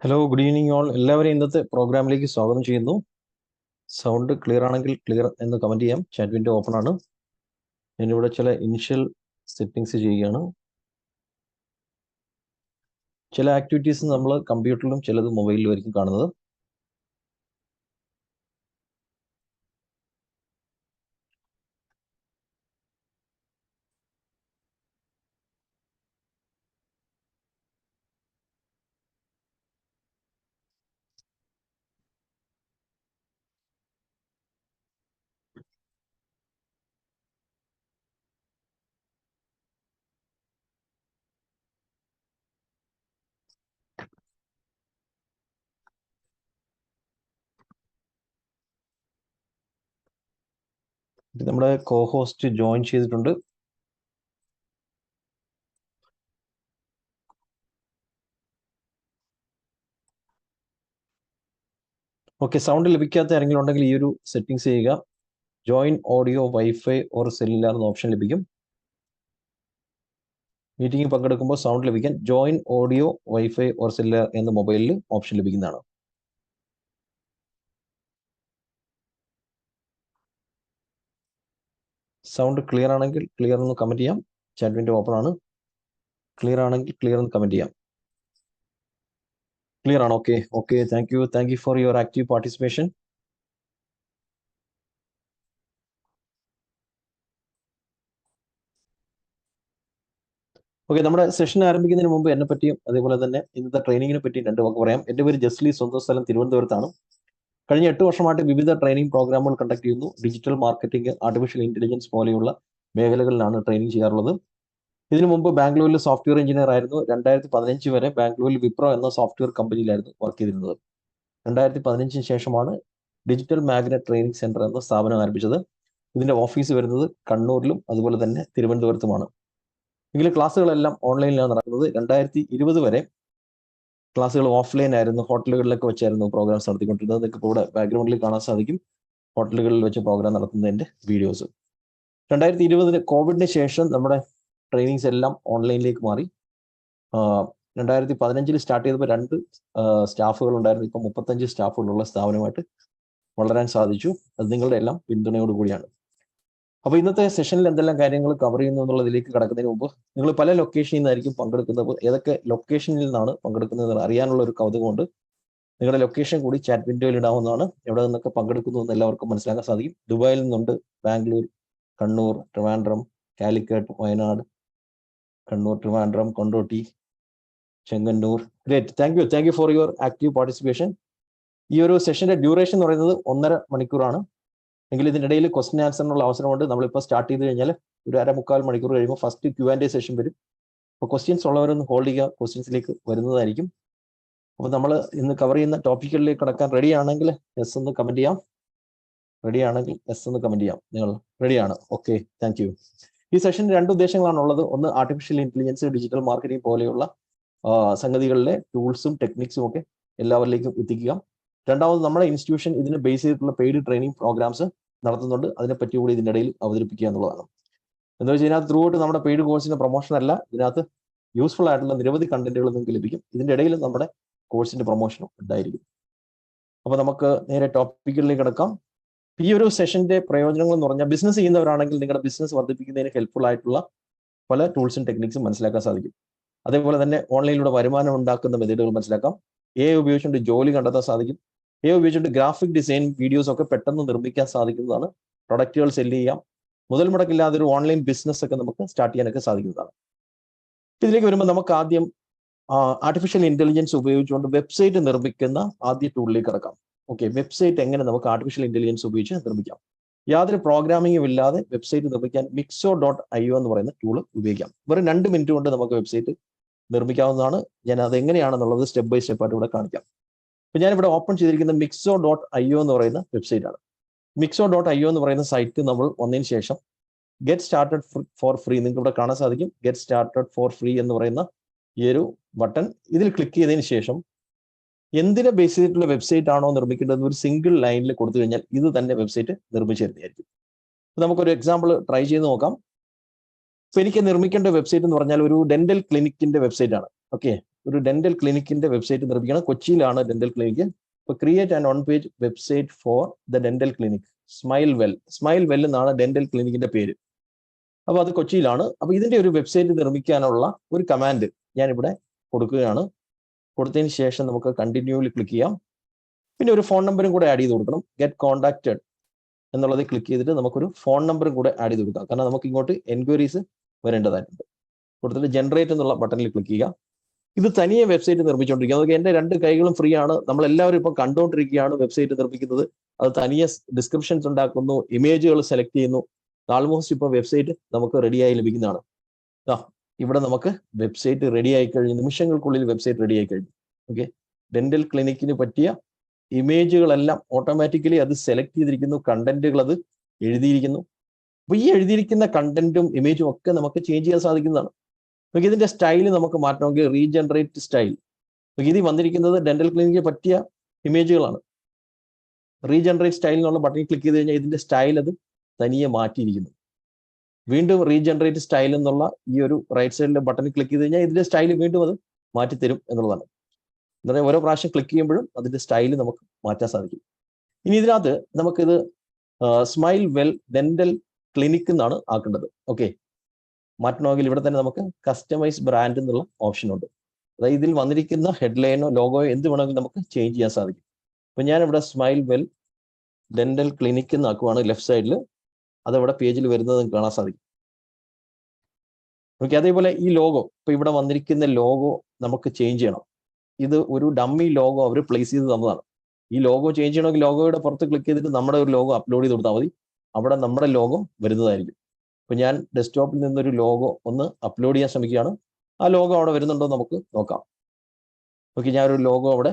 Hello, good evening all. എല്ലാവരെയും ഇന്നത്തെ പ്രോഗ്രാമിലേക്ക് സ്വാഗതം ചെയ്യുന്നു. സൗണ്ട് ക്ലിയർ ആണെങ്കിൽ ക്ലിയർ എന്ന് കമൻറ്റ് ചെയ്യാം. ചാറ്റ് വിൻഡോ ഓപ്പൺ ആണ്. ഞാനിവിടെ ചില ഇനിഷ്യൽ സെറ്റിങ്സ് ചെയ്യുകയാണ്. ചില ആക്ടിവിറ്റീസ് നമ്മൾ കമ്പ്യൂട്ടറിലും ചിലത് മൊബൈലിലും ആയിരിക്കും കാണുന്നത്. നമ്മുടെ കോ ഹോസ്റ്റ് ജോയിൻ ചെയ്തിട്ടുണ്ട്. ഓക്കെ, സൗണ്ട് ലഭിക്കാത്ത ആരെങ്കിലും ഉണ്ടെങ്കിൽ ഈ ഒരു സെറ്റിങ്സ് ചെയ്യുക. Join audio wifi or cellular എന്ന ഓപ്ഷൻ ലഭിക്കും. മീറ്റിംഗിൽ പങ്കെടുക്കുമ്പോൾ സൗണ്ട് ലഭിക്കാൻ join audio wifi or cellular എന്ന മൊബൈലിൽ ഓപ്ഷൻ ലഭിക്കുന്നതാണ്. സൗണ്ട് ക്ലിയർ ആണെങ്കിൽ ക്ലിയർ എന്ന് കമൻറ്റ് ചെയ്യാം. ചാറ്റ് വിൻഡോ ഓപ്പൺ ആണ്. ക്ലിയർ ആണെങ്കിൽ ക്ലിയർ എന്ന് കമൻറ്റ് ചെയ്യാം. ക്ലിയർ ആണ്. Okay, thank you for your active participation. Okay, നമ്മുടെ സെഷൻ ആരംഭിക്കുന്നതിന് മുമ്പ് എന്നെ പറ്റിയും അതേപോലെ തന്നെ ഇന്നത്തെ ട്രെയിനിങ്ങിനെ പറ്റി രണ്ട് വാക്ക് പറയാം. എൻ്റെ പേര് ജസ്ലി, സ്വന്തം സ്ഥലം തിരുവനന്തപുരത്താണ്. കഴിഞ്ഞ 8 വർഷമായിട്ട് വിവിധ ട്രെയിനിങ് പ്രോഗ്രാമുകൾ കണ്ടക്ട് ചെയ്യുന്നു. ഡിജിറ്റൽ മാർക്കറ്റിംഗ്, ആർട്ടിഫിഷ്യൽ ഇന്റലിജൻസ് പോലെയുള്ള മേഖലകളിലാണ് ട്രെയിനിങ് ചെയ്യാറുള്ളത്. ഇതിനു മുമ്പ് ബാംഗ്ലൂരിൽ സോഫ്റ്റ്വെയർ എഞ്ചിനീയർ ആയിരുന്നു. 2015 വരെ ബാംഗ്ലൂരിൽ വിപ്രോ എന്ന സോഫ്റ്റ്വെയർ കമ്പനിയിലായിരുന്നു വർക്ക് ചെയ്തിരുന്നത്. 2015 ശേഷമാണ് ഡിജിറ്റൽ മാഗ്നറ്റ് ട്രെയിനിങ് സെന്റർ എന്ന സ്ഥാപനം ആരംഭിച്ചത്. ഇതിന്റെ ഓഫീസ് വരുന്നത് കണ്ണൂരിലും അതുപോലെ തന്നെ തിരുവനന്തപുരത്തുമാണ്. എങ്കിലും ക്ലാസ്സുകളെല്ലാം ഓൺലൈനിലാണ് നടക്കുന്നത്. 2020 വരെ ക്ലാസ്സുകൾ ഓഫ്ലൈൻ ആയിരുന്നു. ഹോട്ടലുകളിലൊക്കെ വെച്ചായിരുന്നു പ്രോഗ്രാംസ് നടത്തിക്കൊണ്ടിരുന്നത്. നിങ്ങൾക്ക് ഇപ്പോൾ ഇവിടെ ബാക്ക്ഗ്രൗണ്ടിൽ കാണാൻ സാധിക്കും ഹോട്ടലുകളിൽ വെച്ച് പ്രോഗ്രാം നടത്തുന്നതിന്റെ വീഡിയോസ്. 2020 കോവിഡിന് ശേഷം നമ്മുടെ ട്രെയിനിങ്സ് എല്ലാം ഓൺലൈനിലേക്ക് മാറി. 2015 സ്റ്റാർട്ട് ചെയ്തപ്പോൾ 2 സ്റ്റാഫുകൾ ഉണ്ടായിരുന്നു. ഇപ്പം 35 സ്റ്റാഫുകളുള്ള സ്ഥാപനമായിട്ട് വളരാൻ സാധിച്ചു. അത് നിങ്ങളുടെ എല്ലാം പിന്തുണയോടുകൂടിയാണ്. അപ്പോൾ ഇന്നത്തെ സെഷനിൽ എന്തെല്ലാം കാര്യങ്ങൾ കവർ ചെയ്യുന്നു എന്നുള്ളതിലേക്ക് കടക്കുന്നതിന് മുമ്പ് നിങ്ങൾ പല ലൊക്കേഷനിൽ നിന്നായിരിക്കും പങ്കെടുക്കുന്നത്. ഏതൊക്കെ ലൊക്കേഷനിൽ നിന്നാണ് പങ്കെടുക്കുന്നത് അറിയാനുള്ള ഒരു കൗതുകമുണ്ട്. നിങ്ങളുടെ ലൊക്കേഷൻ കൂടി ചാറ്റ് വിൻഡോയിൽ ഇടാവുന്നതാണ്. എവിടെ നിന്നൊക്കെ പങ്കെടുക്കുന്നു എന്ന് എല്ലാവർക്കും മനസ്സിലാക്കാൻ സാധിക്കും. ദുബായിൽ നിന്നുണ്ട്, Bangalore, Kannur, Trivandrum, Calicut, Wayanad, Kannur, Trivandrum, Kondotty, Chengannur. Great, thank you for your active participation. ഈ ഒരു സെഷന്റെ ഡ്യൂറേഷൻ എന്ന് പറയുന്നത് 1.5 മണിക്കൂറാണ്. എങ്കിൽ ഇതിൻ്റെ ഇടയിൽ ക്വസ്റ്റ്യൻ ആൻസറിനുള്ള അവസരമുണ്ട്. നമ്മളിപ്പോൾ സ്റ്റാർട്ട് ചെയ്ത് കഴിഞ്ഞാൽ ഒരു 1.25 മണിക്കൂർ കഴിയുമ്പോൾ ഫസ്റ്റ് Q&A സെഷൻ വരും. അപ്പോൾ ക്വസ്റ്റ്യൻസ് ഉള്ളവരൊന്ന് ഹോൾഡ് ചെയ്യുക, ക്വസ്റ്റ്യൻസിലേക്ക് വരുന്നതായിരിക്കും. അപ്പോൾ നമ്മൾ ഇന്ന് കവർ ചെയ്യുന്ന ടോപ്പിക്കുകളിലേക്ക് കടക്കാൻ റെഡി ആണെങ്കിൽ എസ് എന്ന് കമൻറ്റ് ചെയ്യാം. നിങ്ങൾ റെഡിയാണ്? Okay, thank U. ഈ സെഷന് 2 ഉദ്ദേശങ്ങളാണുള്ളത്. ഒന്ന്, ആർട്ടിഫിഷ്യൽ ഇന്റലിജൻസ്, ഡിജിറ്റൽ മാർക്കറ്റിംഗ് പോലെയുള്ള സംഗതികളിലെ ടൂൾസും ടെക്നിക്സും ഒക്കെ എല്ലാവരിലേക്കും എത്തിക്കുക. രണ്ടാമത്, നമ്മുടെ ഇൻസ്റ്റിറ്റ്യൂഷൻ ഇതിന് ബേസ് ചെയ്തിട്ടുള്ള പെയ്ഡ് ട്രെയിനിങ് പ്രോഗ്രാംസ് നടത്തുന്നുണ്ട്. അതിനെപ്പറ്റി കൂടി ഇതിൻ്റെ ഇടയിൽ അവതരിപ്പിക്കുക എന്നുള്ളതാണ്. എന്താ വെച്ചാൽ ഇതിനകത്ത് ത്രൂ ഔട്ട് നമ്മുടെ പെയ്ഡ് കോഴ്സിന്റെ പ്രൊമോഷൻ അല്ല, ഇതിനകത്ത് യൂസ്ഫുൾ ആയിട്ടുള്ള നിരവധി കണ്ടന്റുകൾ നിങ്ങൾക്ക് ലഭിക്കും. ഇതിൻ്റെ ഇടയിൽ നമ്മുടെ കോഴ്സിന്റെ പ്രൊമോഷനും ഉണ്ടായിരിക്കും. അപ്പോൾ നമുക്ക് നേരെ ടോപ്പിക്കുകളിലേക്ക് കിടക്കാം. ഈ ഒരു സെഷന്റെ പ്രയോജനങ്ങൾ എന്ന് പറഞ്ഞാൽ, ബിസിനസ് ചെയ്യുന്നവരാണെങ്കിൽ നിങ്ങളുടെ ബിസിനസ് വർദ്ധിപ്പിക്കുന്നതിന് ഹെൽപ്ഫുൾ ആയിട്ടുള്ള പല ടൂൾസും ടെക്നിക്സും മനസ്സിലാക്കാൻ സാധിക്കും. അതേപോലെ തന്നെ ഓൺലൈനിലൂടെ വരുമാനം ഉണ്ടാക്കുന്ന മെത്തേഡുകൾ മനസ്സിലാക്കാം. AI ഉപയോഗിച്ചുകൊണ്ട് ജോലി കണ്ടെത്താൻ സാധിക്കും. AI ഉപയോഗിച്ചുകൊണ്ട് ഗ്രാഫിക് ഡിസൈൻ വീഡിയോസ് ഒക്കെ പെട്ടെന്ന് നിർമ്മിക്കാൻ സാധിക്കുന്നതാണ്. പ്രൊഡക്റ്റുകൾ സെല്ല് ചെയ്യാം. മുതൽ മുടക്കില്ലാതെ ഒരു ഓൺലൈൻ ബിസിനസ് ഒക്കെ നമുക്ക് സ്റ്റാർട്ട് ചെയ്യാനൊക്കെ സാധിക്കുന്നതാണ്. ഇതിലേക്ക് വരുമ്പോൾ നമുക്ക് ആദ്യം ആർട്ടിഫിഷ്യൽ ഇന്റലിജൻസ് ഉപയോഗിച്ചുകൊണ്ട് വെബ്സൈറ്റ് നിർമ്മിക്കുന്ന ആദ്യ ടൂളിലേക്ക് കിടക്കാം. ഓക്കെ, വെബ്സൈറ്റ് എങ്ങനെ നമുക്ക് ആർട്ടിഫിഷ്യൽ ഇന്റലിജൻസ് ഉപയോഗിച്ച് നിർമ്മിക്കാം? യാതൊരു പ്രോഗ്രാമിംഗും ഇല്ലാതെ വെബ്സൈറ്റ് നിർമ്മിക്കാൻ Mixo.io എന്ന് പറയുന്ന ടൂൾ ഉപയോഗിക്കാം. വെറും 2 മിനിറ്റ് കൊണ്ട് നമുക്ക് വെബ്സൈറ്റ് നിർമ്മിക്കാവുന്നതാണ്. ഞാൻ അത് എങ്ങനെയാണെന്നുള്ളത് സ്റ്റെപ്പ് ബൈ സ്റ്റെപ്പ് ആയിട്ട് ഇവിടെ കാണിക്കാം. അപ്പോൾ ഞാനിവിടെ ഓപ്പൺ ചെയ്തിരിക്കുന്ന Mixo.io എന്ന് പറയുന്ന വെബ്സൈറ്റ് ആണ്. Mixo.io എന്ന് പറയുന്ന സൈറ്റ് നമ്മൾ വന്നതിന് ശേഷം ഗെറ്റ് സ്റ്റാർട്ടഡ് ഫോർ ഫ്രീ, നിങ്ങൾക്ക് ഇവിടെ കാണാൻ സാധിക്കും. ഗെറ്റ് സ്റ്റാർട്ടഡ് ഫോർ ഫ്രീ എന്ന് പറയുന്ന ഈ ഒരു ബട്ടൺ, ഇതിൽ ക്ലിക്ക് ചെയ്തതിന് ശേഷം എന്തിനെ ബേസ് ചെയ്തിട്ടുള്ള വെബ്സൈറ്റ് ആണോ നിർമ്മിക്കേണ്ടത് ഒരു സിംഗിൾ ലൈനിൽ കൊടുത്തു കഴിഞ്ഞാൽ ഇത് തന്നെ വെബ്സൈറ്റ് നിർമ്മിച്ചു തരുന്നതായിരിക്കും. നമുക്കൊരു എക്സാമ്പിൾ ട്രൈ ചെയ്ത് നോക്കാം. അപ്പോൾ എനിക്ക് നിർമ്മിക്കേണ്ട വെബ്സൈറ്റ് എന്ന് പറഞ്ഞാൽ ഒരു ഡെന്റൽ ക്ലിനിക്കിന്റെ വെബ്സൈറ്റ് ആണ്. ഓക്കെ, ഒരു ഡെന്റൽ ക്ലിനിക്കിന്റെ വെബ്സൈറ്റ് നിർമ്മിക്കണം. കൊച്ചിയിലാണ് ഡെന്റൽ ക്ലിനിക്ക്. ഇപ്പൊ create and on page website for the dental clinic smile well എന്നാണ് ഡെന്റൽ ക്ലിനിക്കിന്റെ പേര്. അപ്പൊ അത് കൊച്ചിയിലാണ്. അപ്പൊ ഇതിന്റെ ഒരു വെബ്സൈറ്റ് നിർമ്മിക്കാനുള്ള ഒരു കമാൻഡ് ഞാൻ ഇവിടെ കൊടുക്കുകയാണ്. കൊടുത്തതിന് ശേഷം നമുക്ക് കണ്ടിന്യൂവിൽ ക്ലിക്ക് ചെയ്യാം. പിന്നെ ഒരു ഫോൺ നമ്പറും കൂടെ ആഡ് ചെയ്ത് കൊടുക്കണം. ഗെറ്റ് കോൺടാക്റ്റഡ് എന്നുള്ളത് ക്ലിക്ക് ചെയ്തിട്ട് നമുക്കൊരു ഫോൺ നമ്പറും കൂടെ ആഡ് ചെയ്ത് കൊടുക്കാം. കാരണം നമുക്ക് ഇങ്ങോട്ട് എൻക്വയറീസ് വരേണ്ടതായിട്ടുണ്ട്. കൊടുത്തിട്ട് ജനറേറ്റ് എന്നുള്ള ബട്ടണിൽ ക്ലിക്ക് ചെയ്യുക. ഇത് തനിയെ വെബ്സൈറ്റ് നിർമ്മിച്ചുകൊണ്ടിരിക്കുക. അതൊക്കെ എൻ്റെ 2 കൈകളും ഫ്രീ ആണ്. നമ്മളെല്ലാവരും ഇപ്പം കണ്ടുകൊണ്ടിരിക്കുകയാണ് വെബ്സൈറ്റ് നിർമ്മിക്കുന്നത്. അത് തനിയെ ഡിസ്ക്രിപ്ഷൻസ് ഉണ്ടാക്കുന്നു, ഇമേജുകൾ സെലക്ട് ചെയ്യുന്നു. ആൾമോസ്റ്റ് ഇപ്പോൾ വെബ്സൈറ്റ് നമുക്ക് റെഡിയായി ലഭിക്കുന്നതാണ്. ഇവിടെ നമുക്ക് വെബ്സൈറ്റ് റെഡി ആയി കഴിഞ്ഞു. നിമിഷങ്ങൾക്കുള്ളിൽ വെബ്സൈറ്റ് റെഡി ആയി കഴിഞ്ഞു. ഓക്കെ, ഡെന്റൽ ക്ലിനിക്കിന് പറ്റിയ ഇമേജുകളെല്ലാം ഓട്ടോമാറ്റിക്കലി അത് സെലക്ട് ചെയ്തിരിക്കുന്നു. കണ്ടന്റുകൾ അത് എഴുതിയിരിക്കുന്നു. അപ്പൊ ഈ എഴുതിയിരിക്കുന്ന കണ്ടന്റും ഇമേജും ഒക്കെ നമുക്ക് ചേഞ്ച് ചെയ്യാൻ സാധിക്കുന്നതാണ്. നമുക്ക് ഇതിന്റെ സ്റ്റൈൽ നമുക്ക് മാറ്റണമെങ്കിൽ റീജനറേറ്റ് സ്റ്റൈൽ. ഇതിൽ വന്നിരിക്കുന്നത് ഡെന്റൽ ക്ലിനിക്കിന് പറ്റിയ ഇമേജുകളാണ്. റീജനറേറ്റ് സ്റ്റൈൽ എന്നുള്ള ബട്ടണിൽ ക്ലിക്ക് ചെയ്ത് കഴിഞ്ഞാൽ ഇതിന്റെ സ്റ്റൈൽ അത് തനിയെ മാറ്റിയിരിക്കുന്നു. വീണ്ടും റീജനറേറ്റ് സ്റ്റൈൽ എന്നുള്ള ഈ ഒരു റൈറ്റ് സൈഡിലെ ബട്ടണിൽ ക്ലിക്ക് ചെയ്ത് കഴിഞ്ഞാൽ ഇതിന്റെ സ്റ്റൈൽ വീണ്ടും അത് മാറ്റിത്തരും എന്നുള്ളതാണ്. എന്താ പറയുക, ഓരോ പ്രാവശ്യം ക്ലിക്ക് ചെയ്യുമ്പോഴും അതിന്റെ സ്റ്റൈൽ നമുക്ക് മാറ്റാൻ സാധിക്കും. ഇനി ഇതിനകത്ത് നമുക്കിത് സ്മൈൽ വെൽ ഡെന്റൽ ക്ലിനിക് എന്നാണ് ആക്കേണ്ടത്. ഓക്കെ, മാറ്റണമെങ്കിൽ ഇവിടെ തന്നെ നമുക്ക് കസ്റ്റമൈസ് ബ്രാൻഡ് എന്നുള്ള ഓപ്ഷൻ ഉണ്ട്. അതായത് ഇതിൽ വന്നിരിക്കുന്ന ഹെഡ്ലൈനോ ലോഗോയോ എന്ത് വേണമെങ്കിലും നമുക്ക് ചേഞ്ച് ചെയ്യാൻ സാധിക്കും. അപ്പൊ ഞാനിവിടെ സ്മൈൽ വെൽ ഡെന്റൽ ക്ലിനിക് എന്നാക്കുവാണ് ലെഫ്റ്റ് സൈഡിൽ. അതവിടെ പേജിൽ വരുന്നത് കാണാൻ സാധിക്കും. ഓക്കെ, അതേപോലെ ഈ ലോഗോ, ഇപ്പൊ ഇവിടെ വന്നിരിക്കുന്ന ലോഗോ നമുക്ക് ചേഞ്ച് ചെയ്യണം. ഇത് ഒരു ഡമ്മി ലോഗോ അവർ പ്ലേസ് ചെയ്ത് തന്നതാണ്. ഈ ലോഗോ ചേഞ്ച് ചെയ്യണമെങ്കിൽ ലോഗോയുടെ പുറത്ത് ക്ലിക്ക് ചെയ്തിട്ട് നമ്മുടെ ഒരു ലോഗോ അപ്ലോഡ് ചെയ്ത് കൊടുത്താൽ മതി. അവിടെ നമ്മുടെ ലോഗോ വരുന്നതായിരിക്കും. ഇപ്പൊ ഞാൻ ഡെസ്ക്ടോപ്പിൽ നിന്നൊരു ലോഗോ ഒന്ന് അപ്ലോഡ് ചെയ്യാൻ ശ്രമിക്കുകയാണ്. ആ ലോഗോ അവിടെ വരുന്നുണ്ടോ നമുക്ക് നോക്കാം. ഓക്കെ, ഞാനൊരു ലോഗോ അവിടെ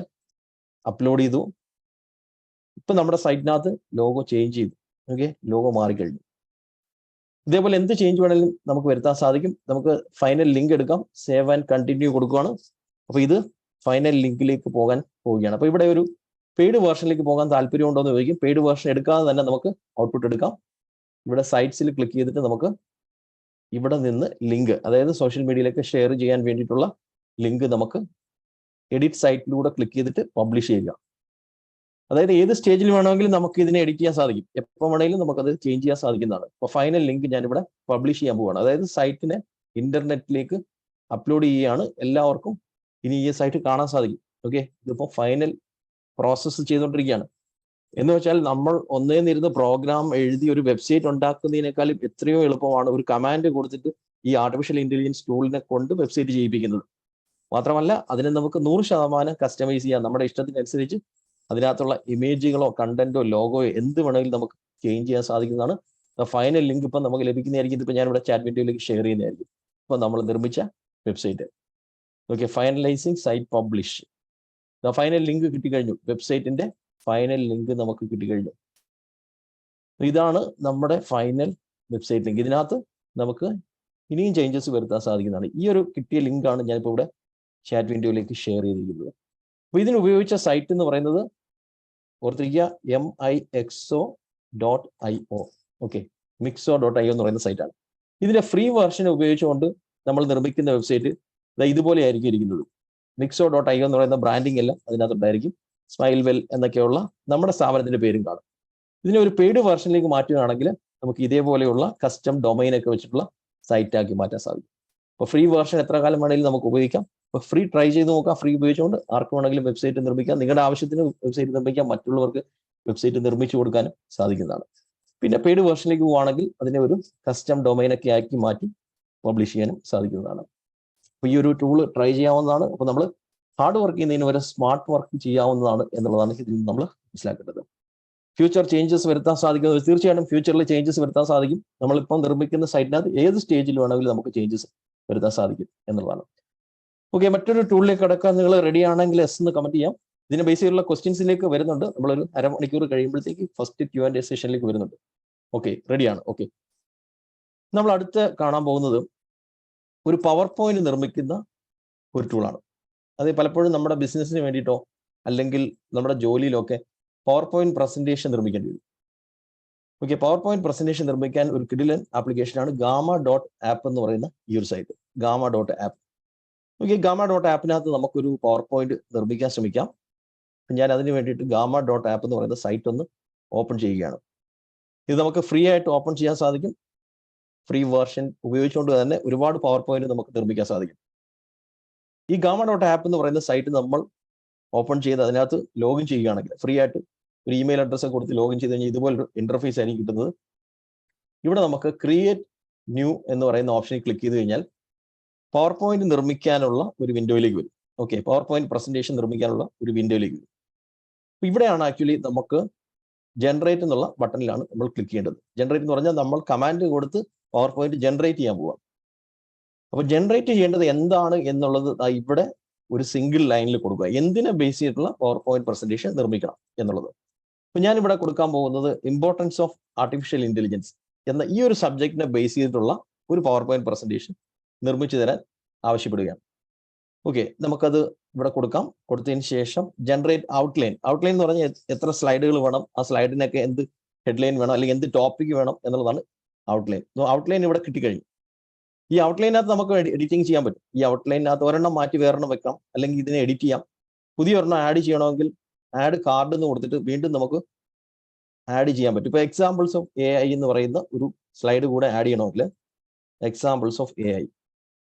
അപ്ലോഡ് ചെയ്തു. ഇപ്പൊ നമ്മുടെ സൈറ്റിനകത്ത് ലോഗോ ചേഞ്ച് ചെയ്തു. ഓക്കെ, ലോഗോ മാറിക്കഴിഞ്ഞു. ഇതേപോലെ എന്ത് ചേഞ്ച് വേണമെങ്കിലും നമുക്ക് വരുത്താൻ സാധിക്കും. നമുക്ക് ഫൈനൽ ലിങ്ക് എടുക്കാം. സേവ് ആൻഡ് കണ്ടിന്യൂ കൊടുക്കുകയാണ്. അപ്പൊ ഇത് ഫൈനൽ ലിങ്കിലേക്ക് പോകാൻ പോവുകയാണ്. അപ്പൊ ഇവിടെ ഒരു പെയ്ഡ് വേർഷനിലേക്ക് പോകാൻ താല്പര്യമുണ്ടോ എന്ന് ചോദിക്കും. പെയ്ഡ് വേർഷൻ എടുക്കാതെ തന്നെ നമുക്ക് ഔട്ട്പുട്ട് എടുക്കാം. ഇവിടെ സൈറ്റ്സിൽ ക്ലിക്ക് ചെയ്തിട്ട് നമുക്ക് ഇവിടെ നിന്ന് ലിങ്ക്, അതായത് സോഷ്യൽ മീഡിയയിലേക്ക് ഷെയർ ചെയ്യാൻ വേണ്ടിയിട്ടുള്ള ലിങ്ക് നമുക്ക് എഡിറ്റ് സൈറ്റിലൂടെ ക്ലിക്ക് ചെയ്തിട്ട് പബ്ലിഷ് ചെയ്യുക. അതായത് ഏത് സ്റ്റേജിൽ വേണമെങ്കിലും നമുക്ക് ഇതിനെ എഡിറ്റ് ചെയ്യാൻ സാധിക്കും. എപ്പോൾ വേണമെങ്കിലും നമുക്കത് ചേഞ്ച് ചെയ്യാൻ സാധിക്കുന്നതാണ്. അപ്പോൾ ഫൈനൽ ലിങ്ക് ഞാനിവിടെ പബ്ലിഷ് ചെയ്യാൻ പോവുകയാണ്. അതായത് സൈറ്റിനെ ഇന്റർനെറ്റിലേക്ക് അപ്ലോഡ് ചെയ്യുകയാണ്. എല്ലാവർക്കും ഇനി ഈ സൈറ്റ് കാണാൻ സാധിക്കും. ഓക്കെ, ഇതിപ്പോൾ ഫൈനൽ പ്രോസസ്സ് ചെയ്തുകൊണ്ടിരിക്കുകയാണ്. എന്ന് വെച്ചാൽ നമ്മൾ ഒന്നേന്നിരുന്ന് പ്രോഗ്രാം എഴുതി ഒരു വെബ്സൈറ്റ് ഉണ്ടാക്കുന്നതിനേക്കാളും എത്രയോ എളുപ്പമാണ് ഒരു കമാൻഡ് കൊടുത്തിട്ട് ഈ ആർട്ടിഫിഷ്യൽ ഇന്റലിജൻസ് ടൂളിനെ കൊണ്ട് വെബ്സൈറ്റ് ചെയ്യിപ്പിക്കുന്നത്. മാത്രമല്ല അതിനെ നമുക്ക് 100% കസ്റ്റമൈസ് ചെയ്യാം. നമ്മുടെ ഇഷ്ടത്തിനനുസരിച്ച് അതിനകത്തുള്ള ഇമേജുകളോ കണ്ടന്റോ ലോഗോയോ എന്ത് വേണമെങ്കിലും നമുക്ക് ചേഞ്ച് ചെയ്യാൻ സാധിക്കുന്നതാണ്. ഫൈനൽ ലിങ്ക് ഇപ്പം നമുക്ക് ലഭിക്കുന്നതായിരിക്കും. ഇപ്പം ഞാനിവിടെ ചാറ്റ് വീഡിയോയിലേക്ക് ഷെയർ ചെയ്യുന്നതായിരിക്കും. ഇപ്പം നമ്മൾ നിർമ്മിച്ച website. Okay, finalising site publish. Final link കിട്ടിക്കഴിഞ്ഞു. വെബ്സൈറ്റിന്റെ ഫൈനൽ ലിങ്ക് നമുക്ക് കിട്ടിക്കഴിഞ്ഞു. ഇതാണ് നമ്മുടെ ഫൈനൽ വെബ്സൈറ്റ് ലിങ്ക്. ഇതിനകത്ത് നമുക്ക് ഇനിയും ചേഞ്ചസ് വരുത്താൻ സാധിക്കുന്നതാണ്. ഈ ഒരു കിട്ടിയ ലിങ്കാണ് ഞാനിപ്പോൾ ഇവിടെ ചാറ്റ് വിൻഡോയിലേക്ക് ഷെയർ ചെയ്തിരിക്കുന്നത്. അപ്പോൾ ഇതിന് ഉപയോഗിച്ച സൈറ്റ് എന്ന് പറയുന്നത് ഓർത്തിരിക്കുക, mixo.io. ഓക്കെ, mixo.io എന്ന് പറയുന്ന സൈറ്റാണ്. ഇതിന്റെ ഫ്രീ വെർഷൻ ഉപയോഗിച്ചുകൊണ്ട് നമ്മൾ നിർമ്മിക്കുന്ന വെബ്സൈറ്റ് ഇതുപോലെ ആയിരിക്കും ഇരിക്കുന്നത്. mixo.io എന്ന് പറയുന്ന ബ്രാൻഡിങ് എല്ലാം അതിനകത്തുണ്ടായിരിക്കും. സ്മൈൽ വെൽ എന്നൊക്കെയുള്ള നമ്മുടെ സ്ഥാപനത്തിന്റെ പേരും കാണും. ഇതിനെ ഒരു പെയ്ഡ് വെർഷനിലേക്ക് മാറ്റുകയാണെങ്കിൽ നമുക്ക് ഇതേപോലെയുള്ള കസ്റ്റം ഡൊമൈനൊക്കെ വെച്ചിട്ടുള്ള സൈറ്റാക്കി മാറ്റാൻ സാധിക്കും. അപ്പോൾ ഫ്രീ വെർഷൻ എത്ര കാലം വേണമെങ്കിലും നമുക്ക് ഉപയോഗിക്കാം. അപ്പോൾ ഫ്രീ ട്രൈ ചെയ്ത് നോക്കാം. ഫ്രീ ഉപയോഗിച്ചുകൊണ്ട് ആർക്ക് വേണമെങ്കിലും വെബ്സൈറ്റ് നിർമ്മിക്കാം. നിങ്ങളുടെ ആവശ്യത്തിന് വെബ്സൈറ്റ് നിർമ്മിക്കാം. മറ്റുള്ളവർക്ക് വെബ്സൈറ്റ് നിർമ്മിച്ചു കൊടുക്കാനും സാധിക്കുന്നതാണ്. പിന്നെ പെയ്ഡ് വെർഷനിലേക്ക് പോവുകയാണെങ്കിൽ അതിനെ ഒരു കസ്റ്റം ഡൊമൈനൊക്കെ ആക്കി മാറ്റി പബ്ലിഷ് ചെയ്യാനും സാധിക്കുന്നതാണ്. അപ്പോൾ ഈ ഒരു ടൂൾ ട്രൈ ചെയ്യാവുന്നതാണ്. അപ്പോൾ നമ്മൾ ഹാർഡ് വർക്ക് ചെയ്യുന്നതിന് വരെ സ്മാർട്ട് വർക്ക് ചെയ്യാവുന്നതാണ് എന്നുള്ളതാണ് ഇതിൽ നമ്മൾ മനസ്സിലാക്കേണ്ടത്. ഫ്യൂച്ചർ ചേഞ്ചസ് വരുത്താൻ സാധിക്കുന്നത് തീർച്ചയായിട്ടും ഫ്യൂച്ചറിൽ ചേഞ്ചസ് വരുത്താൻ സാധിക്കും. നമ്മളിപ്പം നിർമ്മിക്കുന്ന സൈറ്റിനകത്ത് ഏത് സ്റ്റേജിൽ വേണമെങ്കിലും നമുക്ക് ചേഞ്ചസ് വരുത്താൻ സാധിക്കും എന്നുള്ളതാണ്. ഓക്കെ, മറ്റൊരു ടൂളിലേക്ക് കടക്കാൻ നിങ്ങൾ റെഡി ആണെങ്കിൽ എസ് എന്ന് കമന്റ് ചെയ്യാം. ഇതിന് ബേസ് ചെയ്തുള്ള ക്വസ്റ്റ്യൻസിലേക്ക് വരുന്നുണ്ട്. നമ്മളൊരു അരമണിക്കൂർ കഴിയുമ്പോഴത്തേക്ക് ഫസ്റ്റ് Q&A സെഷനിലേക്ക് വരുന്നുണ്ട്. ഓക്കെ, റെഡിയാണ്. ഓക്കെ, നമ്മൾ അടുത്ത് കാണാൻ പോകുന്നത് ഒരു പവർ പോയിന്റ് നിർമ്മിക്കുന്ന ഒരു ടൂളാണ്. അത് പലപ്പോഴും നമ്മുടെ ബിസിനസ്സിന് വേണ്ടിയിട്ടോ അല്ലെങ്കിൽ നമ്മുടെ ജോലിയിലൊക്കെ പവർ പോയിന്റ് പ്രസന്റേഷൻ നിർമ്മിക്കേണ്ടി വരും. ഓക്കെ, പവർ പോയിന്റ് പ്രസന്റേഷൻ നിർമ്മിക്കാൻ ഒരു കിടിലൻ ആപ്ലിക്കേഷനാണ് gamma.app എന്ന് പറയുന്ന ഈ ഒരു site. gamma.app. Okay, Gamma dot ആപ്പിനകത്ത് നമുക്കൊരു പവർ പോയിന്റ് നിർമ്മിക്കാൻ ശ്രമിക്കാം. ഞാൻ അതിന് വേണ്ടിയിട്ട് ഗാമ ഡോട്ട് ആപ്പ് എന്ന് പറയുന്ന സൈറ്റ് ഒന്ന് ഓപ്പൺ ചെയ്യുകയാണ്. ഇത് നമുക്ക് ഫ്രീ ആയിട്ട് ഓപ്പൺ ചെയ്യാൻ സാധിക്കും. ഫ്രീ വേർഷൻ ഉപയോഗിച്ചുകൊണ്ട് തന്നെ ഒരുപാട് പവർ പോയിന്റ് നമുക്ക് നിർമ്മിക്കാൻ സാധിക്കും. ഈ ഗാമ ഡോട്ട് ആപ്പ് എന്ന് പറയുന്ന സൈറ്റ് നമ്മൾ ഓപ്പൺ ചെയ്ത് അതിനകത്ത് ലോഗിൻ ചെയ്യുകയാണെങ്കിൽ ഫ്രീ ആയിട്ട് ഒരു ഇമെയിൽ അഡ്രസ്സ് കൊടുത്ത് ലോഗിൻ ചെയ്ത് കഴിഞ്ഞാൽ ഇതുപോലൊരു ഇന്റർഫേസ് ആയിരിക്കും കിട്ടുന്നത്. ഇവിടെ നമുക്ക് ക്രിയേറ്റ് ന്യൂ എന്ന് പറയുന്ന ഓപ്ഷനിൽ ക്ലിക്ക് ചെയ്ത് കഴിഞ്ഞാൽ പവർ പോയിന്റ് നിർമ്മിക്കാനുള്ള ഒരു വിൻഡോയിലേക്ക് വരും. ഓക്കെ, പവർ പോയിന്റ് പ്രസന്റേഷൻ നിർമ്മിക്കാനുള്ള ഒരു വിൻഡോയിലേക്ക് വരും. അപ്പോൾ ഇവിടെയാണ് ആക്ച്വലി നമുക്ക് ജനറേറ്റ് എന്നുള്ള ബട്ടണിലാണ് നമ്മൾ ക്ലിക്ക് ചെയ്യേണ്ടത്. ജനറേറ്റ് എന്ന് പറഞ്ഞാൽ നമ്മൾ കമാൻഡ് കൊടുത്ത് പവർ പോയിന്റ് ജനറേറ്റ് ചെയ്യാൻ പോവാം. അപ്പോൾ ജനറേറ്റ് ചെയ്യേണ്ടത് എന്താണ് എന്നുള്ളത് ഇവിടെ ഒരു സിംഗിൾ ലൈനിൽ കൊടുക്കുക. എന്തിനെ ബേസ് ചെയ്തിട്ടുള്ള പവർ പോയിന്റ് പ്രസന്റേഷൻ നിർമ്മിക്കണം എന്നുള്ളത്. അപ്പോൾ ഞാനിവിടെ കൊടുക്കാൻ പോകുന്നത് ഇമ്പോർട്ടൻസ് ഓഫ് ആർട്ടിഫിഷ്യൽ ഇന്റലിജൻസ് എന്ന ഈ ഒരു സബ്ജക്റ്റിനെ ബേസ് ചെയ്തിട്ടുള്ള ഒരു പവർ പോയിന്റ് പ്രസന്റേഷൻ നിർമ്മിച്ചു തരാൻ ആവശ്യപ്പെടുകയാണ്. ഓക്കെ, നമുക്കത് ഇവിടെ കൊടുക്കാം. കൊടുത്തതിന് ശേഷം ജനറേറ്റ് ഔട്ട്ലൈൻ. ഔട്ട്ലൈൻ എന്ന് പറഞ്ഞാൽ എത്ര സ്ലൈഡുകൾ വേണം, ആ സ്ലൈഡിനൊക്കെ എന്ത് ഹെഡ്ലൈൻ വേണം, അല്ലെങ്കിൽ എന്ത് ടോപ്പിക് വേണം എന്നുള്ളതാണ് ഔട്ട്ലൈൻ. ഔട്ട്ലൈൻ ഇവിടെ കിട്ടിക്കഴിഞ്ഞു. ഈ ഔട്ട്ലൈനകത്ത് നമുക്ക് എഡിറ്റിംഗ് ചെയ്യാൻ പറ്റും. ഈ ഔട്ട്ലൈനകത്ത് ഒരെണ്ണം മാറ്റി വേറെണ്ണം വെക്കാം, അല്ലെങ്കിൽ ഇതിനെ എഡിറ്റ് ചെയ്യാം. പുതിയ ഒരെണ്ണം ആഡ് ചെയ്യണമെങ്കിൽ ആഡ് കാർഡ് എന്ന് കൊടുത്തിട്ട് വീണ്ടും നമുക്ക് ആഡ് ചെയ്യാൻ പറ്റും. ഇപ്പോൾ എക്സാമ്പിൾസ് ഓഫ് AI എന്ന് പറയുന്ന ഒരു സ്ലൈഡ് കൂടെ ആഡ് ചെയ്യണമെങ്കിൽ എക്സാമ്പിൾസ് ഓഫ് AI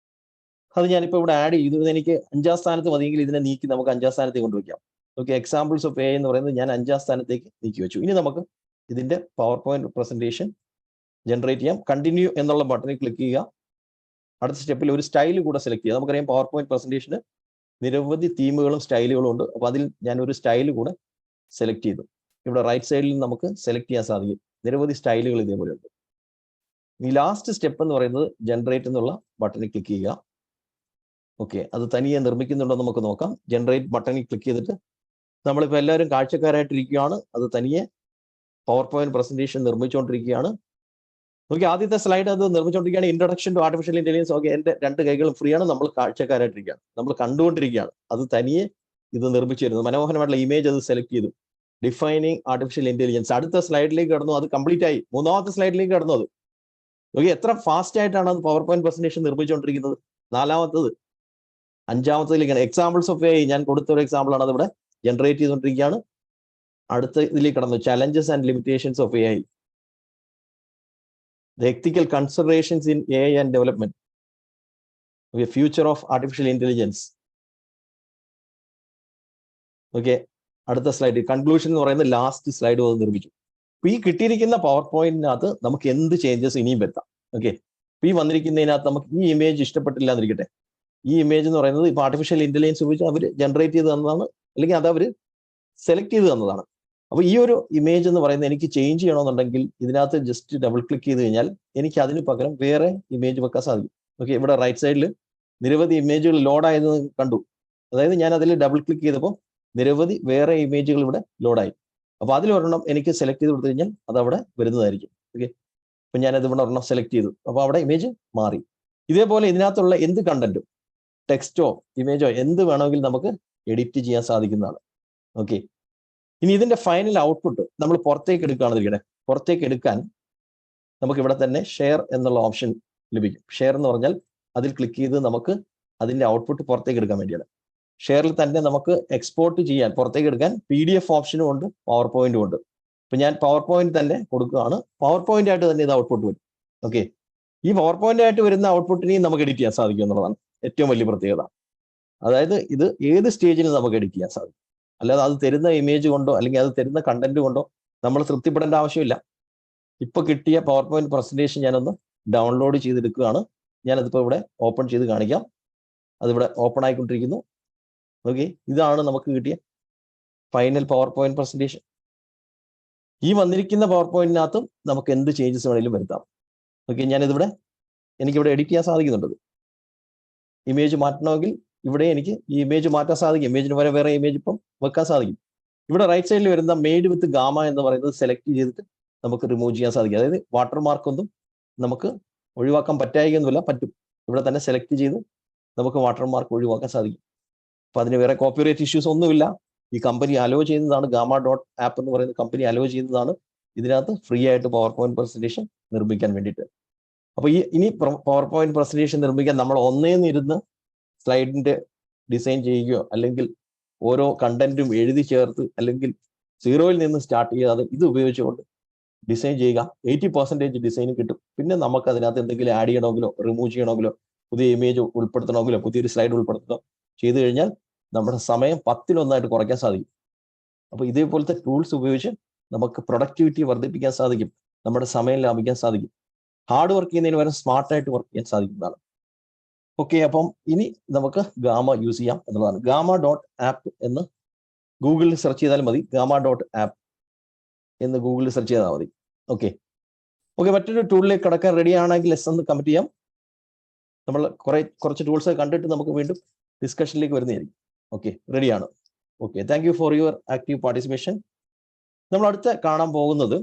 അത് ഞാനിപ്പോൾ ഇവിടെ ആഡ് ചെയ്തു. എനിക്ക് 5ാം സ്ഥാനത്ത് മതിയെങ്കിൽ ഇതിനെ നീക്കി നമുക്ക് 5ാം സ്ഥാനത്തേക്ക് കൊണ്ടുവയ്ക്കാം. ഓക്കെ, എക്സാമ്പിൾസ് ഓഫ് AI എന്ന് പറയുന്നത് ഞാൻ 5ാം സ്ഥാനത്തേക്ക് നീക്കി വെച്ചു. ഇനി നമുക്ക് ഇതിന്റെ പവർ പോയിന്റ് പ്രസന്റേഷൻ ജനറേറ്റ് ചെയ്യാം. കണ്ടിന്യൂ എന്നുള്ള ബട്ടണിൽ ക്ലിക്ക് ചെയ്യുക. അടുത്ത സ്റ്റെപ്പിൽ ഒരു സ്റ്റൈൽ കൂടെ സെലക്ട് ചെയ്യുക. നമുക്കറിയാം പവർ പോയിന്റ് പ്രസന്റേഷന് നിരവധി തീമുകളും സ്റ്റൈലുകളും ഉണ്ട്. അപ്പോൾ അതിൽ ഞാൻ ഒരു സ്റ്റൈൽ കൂടെ സെലക്ട് ചെയ്തു. ഇവിടെ റൈറ്റ് സൈഡിൽ നമുക്ക് സെലക്ട് ചെയ്യാൻ സാധിക്കും. നിരവധി സ്റ്റൈലുകൾ ഇതേപോലെ ഉണ്ട്. ഈ ലാസ്റ്റ് സ്റ്റെപ്പ് എന്ന് പറയുന്നത് ജനറേറ്റ് എന്നുള്ള ബട്ടണിൽ ക്ലിക്ക് ചെയ്യുക. ഓക്കെ, അത് തനിയെ നിർമ്മിക്കുന്നുണ്ടോ നമുക്ക് നോക്കാം. ജനറേറ്റ് ബട്ടണിൽ ക്ലിക്ക് ചെയ്തിട്ട് നമ്മളിപ്പോൾ എല്ലാവരും കാഴ്ചക്കാരായിട്ടിരിക്കുകയാണ്. അത് തനിയെ പവർ പോയിന്റ് പ്രസന്റേഷൻ നിർമ്മിച്ചുകൊണ്ടിരിക്കുകയാണ്. ഓക്കെ, ആദ്യത്തെ സ്ലൈഡ് അത് നിർമ്മിച്ചുകൊണ്ടിരിക്കുകയാണ്. Introduction to artificial intelligence. Okay, എൻ്റെ 2 കൈകളും ഫ്രീ ആണ്. നമ്മൾ കാഴ്ചക്കാരായിട്ടിരിക്കുകയാണ്, നമ്മൾ കണ്ടുകൊണ്ടിരിക്കുകയാണ്. അത് തനിയെ ഇത് നിർമ്മിച്ചു തരുന്നു. മനോഹരമായിട്ടുള്ള ഇമേജ് അത് സെലക്ട് ചെയ്തു. ഡിഫൈനിങ് ആർട്ടിഫിഷ്യൽ ഇന്റലിജൻസ് അടുത്ത സ്ലൈഡിലേക്ക് കടന്നു. അത് കംപ്ലീറ്റ് ആയി. 3ാമത്തെ സ്ലൈഡിലേക്ക് കടന്നു. അത് ഓക്കെ, എത്ര ഫാസ്റ്റ് ആയിട്ടാണ് അത് പവർ പോയിന്റ് പ്രസന്റേഷൻ നിർമ്മിച്ചുകൊണ്ടിരിക്കുന്നത്. 4ാമത്തത്, 5ാമത്തതിലേക്കാണ്. എക്സാമ്പിൾസ് ഓഫ് AI ഞാൻ കൊടുത്ത ഒരു എക്സാമ്പിൾ ആണ്. അത് ഇവിടെ ജനറേറ്റ് ചെയ്തുകൊണ്ടിരിക്കുകയാണ്. അടുത്ത ഇതിലേക്ക് കടന്നു. Challenges and limitations of AI, the ethical considerations in AI and development, the future of artificial intelligence. Okay, അടുത്ത സ്ലൈഡ് കൺക്ലൂഷൻ എന്ന് പറയുന്ന ലാസ്റ്റ് സ്ലൈഡ് അത് നിർമ്മിച്ചു. അപ്പൊ ഈ കിട്ടിയിരിക്കുന്ന പവർ പോയിന്റിനകത്ത് നമുക്ക് എന്ത് ചേഞ്ചസ് ഇനിയും വരുത്താം. ഓക്കെ, അപ്പൊ ഈ വന്നിരിക്കുന്നതിനകത്ത് നമുക്ക് ഈ ഇമേജ് ഇഷ്ടപ്പെട്ടില്ല എന്നിരിക്കട്ടെ. ഈ ഇമേജ് എന്ന് പറയുന്നത് ഇപ്പൊ ആർട്ടിഫിഷ്യൽ ഇന്റലിജൻസ് ഉപയോഗിച്ച് അവർ ജനറേറ്റ് ചെയ്ത് തന്നതാണ്, അല്ലെങ്കിൽ അത് അവർ സെലക്ട് ചെയ്ത് തന്നതാണ്. അപ്പൊ ഈ ഒരു ഇമേജ് എന്ന് പറയുന്നത് എനിക്ക് ചേഞ്ച് ചെയ്യണമെന്നുണ്ടെങ്കിൽ ഇതിനകത്ത് ജസ്റ്റ് ഡബിൾ ക്ലിക്ക് ചെയ്ത് കഴിഞ്ഞാൽ എനിക്ക് അതിന് പകരം വേറെ ഇമേജ് വെക്കാൻ സാധിക്കും. ഓക്കെ, ഇവിടെ റൈറ്റ് സൈഡിൽ നിരവധി ഇമേജുകൾ ലോഡായത് കണ്ടു. അതായത് ഞാൻ അതിൽ ഡബിൾ ക്ലിക്ക് ചെയ്തപ്പോൾ നിരവധി വേറെ ഇമേജുകൾ ഇവിടെ ലോഡായി. അപ്പൊ അതിലൊരെണ്ണം എനിക്ക് സെലക്ട് ചെയ്ത് കൊടുത്തു കഴിഞ്ഞാൽ അത് അവിടെ വരുന്നതായിരിക്കും. ഓക്കെ, അപ്പൊ ഞാനത് ഇവിടെ ഒരെണ്ണം സെലക്ട് ചെയ്തു. അപ്പൊ അവിടെ ഇമേജ് മാറി. ഇതേപോലെ ഇതിനകത്തുള്ള എന്ത് കണ്ടന്റും ടെക്സ്റ്റോ ഇമേജോ എന്ത് വേണമെങ്കിൽ നമുക്ക് എഡിറ്റ് ചെയ്യാൻ സാധിക്കുന്നതാണ്. ഓക്കെ, ഇനി ഇതിന്റെ ഫൈനൽ ഔട്ട്പുട്ട് നമ്മൾ പുറത്തേക്ക് എടുക്കുകയാണെന്നിരിക്കട്ടെ. പുറത്തേക്ക് എടുക്കാൻ നമുക്ക് ഇവിടെ തന്നെ ഷെയർ എന്നുള്ള ഓപ്ഷൻ ലഭിക്കും. ഷെയർ എന്ന് പറഞ്ഞാൽ അതിൽ ക്ലിക്ക് ചെയ്ത് നമുക്ക് അതിന്റെ ഔട്ട്പുട്ട് പുറത്തേക്ക് എടുക്കാൻ വേണ്ടിയാണ്. ഷെയറിൽ തന്നെ നമുക്ക് എക്സ്പോർട്ട് ചെയ്യാൻ, പുറത്തേക്ക് എടുക്കാൻ PDF ഓപ്ഷനും ഉണ്ട്, പവർ പോയിന്റും ഉണ്ട്. ഇപ്പൊ ഞാൻ പവർ പോയിന്റ് തന്നെ കൊടുക്കുകയാണ്. പവർ പോയിന്റ് ആയിട്ട് തന്നെ ഇത് ഔട്ട്പുട്ട് വരും. ഓക്കെ, ഈ പവർ പോയിന്റ് ആയിട്ട് വരുന്ന ഔട്ട്പുട്ടിനെയും നമുക്ക് എഡിറ്റ് ചെയ്യാൻ സാധിക്കും എന്നുള്ളതാണ് ഏറ്റവും വലിയ പ്രത്യേകത. അതായത് ഇത് ഏത് സ്റ്റേജിൽ നമുക്ക് എഡിറ്റ് ചെയ്യാൻ സാധിക്കും. അല്ലാതെ അത് തരുന്ന ഇമേജ് കൊണ്ടോ അല്ലെങ്കിൽ അത് തരുന്ന കണ്ടന്റ് കൊണ്ടോ നമ്മൾ തൃപ്തിപ്പെടേണ്ട ആവശ്യമില്ല. ഇപ്പൊ കിട്ടിയ പവർ പോയിന്റ് പ്രസന്റേഷൻ ഞാനൊന്ന് ഡൗൺലോഡ് ചെയ്തെടുക്കുകയാണ്. ഞാനതിപ്പോൾ ഇവിടെ ഓപ്പൺ ചെയ്ത് കാണിക്കാം. അതിവിടെ ഓപ്പൺ ആയിക്കൊണ്ടിരിക്കുന്നു. ഓക്കെ, ഇതാണ് നമുക്ക് കിട്ടിയ ഫൈനൽ പവർ പോയിന്റ് പ്രസന്റേഷൻ. ഈ വന്നിരിക്കുന്ന പവർ പോയിന്റിനകത്തും നമുക്ക് എന്ത് ചേഞ്ചസ് വേണമെങ്കിലും വരുത്താം. ഓക്കെ, ഞാനിതിവിടെ എനിക്കിവിടെ എഡിറ്റ് ചെയ്യാൻ സാധിക്കുന്നുണ്ട്. ഇമേജ് മാറ്റണമെങ്കിൽ ഇവിടെ എനിക്ക് ഈ ഇമേജ് മാറ്റാൻ സാധിക്കും. ഇമേജിന് വരെ വേറെ ഇമേജ് ഇപ്പം വെക്കാൻ സാധിക്കും. ഇവിടെ റൈറ്റ് സൈഡിൽ വരുന്ന മെയ്ഡ് വിത്ത് ഗാമ എന്ന് പറയുന്നത് സെലക്ട് ചെയ്തിട്ട് നമുക്ക് റിമൂവ് ചെയ്യാൻ സാധിക്കും. അതായത് വാട്ടർ മാർക്കൊന്നും നമുക്ക് ഒഴിവാക്കാൻ പറ്റായികയൊന്നുമില്ല, പറ്റും. ഇവിടെ തന്നെ സെലക്ട് ചെയ്ത് നമുക്ക് വാട്ടർ മാർക്ക് ഒഴിവാക്കാൻ സാധിക്കും. അപ്പൊ അതിന് വേറെ കോപ്പിറൈറ്റ് ഇഷ്യൂസ് ഒന്നുമില്ല. ഈ കമ്പനി അലോ ചെയ്യുന്നതാണ്. ഗാമ ഡോട്ട് ആപ്പ് എന്ന് പറയുന്ന കമ്പനി അലോ ചെയ്യുന്നതാണ് ഇതിനകത്ത് ഫ്രീ ആയിട്ട് പവർ പോയിന്റ് പ്രസന്റേഷൻ നിർമ്മിക്കാൻ വേണ്ടിയിട്ട്. അപ്പൊ ഇനി പവർ പോയിന്റ് പ്രസന്റേഷൻ നിർമ്മിക്കാൻ നമ്മൾ ഒന്നേന്നിരുന്ന് സ്ലൈഡിന്റെ ഡിസൈൻ ചെയ്യുകയോ അല്ലെങ്കിൽ ഓരോ കണ്ടന്റും എഴുതി ചേർത്ത് അല്ലെങ്കിൽ സീറോയിൽ നിന്ന് സ്റ്റാർട്ട് ചെയ്യാതെ ഇത് ഉപയോഗിച്ചുകൊണ്ട് ഡിസൈൻ ചെയ്യുക. 80% ഡിസൈൻ കിട്ടും. പിന്നെ നമുക്ക് അതിനകത്ത് എന്തെങ്കിലും ആഡ് ചെയ്യണമെങ്കിലോ റിമൂവ് ചെയ്യണമെങ്കിലോ പുതിയ ഇമേജ് ഉൾപ്പെടുത്തണമെങ്കിലോ പുതിയൊരു സ്ലൈഡ് ഉൾപ്പെടുത്തണോ ചെയ്തു കഴിഞ്ഞാൽ നമ്മുടെ സമയം 10-1 കുറയ്ക്കാൻ സാധിക്കും. അപ്പോൾ ഇതേപോലത്തെ ടൂൾസ് ഉപയോഗിച്ച് നമുക്ക് പ്രൊഡക്ടിവിറ്റി വർദ്ധിപ്പിക്കാൻ സാധിക്കും, നമ്മുടെ സമയം ലാഭിക്കാൻ സാധിക്കും, ഹാർഡ് വർക്ക് ചെയ്യുന്നതിന് പകരം സ്മാർട്ടായിട്ട് വർക്ക് ചെയ്യാൻ സാധിക്കുന്നതാണ്. ഓക്കെ, അപ്പം ഇനി നമുക്ക് ഗാമ യൂസ് ചെയ്യാം എന്നുള്ളതാണ്. gama.app എന്ന് ഗൂഗിളിൽ സെർച്ച് ചെയ്താൽ മതി. gama.app എന്ന് ഗൂഗിളിൽ സെർച്ച് ചെയ്താൽ മതി. ഓക്കെ, മറ്റൊരു ടൂളിലേക്ക് കടക്കാൻ റെഡി ആണെങ്കിൽ ലെസ് ഒന്ന് കമന്റ് ചെയ്യാം. നമ്മൾ കുറച്ച് ടൂൾസ് കണ്ടിട്ട് നമുക്ക് വീണ്ടും ഡിസ്കഷനിലേക്ക് വരുന്നതായിരിക്കും. ഓക്കെ, റെഡിയാണ്. Okay, thank you for your active participation. നമ്മൾ അടുത്ത കാണാൻ പോകുന്നത്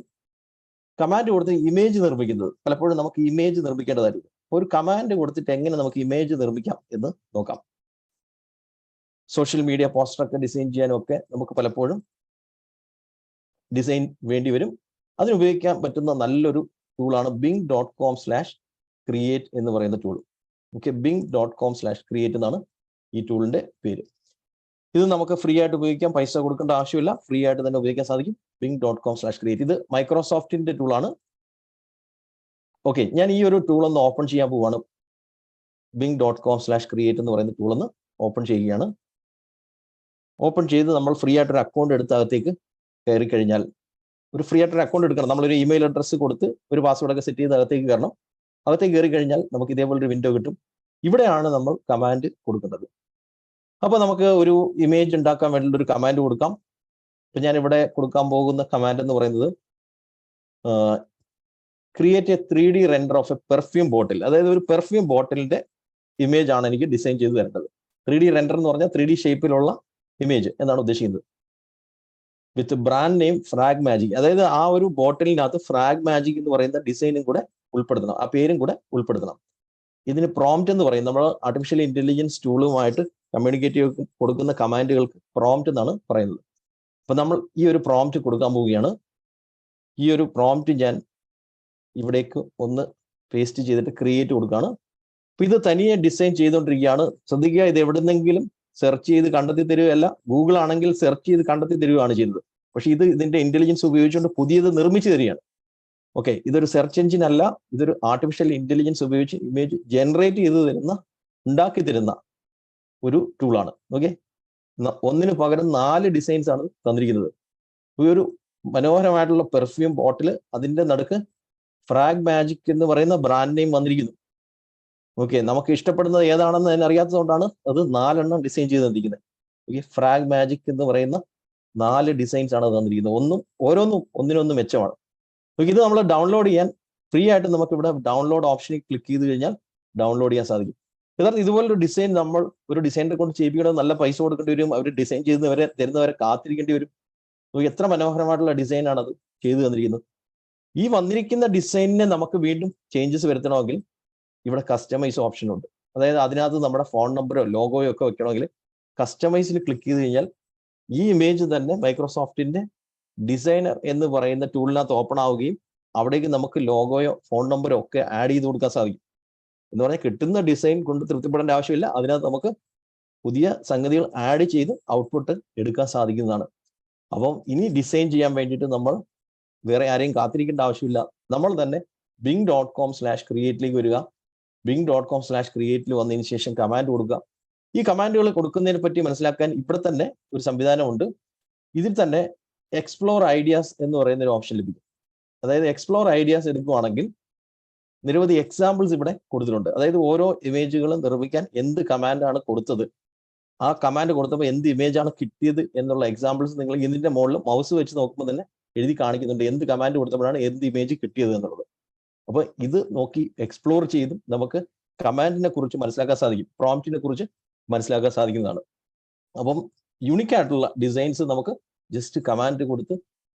കമാൻഡ് കൊടുത്ത് ഇമേജ് നിർമ്മിക്കുന്നത്. പലപ്പോഴും നമുക്ക് ഇമേജ് നിർമ്മിക്കേണ്ടതായിരിക്കും. ഒരു കമാൻഡ് കൊടുത്തിട്ട് എങ്ങനെ നമുക്ക് ഇമേജ് നിർമ്മിക്കാം എന്ന് നോക്കാം. സോഷ്യൽ മീഡിയ പോസ്റ്ററൊക്കെ ഡിസൈൻ ചെയ്യാനും ഒക്കെ നമുക്ക് പലപ്പോഴും ഡിസൈൻ വേണ്ടി വരും. അതിനുപയോഗിക്കാൻ പറ്റുന്ന നല്ലൊരു ടൂളാണ് bing.com/create എന്ന് പറയുന്ന ടൂൾ. ഓക്കെ, bing.com/create എന്നാണ് ഈ ടൂളിന്റെ പേര്. ഇത് നമുക്ക് ഫ്രീ ആയിട്ട് ഉപയോഗിക്കാം, പൈസ കൊടുക്കേണ്ട ആവശ്യമില്ല, ഫ്രീ ആയിട്ട് തന്നെ ഉപയോഗിക്കാൻ സാധിക്കും. bing.com/create ഇത് മൈക്രോസോഫ്റ്റിന്റെ ടൂളാണ്. ഓക്കെ, ഞാൻ ഈ ഒരു ടൂൾ ഒന്ന് ഓപ്പൺ ചെയ്യാൻ പോവാണ്. bing.com/create എന്ന് പറയുന്ന ടൂൾ ഒന്ന് ഓപ്പൺ ചെയ്യുകയാണ്. ഓപ്പൺ ചെയ്ത് നമ്മൾ ഫ്രീ ആയിട്ടൊരു അക്കൗണ്ട് എടുത്ത് അകത്തേക്ക് കയറി കഴിഞ്ഞാൽ, ഒരു ഫ്രീ ആയിട്ടൊരു അക്കൗണ്ട് എടുക്കണം. നമ്മളൊരു ഇമെയിൽ അഡ്രസ്സ് കൊടുത്ത് ഒരു പാസ്വേഡൊക്കെ സെറ്റ് ചെയ്ത് അകത്തേക്ക് കയറണം. അകത്തേക്ക് കയറി കഴിഞ്ഞാൽ നമുക്ക് ഇതേപോലൊരു വിൻഡോ കിട്ടും. ഇവിടെയാണ് നമ്മൾ കമാൻഡ് കൊടുക്കുന്നത്. അപ്പോൾ നമുക്ക് ഒരു ഇമേജ് ഉണ്ടാക്കാൻ വേണ്ടി ഒരു കമാൻഡ് കൊടുക്കാം. ഇപ്പം ഞാൻ ഇവിടെ കൊടുക്കാൻ പോകുന്ന കമാൻഡ് എന്ന് പറയുന്നത് create a 3D render of a perfume bottle. അതായത് ഒരു പെർഫ്യൂം ബോട്ടിലിന്റെ ഇമേജ് ആണ് എനിക്ക് ഡിസൈൻ ചെയ്ത് തരേണ്ടത്. 3D റെൻഡർ എന്ന് പറഞ്ഞാൽ 3D ഷേപ്പിലുള്ള ഇമേജ് എന്നാണ് ഉദ്ദേശിക്കുന്നത്. വിത്ത് ബ്രാൻഡ് നെയിം ഫ്രാഗ് മാജിക്. അതായത് ആ ഒരു ബോട്ടിലിനകത്ത് ഫ്രാഗ് മാജിക് എന്ന് പറയുന്ന ഡിസൈനും കൂടെ ഉൾപ്പെടുത്തണം, ആ പേരും കൂടെ ഉൾപ്പെടുത്തണം. ഇതിന് പ്രോംപ്റ്റ് എന്ന് പറയും. നമ്മൾ ആർട്ടിഫിഷ്യൽ ഇന്റലിജൻസ് ടൂളുമായിട്ട് കമ്മ്യൂണിക്കേറ്റ് കൊടുക്കുന്ന കമാൻഡുകൾക്ക് പ്രോംപ്റ്റ് എന്നാണ് പറയുന്നത്. അപ്പൊ നമ്മൾ ഈ ഒരു പ്രോംപ്റ്റ് കൊടുക്കാൻ പോവുകയാണ്. ഈ ഒരു പ്രോംപ്റ്റ് ഞാൻ ഇവിടേക്ക് ഒന്ന് പേസ്റ്റ് ചെയ്തിട്ട് ക്രിയേറ്റ് കൊടുക്കുകയാണ്. അപ്പൊ ഇത് തനിയെ ഡിസൈൻ ചെയ്തുകൊണ്ടിരിക്കുകയാണ്. ശ്രദ്ധിക്കുക, ഇത് എവിടെന്നെങ്കിലും സെർച്ച് ചെയ്ത് കണ്ടെത്തി തരികയല്ല. ഗൂഗിൾ ആണെങ്കിൽ സെർച്ച് ചെയ്ത് കണ്ടെത്തി തരികയാണ് ചെയ്യുന്നത്. പക്ഷെ ഇത് ഇതിന്റെ ഇന്റലിജൻസ് ഉപയോഗിച്ചുകൊണ്ട് പുതിയത് നിർമ്മിച്ചു തരികയാണ്. ഓക്കെ, ഇതൊരു സെർച്ച് എഞ്ചിൻ അല്ല, ഇതൊരു ആർട്ടിഫിഷ്യൽ ഇന്റലിജൻസ് ഉപയോഗിച്ച് ഇമേജ് ജനറേറ്റ് ചെയ്ത് തരുന്ന, ഉണ്ടാക്കി തരുന്ന ഒരു ടൂളാണ്. ഓക്കെ, ഒന്നിന് പകരം 4 ഡിസൈൻസ് ആണ് തന്നിരിക്കുന്നത്. ഈ ഒരു മനോഹരമായിട്ടുള്ള പെർഫ്യൂം ബോട്ടിൽ, അതിന്റെ നടുക്ക് ഫ്രാഗ് മാജിക് എന്ന് പറയുന്ന ബ്രാൻഡ് നെയിം വന്നിരിക്കുന്നു. ഓക്കെ, നമുക്ക് ഇഷ്ടപ്പെടുന്നത് ഏതാണെന്ന് അതിന് അറിയാത്തതുകൊണ്ടാണ് അത് 4 ഡിസൈൻ ചെയ്ത് തന്നിരിക്കുന്നത്. ഓക്കെ, ഫ്രാഗ് മാജിക് എന്ന് പറയുന്ന 4 ഡിസൈൻസ് ആണ് തന്നിരിക്കുന്നത്. ഓരോന്നും ഒന്നിനൊന്നും മെച്ചമാണ്. ഇത് നമ്മൾ ഡൗൺലോഡ് ചെയ്യാൻ ഫ്രീ ആയിട്ട് നമുക്ക് ഇവിടെ ഡൗൺലോഡ് ഓപ്ഷനിൽ ക്ലിക്ക് ചെയ്ത് കഴിഞ്ഞാൽ ഡൗൺലോഡ് ചെയ്യാൻ സാധിക്കും. യഥാർത്ഥം ഇതുപോലൊരു ഡിസൈൻ നമ്മൾ ഒരു ഡിസൈനറെ കൊണ്ട് ചെയ്യിപ്പിക്കണം, നല്ല പൈസ കൊടുക്കേണ്ടി വരും, അവർ ഡിസൈൻ ചെയ്തവരെ തരുന്നവരെ കാത്തിരിക്കേണ്ടി വരും. എത്ര മനോഹരമായിട്ടുള്ള ഡിസൈനാണ് അത് ചെയ്തു തന്നിരിക്കുന്നത്. ഈ വന്നിരിക്കുന്ന ഡിസൈനിനെ നമുക്ക് വീണ്ടും ചേഞ്ചസ് വരുത്തണമെങ്കിൽ ഇവിടെ കസ്റ്റമൈസ് ഓപ്ഷൻ ഉണ്ട്. അതായത് അതിനകത്ത് നമ്മുടെ ഫോൺ നമ്പറോ ലോഗോയോ ഒക്കെ വെക്കണമെങ്കിൽ കസ്റ്റമൈസിൽ ക്ലിക്ക് ചെയ്ത് കഴിഞ്ഞാൽ ഈ ഇമേജ് തന്നെ മൈക്രോസോഫ്റ്റിന്റെ ഡിസൈനർ എന്ന് പറയുന്ന ടൂളിനകത്ത് ഓപ്പൺ ആവുകയും അവിടേക്ക് നമുക്ക് ലോഗോയോ ഫോൺ നമ്പറോ ഒക്കെ ആഡ് ചെയ്ത് കൊടുക്കാൻ സാധിക്കും. എന്ന് പറഞ്ഞാൽ കിട്ടുന്ന ഡിസൈൻ കൊണ്ട് തൃപ്തിപ്പെടേണ്ട ആവശ്യമില്ല, അതിനകത്ത് നമുക്ക് പുതിയ സംഗതികൾ ആഡ് ചെയ്ത് ഔട്ട്പുട്ട് എടുക്കാൻ സാധിക്കുന്നതാണ്. അപ്പം ഇനി ഡിസൈൻ ചെയ്യാൻ വേണ്ടിയിട്ട് നമ്മൾ വേറെ ആരെയും കാത്തിരിക്കേണ്ട ആവശ്യമില്ല. നമ്മൾ തന്നെ bing.com/create വരിക. bing.com/create വന്നതിന് ശേഷം കമാൻഡ് കൊടുക്കുക. ഈ കമാൻഡുകൾ കൊടുക്കുന്നതിനെ പറ്റി മനസ്സിലാക്കാൻ ഇവിടെ തന്നെ ഒരു സംവിധാനമുണ്ട്. ഇതിൽ തന്നെ എക്സ്പ്ലോർ ഐഡിയാസ് എന്ന് പറയുന്ന ഒരു ഓപ്ഷൻ ലഭിക്കും. അതായത് എക്സ്പ്ലോർ ഐഡിയാസ് എടുക്കുകയാണെങ്കിൽ നിരവധി എക്സാമ്പിൾസ് ഇവിടെ കൊടുത്തിട്ടുണ്ട്. അതായത് ഓരോ ഇമേജുകളും നിർമ്മിക്കാൻ എന്ത് കമാൻഡാണ് കൊടുത്തത്, ആ കമാൻഡ് കൊടുത്തപ്പോൾ എന്ത് ഇമേജാണ് കിട്ടിയത് എന്നുള്ള എക്സാമ്പിൾസ് നിങ്ങൾ ഇതിന്റെ മുകളിൽ മൗസ് വെച്ച് നോക്കുമ്പോൾ തന്നെ എഴുതി കാണിക്കുന്നുണ്ട്. എന്ത് കമാൻഡ് കൊടുത്തപ്പോഴാണ് എന്ത് ഇമേജ് കിട്ടിയത് എന്നുള്ളത്. അപ്പൊ ഇത് നോക്കി എക്സ്പ്ലോർ ചെയ്തും നമുക്ക് കമാൻഡിനെ കുറിച്ച് മനസ്സിലാക്കാൻ സാധിക്കും, പ്രോംപ്റ്റിനെ കുറിച്ച് മനസ്സിലാക്കാൻ സാധിക്കുന്നതാണ്. അപ്പം യൂണിക് ആയിട്ടുള്ള ഡിസൈൻസ് നമുക്ക് ജസ്റ്റ് കമാൻഡ് കൊടുത്ത്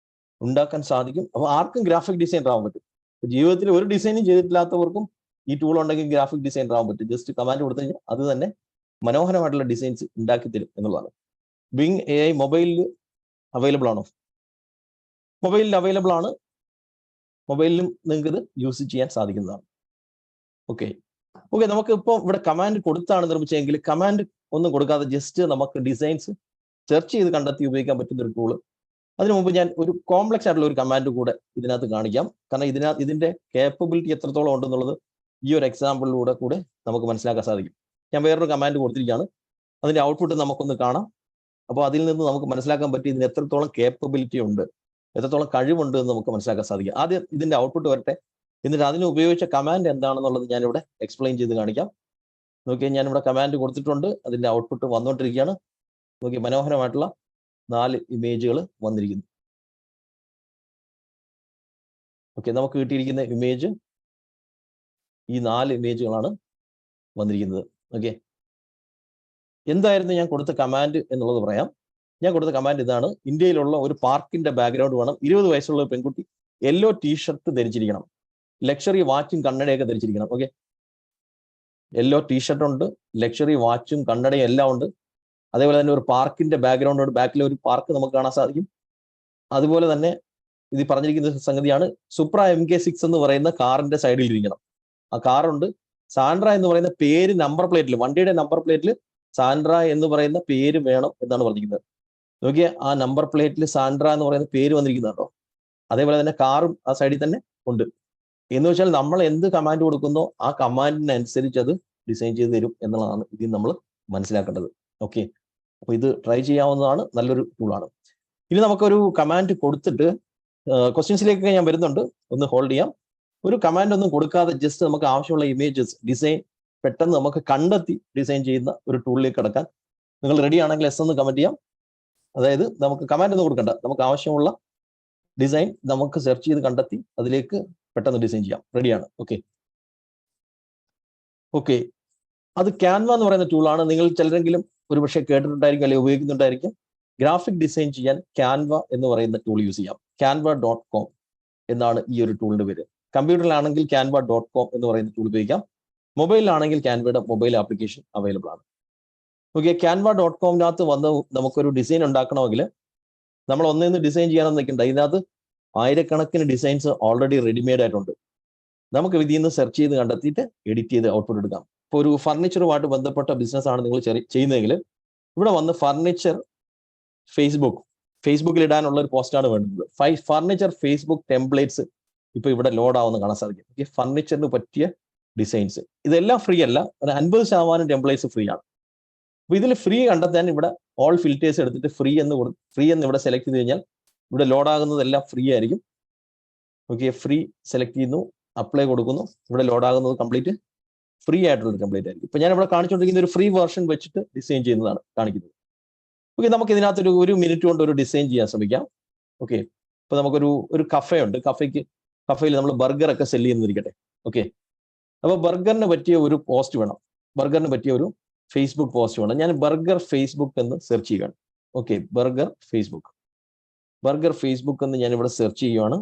ഉണ്ടാക്കാൻ സാധിക്കും. അപ്പൊ ആർക്കും ഗ്രാഫിക് ഡിസൈനർ ആവാൻ പറ്റും. ജീവിതത്തിൽ ഒരു ഡിസൈനും ചെയ്തിട്ടില്ലാത്തവർക്കും ഈ ടൂൾ ഉണ്ടെങ്കിൽ ഗ്രാഫിക് ഡിസൈനർ ആവാൻ പറ്റും. ജസ്റ്റ് കമാൻഡ് കൊടുത്തു കഴിഞ്ഞാൽ അത് തന്നെ മനോഹരമായിട്ടുള്ള ഡിസൈൻസ് ഉണ്ടാക്കി തരും എന്നുള്ളതാണ്. ബിങ് AI മൊബൈലിൽ അവൈലബിൾ ആണോ? മൊബൈലിൽ അവൈലബിൾ ആണ്. മൊബൈലിലും നിങ്ങൾക്ക് ഇത് യൂസ് ചെയ്യാൻ സാധിക്കുന്നതാണ്. ഓക്കെ, ഓക്കെ, നമുക്ക് ഇപ്പോൾ ഇവിടെ കമാൻഡ് കൊടുത്താണ് നിർമ്മിച്ചതെങ്കിൽ കമാൻഡ് ഒന്നും കൊടുക്കാതെ ജസ്റ്റ് നമുക്ക് ഡിസൈൻസ് സെർച്ച് ചെയ്ത് കണ്ടെത്തി ഉപയോഗിക്കാൻ പറ്റുന്ന ഒരു ടൂള്. അതിനു മുമ്പ് ഞാൻ ഒരു കോംപ്ലക്സ് ആയിട്ടുള്ള ഒരു കമാൻഡ് കൂടെ ഇതിനകത്ത് കാണിക്കാം. കാരണം ഇതിന്റെ കേപ്പബിലിറ്റി എത്രത്തോളം ഉണ്ടെന്നുള്ളത് ഈ ഒരു എക്സാമ്പിളിലൂടെ കൂടെ നമുക്ക് മനസ്സിലാക്കാൻ സാധിക്കും. ഞാൻ വേറൊരു കമാൻഡ് കൊടുത്തിരിക്കുകയാണ്, അതിന്റെ ഔട്ട്പുട്ട് നമുക്കൊന്ന് കാണാം. അപ്പോൾ അതിൽ നിന്ന് നമുക്ക് മനസ്സിലാക്കാൻ പറ്റും ഇതിന് എത്രത്തോളം കേപ്പബിലിറ്റി ഉണ്ട്, എത്രത്തോളം കഴിവുണ്ട് എന്ന് നമുക്ക് മനസ്സിലാക്കാൻ സാധിക്കും. ആദ്യം ഇതിന്റെ ഔട്ട്പുട്ട് വരട്ടെ, എന്നിട്ട് അതിന് ഉപയോഗിച്ച കമാൻഡ് എന്താണെന്നുള്ളത് ഞാനിവിടെ എക്സ്പ്ലെയിൻ ചെയ്ത് കാണിക്കാം. നോക്കിയാൽ ഞാനിവിടെ കമാൻഡ് കൊടുത്തിട്ടുണ്ട്, അതിന്റെ ഔട്ട്പുട്ട് വന്നുകൊണ്ടിരിക്കുകയാണ്. നോക്കി, മനോഹരമായിട്ടുള്ള 4 ഇമേജുകൾ വന്നിരിക്കുന്നു. ഓക്കെ, നമുക്ക് കിട്ടിയിരിക്കുന്ന ഇമേജ് ഈ 4 ഇമേജുകളാണ് വന്നിരിക്കുന്നത്. ഓക്കെ, എന്തായിരുന്നു ഞാൻ കൊടുത്ത കമാൻഡ് എന്നുള്ളത് പറയാം. ഞാൻ കൊടുത്ത കമാൻഡ് ഇതാണ്: ഇന്ത്യയിലുള്ള ഒരു പാർക്കിന്റെ ബാക്ക്ഗ്രൗണ്ട് വേണം, 20 വയസ്സുള്ള ഒരു പെൺകുട്ടി യെല്ലോ ടീഷർട്ട് ധരിച്ചിരിക്കണം, ലക്ഷറി വാച്ചും കണ്ണടയൊക്കെ ധരിച്ചിരിക്കണം. ഓക്കെ, യെല്ലോ ടീഷർട്ട് ഉണ്ട്, ലക്ഷറി വാച്ചും കണ്ണടയും എല്ലാം ഉണ്ട്. അതേപോലെ തന്നെ ഒരു പാർക്കിന്റെ ബാക്ക്ഗ്രൗണ്ട്, ബാക്കിൽ ഒരു പാർക്ക് നമുക്ക് കാണാൻ സാധിക്കും. അതുപോലെ തന്നെ ഇത് പറഞ്ഞിരിക്കുന്ന സംഗതിയാണ്, സുപ്ര MK6 എന്ന് പറയുന്ന കാറിന്റെ സൈഡിൽ ഇരിക്കണം. ആ കാറുണ്ട്. സാൻഡ്ര എന്ന് പറയുന്ന പേര് നമ്പർ പ്ലേറ്റിൽ, വണ്ടിയുടെ നമ്പർ പ്ലേറ്റിൽ സാൻഡ്ര എന്ന് പറയുന്ന പേര് വേണം എന്നാണ് പറഞ്ഞിരിക്കുന്നത്. നോക്കിയാൽ ആ നമ്പർ പ്ലേറ്റിൽ സാൻഡ്ര എന്ന് പറയുന്ന പേര് വന്നിരിക്കുന്നുണ്ടോ? അതേപോലെ തന്നെ കാറും ആ സൈഡിൽ തന്നെ ഉണ്ട്. എന്ന് വെച്ചാൽ നമ്മൾ എന്ത് കമാൻഡ് കൊടുക്കുന്നോ ആ കമാൻഡിനനുസരിച്ച് അത് ഡിസൈൻ ചെയ്ത് തരും എന്നുള്ളതാണ് ഇതിൽ നമ്മൾ മനസ്സിലാക്കേണ്ടത്. ഓക്കെ, അപ്പൊ ഇത് ട്രൈ ചെയ്യാവുന്നതാണ്, നല്ലൊരു ടൂളാണ്. ഇനി നമുക്കൊരു കമാൻഡ് കൊടുത്തിട്ട് ക്വസ്റ്റ്യൻസിലേക്ക് ഞാൻ വരുന്നുണ്ട്, ഒന്ന് ഹോൾഡ് ചെയ്യാം. ഒരു കമാൻഡ് ഒന്നും കൊടുക്കാതെ ജസ്റ്റ് നമുക്ക് ആവശ്യമുള്ള ഇമേജസ് ഡിസൈൻ പെട്ടെന്ന് നമുക്ക് കണ്ടെത്തി ഡിസൈൻ ചെയ്യുന്ന ഒരു ടൂളിലേക്ക് കടക്കാൻ നിങ്ങൾ റെഡി ആണെങ്കിൽ എസ് എന്ന് കമന്റ് ചെയ്യാം. അതായത് നമുക്ക് കമാൻഡ് ഒന്നും കൊടുക്കണ്ട, നമുക്ക് ആവശ്യമുള്ള ഡിസൈൻ നമുക്ക് സെർച്ച് ചെയ്ത് കണ്ടെത്തി അതിലേക്ക് പെട്ടെന്ന് ഡിസൈൻ ചെയ്യാം. റെഡിയാണ്? ഓക്കെ ഓക്കെ അത് ക്യാൻവ എന്ന് പറയുന്ന ടൂളാണ്. നിങ്ങൾ ചിലരെങ്കിലും ഒരുപക്ഷെ കേട്ടിട്ടുണ്ടായിരിക്കും അല്ലെങ്കിൽ ഉപയോഗിക്കുന്നുണ്ടായിരിക്കും. ഗ്രാഫിക് ഡിസൈൻ ചെയ്യാൻ ക്യാൻവ എന്ന് പറയുന്ന ടൂൾ യൂസ് ചെയ്യാം. canva.com എന്നാണ് ഈ ഒരു ടൂളിന്റെ പേര്. കമ്പ്യൂട്ടറിലാണെങ്കിൽ canva.com എന്ന് പറയുന്ന ടൂൾ ഉപയോഗിക്കാം. മൊബൈലിലാണെങ്കിൽ ക്യാൻവയുടെ മൊബൈൽ ആപ്ലിക്കേഷൻ അവൈലബിൾ ആണ്. ഓക്കെ, canva.com-നകത്ത് വന്ന് നമുക്കൊരു ഡിസൈൻ ഉണ്ടാക്കണമെങ്കിൽ നമ്മൾ ഒന്നിന്ന് ഡിസൈൻ ചെയ്യാനൊന്നും നിൽക്കണ്ട. ഇതിനകത്ത് ആയിരക്കണക്കിന് ഡിസൈൻസ് ഓൾറെഡി റെഡിമെയ്ഡ് ആയിട്ടുണ്ട്. നമുക്ക് ഇതിൽ നിന്ന് സെർച്ച് ചെയ്ത് കണ്ടെത്തിയിട്ട് എഡിറ്റ് ചെയ്ത് ഔട്ട്പുട്ട് എടുക്കാം. ഇപ്പോൾ ഒരു ഫർണിച്ചറുമായിട്ട് ബന്ധപ്പെട്ട ബിസിനസ് ആണ് നിങ്ങൾ ചെയ്യുന്നതെങ്കിൽ ഇവിടെ വന്ന് ഫർണിച്ചർ ഫേസ്ബുക്കിൽ ഇടാനുള്ള ഒരു പോസ്റ്റാണ് വേണ്ടത്. ഫർണിച്ചർ ഫേസ്ബുക്ക് ടെംപ്ലേറ്റ്സ് ഇപ്പൊ ഇവിടെ ലോഡ് ആവുന്ന കാണാൻ സാധിക്കും. ഓക്കെ, ഫർണിച്ചറിന് പറ്റിയ ഡിസൈൻസ് ഇതെല്ലാം ഫ്രീ അല്ല, ഒരു 50% ടെംപ്ലേറ്റ്സ് ഫ്രീ ആണ്. അപ്പൊ ഇതിൽ ഫ്രീ കണ്ടെത്താൻ ഇവിടെ ഓൾ ഫിൽറ്റേഴ്സ് എടുത്തിട്ട് ഫ്രീ എന്ന് ഇവിടെ സെലക്ട് ചെയ്ത് കഴിഞ്ഞാൽ ഇവിടെ ലോഡ് ആകുന്നതെല്ലാം ഫ്രീ ആയിരിക്കും. ഓക്കെ, ഫ്രീ സെലക്ട് ചെയ്യുന്നു, അപ്ലൈ കൊടുക്കുന്നു, ഇവിടെ ലോഡ് ആകുന്നത് കംപ്ലീറ്റ് ഫ്രീ ആയിട്ടുള്ള ടെംപ്ലേറ്റ് ആയിരിക്കും. ഇപ്പൊ ഞാൻ ഇവിടെ കാണിച്ചുകൊണ്ടിരിക്കുന്ന ഒരു ഫ്രീ വെർഷൻ വെച്ചിട്ട് ഡിസൈൻ ചെയ്യുന്നതാണ് കാണിക്കുന്നത്. ഓക്കെ, നമുക്ക് ഇതിനകത്ത് ഒരു മിനിറ്റ് കൊണ്ട് ഒരു ഡിസൈൻ ചെയ്യാൻ ശ്രമിക്കാം. ഓക്കെ, ഇപ്പൊ നമുക്കൊരു കഫേ ഉണ്ട്. കഫയിൽ നമ്മൾ ബർഗർ ഒക്കെ സെല് ചെയ്യുന്നിരിക്കട്ടെ. ഓക്കെ, അപ്പൊ ബർഗറിന് പറ്റിയ ഒരു പോസ്റ്റ് വേണം, ബർഗറിന് പറ്റിയ ഒരു ഫേസ്ബുക്ക് പോസ്റ്റ് വേണം. ഞാൻ ബർഗർ ഫേസ്ബുക്ക് എന്ന് സെർച്ച് ചെയ്യുകയാണ്. ഓക്കെ, ബർഗർ ഫേസ്ബുക്ക് എന്ന് ഞാൻ ഇവിടെ സെർച്ച് ചെയ്യുവാണ്.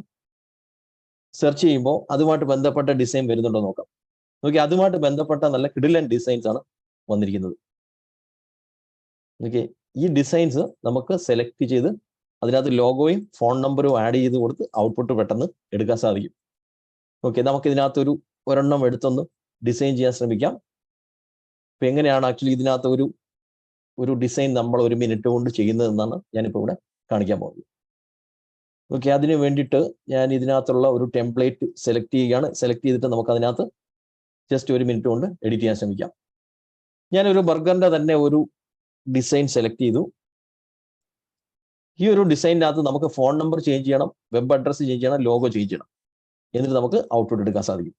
സെർച്ച് ചെയ്യുമ്പോൾ അതുമായിട്ട് ബന്ധപ്പെട്ട ഡിസൈൻ വരുന്നുണ്ടോ നോക്കാം. ഓക്കെ, അതുമായിട്ട് ബന്ധപ്പെട്ട നല്ല കിടിലൻ ഡിസൈൻസ് ആണ് വന്നിരിക്കുന്നത്. ഓക്കെ, ഈ ഡിസൈൻസ് നമുക്ക് സെലക്ട് ചെയ്ത് അതിനകത്ത് ലോഗോയും ഫോൺ നമ്പറും ആഡ് ചെയ്ത് കൊടുത്ത് ഔട്ട്പുട്ട് പെട്ടെന്ന് എടുക്കാൻ സാധിക്കും. ഓക്കെ, നമുക്ക് ഇതിനകത്ത് ഒരെണ്ണം എടുത്തൊന്ന് ഡിസൈൻ ചെയ്യാൻ ശ്രമിക്കാം. ഇപ്പൊ എങ്ങനെയാണ് ആക്ച്വലി ഇതിനകത്ത് ഒരു ഡിസൈൻ നമ്മൾ 1 മിനിറ്റ് കൊണ്ട് ചെയ്യുന്നതെന്നാണ് ഞാനിപ്പോൾ ഇവിടെ കാണിക്കാൻ പോകുന്നത്. ഓക്കെ, അതിന് വേണ്ടിയിട്ട് ഞാൻ ഇതിനകത്തുള്ള ഒരു ടെംപ്ലേറ്റ് സെലക്ട് ചെയ്യുകയാണ്. സെലക്ട് ചെയ്തിട്ട് നമുക്ക് അതിനകത്ത് ജസ്റ്റ് 1 മിനിറ്റ് കൊണ്ട് എഡിറ്റ് ചെയ്യാൻ ശ്രമിക്കാം. ഞാനൊരു ബർഗറിന്റെ തന്നെ ഒരു ഡിസൈൻ സെലക്ട് ചെയ്തു. ഈ ഒരു ഡിസൈനിനകത്ത് നമുക്ക് ഫോൺ നമ്പർ ചേഞ്ച് ചെയ്യണം, വെബ് അഡ്രസ്സ് ചേഞ്ച് ചെയ്യണം, ലോഗോ ചേഞ്ച് ചെയ്യണം. എന്നിട്ട് നമുക്ക് ഔട്ട്പുട്ട് എടുക്കാൻ സാധിക്കും.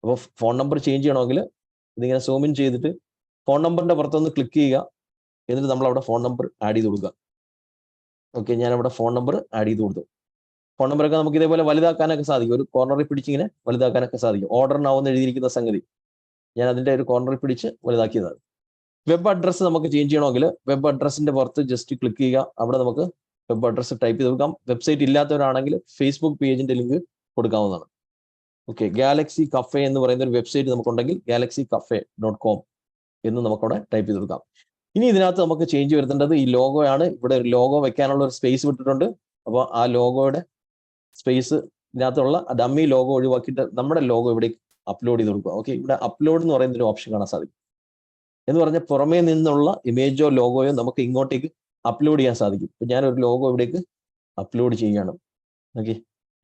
അപ്പോൾ ഫോൺ നമ്പർ ചേഞ്ച് ചെയ്യണമെങ്കിൽ ഇതിങ്ങനെ സൂം ഇൻ ചെയ്തിട്ട് ഫോൺ നമ്പറിന്റെ പുറത്തൊന്ന് ക്ലിക്ക് ചെയ്യുക. എന്നിട്ട് നമ്മൾ അവിടെ ഫോൺ നമ്പർ ആഡ് ചെയ്ത് കൊടുക്കുക. ഓക്കെ, ഞാൻ അവിടെ ഫോൺ നമ്പർ ആഡ് ചെയ്ത് കൊടുത്തു. ഫോൺ നമ്പറൊക്കെ നമുക്ക് ഇതേപോലെ വലുതാക്കാനൊക്കെ സാധിക്കും. ഒരു കോർണറിൽ പിടിച്ചിങ്ങനെ വലുതാക്കാനൊക്കെ സാധിക്കും. ഓർഡർ നൗ എന്ന് എഴുതിയിരിക്കുന്ന സംഗതി ഞാൻ അതിന്റെ ഒരു കോർണറിൽ പിടിച്ച് വലുതാക്കിയതാണ്. വെബ് അഡ്രസ്സ് നമുക്ക് ചേഞ്ച് ചെയ്യണമെങ്കിൽ വെബ് അഡ്രസ്സിന്റെ പുറത്ത് ജസ്റ്റ് ക്ലിക്ക് ചെയ്യുക. അവിടെ നമുക്ക് വെബ് അഡ്രസ്സ് ടൈപ്പ് ചെയ്ത് കൊടുക്കാം. വെബ്സൈറ്റ് ഇല്ലാത്തവരാണെങ്കിൽ ഫേസ്ബുക്ക് പേജിന്റെ ലിങ്ക് കൊടുക്കാവുന്നതാണ്. ഓക്കെ, ഗാലക്സി കഫേ എന്ന് പറയുന്ന ഒരു വെബ്സൈറ്റ് നമുക്കുണ്ടെങ്കിൽ galaxycafe.com എന്ന് നമുക്കവിടെ ടൈപ്പ് ചെയ്ത് കൊടുക്കാം. ഇനി ഇതിനകത്ത് നമുക്ക് ചേഞ്ച് വരുത്തേണ്ടത് ഈ ലോഗോ ആണ്. ഇവിടെ ഒരു ലോഗോ വെക്കാനുള്ള ഒരു സ്പേസ് വിട്ടിട്ടുണ്ട്. അപ്പോൾ ആ ലോഗോയുടെ സ്പേസ് ഇതിനകത്തുള്ള ഡമ്മി ലോഗോ ഒഴിവാക്കിയിട്ട് നമ്മുടെ ലോഗോ ഇവിടെ അപ്ലോഡ് ചെയ്ത് കൊടുക്കുക. ഓക്കെ, ഇവിടെ അപ്ലോഡ് എന്ന് പറയുന്ന ഒരു ഓപ്ഷൻ കാണാൻ സാധിക്കും. എന്ന് പറഞ്ഞാൽ പുറമേ നിന്നുള്ള ഇമേജോ ലോഗോയോ നമുക്ക് ഇങ്ങോട്ടേക്ക് അപ്ലോഡ് ചെയ്യാൻ സാധിക്കും. ഇപ്പൊ ഞാനൊരു ലോഗോ ഇവിടേക്ക് അപ്ലോഡ് ചെയ്യുകയാണ്. ഓക്കെ,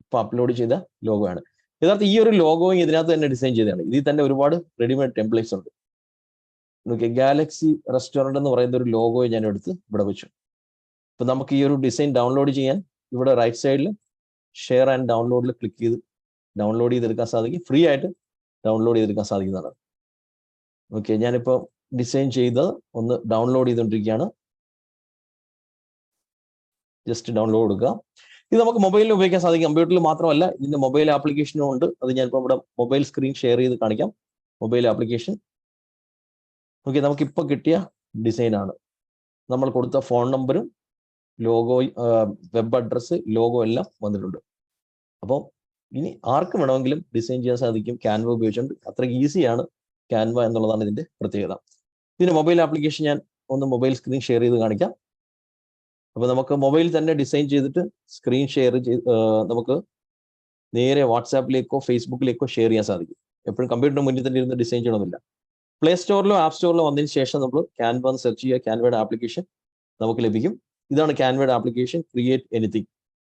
ഇപ്പൊ അപ്ലോഡ് ചെയ്ത ലോഗോ ആണ്. യഥാർത്ഥം ഈ ഒരു ലോഗോയും ഇതിനകത്ത് തന്നെ ഡിസൈൻ ചെയ്തതാണ്. ഇതിൽ തന്നെ ഒരുപാട് റെഡിമെയ്ഡ് ടെംപ്ലേറ്റ്സ് ഉണ്ട്. ഓക്കെ, ഗാലക്സി റെസ്റ്റോറൻറ്റ് എന്ന് പറയുന്ന ഒരു ലോഗോ ഞാൻ എടുത്ത് ഇവിടെ വെച്ചു. ഇപ്പൊ നമുക്ക് ഈ ഒരു ഡിസൈൻ ഡൗൺലോഡ് ചെയ്യാൻ ഇവിടെ റൈറ്റ് സൈഡിൽ ഷെയർ ആൻഡ് ഡൗൺലോഡിൽ ക്ലിക്ക് ചെയ്ത് ഡൗൺലോഡ് ചെയ്തെടുക്കാൻ സാധിക്കും. ഫ്രീ ആയിട്ട് ഡൗൺലോഡ് ചെയ്തെടുക്കാൻ സാധിക്കുന്നതാണ്. ഓക്കെ, ഞാനിപ്പോൾ ഡിസൈൻ ചെയ്ത് ഒന്ന് ഡൗൺലോഡ് ചെയ്തുകൊണ്ടിരിക്കുകയാണ്. ജസ്റ്റ് ഡൗൺലോഡ് കൊടുക്കുക. ഇത് നമുക്ക് മൊബൈലിൽ ഉപയോഗിക്കാൻ സാധിക്കും. കമ്പ്യൂട്ടറിൽ മാത്രമല്ല, ഇതിന്റെ മൊബൈൽ ആപ്ലിക്കേഷനും ഉണ്ട്. അത് ഞാനിപ്പോൾ ഇവിടെ മൊബൈൽ സ്ക്രീൻ ഷെയർ ചെയ്ത് കാണിക്കാം. Mobile application. ഓക്കെ, നമുക്കിപ്പോൾ കിട്ടിയ ഡിസൈനാണ്. നമ്മൾ കൊടുത്ത ഫോൺ നമ്പറും ലോഗോ, വെബ് അഡ്രസ്സ്, ലോഗോ എല്ലാം വന്നിട്ടുണ്ട്. അപ്പോൾ ഇനി ആർക്ക് വേണമെങ്കിലും ഡിസൈൻ ചെയ്യാൻ സാധിക്കും ക്യാൻവ ഉപയോഗിച്ചുകൊണ്ട്. അത്ര ഈസിയാണ് ക്യാൻവ എന്നുള്ളതാണ് ഇതിന്റെ പ്രത്യേകത. ഇതിന്റെ മൊബൈൽ ആപ്ലിക്കേഷൻ ഞാൻ ഒന്ന് മൊബൈൽ സ്ക്രീൻ ഷെയർ ചെയ്ത് കാണിക്കാം. അപ്പോൾ നമുക്ക് മൊബൈൽ തന്നെ ഡിസൈൻ ചെയ്തിട്ട് സ്ക്രീൻ ഷെയർ ചെയ്ത് നമുക്ക് നേരെ വാട്സാപ്പിലേക്കോ ഫേസ്ബുക്കിലേക്കോ ഷെയർ ചെയ്യാൻ സാധിക്കും. എപ്പോഴും കമ്പ്യൂട്ടറിന് മുന്നിൽ തന്നെ ഇരുന്ന് ഡിസൈൻ ചെയ്യണമെന്നില്ല. പ്ലേ സ്റ്റോറിലോ ആപ്പ് സ്റ്റോറിലോ വന്നതിന് ശേഷം നമ്മൾ ക്യാൻവ എന്ന് സെർച്ച് ചെയ്യുക. ക്യാൻവയുടെ ആപ്ലിക്കേഷൻ നമുക്ക് ലഭിക്കും. ഇതാണ് ക്യാൻവയുടെ ആപ്ലിക്കേഷൻ, ക്രിയേറ്റ് എനിത്തിങ്.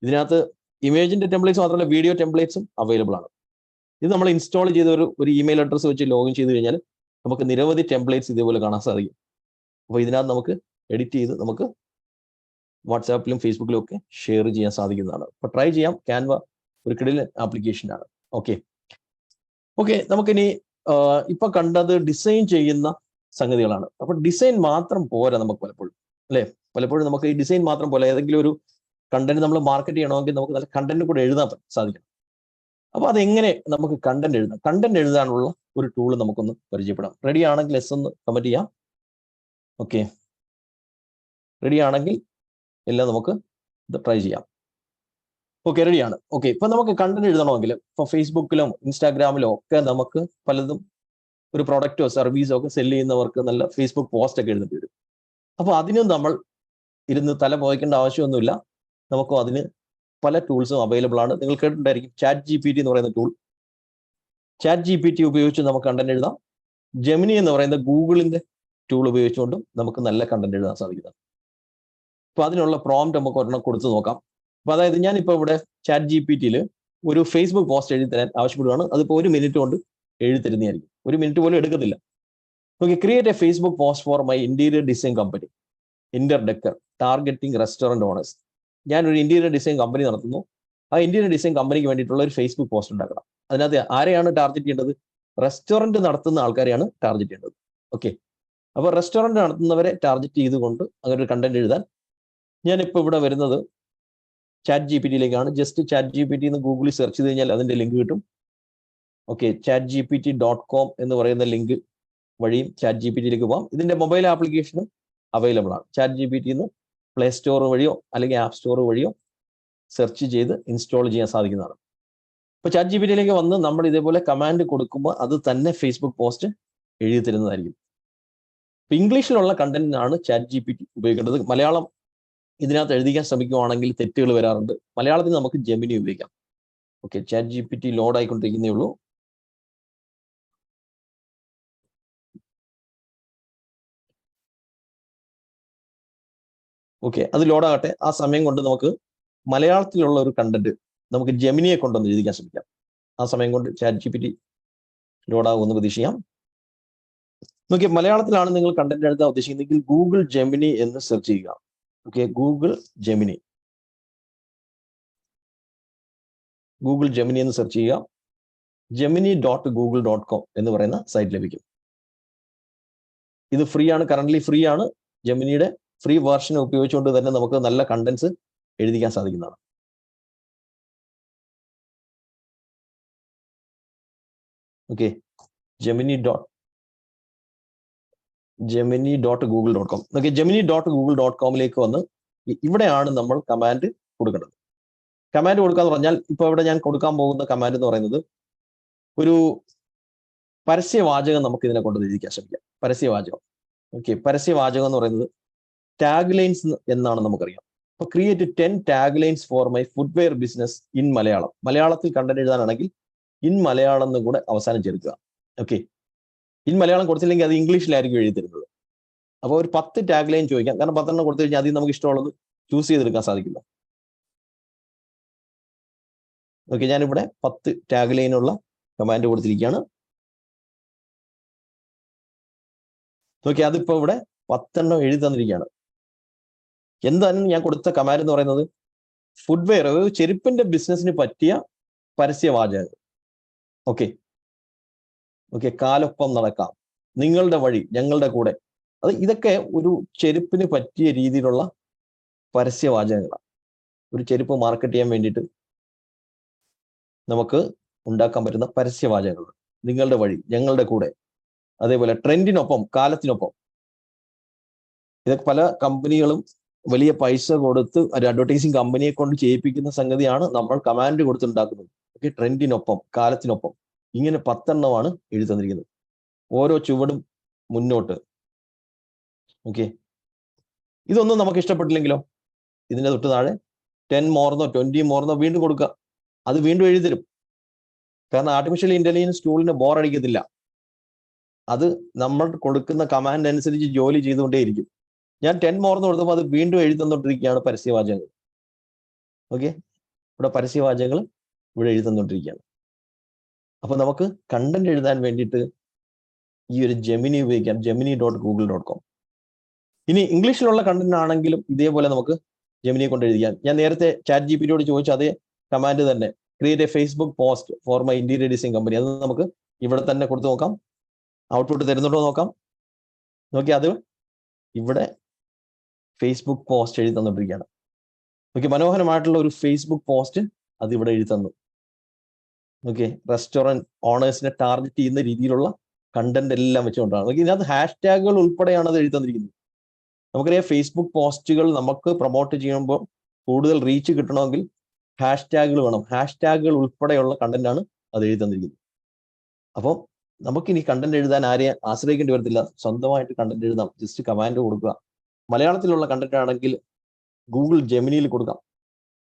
ഇതിനകത്ത് ഇമേജിന്റെ ടെംപ്ലേറ്റ്സ് മാത്രമല്ല, വീഡിയോ ടെംപ്ലേറ്റ്സും അവൈലബിൾ ആണ്. ഇത് നമ്മൾ ഇൻസ്റ്റാൾ ചെയ്ത ഒരു ഇമെയിൽ അഡ്രസ്സ് വെച്ച് ലോഗിൻ ചെയ്ത് കഴിഞ്ഞാൽ നമുക്ക് നിരവധി ടെംപ്ലേറ്റ്സ് ഇതേപോലെ കാണാൻ സാധിക്കും. അപ്പോൾ ഇതിനകത്ത് നമുക്ക് എഡിറ്റ് ചെയ്ത് നമുക്ക് വാട്സാപ്പിലും ഫേസ്ബുക്കിലും ഒക്കെ ഷെയർ ചെയ്യാൻ സാധിക്കുന്നതാണ്. അപ്പോൾ ട്രൈ ചെയ്യാം. ക്യാൻവ ഒരു കിടിലൻ ആപ്ലിക്കേഷനാണ്. ഓക്കെ, നമുക്കിനി ഇപ്പൊ കണ്ടത് ഡിസൈൻ ചെയ്യുന്ന സംഗതികളാണ്. അപ്പൊ ഡിസൈൻ മാത്രം പോരാ നമുക്ക് പലപ്പോഴും, അല്ലെ? പലപ്പോഴും നമുക്ക് ഈ ഡിസൈൻ മാത്രം പോലെ ഏതെങ്കിലും ഒരു കണ്ടന്റ് നമ്മൾ മാർക്കറ്റ് ചെയ്യണമെങ്കിൽ നമുക്ക് നല്ല കണ്ടന്റ് കൂടെ എഴുതാൻ സാധിക്കണം. അപ്പൊ അതെങ്ങനെ നമുക്ക് കണ്ടന്റ് എഴുതാം? കണ്ടന്റ് എഴുതാനുള്ള ഒരു ടൂൾ നമുക്കൊന്ന് പരിചയപ്പെടാം. റെഡി ആണെങ്കിൽ എസ് ഒന്ന് കമന്റ് ചെയ്യാം. ഓക്കെ, റെഡി ആണെങ്കിൽ എല്ലാം നമുക്ക് ഇത് ട്രൈ ചെയ്യാം. ഓക്കെ, റെഡിയാണ്. ഓക്കെ, ഇപ്പൊ നമുക്ക് കണ്ടന്റ് എഴുതണമെങ്കിൽ ഇപ്പൊ ഫേസ്ബുക്കിലോ ഇൻസ്റ്റാഗ്രാമിലോ ഒക്കെ നമുക്ക് പലതും ഒരു പ്രൊഡക്റ്റോ സർവീസോ ഒക്കെ സെല് ചെയ്യുന്നവർക്ക് നല്ല ഫേസ്ബുക്ക് പോസ്റ്റ് ഒക്കെ എഴുതേണ്ടി വരും. അപ്പൊ അതിനും നമ്മൾ ഇരുന്ന് തല പോയിക്കേണ്ട ആവശ്യമൊന്നുമില്ല. നമുക്കും അതിന് പല ടൂൾസും അവൈലബിൾ ആണ്. നിങ്ങൾ കേട്ടിട്ടുണ്ടായിരിക്കും ചാറ്റ് GPT എന്ന് പറയുന്ന ടൂൾ. ചാറ്റ് GPT ഉപയോഗിച്ച് നമുക്ക് കണ്ടന്റ് എഴുതാം. ജെമിനി എന്ന് പറയുന്ന ഗൂഗിളിന്റെ ടൂൾ ഉപയോഗിച്ചുകൊണ്ടും നമുക്ക് നല്ല കണ്ടന്റ് എഴുതാൻ സാധിക്കുന്നതാണ്. അപ്പൊ അതിനുള്ള പ്രോംപ്റ്റ് നമുക്ക് ഒരെണ്ണം കൊടുത്തു നോക്കാം. അപ്പൊ അതായത് ഞാനിപ്പോൾ ഇവിടെ ചാറ്റ് GPTയിൽ ഒരു ഫേസ്ബുക്ക് പോസ്റ്റ് എഴുതി തരാൻ ആവശ്യപ്പെടുകയാണ്. അതിപ്പോൾ 1 മിനിറ്റ് കൊണ്ട് എഴുതി തരുന്നതായിരിക്കും. 1 മിനിറ്റ് പോലും എടുക്കത്തില്ല. Okay, create a Facebook post for my interior design company Interdecor targeting restaurant owners. ഞാനൊരു ഇന്റീരിയർ ഡിസൈൻ കമ്പനി നടത്തുന്നു. ആ ഇന്റീരിയർ ഡിസൈൻ കമ്പനിക്ക് വേണ്ടിയിട്ടുള്ള ഒരു ഫേസ്ബുക്ക് പോസ്റ്റ് ഉണ്ടാക്കണം. അതിനകത്ത് ആരെയാണ് ടാർഗറ്റ് ചെയ്യേണ്ടത്? റെസ്റ്റോറന്റ് നടത്തുന്ന ആൾക്കാരെയാണ് ടാർഗറ്റ് ചെയ്യേണ്ടത്. ഓക്കെ, അപ്പോൾ റെസ്റ്റോറന്റ് നടത്തുന്നവരെ ടാർഗറ്റ് ചെയ്തുകൊണ്ട് അങ്ങനെ ഒരു കണ്ടന്റ് എഴുതാൻ ഞാനിപ്പോൾ ഇവിടെ വരുന്നത് ചാറ്റ് GPTയിലേക്കാണ്. ജസ്റ്റ് ചാറ്റ് GPT എന്ന് ഗൂഗിളിൽ സെർച്ച് ചെയ്ത് കഴിഞ്ഞാൽ അതിന്റെ ലിങ്ക് കിട്ടും. ഓക്കെ, chatgpt.com എന്ന് പറയുന്ന ലിങ്ക് വഴിയും ചാറ്റ് GPTയിലേക്ക് പോകാം. ഇതിന്റെ മൊബൈൽ ആപ്ലിക്കേഷനും അവൈലബിൾ ആണ്. ചാറ്റ് GPT എന്ന് പ്ലേ സ്റ്റോർ വഴിയോ അല്ലെങ്കിൽ ആപ്പ് സ്റ്റോർ വഴിയോ സെർച്ച് ചെയ്ത് ഇൻസ്റ്റാൾ ചെയ്യാൻ സാധിക്കുന്നതാണ്. ഇപ്പോൾ ചാറ്റ് GPTയിലേക്ക് വന്ന് നമ്മൾ ഇതേപോലെ കമാൻഡ് കൊടുക്കുമ്പോൾ അത് തന്നെ ഫേസ്ബുക്ക് പോസ്റ്റ് എഴുതി തരുന്നതായിരിക്കും. ഇപ്പൊ ഇംഗ്ലീഷിലുള്ള കണ്ടന്റിനാണ് ചാറ്റ് GPT ഉപയോഗിക്കേണ്ടത്. മലയാളം ഇതിനകത്ത് എഴുതിക്കാൻ ശ്രമിക്കുകയാണെങ്കിൽ തെറ്റുകൾ വരാറുണ്ട്. മലയാളത്തിൽ നമുക്ക് ജെമിനി ഉപയോഗിക്കാം. ഓക്കെ, ചാറ്റ് GPT ലോഡ് ആയിക്കൊണ്ടിരിക്കുന്നേ ഉള്ളൂ. ഓക്കെ, അത് ലോഡാകട്ടെ. ആ സമയം കൊണ്ട് നമുക്ക് മലയാളത്തിലുള്ള ഒരു കണ്ടന്റ് നമുക്ക് ജെമിനിയെ കൊണ്ടൊന്ന് എഴുതിക്കാൻ ശ്രമിക്കാം. ആ സമയം കൊണ്ട് ചാറ്റ് GPT ലോഡാകുമെന്ന് പ്രതീക്ഷിക്കാം. നോക്കിയ മലയാളത്തിലാണ് നിങ്ങൾ കണ്ടന്റ് എഴുതാൻ ഉദ്ദേശിക്കുന്നതെങ്കിൽ ഗൂഗിൾ ജെമിനി എന്ന് സെർച്ച് ചെയ്യുക. ഓക്കെ, ഗൂഗിൾ ജെമിനി എന്ന് സെർച്ച് ചെയ്യുക. gemini.google.com എന്ന് പറയുന്ന സൈറ്റ് ലഭിക്കും. ഇത് ഫ്രീ ആണ്, കറന്റ്ലി ഫ്രീ ആണ്. ജെമിനിയുടെ ഫ്രീ വേർഷൻ ഉപയോഗിച്ചുകൊണ്ട് തന്നെ നമുക്ക് നല്ല കണ്ടന്റ്സ് എഴുതിക്കാൻ സാധിക്കുന്നതാണ്. Okay, gemini.google.com. ഓക്കെ, gemini.google.com വന്ന് ഇവിടെയാണ് നമ്മൾ കമാൻഡ് കൊടുക്കേണ്ടത്. കമാൻഡ് കൊടുക്കാന്ന് പറഞ്ഞാൽ ഇപ്പോൾ ഇവിടെ ഞാൻ കൊടുക്കാൻ പോകുന്ന കമാൻഡ് എന്ന് പറയുന്നത് ഒരു പരസ്യവാചകം നമുക്ക് ഇതിനെ കൊണ്ട് എഴുതിക്കാൻ ശ്രമിക്കാം. പരസ്യവാചകം. ഓക്കെ, പരസ്യവാചകം എന്ന് പറയുന്നത് ടാഗ് ലൈൻസ് എന്നാണ് നമുക്കറിയാം. അപ്പൊ create 10 tag lines for my footwear business in Malayalam. മലയാളത്തിൽ കണ്ടന്റ് എഴുതാനാണെങ്കിൽ ഇൻ മലയാളം എന്ന് കൂടെ അവസാനം ചേർക്കുക. ഓക്കെ, ഇൻ മലയാളം കൊടുത്തില്ലെങ്കിൽ അത് ഇംഗ്ലീഷിലായിരിക്കും എഴുതി തരുന്നത്. അപ്പോൾ ഒരു 10 ടാഗ് ലൈൻ ചോദിക്കാം, കാരണം 10 കൊടുത്തു കഴിഞ്ഞാൽ അതിൽ നമുക്ക് ഇഷ്ടമുള്ളത് ചൂസ് ചെയ്തെടുക്കാൻ സാധിക്കില്ല. ഓക്കെ, ഞാനിവിടെ 10 ടാഗ് ലൈനുള്ള കമാൻഡ് കൊടുത്തിരിക്കുകയാണ്. ഓക്കെ, അതിപ്പോ ഇവിടെ 10 എഴുതി തന്നിരിക്കുകയാണ്. എന്താണ് ഞാൻ കൊടുത്ത കമാൻഡ് എന്ന് പറയുന്നത്? ഫുഡ്വെയർ, ചെരുപ്പിന്റെ ബിസിനസ്സിന് പറ്റിയ പരസ്യവാചകങ്ങൾ. ഓക്കെ ഓക്കെ, കാലൊപ്പം നടക്കാം, നിങ്ങളുടെ വഴി, ഞങ്ങളുടെ കൂടെ, ഇതൊക്കെ ഒരു ചെരുപ്പിന് പറ്റിയ രീതിയിലുള്ള പരസ്യവാചകങ്ങളാണ്. ഒരു ചെരുപ്പ് മാർക്കറ്റ് ചെയ്യാൻ വേണ്ടിയിട്ട് നമുക്ക് ഉണ്ടാക്കാൻ പറ്റുന്ന പരസ്യവാചകങ്ങൾ. നിങ്ങളുടെ വഴി, ഞങ്ങളുടെ കൂടെ, അതേപോലെ ട്രെൻഡിനൊപ്പം, കാലത്തിനൊപ്പം. ഇതൊക്കെ പല കമ്പനികളും വലിയ പൈസ കൊടുത്ത് ഒരു അഡ്വർടൈസിങ് കമ്പനിയെ കൊണ്ട് ചെയ്യിപ്പിക്കുന്ന സംഗതിയാണ് നമ്മൾ കമാൻഡ് കൊടുത്തുണ്ടാക്കുന്നത്. ഓക്കെ, ട്രെൻഡിനൊപ്പം, കാലത്തിനൊപ്പം, ഇങ്ങനെ 10 എഴുതി തന്നിരിക്കുന്നത്. ഓരോ ചുവടും മുന്നോട്ട്. ഓക്കെ, ഇതൊന്നും നമുക്ക് ഇഷ്ടപ്പെട്ടില്ലെങ്കിലോ ഇതിന്റെ തൊട്ട് താഴെ 10 മോർന്നോ 20 മോർന്നോ വീണ്ടും കൊടുക്കുക. അത് വീണ്ടും എഴുതി തരും. കാരണം ആർട്ടിഫിഷ്യൽ ഇന്റലിജൻസ് ടൂളിന് ബോറടിക്കത്തില്ല. അത് നമ്മൾ കൊടുക്കുന്ന കമാൻഡ് അനുസരിച്ച് ജോലി ചെയ്തുകൊണ്ടേയിരിക്കും. ഞാൻ 10 മോർന്ന് കൊടുത്തപ്പോൾ അത് വീണ്ടും എഴുതി തന്നോണ്ടിരിക്കുകയാണ് പരസ്യവാചകങ്ങൾ. ഓക്കെ, ഇവിടെ പരസ്യവാചകങ്ങൾ ഇവിടെ എഴുതി തന്നോണ്ടിരിക്കുകയാണ്. അപ്പൊ നമുക്ക് കണ്ടന്റ് എഴുതാൻ വേണ്ടിയിട്ട് ഈ ഒരു ജെമിനി ഉപയോഗിക്കാം, gemini.google.com. ഇനി ഇംഗ്ലീഷിലുള്ള കണ്ടന്റ് ആണെങ്കിലും ഇതേപോലെ നമുക്ക് ജെമിനിയെ കൊണ്ട് എഴുതിക്കാം. ഞാൻ നേരത്തെ ചാറ്റ് ജിപിടിയോട് ചോദിച്ച അതേ കമാൻഡ് തന്നെ, create a Facebook post for my interior design company. അത് നമുക്ക് ഇവിടെ തന്നെ കൊടുത്തു നോക്കാം. ഔട്ട്പുട്ട് തരുന്നുണ്ടോ നോക്കാം. നോക്കി, അത് ഇവിടെ ഫേസ്ബുക്ക് പോസ്റ്റ് എഴുതി തന്നിട്ടിരിക്കുകയാണ്. ഓക്കെ, മനോഹരമായിട്ടുള്ള ഒരു ഫേസ്ബുക്ക് പോസ്റ്റ് അത് ഇവിടെ എഴുതി തന്നു. ഓക്കെ, റെസ്റ്റോറൻറ്റ് ഓണേഴ്സിനെ ടാർഗറ്റ് ചെയ്യുന്ന രീതിയിലുള്ള കണ്ടന്റ് എല്ലാം വെച്ചുകൊണ്ടാണ്. ഓക്കെ, ഇതിനകത്ത് ഹാഷ്ടാഗുകൾ ഉൾപ്പെടെയാണ് അത് എഴുതി തന്നിരിക്കുന്നത്. നമുക്കറിയാം, ഫേസ്ബുക്ക് പോസ്റ്റുകൾ നമുക്ക് പ്രൊമോട്ട് ചെയ്യുമ്പോൾ കൂടുതൽ റീച്ച് കിട്ടണമെങ്കിൽ ഹാഷ്ടാഗുകൾ വേണം. ഹാഷ്ടാഗുകൾ ഉൾപ്പെടെയുള്ള കണ്ടന്റ് ആണ് അത് എഴുതി തന്നിരിക്കുന്നത്. അപ്പോൾ നമുക്കിനി കണ്ടന്റ് എഴുതാൻ ആരെയും ആശ്രയിക്കേണ്ടി വരത്തില്ല. സ്വന്തമായിട്ട് കണ്ടന്റ് എഴുതാം. ജസ്റ്റ് കമാൻഡ് കൊടുക്കുക. മലയാളത്തിലുള്ള കണ്ടന്റ് ആണെങ്കിൽ ഗൂഗിൾ ജെമിനിയിൽ കൊടുക്കാം.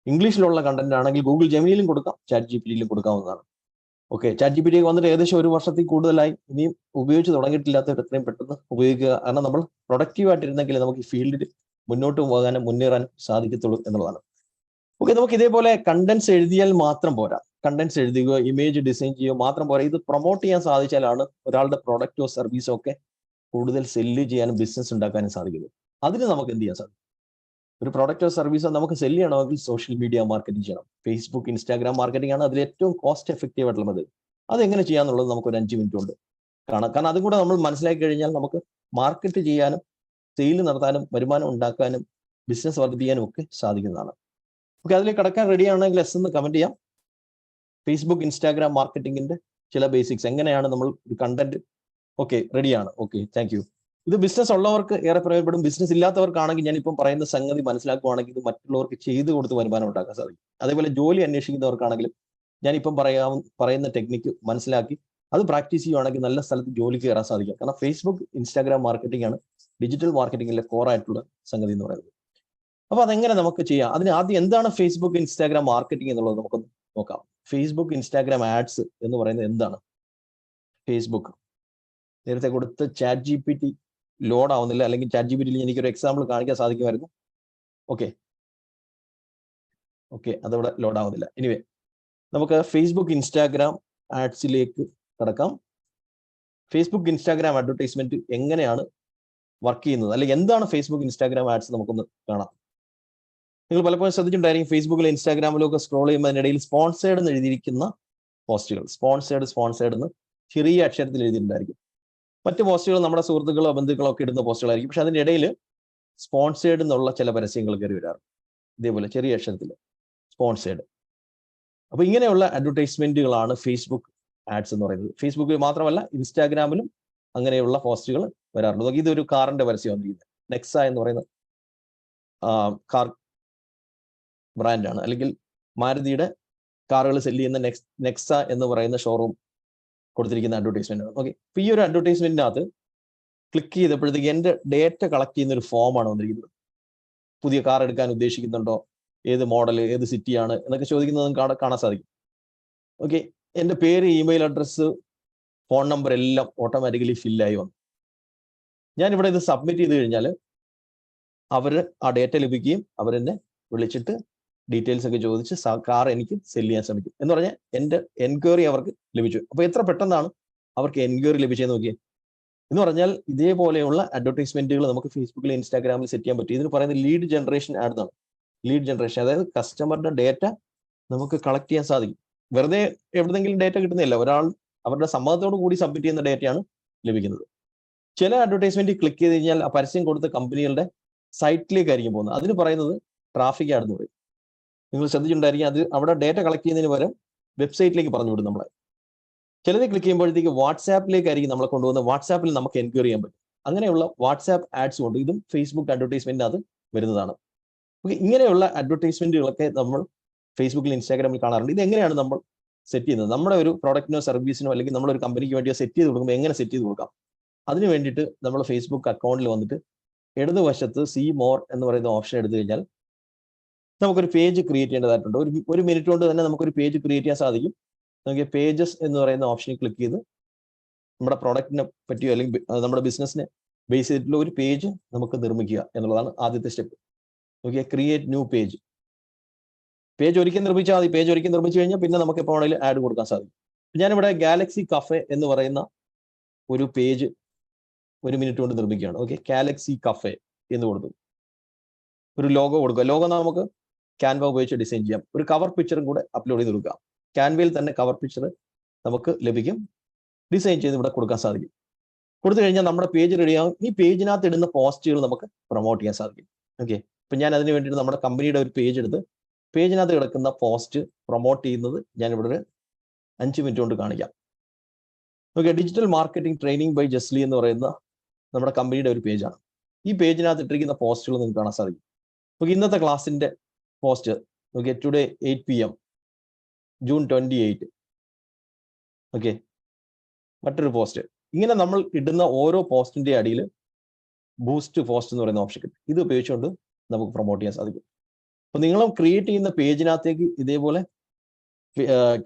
ഇംഗ്ലീഷിലുള്ള കണ്ടന്റ് ആണെങ്കിൽ ഗൂഗിൾ ജെമിനിയിലും കൊടുക്കാം, ചാറ്റ് ജിപിടിയിലും കൊടുക്കാവുന്നതാണ്. ഓക്കെ, ചാറ്റ് ജിപിടി വന്നിട്ട് ഏകദേശം 1 വർഷത്തിൽ കൂടുതലായി. ഇനിയും ഉപയോഗിച്ച് തുടങ്ങിയിട്ടില്ലാത്തവർ എത്രയും പെട്ടെന്ന് ഉപയോഗിക്കുക. കാരണം നമ്മൾ പ്രൊഡക്റ്റീവായിട്ടിരുന്നെങ്കിൽ നമുക്ക് ഈ ഫീൽഡിൽ മുന്നോട്ട് പോകാനും മുന്നേറാനും സാധിക്കത്തുള്ളൂ എന്നുള്ളതാണ്. ഓക്കെ, നമുക്ക് ഇതേപോലെ കണ്ടന്റ്സ് എഴുതിയാൽ മാത്രം പോരാ. കണ്ടന്റ്സ് എഴുതുകയോ ഇമേജ് ഡിസൈൻ ചെയ്യുകയോ മാത്രം പോരാ. ഇത് പ്രൊമോട്ട് ചെയ്യാൻ സാധിച്ചാലാണ് ഒരാളുടെ പ്രൊഡക്റ്റോ സർവീസോ ഒക്കെ കൂടുതൽ സെല്ല് ചെയ്യാനും ബിസിനസ് ഉണ്ടാക്കാനും സാധിക്കുന്നത്. അതിന് നമുക്ക് എന്ത് ചെയ്യാൻ സാധിക്കും? ഒരു പ്രൊഡക്റ്റോ സർവീസോ നമുക്ക് സെല്ല് ചെയ്യണമെങ്കിൽ സോഷ്യൽ മീഡിയ മാർക്കറ്റിംഗ് ചെയ്യണം. ഫേസ്ബുക്ക്, ഇൻസ്റ്റാഗ്രാം മാർക്കറ്റിംഗ് ആണ് അതിൽ ഏറ്റവും കോസ്റ്റ് എഫക്റ്റീവ് ആയിട്ടുള്ളത്. അതെങ്ങനെ ചെയ്യാന്നുള്ളത് നമുക്ക് ഒരു 5 മിനിറ്റ് കൊണ്ട് കാണാം. കാരണം അതും കൂടെ നമ്മൾ മനസ്സിലാക്കി കഴിഞ്ഞാൽ നമുക്ക് മാർക്കറ്റ് ചെയ്യാനും സെയിൽ നടത്താനും വരുമാനം ഉണ്ടാക്കാനും ബിസിനസ് വർദ്ധിപ്പിക്കാനും ഒക്കെ സാധിക്കുന്നതാണ്. ഓക്കെ, അതിലേക്ക് കടക്കാൻ റെഡി ആണെങ്കിൽ എസ് എന്ന് കമന്റ് ചെയ്യാം. ഫേസ്ബുക്ക്, ഇൻസ്റ്റാഗ്രാം മാർക്കറ്റിംഗിന്റെ ചില ബേസിക്സ്, എങ്ങനെയാണ് നമ്മൾ ഒരു കണ്ടന്റ്. ഓക്കെ, റെഡിയാണ്. Okay, thank U. ഇത് ബിസിനസ് ഉള്ളവർക്ക് ഏറെ പ്രയോജനപ്പെടും. ബിസിനസ് ഇല്ലാത്തവർക്കാണെങ്കിൽ ഞാനിപ്പം പറയുന്ന സംഗതി മനസ്സിലാക്കുവാണെങ്കിൽ ഇത് മറ്റുള്ളവർക്ക് ചെയ്തു കൊടുത്ത് വരുമാനം ഉണ്ടാക്കാൻ സാധിക്കും. അതേപോലെ ജോലി അന്വേഷിക്കുന്നവർക്കാണെങ്കിലും ഞാനിപ്പം പറയുന്ന ടെക്നിക്ക് മനസ്സിലാക്കി അത് പ്രാക്ടീസ് ചെയ്യുവാണെങ്കിൽ നല്ല സ്ഥലത്ത് ജോലിക്ക് കയറാൻ സാധിക്കും. കാരണം ഫേസ്ബുക്ക്, ഇൻസ്റ്റാഗ്രാം മാർക്കറ്റിംഗ് ആണ് ഡിജിറ്റൽ മാർക്കറ്റിംഗിലെ കോറായിട്ടുള്ള സംഗതി എന്ന് പറയുന്നത്. അപ്പൊ അതെങ്ങനെ നമുക്ക് ചെയ്യാം? അതിന് ആദ്യം എന്താണ് ഫേസ്ബുക്ക്, ഇൻസ്റ്റാഗ്രാം മാർക്കറ്റിംഗ് എന്നുള്ളത് നമുക്കൊന്ന് നോക്കാം. ഫേസ്ബുക്ക്, ഇൻസ്റ്റാഗ്രാം ആഡ്സ് എന്ന് പറയുന്നത് എന്താണ്? ഫേസ്ബുക്ക് നേരത്തെ കൊടുത്ത ചാറ്റ് ജിപിടി ലോഡ് ആവുന്നില്ല, അല്ലെങ്കിൽ ചാറ്റ് ജിപിടിയിൽ എനിക്കൊരു എക്സാമ്പിൾ കാണിക്കാൻ സാധിക്കുമായിരുന്നു. ഓക്കെ, അതവിടെ ലോഡ് ആവുന്നില്ല. എനിവേ, നമുക്ക് ഫേസ്ബുക്ക്, ഇൻസ്റ്റാഗ്രാം ആഡ്സിലേക്ക് കടക്കാം. ഫേസ്ബുക്ക്, ഇൻസ്റ്റാഗ്രാം അഡ്വർടൈസ്മെന്റ് എങ്ങനെയാണ് വർക്ക് ചെയ്യുന്നത്, അല്ലെങ്കിൽ എന്താണ് ഫേസ്ബുക്ക്, ഇൻസ്റ്റാഗ്രാം ആഡ്സ് നമുക്കൊന്ന് കാണാം. നിങ്ങൾ പലപ്പോഴും ശ്രദ്ധിച്ചിട്ടുണ്ടായിരിക്കും, ഫേസ്ബുക്കിലും ഇൻസ്റ്റാഗ്രാമിലും ഒക്കെ സ്ക്രോൾ ചെയ്യുമ്പോൾ അതിനിടയിൽ സ്പോൺസേഡ് എന്ന് എഴുതിയിരിക്കുന്ന പോസ്റ്റുകൾ, സ്പോൺസേഡ് എന്ന് ചെറിയ അക്ഷരത്തിൽ എഴുതിയിട്ടുണ്ടായിരിക്കും. മറ്റ് പോസ്റ്റുകൾ നമ്മുടെ സുഹൃത്തുക്കളോ ബന്ധുക്കളോ ഒക്കെ ഇടുന്ന പോസ്റ്റുകളായിരിക്കും. പക്ഷെ അതിൻ്റെ ഇടയിൽ സ്പോൺസേഡ് എന്നുള്ള ചില പരസ്യങ്ങൾ കയറി വരാറുണ്ട്. ഇതേപോലെ ചെറിയ അക്ഷരത്തിൽ സ്പോൺസേഡ്. അപ്പൊ ഇങ്ങനെയുള്ള അഡ്വർടൈസ്മെന്റുകളാണ് ഫേസ്ബുക്ക് ആഡ്സ് എന്ന് പറയുന്നത്. ഫേസ്ബുക്കിൽ മാത്രമല്ല, ഇൻസ്റ്റാഗ്രാമിലും അങ്ങനെയുള്ള പോസ്റ്റുകൾ വരാറുണ്ട്. ഇതൊരു കാറിന്റെ പരസ്യം വന്നിരിക്കുന്നത്. നെക്സ എന്ന് പറയുന്ന കാർ ബ്രാൻഡാണ്, അല്ലെങ്കിൽ മാരുതിയുടെ കാറുകൾ സെല്ല് ചെയ്യുന്ന നെക്സ എന്ന് പറയുന്ന ഷോറൂം കൊടുത്തിരിക്കുന്ന അഡ്വർടൈസ്മെന്റ് ആണ്. ഓക്കെ, അപ്പൊ ഈ ഒരു അഡ്വർടൈസ്മെന്റിനകത്ത് ക്ലിക്ക് ചെയ്തപ്പോഴത്തേക്ക് എൻ്റെ ഡേറ്റ കളക്ട് ചെയ്യുന്ന ഒരു ഫോമാണ് വന്നിരിക്കുന്നത്. പുതിയ കാർ എടുക്കാൻ ഉദ്ദേശിക്കുന്നുണ്ടോ, ഏത് മോഡൽ, ഏത് സിറ്റിയാണ് എന്നൊക്കെ ചോദിക്കുന്നത് കാണാൻ സാധിക്കും. ഓക്കെ, എൻ്റെ പേര്, ഇമെയിൽ അഡ്രസ്സ്, ഫോൺ നമ്പർ എല്ലാം ഓട്ടോമാറ്റിക്കലി ഫില്ലായി വന്നു. ഞാനിവിടെ ഇത് സബ്മിറ്റ് ചെയ്ത് കഴിഞ്ഞാൽ അവർ ആ ഡേറ്റ ലഭിക്കുകയും അവരെന്നെ വിളിച്ചിട്ട് ഡീറ്റെയിൽസ് ഒക്കെ ചോദിച്ച് കാർ എനിക്ക് സെല് ചെയ്യാൻ ശ്രമിക്കും. എന്ന് പറഞ്ഞാൽ എൻ്റെ എൻക്വയറി അവർക്ക് ലഭിച്ചു. അപ്പോൾ എത്ര പെട്ടെന്നാണ് അവർക്ക് എൻക്വയറി ലഭിച്ചതെന്ന് നോക്കിയേ. എന്ന് പറഞ്ഞാൽ ഇതേപോലെയുള്ള അഡ്വർടൈസ്മെന്റുകൾ നമുക്ക് ഫേസ്ബുക്കിൽ, ഇൻസ്റ്റാഗ്രാമിൽ സെറ്റ് ചെയ്യാൻ പറ്റും. ഇതിന് പറയുന്നത് ലീഡ് ജനറേഷൻ ആഡ് എന്നാണ്. ലീഡ് ജനറേഷൻ, അതായത് കസ്റ്റമറുടെ ഡേറ്റ നമുക്ക് കളക്ട് ചെയ്യാൻ സാധിക്കും. വെറുതെ എവിടെന്നെങ്കിലും ഡേറ്റ കിട്ടുന്നില്ല, ഒരാൾ അവരുടെ സമ്മതത്തോടു കൂടി സബ്മിറ്റ് ചെയ്യുന്ന ഡേറ്റയാണ് ലഭിക്കുന്നത്. ചില അഡ്വർടൈസ്മെന്റ് ക്ലിക്ക് ചെയ്ത് കഴിഞ്ഞാൽ ആ പരസ്യം കൊടുത്ത കമ്പനികളുടെ സൈറ്റിലേക്കായിരിക്കും പോകുന്നത്. അതിന് പറയുന്നത് ട്രാഫിക് ആഡ് എന്ന് പറയും. നിങ്ങൾ ശ്രദ്ധിച്ചിട്ടുണ്ടായിരിക്കും, അത് അവിടെ ഡേറ്റ കളക്ട് ചെയ്യുന്നതിന് പകരം വെബ്സൈറ്റിലേക്ക് പറഞ്ഞു വിടും നമ്മളെ. ചിലത് ക്ലിക്ക് ചെയ്യുമ്പോഴത്തേക്ക് വാട്സാപ്പിലേക്കായിരിക്കും നമ്മളെ കൊണ്ടുപോകുന്നത്. വാട്സാപ്പിൽ നമുക്ക് എൻക്വയറി ചെയ്യാൻ പറ്റും. അങ്ങനെയുള്ള വാട്സാപ്പ് ആഡ്സ് കൊണ്ട് ഇതും ഫേസ്ബുക്ക് അഡ്വർടൈസ്മെന്റ് അത് വരുന്നതാണ്. ഇങ്ങനെയുള്ള അഡ്വർടൈസ്മെന്റുകളൊക്കെ നമ്മൾ ഫേസ്ബുക്കിൽ, ഇൻസ്റ്റാഗ്രാമിൽ കാണാറുണ്ട്. ഇത് എങ്ങനെയാണ് നമ്മൾ സെറ്റ് ചെയ്യുന്നത്? നമ്മുടെ ഒരു പ്രോഡക്റ്റിനോ സർവീസിനോ അല്ലെങ്കിൽ നമ്മളൊരു കമ്പനിക്ക് വേണ്ടിയോ സെറ്റ് ചെയ്ത് കൊടുക്കുമ്പോൾ എങ്ങനെ സെറ്റ് ചെയ്ത് കൊടുക്കാം? അതിന് വേണ്ടിയിട്ട് നമ്മൾ ഫേസ്ബുക്ക് അക്കൗണ്ടിൽ വന്നിട്ട് ഇടതുവശത്ത് സീ മോർ എന്ന് പറയുന്ന ഓപ്ഷൻ എടുത്തു കഴിഞ്ഞാൽ നമുക്കൊരു പേജ് ക്രിയേറ്റ് ചെയ്യേണ്ടതായിട്ടുണ്ട്. ഒരു മിനിറ്റ് കൊണ്ട് തന്നെ നമുക്കൊരു പേജ് ക്രിയേറ്റ് ചെയ്യാൻ സാധിക്കും. നമുക്ക് പേജസ് എന്ന് പറയുന്ന ഓപ്ഷനിൽ ക്ലിക്ക് ചെയ്ത് നമ്മുടെ പ്രോഡക്റ്റിനെ പറ്റിയോ അല്ലെങ്കിൽ നമ്മുടെ ബിസിനസ്സിനെ ബേസ് ചെയ്തിട്ടുള്ള ഒരു പേജ് നമുക്ക് നിർമ്മിക്കുക എന്നുള്ളതാണ് ആദ്യത്തെ സ്റ്റെപ്പ്. നോക്കിയാൽ ക്രിയേറ്റ് ന്യൂ പേജ്. പേജ് ഒരിക്കൽ നിർമ്മിച്ചാൽ മതി. പേജ് ഒരിക്കൽ നിർമ്മിച്ചു കഴിഞ്ഞാൽ പിന്നെ നമുക്ക് എപ്പോൾ വേണമെങ്കിലും ആഡ് കൊടുക്കാൻ സാധിക്കും. ഞാനിവിടെ ഗാലക്സി കഫേ എന്ന് പറയുന്ന ഒരു പേജ് ഒരു മിനിറ്റ് കൊണ്ട് നിർമ്മിക്കുകയാണ്. ഓക്കെ, ഗാലക്സി കഫേ എന്ന് കൊടുത്തു. ഒരു ലോഗോ കൊടുക്കുക. ലോഗോ നമുക്ക് ക്യാൻവ ഉപയോഗിച്ച് ഡിസൈൻ ചെയ്യാം. ഒരു കവർ പിക്ചറും കൂടെ അപ്ലോഡ് ചെയ്ത് കൊടുക്കാം. ക്യാൻവയിൽ തന്നെ കവർ പിക്ചർ നമുക്ക് ലഭിക്കും. ഡിസൈൻ ചെയ്ത് ഇവിടെ കൊടുക്കാൻ സാധിക്കും. കൊടുത്തു കഴിഞ്ഞാൽ നമ്മുടെ പേജ് റെഡിയാകും. ഈ പേജിനകത്ത് ഇടുന്ന പോസ്റ്റുകൾ നമുക്ക് പ്രൊമോട്ട് ചെയ്യാൻ സാധിക്കും. ഓക്കെ, ഇപ്പം ഞാൻ അതിന് വേണ്ടിയിട്ട് നമ്മുടെ കമ്പനിയുടെ ഒരു പേജ് എടുത്ത് പേജിനകത്ത് കിടക്കുന്ന പോസ്റ്റ് പ്രൊമോട്ട് ചെയ്യുന്നത് ഞാനിവിടെ ഒരു 5 മിനിറ്റ് കൊണ്ട് കാണിക്കാം. Okay, digital marketing training by Jasly എന്ന് പറയുന്ന നമ്മുടെ കമ്പനിയുടെ ഒരു പേജാണ്. ഈ പേജിനകത്ത് ഇട്ടിരിക്കുന്ന പോസ്റ്റുകൾ നിങ്ങൾക്ക് കാണാൻ സാധിക്കും. ഓക്കെ, ഇന്നത്തെ ക്ലാസ്സിന്റെ post okay, today 8 PM June 28. Okay, മറ്റൊരു പോസ്റ്റ്. ഇങ്ങനെ നമ്മൾ ഇടുന്ന ഓരോ പോസ്റ്റിന്റെ അടിയിൽ ബൂസ്റ്റ് പോസ്റ്റ് എന്ന് പറയുന്ന ഓപ്ഷൻ കിട്ടും. ഇത് ഉപയോഗിച്ചുകൊണ്ട് നമുക്ക് പ്രൊമോട്ട് ചെയ്യാൻ സാധിക്കും. അപ്പൊ നിങ്ങൾ ക്രിയേറ്റ് ചെയ്യുന്ന പേജിനകത്തേക്ക് ഇതേപോലെ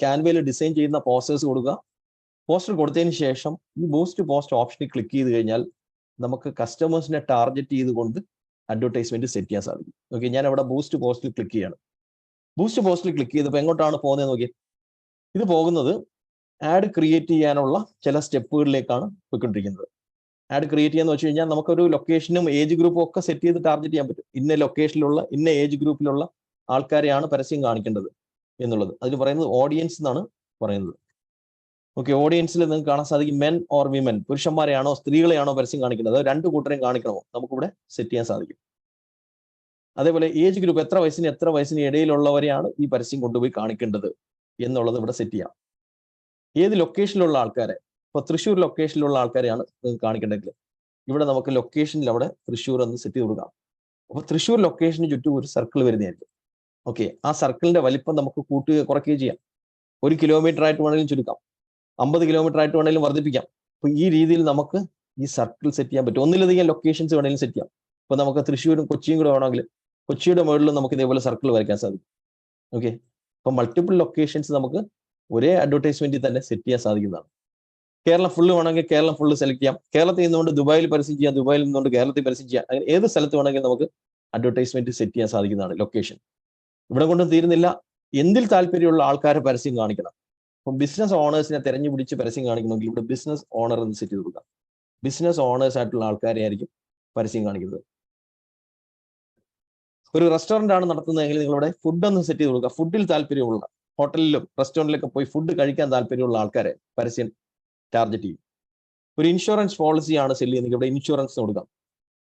ക്യാൻവയിൽ ഡിസൈൻ ചെയ്യുന്ന പോസ്റ്റേഴ്സ് കൊടുക്കുക. പോസ്റ്റർ കൊടുത്തതിന് ശേഷം ഈ ബൂസ്റ്റ് പോസ്റ്റ് ഓപ്ഷനിൽ ക്ലിക്ക് ചെയ്ത് കഴിഞ്ഞാൽ നമുക്ക് കസ്റ്റമേഴ്സിനെ ടാർഗറ്റ് ചെയ്തുകൊണ്ട് അഡ്വർടൈസ്മെന്റ് സെറ്റ് ചെയ്യാൻ സാധിക്കും. ഓക്കെ, ഞാൻ അവിടെ ബൂസ്റ്റ് പോസ്റ്റിൽ ക്ലിക്ക് ചെയ്യാണ്. ബൂസ്റ്റ് പോസ്റ്റിൽ ക്ലിക്ക് ചെയ്തപ്പോൾ എങ്ങോട്ടാണ് പോകുന്നത് നോക്കി. ഇത് പോകുന്നത് ആഡ് ക്രിയേറ്റ് ചെയ്യാനുള്ള ചില സ്റ്റെപ്പുകളിലേക്കാണ് പോയിക്കൊണ്ടിരിക്കുന്നത്. ആഡ് ക്രിയേറ്റ് ചെയ്യാന്ന് വെച്ച് കഴിഞ്ഞാൽ നമുക്കൊരു ലൊക്കേഷനും ഏജ് ഗ്രൂപ്പും ഒക്കെ സെറ്റ് ചെയ്ത് ടാർഗറ്റ് ചെയ്യാൻ പറ്റും. ഇന്ന ലൊക്കേഷനിലുള്ള ഇന്ന ഏജ് ഗ്രൂപ്പിലുള്ള ആൾക്കാരെയാണ് പരസ്യം കാണിക്കേണ്ടത് എന്നുള്ളത്. അതിന് പറയുന്നത് ഓഡിയൻസ് എന്നാണ് പറയുന്നത്. ഓക്കെ, ഓഡിയൻസിൽ നിങ്ങൾക്ക് കാണാൻ സാധിക്കും മെൻ ഓർ വിമൻ, പുരുഷന്മാരെയാണോ സ്ത്രീകളെയാണോ പരസ്യം കാണിക്കുന്നത്, അത് രണ്ട് കൂട്ടരെയും കാണിക്കണമോ നമുക്കിവിടെ സെറ്റ് ചെയ്യാൻ സാധിക്കും. അതേപോലെ ഏജ് ഗ്രൂപ്പ് എത്ര വയസ്സിന് ഇടയിലുള്ളവരെയാണ് ഈ പരസ്യം കൊണ്ടുപോയി കാണിക്കേണ്ടത് എന്നുള്ളത് ഇവിടെ സെറ്റ് ചെയ്യാം. ഏത് ലൊക്കേഷനിലുള്ള ആൾക്കാരെ, ഇപ്പൊ തൃശ്ശൂർ ലൊക്കേഷനിലുള്ള ആൾക്കാരെയാണ് കാണിക്കേണ്ടതെങ്കിൽ ഇവിടെ നമുക്ക് ലൊക്കേഷനിൽ അവിടെ തൃശ്ശൂർ എന്ന് സെറ്റ് ചെയ്ത് കൊടുക്കാം. അപ്പൊ തൃശ്ശൂർ ലൊക്കേഷന് ചുറ്റും ഒരു സർക്കിൾ വരുന്നതായിരിക്കും. ഓക്കെ, ആ സർക്കിളിന്റെ വലിപ്പം നമുക്ക് കൂട്ടുകയോ കുറയ്ക്കുകയോ ചെയ്യാം. 1 കിലോമീറ്റർ ആയിട്ട് വേണമെങ്കിലും ചുരുക്കാം, 50 കിലോമീറ്റർ ആയിട്ട് വേണമെങ്കിലും വർദ്ധിപ്പിക്കാം. അപ്പൊ ഈ രീതിയിൽ നമുക്ക് ഈ സർക്കിൾ സെറ്റ് ചെയ്യാൻ പറ്റും. ഒന്നിലധികം ലൊക്കേഷൻസ് വേണമെങ്കിലും സെറ്റ് ചെയ്യാം. ഇപ്പൊ നമുക്ക് തൃശ്ശൂരും കൊച്ചിയും കൂടെ വേണമെങ്കിൽ കൊച്ചിയുടെ മുകളിലും നമുക്ക് ഇതേപോലെ സർക്കിൾ വരയ്ക്കാൻ സാധിക്കും. ഓക്കെ, അപ്പൊ മൾട്ടിപ്പിൾ ലൊക്കേഷൻസ് നമുക്ക് ഒരേ അഡ്വർടൈസ്മെന്റിൽ തന്നെ സെറ്റ് ചെയ്യാൻ സാധിക്കുന്നതാണ്. കേരളം ഫുള്ള് വേണമെങ്കിൽ കേരളം ഫുള്ള് സെലക്ട് ചെയ്യാം. കേരളത്തിൽ നിന്നുകൊണ്ട് ദുബായിൽ പരസ്യം ചെയ്യാം, ദുബായിൽ നിന്നുകൊണ്ട് കേരളത്തിൽ പരസ്യം ചെയ്യാം. അങ്ങനെ ഏത് സ്ഥലത്ത് വേണമെങ്കിൽ നമുക്ക് അഡ്വർടൈസ്മെന്റ് സെറ്റ് ചെയ്യാൻ സാധിക്കുന്നതാണ് ലൊക്കേഷൻ. ഇവിടെ കൊണ്ടും തീരുന്നില്ല, എന്തിൽ താല്പര്യമുള്ള ആൾക്കാരെ പരസ്യം കാണിക്കണം. അപ്പം ബിസിനസ് ഓണേഴ്സിനെ തെരഞ്ഞു പിടിച്ച് പരസ്യം കാണിക്കണമെങ്കിൽ ഇവിടെ ബിസിനസ് ഓണർ എന്ന് സെറ്റ് ചെയ്ത് കൊടുക്കാം. ബിസിനസ് ഓണേഴ്സ് ആയിട്ടുള്ള ആൾക്കാരെ ആയിരിക്കും പരസ്യം കാണിക്കുന്നത്. ഒരു റെസ്റ്റോറന്റ് ആണ് നടത്തുന്നതെങ്കിൽ നിങ്ങളിവിടെ ഫുഡ് ഒന്ന് സെറ്റ് ചെയ്ത് കൊടുക്കുക. ഫുഡിൽ താല്പര്യമുള്ള, ഹോട്ടലിലും റെസ്റ്റോറൻറ്റിലൊക്കെ പോയി ഫുഡ് കഴിക്കാൻ താല്പര്യമുള്ള ആൾക്കാരെ പരസ്യം ടാർഗറ്റ് ചെയ്യും. ഒരു ഇൻഷുറൻസ് പോളിസിയാണ് സെല് ചെയ്യുന്നത്, ഇവിടെ ഇൻഷുറൻസ് കൊടുക്കാം.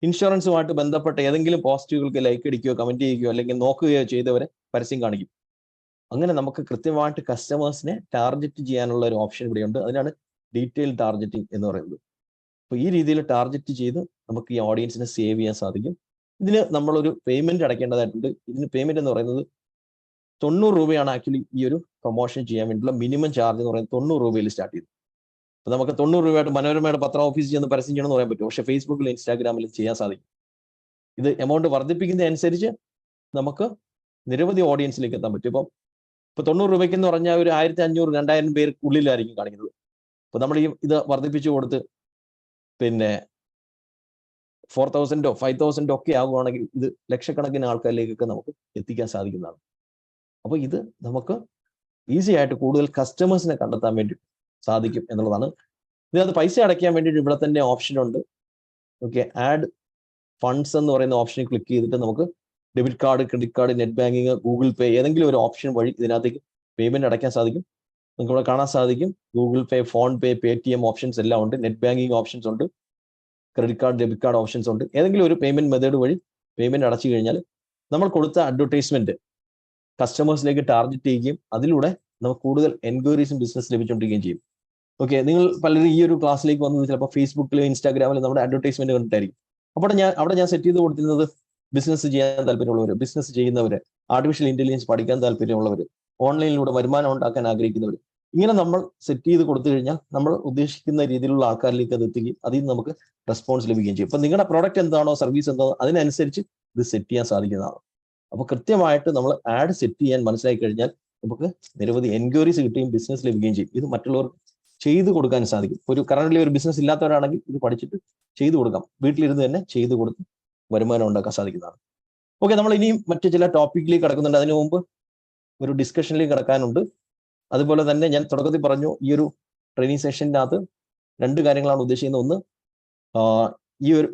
ഇൻഷുറൻസുമായിട്ട് ബന്ധപ്പെട്ട ഏതെങ്കിലും പോസ്റ്റുകൾക്ക് ലൈക്ക് അടിക്കുകയോ കമന്റ് ചെയ്യുകയോ അല്ലെങ്കിൽ നോക്കുകയോ ചെയ്തവരെ പരസ്യം കാണിക്കും. അങ്ങനെ നമുക്ക് കൃത്യമായിട്ട് കസ്റ്റമേഴ്സിനെ ടാർഗറ്റ് ചെയ്യാനുള്ള ഒരു ഓപ്ഷൻ ഇവിടെയുണ്ട്. അതിനാണ് ഡീറ്റെയിൽ ടാർഗറ്റിംഗ് എന്ന് പറയുന്നത്. അപ്പോൾ ഈ രീതിയിൽ ടാർഗറ്റ് ചെയ്ത് നമുക്ക് ഈ ഓഡിയൻസിനെ സേവ് ചെയ്യാൻ സാധിക്കും. ഇതിന് നമ്മളൊരു പേയ്മെന്റ് അടയ്ക്കേണ്ടതായിട്ടുണ്ട്. ഇതിന് പേയ്മെന്റ് എന്ന് പറയുന്നത് 90 രൂപയാണ് ആക്ച്വലി ഈ ഒരു പ്രൊമോഷൻ ചെയ്യാൻ വേണ്ടിയുള്ള മിനിമം ചാർജ് എന്ന് പറയുന്നത് 90 രൂപയിൽ സ്റ്റാർട്ട് ചെയ്തു. അപ്പോൾ നമുക്ക് 90 രൂപയായിട്ട് മനോരമയുടെ പത്ര ഓഫീസിൽ ചെന്ന് പരസ്യം ചെയ്യണമെന്ന് പറയാൻ പറ്റും. പക്ഷേ ഫേസ്ബുക്കിൽ ഇൻസ്റ്റാഗ്രാമിൽ ചെയ്യാൻ സാധിക്കും. ഇത് എമൗണ്ട് വർദ്ധിപ്പിക്കുന്നതനുസരിച്ച് നമുക്ക് നിരവധി ഓഡിയൻസിലേക്ക് എത്താൻ പറ്റും. ഇപ്പം ഇപ്പൊ 90 രൂപയ്ക്ക് എന്ന് പറഞ്ഞാൽ ഒരു 1500 2000 പേർക്കുള്ളിലായിരിക്കും കാണിക്കുന്നത്. അപ്പൊ നമ്മൾ ഈ ഇത് വർദ്ധിപ്പിച്ചു കൊടുത്ത് പിന്നെ 4000 5000 ഒക്കെ ആകുവാണെങ്കിൽ ഇത് ലക്ഷക്കണക്കിന് ആൾക്കാരിലേക്കൊക്കെ നമുക്ക് എത്തിക്കാൻ സാധിക്കുന്നതാണ്. അപ്പൊ ഇത് നമുക്ക് ഈസി ആയിട്ട് കൂടുതൽ കസ്റ്റമേഴ്സിനെ കണ്ടെത്താൻ വേണ്ടി സാധിക്കും എന്നുള്ളതാണ്. ഇതിനകത്ത് പൈസ അടയ്ക്കാൻ വേണ്ടിയിട്ട് ഇവിടെ തന്നെ ഓപ്ഷൻ ഉണ്ട്. ഓക്കെ, ആഡ് ഫണ്ട്സ് എന്ന് പറയുന്ന ഓപ്ഷനിൽ ക്ലിക്ക് ചെയ്തിട്ട് നമുക്ക് debit card, credit card, net banking, Google pay ഏതെങ്കിലും ഒരു ഓപ്ഷൻ വഴി ഇതിനകത്തേക്ക് പേയ്മെന്റ് അടയ്ക്കാൻ സാധിക്കും. നിങ്ങൾക്ക് ഇവിടെ കാണാൻ സാധിക്കും ഗൂഗിൾ പേ, ഫോൺ പേ, പേടിഎം ഓപ്ഷൻസ് എല്ലാം ഉണ്ട്. നെറ്റ് ബാങ്കിങ് ഓപ്ഷൻസ് ഉണ്ട്, credit card, debit card options ഉണ്ട്. ഏതെങ്കിലും ഒരു പേയ്മെന്റ് മെത്തേഡ് വഴി പേയ്മെന്റ് അടച്ചു കഴിഞ്ഞാൽ നമ്മൾ കൊടുത്ത അഡ്വർടൈസ്മെന്റ് കസ്റ്റമേഴ്സിലേക്ക് ടാർഗറ്റ് ചെയ്യുകയും അതിലൂടെ നമുക്ക് കൂടുതൽ എൻക്വയറീസും ബിസിനസ് ലഭിച്ചുകൊണ്ടിരിക്കുകയും ചെയ്യും. ഓക്കെ, നിങ്ങൾ പലരും ഈ ഒരു ക്ലാസ്സിലേക്ക് വന്നത് ചിലപ്പോൾ ഫേസ്ബുക്കിലും ഇൻസ്റ്റാഗ്രാമിലും നമ്മുടെ അഡ്വർടൈസ്മെന്റ് കണ്ടിട്ടായിരിക്കും. അവിടെ ഞാൻ സെറ്റ് ചെയ്ത് കൊടുത്തിരുന്നത് ബിസിനസ് ചെയ്യാൻ താല്പര്യമുള്ളവർ, ബിസിനസ് ചെയ്യുന്നവർ, ആർട്ടിഫിഷ്യൽ ഇന്റലിജൻസ് പഠിക്കാൻ താല്പര്യമുള്ളവർ, ഓൺലൈനിലൂടെ വരുമാനം ഉണ്ടാക്കാൻ ആഗ്രഹിക്കുന്നവർ, ഇങ്ങനെ നമ്മൾ സെറ്റ് ചെയ്ത് കൊടുത്തു കഴിഞ്ഞാൽ നമ്മൾ ഉദ്ദേശിക്കുന്ന രീതിയിലുള്ള ആൾക്കാരിലേക്ക് അത് എത്തുകയും അതിൽ നിന്ന് നമുക്ക് റെസ്പോൺസ് ലഭിക്കുകയും ചെയ്യും. അപ്പൊ നിങ്ങളുടെ പ്രോഡക്റ്റ് എന്താണോ, സർവീസ് എന്താണോ, അതിനനുസരിച്ച് ഇത് സെറ്റ് ചെയ്യാൻ സാധിക്കുന്നതാണ്. അപ്പൊ കൃത്യമായിട്ട് നമ്മൾ ആഡ് സെറ്റ് ചെയ്യാൻ മനസ്സിലാക്കി കഴിഞ്ഞാൽ നമുക്ക് നിരവധി എൻക്വയറീസ് കിട്ടുകയും ബിസിനസ് ലഭിക്കുകയും ചെയ്യും. ഇത് മറ്റുള്ളവർക്ക് ചെയ്തു കൊടുക്കാൻ സാധിക്കും. ഒരു കറന്റ് ഒരു ബിസിനസ് ഇല്ലാത്തവരാണെങ്കിൽ ഇത് പഠിച്ചിട്ട് ചെയ്തു കൊടുക്കാം, വീട്ടിലിരുന്ന് തന്നെ ചെയ്തു കൊടുത്ത് വരുമാനം ഉണ്ടാക്കാൻ സാധിക്കുന്നതാണ്. ഓക്കെ, നമ്മൾ ഇനിയും മറ്റു ചില ടോപ്പിക്കിലേക്ക് കിടക്കുന്നുണ്ട്. അതിനു മുമ്പ് ഒരു ഡിസ്കഷനിലേക്ക് കിടക്കാനുണ്ട്. അതുപോലെ തന്നെ ഞാൻ തുടക്കത്തിൽ പറഞ്ഞു, ഈ ഒരു ട്രെയിനിങ് സെഷനകത്ത് 2 കാര്യങ്ങളാണ് ഉദ്ദേശിക്കുന്നത്. ഒന്ന്,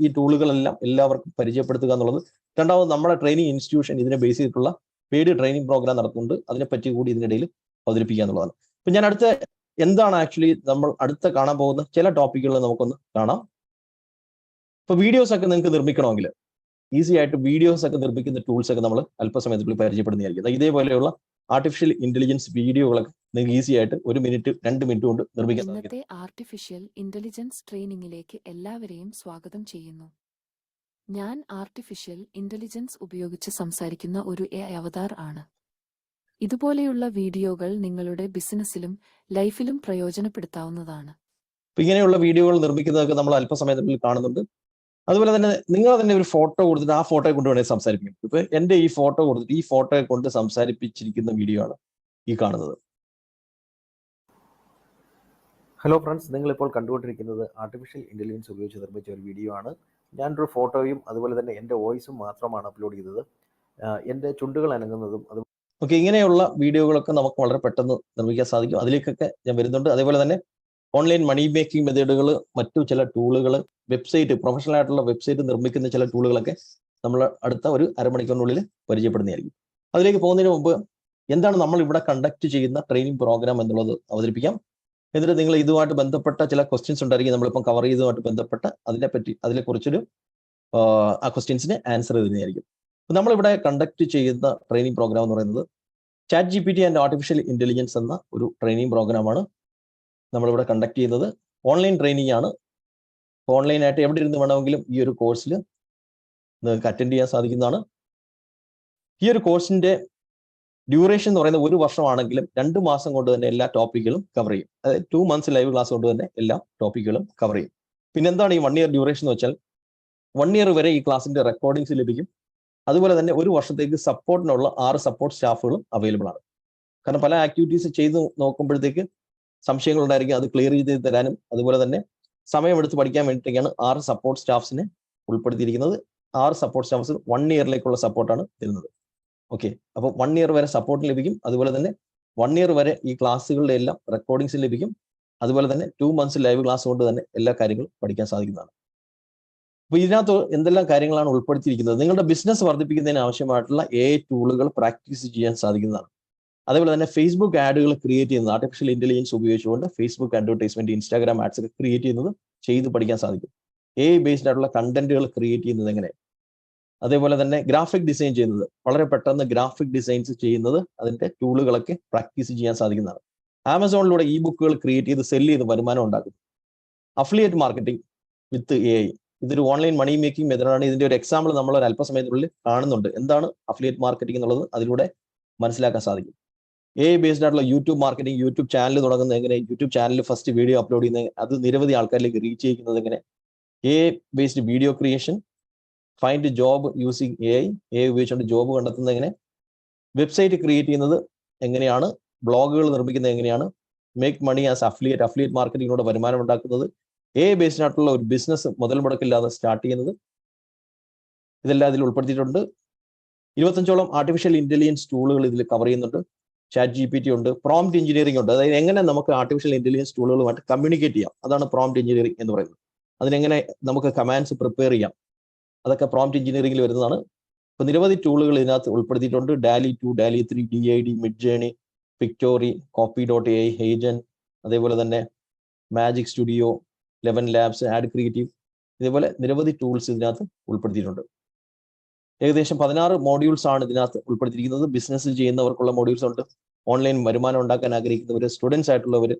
ഈ ടൂളുകളെല്ലാം എല്ലാവർക്കും പരിചയപ്പെടുത്തുക എന്നുള്ളത്. രണ്ടാമത്, നമ്മുടെ ട്രെയിനിങ് ഇൻസ്റ്റിറ്റ്യൂഷൻ ഇതിനെ ബേസ് ചെയ്തിട്ടുള്ള പെയ്ഡ് ട്രെയിനിങ് പ്രോഗ്രാം നടത്തുന്നുണ്ട്. അതിനെപ്പറ്റി കൂടി ഇതിനിടയിൽ അവതരിപ്പിക്കുക എന്നുള്ളതാണ്. അപ്പൊ ഞാൻ എന്താണ് ആക്ച്വലി നമ്മൾ അടുത്ത കാണാൻ പോകുന്ന ചില ടോപ്പിക്കുകൾ നമുക്കൊന്ന് കാണാം. ഇപ്പൊ വീഡിയോസ് ഒക്കെ നിങ്ങൾക്ക് നിർമ്മിക്കണമെങ്കിൽ ഈസി ആയിട്ട് വീഡിയോസ് ഒക്കെ നിർമ്മിക്കുന്ന ടൂൾസ് ഒക്കെ നമ്മൾ അല്പസമയത്തിൽ പരിചയപ്പെടുന്നതായിരിക്കും. ഇതേപോലെയുള്ള ആർട്ടിഫിഷ്യൽ ഇന്റലിജൻസ് വീഡിയോകളൊക്കെ നിങ്ങൾക്ക് ഈസി ആയിട്ട് 1 മിനിറ്റ് 2 മിനിറ്റ് കൊണ്ട് നിർമ്മിക്കാൻ സാധിക്കും. ഇന്നത്തെ ആർട്ടിഫിഷ്യൽ ഇന്റലിജൻസ് ട്രെയിനിങ്ങിലേക്ക് എല്ലാവരെയും സ്വാഗതം ചെയ്യുന്നു. ഞാൻ ആർട്ടിഫിഷ്യൽ ഇന്റലിജൻസ് ഉപയോഗിച്ച് സംസാരിക്കുന്ന ഒരു AI അവതാർ ആണ്. ഇതുപോലെയുള്ള വീഡിയോകൾ നിങ്ങളുടെ ബിസിനസ്സിലും ലൈഫിലും പ്രയോജനപ്പെടുത്താവുന്നതാണ്. ഇങ്ങനെയുള്ള വീഡിയോകൾ നിർമ്മിക്കുന്നതൊക്കെ നമ്മൾ അല്പസമയത്തിൽ കാണുന്നുണ്ട്. അതുപോലെ തന്നെ നിങ്ങൾ തന്നെ ഒരു ഫോട്ടോ കൊടുത്തിട്ട് ആ ഫോട്ടോയെ കൊണ്ട് വേണമെങ്കിൽ സംസാരിപ്പിക്കും. ഇപ്പൊ എന്റെ ഈ ഫോട്ടോ കൊടുത്തിട്ട് ഈ ഫോട്ടോയെ കൊണ്ട് സംസാരിപ്പിച്ചിരിക്കുന്ന വീഡിയോ ആണ് ഈ കാണുന്നത്. ഹലോ ഫ്രണ്ട്സ്, നിങ്ങളിപ്പോൾ കണ്ടുകൊണ്ടിരിക്കുന്നത് ആർട്ടിഫിഷ്യൽ ഇന്റലിജൻസ് ഉപയോഗിച്ച് നിർമ്മിച്ച ഒരു വീഡിയോ ആണ്. ഞാനൊരു ഫോട്ടോയും അതുപോലെ തന്നെ എൻ്റെ വോയിസും മാത്രമാണ് അപ്ലോഡ് ചെയ്തത്. എൻ്റെ ചുണ്ടുകൾ അനങ്ങുന്നതും ഓക്കെ, ഇങ്ങനെയുള്ള വീഡിയോകളൊക്കെ നമുക്ക് വളരെ പെട്ടെന്ന് നിർമ്മിക്കാൻ സാധിക്കും. അതിലേക്കൊക്കെ ഞാൻ വരുന്നുണ്ട്. അതേപോലെ തന്നെ ഓൺലൈൻ മണി മേക്കിംഗ് മെത്തേഡുകൾ, മറ്റു ചില ടൂളുകൾ, വെബ്സൈറ്റ്, പ്രൊഫഷണൽ ആയിട്ടുള്ള വെബ്സൈറ്റ് നിർമ്മിക്കുന്ന ചില ടൂളുകളൊക്കെ നമ്മൾ അടുത്ത ഒരു അരമണിക്കൂറിനുള്ളിൽ പരിചയപ്പെടുന്നതായിരിക്കും. അതിലേക്ക് പോകുന്നതിന് മുമ്പ് എന്താണ് നമ്മൾ ഇവിടെ കണ്ടക്ട് ചെയ്യുന്ന ട്രെയിനിങ് പ്രോഗ്രാം എന്നുള്ളത് അവതരിപ്പിക്കാം. എന്നിട്ട് നിങ്ങൾ ഇതുമായിട്ട് ബന്ധപ്പെട്ട ചില ക്വസ്റ്റ്യൻസ് ഉണ്ടായിരിക്കും, നമ്മളിപ്പം കവർ ചെയ്തതുമായിട്ട് ബന്ധപ്പെട്ട അതിനെക്കുറിച്ചൊരു ആ ക്വസ്റ്റ്യൻസിന് ആൻസർ ചെയ്യുന്നതായിരിക്കും. നമ്മളിവിടെ കണ്ടക്ട് ചെയ്യുന്ന ട്രെയിനിങ് പ്രോഗ്രാം എന്ന് പറയുന്നത് ChatGPT ആൻഡ് ആർട്ടിഫിഷ്യൽ ഇന്റലിജൻസ് എന്ന ഒരു ട്രെയിനിങ് പ്രോഗ്രാമാണ് നമ്മളിവിടെ കണ്ടക്ട് ചെയ്യുന്നത്. ഓൺലൈൻ ട്രെയിനിങ് ആണ്. ഓൺലൈനായിട്ട് എവിടെ ഇരുന്ന് വേണമെങ്കിലും ഈ ഒരു കോഴ്സിൽ നിങ്ങൾക്ക് അറ്റൻഡ് ചെയ്യാൻ സാധിക്കുന്നതാണ്. ഈ ഒരു കോഴ്സിന്റെ ഡ്യൂറേഷൻ എന്ന് പറയുന്നത് 1 വർഷമാണെങ്കിലും 2 മാസം കൊണ്ട് തന്നെ എല്ലാ ടോപ്പിക്കുകളും കവർ ചെയ്യും. അതായത് 2 മന്ത്സ് ലൈവ് ക്ലാസ് കൊണ്ട് തന്നെ എല്ലാ ടോപ്പിക്കുകളും കവർ ചെയ്യും. പിന്നെ എന്താണ് ഈ 1 ഇയർ ഡ്യൂറേഷൻ എന്ന് വെച്ചാൽ 1 ഇയർ വരെ ഈ ക്ലാസിന്റെ റെക്കോർഡിങ്സ് ലഭിക്കും. അതുപോലെ തന്നെ 1 വർഷത്തേക്ക് സപ്പോർട്ടിനുള്ള 6 സപ്പോർട്ട് സ്റ്റാഫുകളും അവൈലബിൾ ആണ്. കാരണം പല ആക്ടിവിറ്റീസ് ചെയ്ത് നോക്കുമ്പോഴത്തേക്ക് സംശയങ്ങൾ ഉണ്ടായിരിക്കും, അത് ക്ലിയർ ചെയ്ത് തരാനും അതുപോലെ തന്നെ സമയമെടുത്ത് പഠിക്കാൻ വേണ്ടിയിട്ടൊക്കെയാണ് 6 സപ്പോർട്ട് സ്റ്റാഫ്സിനെ ഉൾപ്പെടുത്തിയിരിക്കുന്നത്. 6 സപ്പോർട്ട് സ്റ്റാഫ്സ് 1 ഇയറിലേക്കുള്ള സപ്പോർട്ടാണ് തരുന്നത്. ഓക്കെ, അപ്പോൾ 1 ഇയർ വരെ സപ്പോർട്ട് ലഭിക്കും. അതുപോലെ തന്നെ 1 ഇയർ വരെ ഈ ക്ലാസ്സുകളുടെ എല്ലാം റെക്കോർഡിങ്സ് ലഭിക്കും. അതുപോലെ തന്നെ 2 മന്ത്സ് ലൈവ് ക്ലാസ് കൊണ്ട് തന്നെ എല്ലാ കാര്യങ്ങളും പഠിക്കാൻ സാധിക്കുന്നതാണ്. അപ്പോൾ ഇതിനകത്ത് എന്തെല്ലാം കാര്യങ്ങളാണ് ഉൾപ്പെടുത്തിയിരിക്കുന്നത്? നിങ്ങളുടെ ബിസിനസ് വർദ്ധിപ്പിക്കുന്നതിന് ആവശ്യമായിട്ടുള്ള AI ടൂളുകൾ പ്രാക്ടീസ് ചെയ്യാൻ സാധിക്കുന്നതാണ്. അതേപോലെ തന്നെ ഫേസ്ബുക്ക് ആഡുകൾ ക്രിയേറ്റ് ചെയ്യുന്നത് ആർട്ടിഫിഷ്യൽ ഇന്റലിജൻസ് ഉപയോഗിച്ചുകൊണ്ട് ഫേസ്ബുക്ക് അഡ്വർടൈസ്മെന്റ്, ഇൻസ്റ്റാഗ്രാം ആഡ്സ് ഒക്കെ ക്രിയേറ്റ് ചെയ്യുന്നത് ചെയ്ത് പഠിക്കാൻ സാധിക്കും. AI ബേസ്ഡ് ആയിട്ടുള്ള കണ്ടന്റുകൾ ക്രിയേറ്റ് ചെയ്യുന്നത് എങ്ങനെ, അതേപോലെ തന്നെ ഗ്രാഫിക് ഡിസൈൻ ചെയ്യുന്നത്, വളരെ പെട്ടെന്ന് ഗ്രാഫിക് ഡിസൈൻസ് ചെയ്യുന്നത്, അതിന്റെ ടൂളുകളൊക്കെ പ്രാക്ടീസ് ചെയ്യാൻ സാധിക്കുന്നതാണ്. ആമസോണിലൂടെ ബുക്കുകൾ ക്രിയേറ്റ് ചെയ്ത് സെല് ചെയ്ത് വരുമാനം ഉണ്ടാക്കുന്നു. അഫിലിയേറ്റ് മാർക്കറ്റിംഗ് വിത്ത് AI, ഇതൊരു ഓൺലൈൻ മണി മേക്കിംഗ് മെത്തേഡാണ്. ഇതിന്റെ ഒരു എക്സാമ്പിൾ നമ്മൾ ഒരു അല്പസമയത്തിനുള്ളിൽ കാണുന്നുണ്ട്. എന്താണ് അഫിലിയേറ്റ് മാർക്കറ്റിംഗ് എന്നുള്ളത് അതിലൂടെ മനസ്സിലാക്കാൻ സാധിക്കും. AI ബേസ്ഡ് ആയിട്ടുള്ള യൂട്യൂബ് മാർക്കറ്റിംഗ്, യൂട്യൂബ് ചാനൽ തുടങ്ങുന്നത് എങ്ങനെ, യൂട്യൂബ് ചാനലിൽ ഫസ്റ്റ് വീഡിയോ അപ്ലോഡ് ചെയ്യുന്നത്, അത് നിരവധി ആൾക്കാരിലേക്ക് റീച്ച് ചെയ്യുന്നത് എങ്ങനെ, AI based video creation, find job using AI ഉപയോഗിച്ചുകൊണ്ട് ജോബ് കണ്ടെത്തുന്നത് എങ്ങനെ, വെബ്സൈറ്റ് ക്രിയേറ്റ് ചെയ്യുന്നത്, എങ്ങനെയാണ്, ബ്ലോഗുകൾ നിർമ്മിക്കുന്നത് എങ്ങനെയാണ്, മേക്ക് മണി ആസ് അഫിലിയേറ്റ് മാർക്കറ്റിങ്ങിലൂടെ വരുമാനം ഉണ്ടാക്കുന്നത്, ബേസ്ഡ് ആയിട്ടുള്ള ഒരു ബിസിനസ് മുതൽ മുടക്കില്ലാതെ സ്റ്റാർട്ട് ചെയ്യുന്നത്, ഇതെല്ലാം ഇതിൽ ഉൾപ്പെടുത്തിയിട്ടുണ്ട്. 25ഓളം ആർട്ടിഫിഷ്യൽ ഇന്റലിജൻസ് ടൂളുകൾ ഇതിൽ കവർ ചെയ്യുന്നുണ്ട്. ചാറ്റ് GPT ഉണ്ട്, പ്രോംപ്റ്റ് എഞ്ചിനീയറിംഗ് ഉണ്ട്. അതായത് എങ്ങനെ നമുക്ക് ആർട്ടിഫിഷ്യൽ ഇന്റലിജൻസ് ടൂളുകളുമായിട്ട് കമ്മ്യൂണിക്കേറ്റ് ചെയ്യാം, അതാണ് പ്രോംപ്റ്റ് എഞ്ചിനീയറിംഗ് എന്ന് പറയുന്നത്. അതിനെങ്ങനെ നമുക്ക് കമാൻഡ്സ് പ്രിപ്പയർ ചെയ്യാം, അതൊക്കെ പ്രോംപ്റ്റ് എഞ്ചിനീയറിംഗിൽ വരുന്നതാണ്. ഇപ്പൊ നിരവധി ടൂളുകൾ ഇതിനകത്ത് ഉൾപ്പെടുത്തിയിട്ടുണ്ട്. DALL-E 2, DALL-E 3, DID, Midjourney, പിക്ടോറി, copy.ai, HeyGen, അതേപോലെ തന്നെ magic studio, 11 labs, add creative, ഇതേപോലെ നിരവധി ടൂൾസ് ഇതിനകത്ത് ഉൾപ്പെടുത്തിയിട്ടുണ്ട്. ഏകദേശം 16 മോഡ്യൂൾസ് ആണ് ഇതിനകത്ത് ഉൾപ്പെടുത്തിയിരിക്കുന്നത്. ബിസിനസ് ചെയ്യുന്നവർക്കുള്ള മോഡ്യൂൾസ് ഉണ്ട്, ഓൺലൈൻ വരുമാനം ഉണ്ടാക്കാൻ ആഗ്രഹിക്കുന്നവർ, സ്റ്റുഡൻസ് ആയിട്ടുള്ളവർ,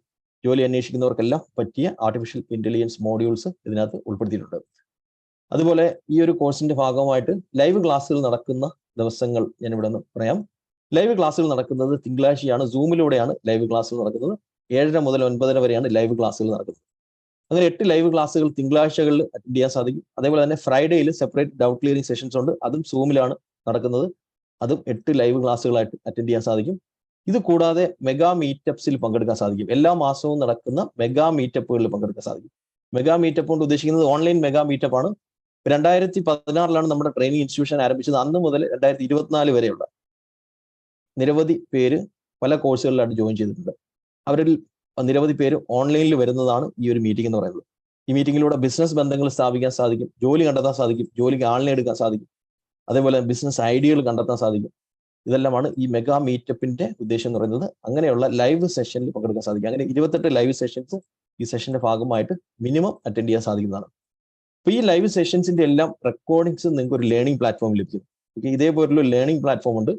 ജോലി അന്വേഷിക്കുന്നവർക്കെല്ലാം പറ്റിയ ആർട്ടിഫിഷ്യൽ ഇന്റലിജൻസ് മോഡ്യൂൾസ് ഇതിനകത്ത് ഉൾപ്പെടുത്തിയിട്ടുണ്ട്. അതുപോലെ ഈ ഒരു കോഴ്സിന്റെ ഭാഗമായിട്ട് ലൈവ് ക്ലാസ്സുകൾ നടക്കുന്ന ദിവസങ്ങൾ ഞാൻ ഇവിടെ നിന്ന് പറയാം. ലൈവ് ക്ലാസ്സുകൾ നടക്കുന്നത് തിങ്കളാഴ്ചയാണ്. സൂമിലൂടെയാണ് ലൈവ് ക്ലാസ്സുകൾ നടക്കുന്നത്. 7:30 മുതൽ 9:30 വരെയാണ് ലൈവ് ക്ലാസ്സുകൾ നടക്കുന്നത്. അങ്ങനെ 8 ലൈവ് ക്ലാസ്സുകൾ തിങ്കളാഴ്ചകളിൽ അറ്റൻഡ് ചെയ്യാൻ സാധിക്കും. അതേപോലെ തന്നെ ഫ്രൈഡേയിൽ സെപ്പറേറ്റ് ഡൗട്ട് ക്ലിയറിംഗ് സെഷൻസ് ഉണ്ട്, അതും സൂമിലാണ് നടക്കുന്നത്. അതും 8 ലൈവ് ക്ലാസ്സുകളായിട്ട് അറ്റൻഡ് ചെയ്യാൻ സാധിക്കും. ഇത് കൂടാതെ മെഗാ മീറ്റപ്സിൽ പങ്കെടുക്കാൻ സാധിക്കും. എല്ലാ മാസവും നടക്കുന്ന മെഗാ മീറ്റപ്പുകളിൽ പങ്കെടുക്കാൻ സാധിക്കും. മെഗാ മീറ്റപ്പ് കൊണ്ട് ഉദ്ദേശിക്കുന്നത് ഓൺലൈൻ മെഗാ മീറ്റപ്പ് ആണ്. 2016 നമ്മുടെ ട്രെയിനിങ് ഇൻസ്റ്റിറ്റ്യൂഷൻ ആരംഭിച്ചത്. അന്ന് മുതൽ 2024 വരെയുള്ള നിരവധി പേര് പല കോഴ്സുകളിലാണ് ജോയിൻ ചെയ്തിട്ടുണ്ട്. അവരിൽ നിരവധി പേര് ഓൺലൈനിൽ വരുന്നതാണ് ഈ ഒരു മീറ്റിംഗ് എന്ന് പറയുന്നത്. ഈ മീറ്റിങ്ങിലൂടെ ബിസിനസ് ബന്ധങ്ങൾ സ്ഥാപിക്കാൻ സാധിക്കും, ജോലി കണ്ടെത്താൻ സാധിക്കും, ജോലിക്ക് ആളിനെ എടുക്കാൻ സാധിക്കും, അതേപോലെ ബിസിനസ് ഐഡിയകൾ കണ്ടെത്താൻ സാധിക്കും. ഇതെല്ലാമാണ് ഈ മെഗാ മീറ്റപ്പിന്റെ ഉദ്ദേശം എന്ന് പറയുന്നത്. അങ്ങനെയുള്ള ലൈവ് സെഷനിൽ പങ്കെടുക്കാൻ സാധിക്കും. അങ്ങനെ 28 ലൈവ് സെഷൻസ് ഈ സെഷന്റെ ഭാഗമായിട്ട് മിനിമം അറ്റൻഡ് ചെയ്യാൻ സാധിക്കുന്നതാണ്. അപ്പൊ ഈ ലൈവ് സെഷൻസിന്റെ എല്ലാം റെക്കോർഡിങ്സ് നിങ്ങൾക്ക് ഒരു ലേണിംഗ് പ്ലാറ്റ്ഫോമിൽ ലഭിക്കും. ഇതേപോലുള്ള ലേണിംഗ് പ്ലാറ്റ്ഫോം ഉണ്ട്.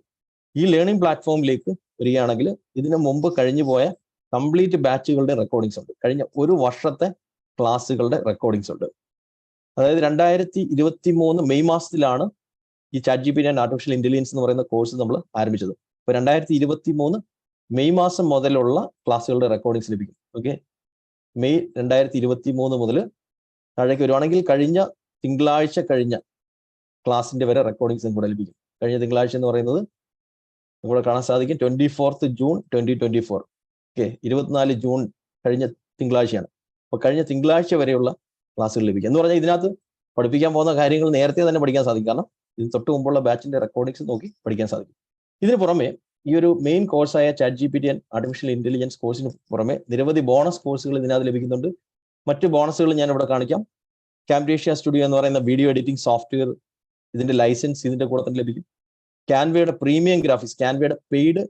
ഈ ലേണിംഗ് പ്ലാറ്റ്ഫോമിലേക്ക് വരികയാണെങ്കിൽ ഇതിനു മുമ്പ് കഴിഞ്ഞു പോയ കംപ്ലീറ്റ് ബാച്ചുകളുടെ റെക്കോർഡിങ്സ് ഉണ്ട്. കഴിഞ്ഞ ഒരു വർഷത്തെ ക്ലാസ്സുകളുടെ റെക്കോർഡിങ്സ് ഉണ്ട്. അതായത് 2023 മെയ് മാസത്തിലാണ് ഈ chat GPT and artificial intelligence എന്ന് പറയുന്ന കോഴ്സ് നമ്മൾ ആരംഭിച്ചത്. ഇപ്പൊ 2023 മെയ് മാസം മുതലുള്ള ക്ലാസ്സുകളുടെ റെക്കോർഡിങ്സ് ലഭിക്കും. ഓക്കെ, മെയ് 2023 മുതൽ താഴേക്ക് വരുവാണെങ്കിൽ കഴിഞ്ഞ തിങ്കളാഴ്ച കഴിഞ്ഞ ക്ലാസിന്റെ വരെ റെക്കോർഡിങ്സ് കൂടെ ലഭിക്കും. കഴിഞ്ഞ തിങ്കളാഴ്ച എന്ന് പറയുന്നത് ഇവിടെ കാണാൻ സാധിക്കും 24 ജൂൺ 2024. ഓക്കെ, 24 ജൂൺ കഴിഞ്ഞ തിങ്കളാഴ്ചയാണ്. അപ്പൊ കഴിഞ്ഞ തിങ്കളാഴ്ച വരെയുള്ള ക്ലാസ്സുകൾ ലഭിക്കും. എന്ന് പറഞ്ഞാൽ ഇതിനകത്ത് പഠിപ്പിക്കാൻ പോകുന്ന കാര്യങ്ങൾ നേരത്തെ തന്നെ പഠിക്കാൻ സാധിക്കും. കാരണം ഇതിന് തൊട്ട് മുമ്പുള്ള ബാച്ചിന്റെ റെക്കോർഡിങ്സ് നോക്കി പഠിക്കാൻ സാധിക്കും. ഇതിന് പുറമെ ഈ ഒരു മെയിൻ കോഴ്സായ chat GPT and artificial intelligence കോഴ്സിന് പുറമെ നിരവധി ബോണസ് കോഴ്സുകൾ ഇതിനകത്ത് ലഭിക്കുന്നുണ്ട്. മറ്റ് ബോണസുകൾ ഞാൻ ഇവിടെ കാണിക്കാം. കാംറ്റേഷ്യ സ്റ്റുഡിയോ എന്ന് പറയുന്ന വീഡിയോ എഡിറ്റിംഗ് സോഫ്റ്റ്വെയർ, ഇതിന്റെ ലൈസൻസ് ഇതിന്റെ കൂടെ തന്നെ ലഭിക്കും. ക്യാൻവയുടെ പ്രീമിയം ഗ്രാഫിക്സ്, ക്യാൻവയുടെ പെയ്ഡ്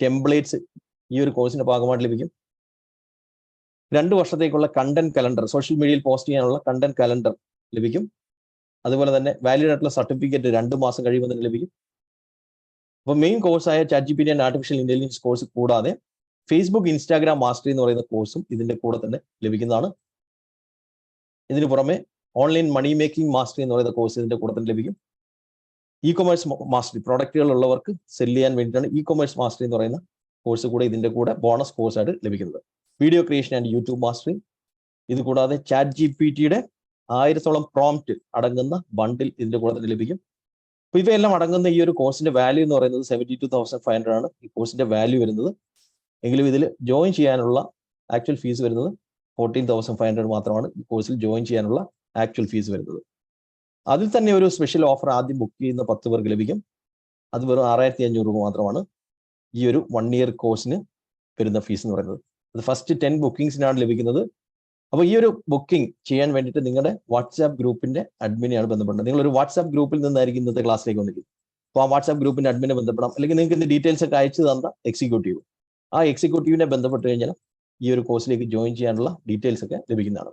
ടെംപ്ലേറ്റ്സ് ഈ ഒരു കോഴ്സിന്റെ ഭാഗമായിട്ട് ലഭിക്കും. 2 വർഷത്തേക്കുള്ള കണ്ടന്റ് കലണ്ടർ, സോഷ്യൽ മീഡിയയിൽ പോസ്റ്റ് ചെയ്യാനുള്ള കണ്ടന്റ് കലണ്ടർ ലഭിക്കും. അതുപോലെ തന്നെ വാലിഡ് ആയിട്ടുള്ള സർട്ടിഫിക്കറ്റ് 2 മാസം കഴിയുമ്പോൾ തന്നെ ലഭിക്കും. അപ്പോൾ മെയിൻ കോഴ്സായ chat GPT and artificial intelligence course കൂടാതെ ഫേസ്ബുക്ക്, ഇൻസ്റ്റാഗ്രാം മാസ്റ്ററി എന്ന് പറയുന്ന കോഴ്സും ഇതിന്റെ കൂടെ തന്നെ ലഭിക്കുന്നതാണ്. ഇതിന് പുറമെ ഓൺലൈൻ മണി മേക്കിംഗ് മാസ്റ്ററി എന്ന് പറയുന്ന കോഴ്സ് ഇതിന്റെ കൂടെ തന്നെ ലഭിക്കും. ഇ കൊമേഴ്സ് മാസ്റ്ററി, പ്രൊഡക്റ്റുകൾ ഉള്ളവർക്ക് സെല് ചെയ്യാൻ വേണ്ടിയിട്ടാണ് ഇ കൊമേഴ്സ് മാസ്റ്ററി എന്ന് പറയുന്ന കോഴ്സ് കൂടെ ഇതിന്റെ കൂടെ ബോണസ് കോഴ്സായിട്ട് ലഭിക്കുന്നത്. Video creation and YouTube mastery, ഇത് കൂടാതെ ചാറ്റ് GPTയുടെ 1000ഓളം പ്രോംപ്റ്റ് അടങ്ങുന്ന ബണ്ടിൽ ഇതിന്റെ കൂടെ തന്നെ ലഭിക്കും. അപ്പൊ ഇവയെല്ലാം അടങ്ങുന്ന ഈ ഒരു കോഴ്സിന്റെ വാല്യൂ എന്ന് പറയുന്നത് 72,500 ആണ് ഈ കോഴ്സിന്റെ വാല്യൂ വരുന്നത്. എങ്കിലും ഇതിൽ ജോയിൻ ചെയ്യാനുള്ള ആക്ച്വൽ ഫീസ് വരുന്നത് 14,500 മാത്രമാണ് ഈ കോഴ്സിൽ ജോയിൻ ചെയ്യാനുള്ള ആക്ച്വൽ ഫീസ് വരുന്നത്. അതിൽ തന്നെ ഒരു സ്പെഷ്യൽ ഓഫർ ആദ്യം ബുക്ക് ചെയ്യുന്ന 10 പേർക്ക് ലഭിക്കും. അത് വെറും 6,500 രൂപ മാത്രമാണ് ഈ ഒരു 1 ഇയർ കോഴ്സിന് വരുന്ന ഫീസ് എന്ന് പറയുന്നത്. അത് ഫസ്റ്റ് 10 ബുക്കിംഗ്സിനാണ് ലഭിക്കുന്നത്. അപ്പോൾ ഈ ഒരു ബുക്കിംഗ് ചെയ്യാൻ വേണ്ടിയിട്ട് നിങ്ങളുടെ വാട്സാപ്പ് ഗ്രൂപ്പിന്റെ അഡ്മിനെയാണ് ബന്ധപ്പെടുന്നത്. നിങ്ങളൊരു വാട്സാപ്പ് ഗ്രൂപ്പിൽ നിന്നായിരിക്കും ഇന്നത്തെ ക്ലാസ്സിലേക്ക് വന്നിരിക്കുന്നത്. അപ്പോൾ ആ വാട്സാപ്പ് ഗ്രൂപ്പിന്റെ അഡ്മിനെ ബന്ധപ്പെടാം, അല്ലെങ്കിൽ നിങ്ങൾക്ക് ഇതിന്റെ ഡീറ്റെയിൽസ് ഒക്കെ അയച്ചു തന്ന എക്സിക്യൂട്ടീവ്, ആ എക്സിക്യൂട്ടീവിനെ ബന്ധപ്പെട്ട് കഴിഞ്ഞാൽ ഈ ഒരു കോഴ്സിലേക്ക് ജോയിൻ ചെയ്യാനുള്ള ഡീറ്റെയിൽസ് ഒക്കെ ലഭിക്കുന്നതാണ്.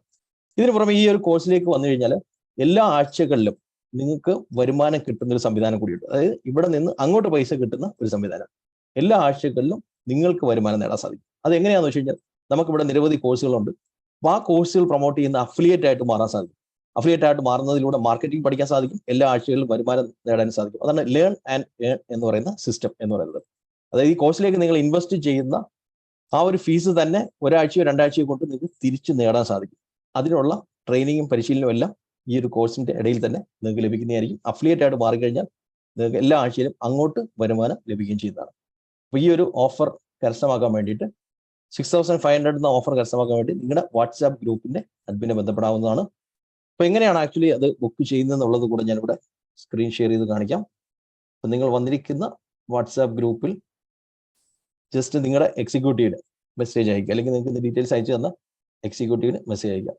ഇതിന് പുറമെ ഈ ഒരു കോഴ്സിലേക്ക് വന്നു കഴിഞ്ഞാൽ എല്ലാ ആഴ്ചകളിലും നിങ്ങൾക്ക് വരുമാനം കിട്ടുന്ന ഒരു സംവിധാനം കൂടിയുണ്ട്. അതായത് ഇവിടെ നിന്ന് അങ്ങോട്ട് പൈസ കിട്ടുന്ന ഒരു സംവിധാനം. എല്ലാ ആഴ്ചകളിലും നിങ്ങൾക്ക് വരുമാനം നേടാൻ സാധിക്കും. അത് എങ്ങനെയാണെന്ന് വെച്ച് കഴിഞ്ഞാൽ നമുക്കിവിടെ നിരവധി കോഴ്സുകളുണ്ട്. അപ്പോൾ ആ കോഴ്സുകൾ പ്രൊമോട്ട് ചെയ്യുന്ന അഫിലിയേറ്റ് ആയിട്ട് മാറാൻ സാധിക്കും. അഫിലിയേറ്റ് ആയിട്ട് മാറുന്നതിലൂടെ മാർക്കറ്റിംഗ് പഠിക്കാൻ സാധിക്കും, എല്ലാ ആഴ്ചകളിലും വരുമാനം നേടാൻ സാധിക്കും. അതാണ് ലേൺ ആൻഡ് ഏൺ എന്ന് പറയുന്ന സിസ്റ്റം എന്ന് പറയുന്നത്. അതായത് ഈ കോഴ്സിലേക്ക് നിങ്ങൾ ഇൻവെസ്റ്റ് ചെയ്യുന്ന ആ ഒരു ഫീസ് തന്നെ ഒരാഴ്ചയോ 2 ആഴ്ചയോ കൊണ്ട് നിങ്ങൾക്ക് തിരിച്ചു നേടാൻ സാധിക്കും. അതിനുള്ള ട്രെയിനിങ്ങും പരിശീലനവും എല്ലാം ഈ ഒരു കോഴ്സിന്റെ ഇടയിൽ തന്നെ നിങ്ങൾക്ക് ലഭിക്കുന്നതായിരിക്കും. അഫിലിയേറ്റ് ആയിട്ട് മാറിക്കഴിഞ്ഞാൽ നിങ്ങൾക്ക് എല്ലാ ആഴ്ചയിലും അങ്ങോട്ട് വരുമാനം ലഭിക്കുകയും ചെയ്യുന്നതാണ്. അപ്പോൾ ഈ ഒരു ഓഫർ കരസ്ഥമാക്കാൻ വേണ്ടിയിട്ട് 6500 എന്ന ഓഫർ കരസ്ഥമാക്കാൻ വേണ്ടി നിങ്ങളുടെ വാട്സാപ്പ് ഗ്രൂപ്പിന്റെ അഡ്മിനെ ബന്ധപ്പെടാവുന്നതാണ്. അപ്പോൾ എങ്ങനെയാണ് ആക്ച്വലി അത് ബുക്ക് ചെയ്യുന്നതെന്നുള്ളത് കൂടെ ഞാനിവിടെ സ്ക്രീൻ ഷെയർ ചെയ്ത് കാണിക്കാം. അപ്പോൾ നിങ്ങൾ വന്നിരിക്കുന്ന വാട്സാപ്പ് ഗ്രൂപ്പിൽ ജസ്റ്റ് നിങ്ങളുടെ എക്സിക്യൂട്ടീവിന് മെസ്സേജ് അയക്കുക, അല്ലെങ്കിൽ നിങ്ങൾക്ക് ഡീറ്റെയിൽസ് അയച്ചു തന്ന എക്സിക്യൂട്ടീവിന് മെസ്സേജ് അയക്കുക.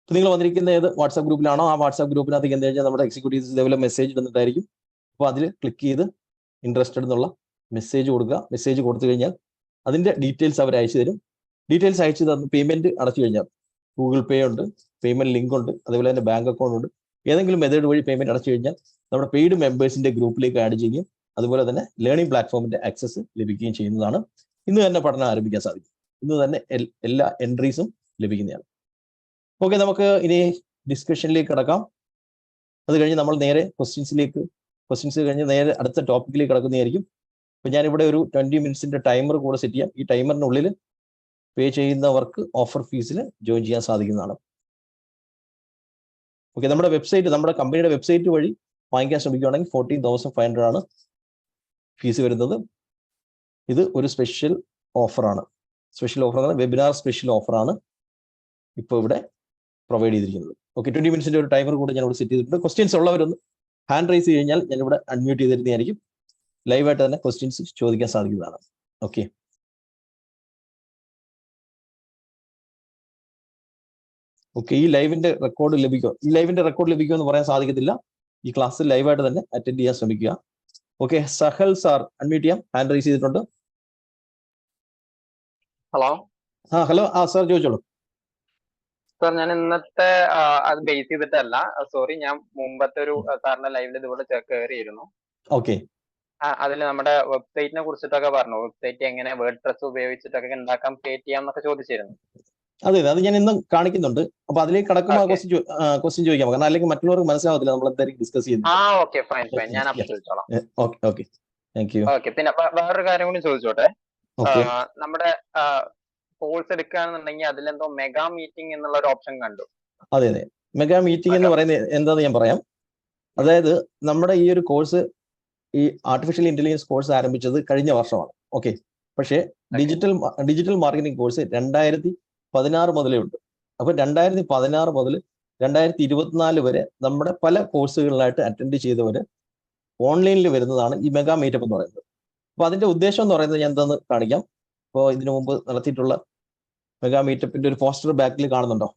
അപ്പോൾ നിങ്ങൾ വന്നിരിക്കുന്ന ഏത് വാട്സാപ്പ് ഗ്രൂപ്പിലാണോ ആ വാട്സാപ്പ് ഗ്രൂപ്പിനകത്തേക്ക് എന്താ വെച്ചാൽ നമ്മുടെ എക്സിക്യൂട്ടീവ്സ് ഇതേപോലെ മെസ്സേജ് ഇടുന്നിട്ടായിരിക്കും. അപ്പോൾ അതിൽ ക്ലിക്ക് ചെയ്ത് ഇൻട്രസ്റ്റഡ് എന്നുള്ള മെസ്സേജ് കൊടുക്കുക. മെസ്സേജ് കൊടുത്തു കഴിഞ്ഞാൽ അതിൻ്റെ ഡീറ്റെയിൽസ് അവർ അയച്ചു തരും. ഡീറ്റെയിൽസ് അയച്ചു തന്ന് പേയ്മെൻറ്റ് അടച്ചു കഴിഞ്ഞാൽ ഗൂഗിൾ പേ ഉണ്ട്, പേയ്മെൻറ്റ് ലിങ്ക് ഉണ്ട്, അതുപോലെ തന്നെ ബാങ്ക് അക്കൗണ്ട് ഉണ്ട്. ഏതെങ്കിലും മെത്തേഡ് വഴി പേയ്മെൻറ്റ് അടച്ചു കഴിഞ്ഞാൽ നമ്മുടെ പെയ്ഡ് മെമ്പേഴ്സിൻ്റെ ഗ്രൂപ്പിലേക്ക് ആഡ് ചെയ്യുകയും അതുപോലെ തന്നെ ലേണിംഗ് പ്ലാറ്റ്ഫോമിൻ്റെ ആക്സസ് ലഭിക്കുകയും ചെയ്യുന്നതാണ്. ഇന്ന് തന്നെ പഠനം ആരംഭിക്കാൻ സാധിക്കും. ഇന്ന് തന്നെ എല്ലാ എൻട്രീസും ലഭിക്കുന്നതാണ്. ഓക്കെ, നമുക്ക് ഇനി ഡിസ്കഷനിലേക്ക് കിടക്കാം. അത് കഴിഞ്ഞ് നമ്മൾ നേരെ ക്വസ്റ്റ്യൻസ് കഴിഞ്ഞ് നേരെ അടുത്ത ടോപ്പിക്കിലേക്ക് കിടക്കുന്നതായിരിക്കും. അപ്പോൾ ഞാനിവിടെ ഒരു 20 മിനിറ്റ്സിൻ്റെ ടൈമർ കൂടെ സെറ്റ് ചെയ്യാം. ഈ ടൈമറിനുള്ളിൽ പേ ചെയ്യുന്നവർക്ക് ഓഫർ ഫീസിൽ ജോയിൻ ചെയ്യാൻ സാധിക്കുന്നതാണ്. ഓക്കെ, നമ്മുടെ കമ്പനിയുടെ വെബ്സൈറ്റ് വഴി വാങ്ങിക്കാൻ ശ്രമിക്കുകയാണെങ്കിൽ 14,500 ആണ് ഫീസ് വരുന്നത്. ഇത് ഒരു സ്പെഷ്യൽ ഓഫറാണ്. വെബിനാർ സ്പെഷ്യൽ ഓഫറാണ് ഇപ്പോൾ ഇവിടെ പ്രൊവൈഡ് ചെയ്തിരിക്കുന്നത്. ഓക്കെ, 20 മിനിറ്റ്സിൻ്റെ ഒരു ടൈമർ കൂടെ ഞാൻ ഇവിടെ സെറ്റ് ചെയ്തിട്ടുണ്ട്. ക്വസ്റ്റ്യൻസ് ഉള്ളവരൊന്ന് ഹാൻഡ് റൈസ് കഴിഞ്ഞാൽ ഞാനിവിടെ അൺമ്യൂട്ട് ചെയ്തിരുന്നതായിരിക്കും. ലൈവായിട്ട് തന്നെ ക്വസ്റ്റ്യൻസ് ചോദിക്കാൻ സാധിക്കുന്നതാണ്. ഓക്കെ, ഈ ലൈവിന്റെ റെക്കോർഡ് ലഭിക്കുമോ എന്ന് പറയാൻ സാധിക്കത്തില്ല. ഈ ക്ലാസ്സിൽ ലൈവായിട്ട് തന്നെ അറ്റൻഡ് ചെയ്യാൻ ശ്രമിക്കുക. ഓക്കെ, സഹൽ സാർ അൺമ്യൂട്ട് ചെയ്യാം, ഹാൻഡ് റൈസ് ചെയ്തിട്ടുണ്ട്. ഹലോ സാർ ചോദിച്ചോളൂ. സാർ, ഞാൻ ഇന്നത്തെ അത് ബേസ് ചെയ്തിട്ടല്ല, സോറി, ഞാൻ മുമ്പത്തെ ഒരു സാറിന്റെ ലൈവിൽ ഇതുപോലെ കയറിയിരുന്നു. ഓക്കെ, അതിൽ നമ്മുടെ വെബ്സൈറ്റിനെ കുറിച്ചിട്ടൊക്കെ പറഞ്ഞു. വെബ്സൈറ്റ് എങ്ങനെ വേർഡ് പ്രസ് ഉപയോഗിച്ചിട്ടൊക്കെ ഉണ്ടാക്കാം, ക്രിയേറ്റ് ചെയ്യാം എന്നൊക്കെ ചോദിച്ചിരുന്നു. അതെ, അത് ഞാൻ ഇന്ന് കാണിക്കുന്നുണ്ട്. അപ്പൊ അതിലേക്ക് കടക്കുമ്പോൾ ക്വസ്റ്റ്യൻ ചോദിക്കാം, കാരണം അല്ലെങ്കിൽ മറ്റുള്ളവർക്ക് മനസ്സിലാവത്തില്ല നമ്മൾ എന്തായാലും ഡിസ്കസ് ചെയ്യുന്നത്. ഓക്കെ, ഫൈൻ, ഞാൻ അപ്പോൾ ചോദിച്ചോളാം. Okay, thank you. ഓക്കെ, പിന്നെ വേറൊരു കാര്യം കൂടി ചോദിച്ചോട്ടെ. നമ്മുടെ കോഴ്സ് എടുക്കുകയാണെന്നുണ്ടെങ്കിൽ അതിലെന്തോ മെഗാ മീറ്റിംഗ് എന്നുള്ള ഒരു ഓപ്ഷൻ കണ്ടു. അതെ, മെഗാ മീറ്റിംഗ് എന്ന് പറയുന്നത് എന്താന്ന് ഞാൻ പറയാം. അതായത് നമ്മുടെ ഈ ഒരു കോഴ്സ്, ഈ ആർട്ടിഫിഷ്യൽ ഇന്റലിജൻസ് കോഴ്സ് ആരംഭിച്ചത് കഴിഞ്ഞ വർഷമാണ്. ഓക്കെ, പക്ഷേ ഡിജിറ്റൽ മാർക്കറ്റിംഗ് കോഴ്സ് 2016 മുതലേ ഉണ്ട്. അപ്പൊ 2016 മുതൽ 2024 വരെ നമ്മുടെ പല കോഴ്സുകളിലായിട്ട് അറ്റൻഡ് ചെയ്തവര് ഓൺലൈനിൽ വരുന്നതാണ് ഈ മെഗാ മീറ്റപ്പ് എന്ന് പറയുന്നത്. അപ്പൊ അതിന്റെ ഉദ്ദേശം എന്ന് പറയുന്നത് ഞാൻ എന്താന്ന് കാണിക്കാം. ഇപ്പോൾ ഇതിനു മുമ്പ് നടത്തിയിട്ടുള്ള മെഗാ മീറ്റപ്പിന്റെ ഒരു പോസ്റ്റർ ബാക്കിൽ കാണുന്നുണ്ടോ?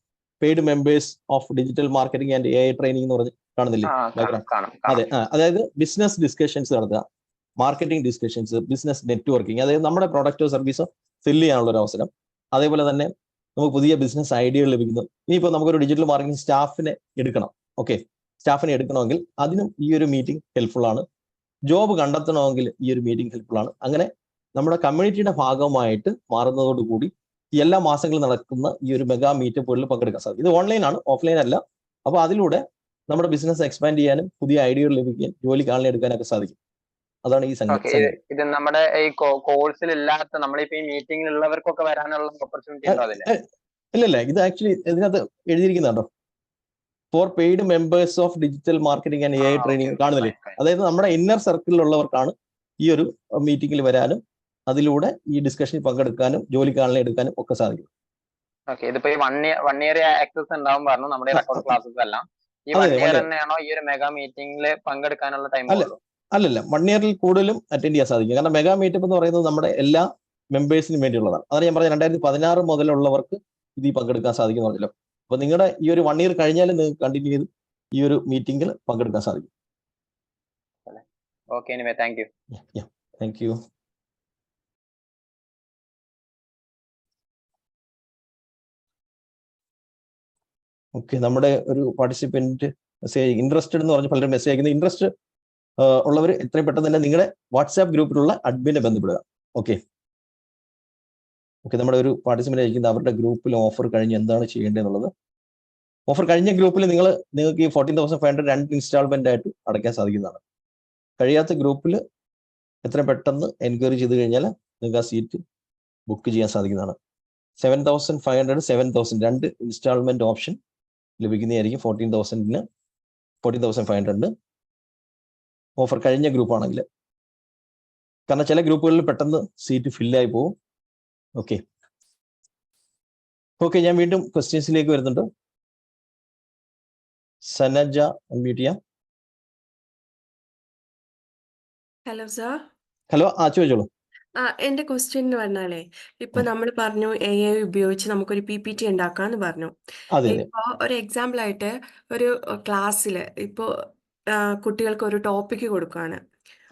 Paid members of digital marketing and AI training എന്ന് പറഞ്ഞ് കാണുന്നില്ലേ? അതെ, അതായത് ബിസിനസ് ഡിസ്കഷൻസ് നടത്തുക, മാർക്കറ്റിംഗ് ഡിസ്കഷൻസ്, ബിസിനസ് നെറ്റ്വർക്കിംഗ്, അതായത് നമ്മുടെ പ്രൊഡക്റ്റോ സർവീസോ സെല്ല് ചെയ്യാനുള്ള ഒരു അവസരം. അതേപോലെ തന്നെ നമുക്ക് പുതിയ ബിസിനസ് ഐഡിയകൾ ലഭിക്കുന്നു. ഇനിയിപ്പോൾ നമുക്കൊരു ഡിജിറ്റൽ മാർക്കറ്റിംഗ് സ്റ്റാഫിനെ എടുക്കണം. ഓക്കെ, സ്റ്റാഫിനെ എടുക്കണമെങ്കിൽ അതിനും ഈ ഒരു മീറ്റിംഗ് ഹെൽപ്ഫുൾ ആണ്. ജോബ് കണ്ടെത്തണമെങ്കിൽ ഈ ഒരു മീറ്റിംഗ് ഹെൽപ്ഫുൾ ആണ്. അങ്ങനെ നമ്മുടെ കമ്മ്യൂണിറ്റിയുടെ ഭാഗമായിട്ട് മാറുന്നതോടുകൂടി എല്ലാ മാസങ്ങളും നടക്കുന്ന ഈ ഒരു മെഗാ മീറ്റപ്പുകളിൽ പങ്കെടുക്കാൻ സാധിക്കും. ഇത് ഓൺലൈൻ ആണ്, ഓഫ്ലൈൻ അല്ല. അപ്പോൾ അതിലൂടെ നമ്മുടെ ബിസിനസ് എക്സ്പാൻഡ് ചെയ്യാനും പുതിയ ഐഡിയകൾ ലഭിക്കാനും ജോലിക്ക് ആളിനെ എടുക്കാനൊക്കെ സാധിക്കും. അതാണ് ഈ സംഗതി. ഇത് നമ്മുടെ ഈ കോഴ്സിൽ ഇല്ലാത്ത നമ്മളിപ്പോ ഈ മീറ്റിംഗിലുള്ളവർക്കൊക്കെ വരാനുള്ള ഓപ്പർച്യൂണിറ്റി ഉണ്ടോ അതിൽ? ഇല്ല, ഇത് ആക്ച്വലി ഇതിനകത്ത് എഴുതിയിരിക്കുന്നുണ്ടോ? For paid members of digital marketing and AI training കാണുന്നില്ലേ? അതായത് നമ്മുടെ ഇന്നർ സർക്കിളിലുള്ളവർക്കാണ് ഈ ഒരു മീറ്റിംഗിൽ വരാനും അതിലൂടെ ഈ ഡിസ്കഷനിൽ പങ്കെടുക്കാനും ജോലിക്കാളിനെ എടുക്കാനും ഒക്കെ സാധിക്കും. ഓക്കെ, ഇതിപ്പോ ഈ വൺ ഇയർ ആക്സസ് ഉണ്ടാവും പറഞ്ഞു നമ്മുടെ റെക്കോർഡ് ക്ലാസ്സസ് എല്ലാം. ഈ 1 ഇയർ തന്നെയാണോ ഈ ഒരു മെഗാ മീറ്റിംഗിൽ പങ്കെടുക്കാനുള്ള ടൈം? അല്ലല്ല, 1 ഇയറിൽ കൂടുതലും അറ്റൻഡ് ചെയ്യാൻ സാധിക്കും. കാരണം മെഗാ മീറ്റപ്പ് എന്ന് പറയുന്നത് നമ്മുടെ എല്ലാ മെമ്പേഴ്സിനും വേണ്ടിയുള്ളതാണ്. അതാണ് ഞാൻ പറഞ്ഞത്, 2016 മുതലുള്ളവർക്ക് ഇതിൽ പങ്കെടുക്കാൻ സാധിക്കും പറഞ്ഞല്ലോ. അപ്പൊ നിങ്ങളുടെ ഈ ഒരു 1 ഇയർ കഴിഞ്ഞാലും നിങ്ങൾക്ക് കണ്ടിന്യൂ ചെയ്ത് ഈ ഒരു മീറ്റിംഗിൽ പങ്കെടുക്കാൻ സാധിക്കും. Okay, anyway thank you. Thank you. Okay, നമ്മുടെ ഒരു പാർട്ടിസിപ്പൻറ്റ് മെസ്സേജ് ഇൻട്രസ്റ്റഡ് എന്ന് പറഞ്ഞ് പലരും മെസ്സേജ് അയക്കുന്നത്. ഇൻട്രസ്റ്റ് ഉള്ളവർ എത്രയും പെട്ടെന്ന് തന്നെ നിങ്ങളുടെ വാട്സാപ്പ് ഗ്രൂപ്പിലുള്ള അഡ്മിനെ ബന്ധപ്പെടുക. ഓക്കെ, നമ്മുടെ ഒരു പാർട്ടിസിപ്പൻ്റ് അയക്കുന്നത് അവരുടെ ഗ്രൂപ്പിൽ ഓഫർ കഴിഞ്ഞ് എന്താണ് ചെയ്യേണ്ടതെന്നുള്ളത്. ഓഫർ കഴിഞ്ഞ ഗ്രൂപ്പിൽ നിങ്ങൾക്ക് ഈ 14,500 2 ഇൻസ്റ്റാൾമെന്റ് ആയിട്ട് അടയ്ക്കാൻ സാധിക്കുന്നതാണ്. കഴിയാത്ത ഗ്രൂപ്പിൽ എത്രയും പെട്ടെന്ന് എൻക്വയറി ചെയ്ത് കഴിഞ്ഞാൽ നിങ്ങൾക്ക് ആ സീറ്റ് ബുക്ക് ചെയ്യാൻ സാധിക്കുന്നതാണ്. 7,500 7,000 2 ഇൻസ്റ്റാൾമെന്റ് ഓപ്ഷൻ ലഭിക്കുന്നതായിരിക്കും. 14,000-ന് 14,500 ഓഫർ കഴിഞ്ഞ ഗ്രൂപ്പാണെങ്കിൽ. കാരണം ചില ഗ്രൂപ്പുകളിൽ പെട്ടെന്ന് സീറ്റ് ഫില്ലായി പോകും. ഓക്കെ ഓക്കെ, ഞാൻ വീണ്ടും ക്വസ്റ്റ്യൻസിലേക്ക് വരുന്നുണ്ട്. സനജ അൺമ്യൂട്ട് ചെയ്യാം. Hello sir. ഹലോ, ചോദിച്ചോളൂ. എന്റെ ക്വസ്റ്റ്യൻ എന്ന് പറഞ്ഞാലേ, ഇപ്പൊ നമ്മൾ പറഞ്ഞു AI ഉപയോഗിച്ച് നമുക്കൊരു PPT ഉണ്ടാക്കാന്ന് പറഞ്ഞു. അതെ അതെ ഇപ്പൊ ഒരു എക്സാമ്പിൾ ആയിട്ട് ഒരു ക്ലാസ്സില് ഇപ്പോ കുട്ടികൾക്ക് ഒരു ടോപ്പിക്ക് കൊടുക്കുകയാണ്.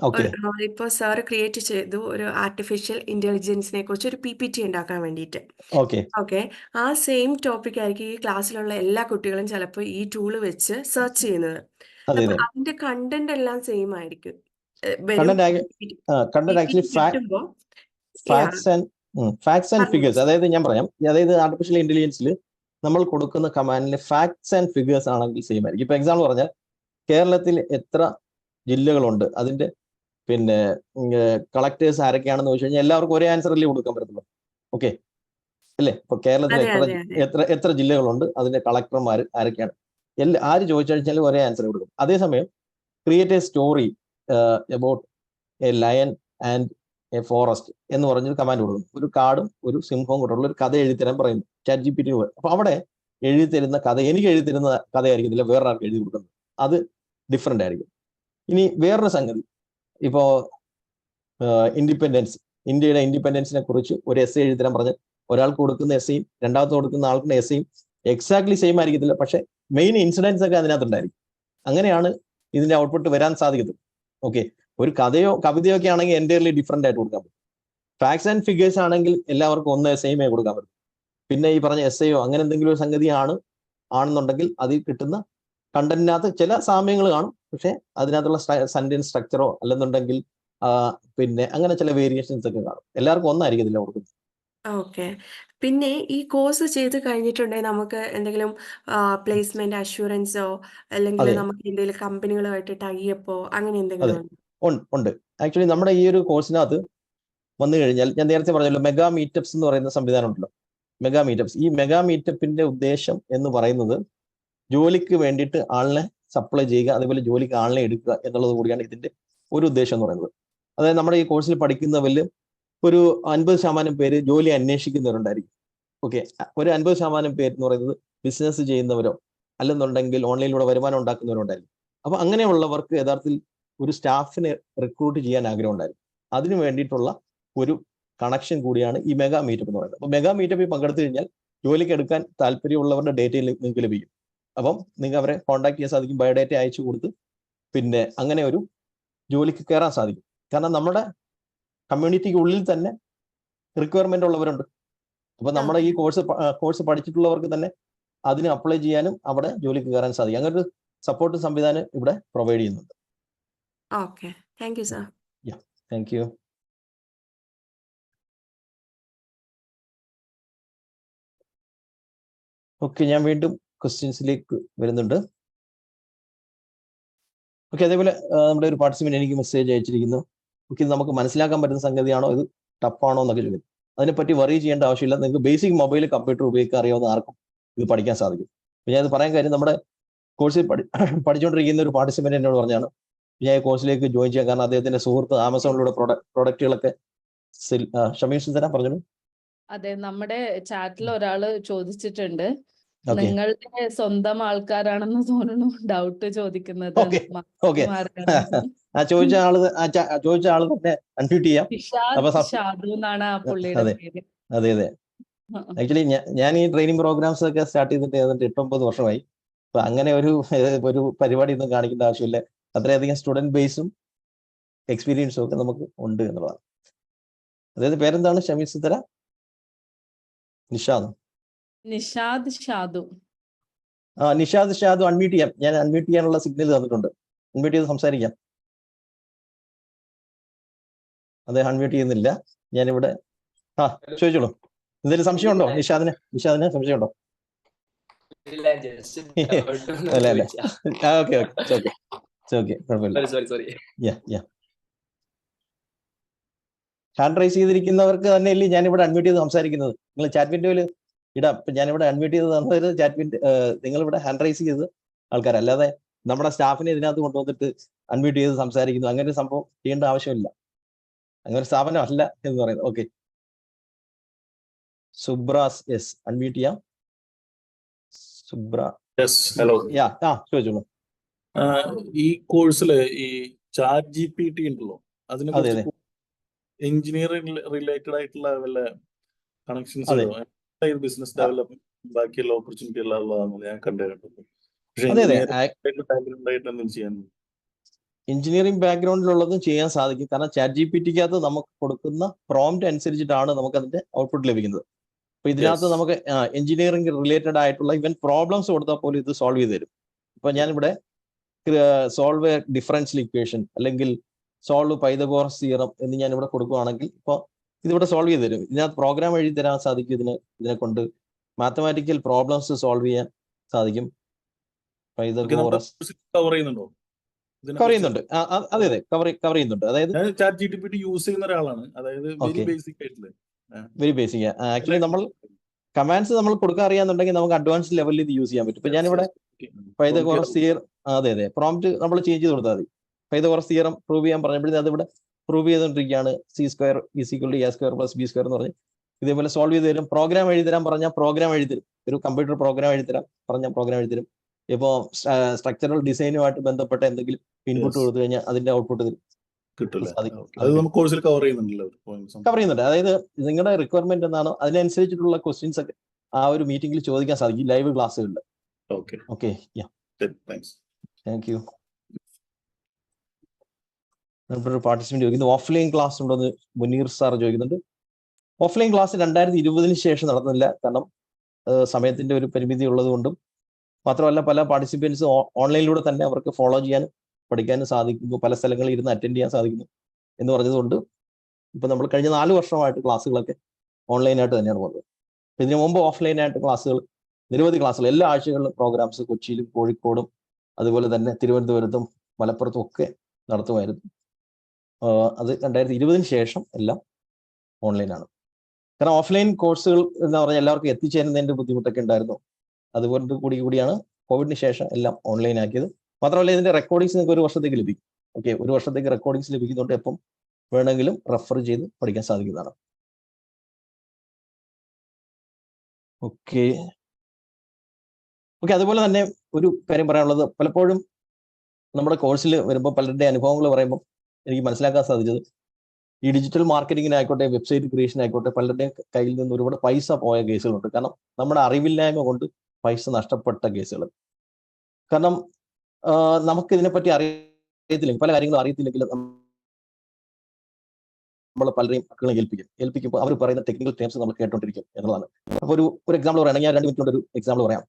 ഓക്കെ ഇപ്പൊ സാർ ക്രിയേറ്റ് ചെയ്തു ഒരു ആർട്ടിഫിഷ്യൽ ഇന്റലിജൻസിനെ കുറിച്ച് ഒരു PPT ഉണ്ടാക്കാൻ വേണ്ടിയിട്ട്. ഓക്കെ ഓക്കെ, ആ സെയിം ടോപ്പിക് ആയിരിക്കും ഈ ക്ലാസ്സിലുള്ള എല്ലാ കുട്ടികളും ചിലപ്പോൾ ഈ ടൂള് വെച്ച് സെർച്ച് ചെയ്യുന്നത്. അതെ അപ്പൊ അതെ അതിന്റെ കണ്ടന്റ് എല്ലാം സെയിം ആയിരിക്കും. കണ്ടന്റ് ആക്ച്വലി കിട്ടുമ്പോ ഫാക്ട്സ് ആൻഡ് ഫിഗേഴ്സ്. അതായത് ഞാൻ പറയാം, അതായത് ആർട്ടിഫിഷ്യൽ ഇന്റലിജൻസിൽ നമ്മൾ കൊടുക്കുന്ന കമാൻഡിൽ ഫാക്ട്സ് ആൻഡ് ഫിഗേഴ്സ് ആണെങ്കിൽ സെയിം ആയിരിക്കും. ഇപ്പൊ എക്സാമ്പിൾ പറഞ്ഞാൽ കേരളത്തിൽ എത്ര ജില്ലകളുണ്ട്, അതിന്റെ പിന്നെ കളക്ടേഴ്സ് ആരൊക്കെയാണെന്ന് ചോദിച്ചു കഴിഞ്ഞാൽ എല്ലാവർക്കും ഒരേ ആൻസർ അല്ലേ കൊടുക്കാൻ പറ്റത്തുള്ളൂ. ഓക്കെ അല്ലേ? ഇപ്പൊ കേരളത്തിൽ എത്ര ജില്ലകളുണ്ട്, അതിന്റെ കളക്ടർമാർ ആരൊക്കെയാണ്, ആര് ചോദിച്ചു കഴിഞ്ഞാലും ഒരേ ആൻസർ കൊടുക്കും. അതേസമയം create A story about A lion and A forest എന്ന് പറഞ്ഞൊരു കമാൻഡ് കൊടുക്കും. ഒരു കാടും ഒരു സിംഹവും കൂടെ ഉള്ള ഒരു കഥ എഴുതിത്തരാൻ പറയുന്നു ChatGPT. അപ്പൊ അവിടെ എഴുതിത്തരുന്ന കഥ എനിക്ക് എഴുതിത്തരുന്ന കഥയായിരിക്കത്തില്ല വേറൊരാൾക്ക് എഴുതി കൊടുക്കുന്നത്, അത് ഡിഫറെന്റ് ആയിരിക്കും. ഇനി വേറൊരു സംഗതി, ഇപ്പോ ഇന്ത്യയുടെ ഇൻഡിപെൻഡൻസിനെ കുറിച്ച് ഒരു എസ്സേ എഴുതിത്തരാൻ പറഞ്ഞ് ഒരാൾക്ക് കൊടുക്കുന്ന എസ്സേയും രണ്ടാമത്തെ കൊടുക്കുന്ന ആൾക്കുന്ന എസ്സേയും എക്സാക്ട്ലി സെയിം ആയിരിക്കത്തില്ല, പക്ഷെ മെയിൻ ഇൻസിഡൻസ് ഒക്കെ അതിനകത്തുണ്ടായിരിക്കും. അങ്ങനെയാണ് ഇതിന്റെ ഔട്ട്പുട്ട് വരാൻ സാധിക്കുന്നത്. ഓക്കെ, ഒരു കഥയോ കവിതയോ ഒക്കെ ആണെങ്കിൽ എൻറ്റയർലി ഡിഫറെന്റ് ആയിട്ട് കൊടുക്കാൻ പറ്റും. ഫാക്ട്സ് ആൻഡ് ഫിഗേഴ്സ് ആണെങ്കിൽ എല്ലാവർക്കും ഒന്ന് സെയിമേ കൊടുക്കാൻ പറ്റും. പിന്നെ ഈ പറഞ്ഞ എസ്സേയോ അങ്ങനെ എന്തെങ്കിലും ഒരു സംഗതി ആണെന്നുണ്ടെങ്കിൽ അതിൽ കിട്ടുന്ന കണ്ടന്റിനകത്ത് ചില സാമ്യങ്ങൾ കാണും, പക്ഷെ അതിനകത്തുള്ള സെന്റൻസ് സ്ട്രക്ചറോ അല്ലെന്നുണ്ടെങ്കിൽ പിന്നെ അങ്ങനെ ചില വേരിയേഷൻസ് ഒക്കെ കാണും. എല്ലാവർക്കും ഒന്നായിരിക്കത്തില്ല കൊടുക്കുന്നത്. ഓക്കെ, പിന്നെ ഈ കോഴ്സ് ചെയ്ത് കഴിഞ്ഞിട്ടുണ്ടെങ്കിൽ നമുക്ക് എന്തെങ്കിലും പ്ലേസ്മെന്റ് അഷുറൻസോ അല്ലെങ്കിൽ അതെ നമുക്ക് എന്തെങ്കിലും കമ്പനികളുമായിട്ട് ടൈപ്പോ അങ്ങനെ അതെ എന്തെങ്കിലും ഉണ്ടോ? ഉണ്ട്. ആക്ച്വലി നമ്മുടെ ഈ ഒരു കോഴ്സിനകത്ത് വന്നു കഴിഞ്ഞാൽ ഞാൻ നേരത്തെ പറഞ്ഞല്ലോ, മെഗാ മീറ്റപ്സ് എന്ന് പറയുന്ന സംവിധാനം ഉണ്ടല്ലോ, മെഗാ മീറ്റപ്സ്. ഈ മെഗാ മീറ്റപ്പിന്റെ ഉദ്ദേശം എന്ന് പറയുന്നത് ജോലിക്ക് വേണ്ടിയിട്ട് ആളിനെ സപ്ലൈ ചെയ്യുക, അതേപോലെ ജോലിക്ക് ആളിനെ എടുക്കുക എന്നുള്ളത് കൂടിയാണ് ഇതിന്റെ ഒരു ഉദ്ദേശം എന്ന് പറയുന്നത്. അതായത് നമ്മുടെ ഈ കോഴ്സിൽ പഠിക്കുന്നവരിൽ ഒരു 50% പേര് ജോലി അന്വേഷിക്കുന്നവരുണ്ടായിരിക്കും. ഓക്കെ, ഒരു 50% പേര് എന്ന് പറയുന്നത് ബിസിനസ് ചെയ്യുന്നവരോ അല്ലെന്നുണ്ടെങ്കിൽ ഓൺലൈനിലൂടെ വരുമാനം ഉണ്ടാക്കുന്നവരുണ്ടായിരിക്കും. അപ്പൊ അങ്ങനെയുള്ളവർക്ക് യഥാർത്ഥത്തിൽ ഒരു സ്റ്റാഫിനെ റിക്രൂട്ട് ചെയ്യാൻ ആഗ്രഹം ഉണ്ടായിരിക്കും. അതിനു വേണ്ടിയിട്ടുള്ള ഒരു കണക്ഷൻ കൂടിയാണ് ഈ മെഗാ മീറ്റപ്പ് എന്ന് പറയുന്നത്. അപ്പൊ മെഗാ മീറ്റപ്പിൽ പങ്കെടുത്തു കഴിഞ്ഞാൽ ജോലിക്ക് എടുക്കാൻ താല്പര്യമുള്ളവരുടെ ഡേറ്റയിൽ നിങ്ങൾക്ക് ലഭിക്കും. അപ്പം നിങ്ങൾക്ക് അവരെ കോൺടാക്ട് ചെയ്യാൻ സാധിക്കും, ബയോഡേറ്റ അയച്ചു കൊടുത്ത് പിന്നെ അങ്ങനെ ഒരു ജോലിക്ക് കയറാൻ സാധിക്കും. കാരണം നമ്മുടെ കമ്മ്യൂണിറ്റിക്ക് ഉള്ളിൽ തന്നെ റിക്വയർമെന്റ് ഉള്ളവരുണ്ട്. അപ്പൊ നമ്മുടെ ഈ കോഴ്സ് പഠിച്ചിട്ടുള്ളവർക്ക് തന്നെ അതിന് അപ്ലൈ ചെയ്യാനും അവിടെ ജോലിക്ക് കയറാൻ സാധിക്കും. അങ്ങനെ ഒരു സപ്പോർട്ട് സംവിധാനം ഇവിടെ പ്രൊവൈഡ് ചെയ്യുന്നുണ്ട്. Okay, thank you sir. Thank you. Okay, ഞാൻ വീണ്ടും ക്വസ്റ്റ്യൻസിലേക്ക് വരുന്നുണ്ട്. ഓക്കെ, അതേപോലെ നമ്മുടെ ഒരു പാർട്ടിസിപ്പന്റ് എനിക്ക് മെസ്സേജ് അയച്ചിരിക്കുന്നു. ഓക്കെ, ഇത് നമുക്ക് മനസ്സിലാക്കാൻ പറ്റുന്ന സംഗതിയാണോ, ഇത് ടഫാണോ എന്നൊക്കെ ചോദിക്കും. അതിനെപ്പറ്റി വറി ചെയ്യേണ്ട ആവശ്യമില്ല. നിങ്ങൾക്ക് ബേസിക് മൊബൈൽ കമ്പ്യൂട്ടർ ഉപയോഗിക്കാൻ അറിയാവുന്ന ആർക്കും ഇത് പഠിക്കാൻ സാധിക്കും. ഞാൻ ഇത് പറയാൻ കാര്യം, നമ്മുടെ കോഴ്സിൽ പഠിച്ചുകൊണ്ടിരിക്കുന്ന ഒരു പാർട്ടിസിപ്പന്റ് എന്നോട് പറഞ്ഞാണ് ഞാൻ ഈ കോഴ്സിലേക്ക് ജോയിൻ ചെയ്യാൻ കാരണം അദ്ദേഹത്തിന്റെ സുഹൃത്ത് ആമസോണിലൂടെ പ്രൊഡക്റ്റുകളൊക്കെ ഷമീർ തരാൻ പറഞ്ഞു. അതെ, നമ്മുടെ ചാറ്റിൽ ഒരാള് ചോദിച്ചിട്ടുണ്ട്, നിങ്ങളുടെ സ്വന്തം ആൾക്കാരാണെന്ന് തോന്നുന്നു ഡൗട്ട് ചോദിക്കുന്നത്. ചോദിച്ച ആള് തന്നെ അൺമ്യൂട്ട് ചെയ്യാം. ഷാദു എന്നാണ് ആ പുള്ളിയുടെ പേര്. അതെ അതെ, ആക്ച്വലി ഞാൻ ഈ ട്രെയിനിങ് പ്രോഗ്രാംസ് ഒക്കെ സ്റ്റാർട്ട് ചെയ്തിട്ട് 8-9 വർഷമായി. അപ്പൊ അങ്ങനെ ഒരു പരിപാടി ഒന്നും കാണിക്കേണ്ട ആവശ്യമില്ല. അത്രയധികം സ്റ്റുഡന്റ് ബേസും എക്സ്പീരിയൻസും ഒക്കെ നമുക്ക് ഉണ്ട് എന്നുള്ളതാണ്. അതായത് പേരെന്താണ് ഷമീർ സിത്തര? നിഷാദ് ഷാദു. നിഷാദ് ഷാദു അൺമ്യൂട്ട് ചെയ്യാം. ഞാൻ അൺമ്യൂട്ട് ചെയ്യാനുള്ള സിഗ്നൽ തന്നിട്ടുണ്ട്, അൺമ്യൂട്ട് ചെയ്ത് സംസാരിക്കാം. അദ്ദേഹം അൺമ്യൂട്ട് ചെയ്യുന്നില്ല. ഞാനിവിടെ ചോദിച്ചോളൂ, എന്തെങ്കിലും സംശയമുണ്ടോ നിഷാദിന് സംശയമുണ്ടോ? അല്ല ഓക്കെ കുഴപ്പമില്ല. ഹാൻഡ് റൈസ് ചെയ്തിരിക്കുന്നവർക്ക് തന്നെയല്ലേ ഞാനിവിടെ അൺമ്യൂട്ട് ചെയ്ത് സംസാരിക്കുന്നത്. നിങ്ങൾ ചാറ്റ് വിൻഡോയിൽ ഇടാം. ഇപ്പൊ ഞാനിവിടെ അൺമ്യൂട്ട് ചെയ്ത് തന്നത് ചാറ്റ് വിൻഡോ, നിങ്ങളിവിടെ ഹാൻഡ് റൈസ് ചെയ്ത് ആൾക്കാരല്ലാതെ നമ്മുടെ സ്റ്റാഫിനെ ഇതിനകത്ത് കൊണ്ടുവന്നിട്ട് അൺമ്യൂട്ട് ചെയ്ത് സംസാരിക്കുന്നു, അങ്ങനെ ഒരു സംഭവം ചെയ്യേണ്ട ആവശ്യമില്ല. അങ്ങനെ ഒരു സ്ഥാപനം അല്ല എന്ന് പറയുന്നത്. ഓക്കെ, സുബ്രാസ് എസ് അൺമ്യൂട്ട് ചെയ്യാം. സുബ്ര, ഹലോ. ചോദിച്ചോളൂ. ഈ കോഴ്സില് ഈ ചാറ്റ് GPT ഉണ്ടല്ലോ, അതിനെ അതെ കുറിച്ച് എഞ്ചിനീയറിംഗ് റിലേറ്റഡ് ആയിട്ടുള്ള വല്ല കണക്ഷൻസ് അതെ. ബിസിനസ് ഡെവലപ്മെന്റ് ബാക്കിയുള്ള ഓപ്പർച്യൂണിറ്റി ഉള്ളതാണെന്ന് ഞാൻ കണ്ടിട്ടുണ്ട്. പക്ഷെ അതെ അതെ ബാക്ക്ഗ്രൗണ്ട് ആയിട്ട് എന്തും ചെയ്യാൻ എഞ്ചിനീയറിംഗ് ബാക്ക്ഗ്രൗണ്ടിലുള്ളതും ചെയ്യാൻ സാധിക്കും. കാരണം ചാറ്റ് GPT-ക്കകത്ത് നമുക്ക് കൊടുക്കുന്ന പ്രോംപ്റ്റ് അനുസരിച്ചിട്ടാണ് നമുക്ക് അതിന്റെ ഔട്ട്പുട്ട് ലഭിക്കുന്നത്. അപ്പൊ ഇതിനകത്ത് Yes. നമുക്ക് എഞ്ചിനീയറിംഗ് റിലേറ്റഡ് ആയിട്ടുള്ള ഇവൻ പ്രോബ്ലംസ് കൊടുത്താൽ പോലും ഇത് സോൾവ് ചെയ്ത് തരും. ഇപ്പൊ ഞാനിവിടെ സോൾവ് എ ഡിഫറൻഷ്യൽ ഇക്വേഷൻ അല്ലെങ്കിൽ സോൾവ് പൈതഗോറസ് തിയറം എന്ന് ഞാൻ ഇവിടെ കൊടുക്കുകയാണെങ്കിൽ ഇപ്പോൾ ഇതിവിടെ സോൾവ് ചെയ്ത് തരും. ഇതിനകത്ത് പ്രോഗ്രാം എഴുതി തരാൻ സാധിക്കും. ഇതിനെ കൊണ്ട് മാത്തമാറ്റിക്കൽ പ്രോബ്ലംസ് സോൾവ് ചെയ്യാൻ സാധിക്കും. പൈതഗോറസ് കവർ ചെയ്യുന്നുണ്ടോ? കവർ ചെയ്യുന്നുണ്ട്. അതെ അതെ കവർ ചെയ്യുന്നുണ്ട്. അതായത് ചാറ്റ് GPT യൂസ് ചെയ്യുന്ന ഒരാളാണ്. അതായത് വെരി ബേസിക് ആയിട്ടുള്ള വെരി ബേസിക്. ആക്ച്വലി നമ്മൾ കമാൻഡ്സ് നമ്മൾ കൊടുക്കാൻ അറിയാന്നുണ്ടെങ്കിൽ നമുക്ക് അഡ്വാൻസ് ലെവലിൽ ഇത് യൂസ് ചെയ്യാൻ പറ്റും. ഇപ്പൊ ഞാനിവിടെ പൈതഗോറസ് തിയറം അതെ പ്രോംപ്റ്റ് നമ്മൾ ചേഞ്ച് ചെയ്ത് കൊടുത്താൽ മതി. പൈതഗോറസ് തിയറം പ്രൂവ് ചെയ്യാൻ പറഞ്ഞപ്പോഴേ അതിവിടെ പ്രൂവ് ചെയ്തുകൊണ്ടിരിക്കുകയാണ്. c²=a² + b² എന്ന് പറഞ്ഞ് ഇതേപോലെ സോൾവ് ചെയ്ത് തരും. പ്രോഗ്രാം എഴുതി തരാൻ പറഞ്ഞാൽ പ്രോഗ്രാം എഴുതി തരും. ഒരു കമ്പ്യൂട്ടർ പ്രോഗ്രാം എഴുതി തരാം പറഞ്ഞാൽ പ്രോഗ്രാം എഴുതി തരും. ഇപ്പോൾ സ്ട്രക്ചറൽ ഡിസൈനുമായിട്ട് ബന്ധപ്പെട്ട എന്തെങ്കിലും ഇൻപുട്ട് കൊടുത്തു കഴിഞ്ഞാൽ അതിന്റെ ഔട്ട്പുട്ട് കിട്ടില്ല. അത് നമുക്ക് കോഴ്സിൽ കവർ ചെയ്യുന്നുണ്ടല്ലോ. കവർ ചെയ്യുന്നുണ്ട്. അതായത് നിങ്ങളുടെ റിക്വയർമെന്റ് എന്താണോ അതിനനുസരിച്ചിട്ടുള്ള ക്വസ്റ്റ്യൻസ് ഒക്കെ ആ ഒരു മീറ്റിംഗിൽ ചോദിക്കാൻ സാധിക്കും ലൈവ് ക്ലാസ്സുകളിൽ. Okay thank U. ഒരു പാർട്ടിസിപ്പന്റ് ചോദിക്കുന്നു ഓഫ്ലൈൻ ക്ലാസ് ഉണ്ടോ എന്ന് മുനീർ സാർ ചോദിക്കുന്നുണ്ട്. ഓഫ്ലൈൻ ക്ലാസ് 2020 ശേഷം നടത്തുന്നില്ല. കാരണം സമയത്തിന്റെ ഒരു പരിമിതി ഉള്ളത് കൊണ്ടും മാത്രമല്ല പല പാർട്ടിസിപ്പൻസ് ഓൺലൈനിലൂടെ തന്നെ അവർക്ക് ഫോളോ ചെയ്യാനും പഠിക്കാനും സാധിക്കുന്നു. പല സ്ഥലങ്ങളിൽ ഇരുന്ന് അറ്റൻഡ് ചെയ്യാൻ സാധിക്കുന്നു എന്ന് പറഞ്ഞതുകൊണ്ട് ഇപ്പൊ നമ്മൾ കഴിഞ്ഞ 4 വർഷമായിട്ട് ക്ലാസ്സുകളൊക്കെ ഓൺലൈനായിട്ട് തന്നെയാണ് പോകുന്നത്. ഇതിനു മുമ്പ് ഓഫ്ലൈനായിട്ട് ക്ലാസ്സുകൾ നിരവധി ക്ലാസ്സുകൾ എല്ലാ ആഴ്ചകളിലും പ്രോഗ്രാംസ് കൊച്ചിയിലും കോഴിക്കോടും അതുപോലെ തന്നെ തിരുവനന്തപുരത്തും മലപ്പുറത്തും ഒക്കെ നടത്തുമായിരുന്നു. അത് 2020 ശേഷം എല്ലാം ഓൺലൈനാണ്. കാരണം ഓഫ്ലൈൻ കോഴ്സുകൾ എന്ന് പറഞ്ഞാൽ എല്ലാവർക്കും എത്തിച്ചേരുന്നതിന്റെ ബുദ്ധിമുട്ടൊക്കെ ഉണ്ടായിരുന്നു. അതുപോലെ കൂടിയാണ് കോവിഡിന് ശേഷം എല്ലാം ഓൺലൈൻ ആക്കിയത്. മാത്രമല്ല ഇതിന്റെ റെക്കോർഡിങ്സ് നിങ്ങൾക്ക് 1 വർഷത്തേക്ക് ലഭിക്കും. ഓക്കെ, 1 വർഷത്തേക്ക് റെക്കോർഡിങ്സ് ലഭിക്കുന്നുണ്ട്. എപ്പം വേണമെങ്കിലും റെഫർ ചെയ്ത് പഠിക്കാൻ സാധിക്കുന്നതാണ്. ഓക്കെ, അതുപോലെ തന്നെ ഒരു കാര്യം പറയാനുള്ളത്, പലപ്പോഴും നമ്മുടെ കോഴ്സിൽ വരുമ്പോൾ പലരുടെ അനുഭവങ്ങൾ പറയുമ്പോൾ എനിക്ക് മനസ്സിലാക്കാൻ സാധിച്ചത് ഈ ഡിജിറ്റൽ മാർക്കറ്റിങ്ങിനായിക്കോട്ടെ വെബ്സൈറ്റ് ക്രിയേഷൻ ആയിക്കോട്ടെ പലരുടെയും കയ്യിൽ നിന്ന് ഒരുപാട് പൈസ പോയ കേസുകളുണ്ട്. കാരണം നമ്മുടെ അറിവില്ലായ്മ കൊണ്ട് പൈസ നഷ്ടപ്പെട്ട കേസുകൾ. കാരണം നമുക്ക് ഇതിനെപ്പറ്റി അറിയത്തില്ലെങ്കിൽ പല കാര്യങ്ങളും അറിയത്തില്ലെങ്കിൽ നമ്മൾ പലരെയും മക്കളെ ഏൽപ്പിക്കുമ്പോൾ അവർ പറയുന്ന ടെക്നിക്കൽ ടേംസ് നമ്മൾ കേട്ടോണ്ടിരിക്കും എന്നുള്ളതാണ്. അപ്പോൾ ഒരു എക്സാമ്പിൾ പറയുകയാണെങ്കിൽ ഞാൻ 2 മിനിറ്റ് കൊണ്ട് ഒരു എക്സാമ്പിൾ പറയാം.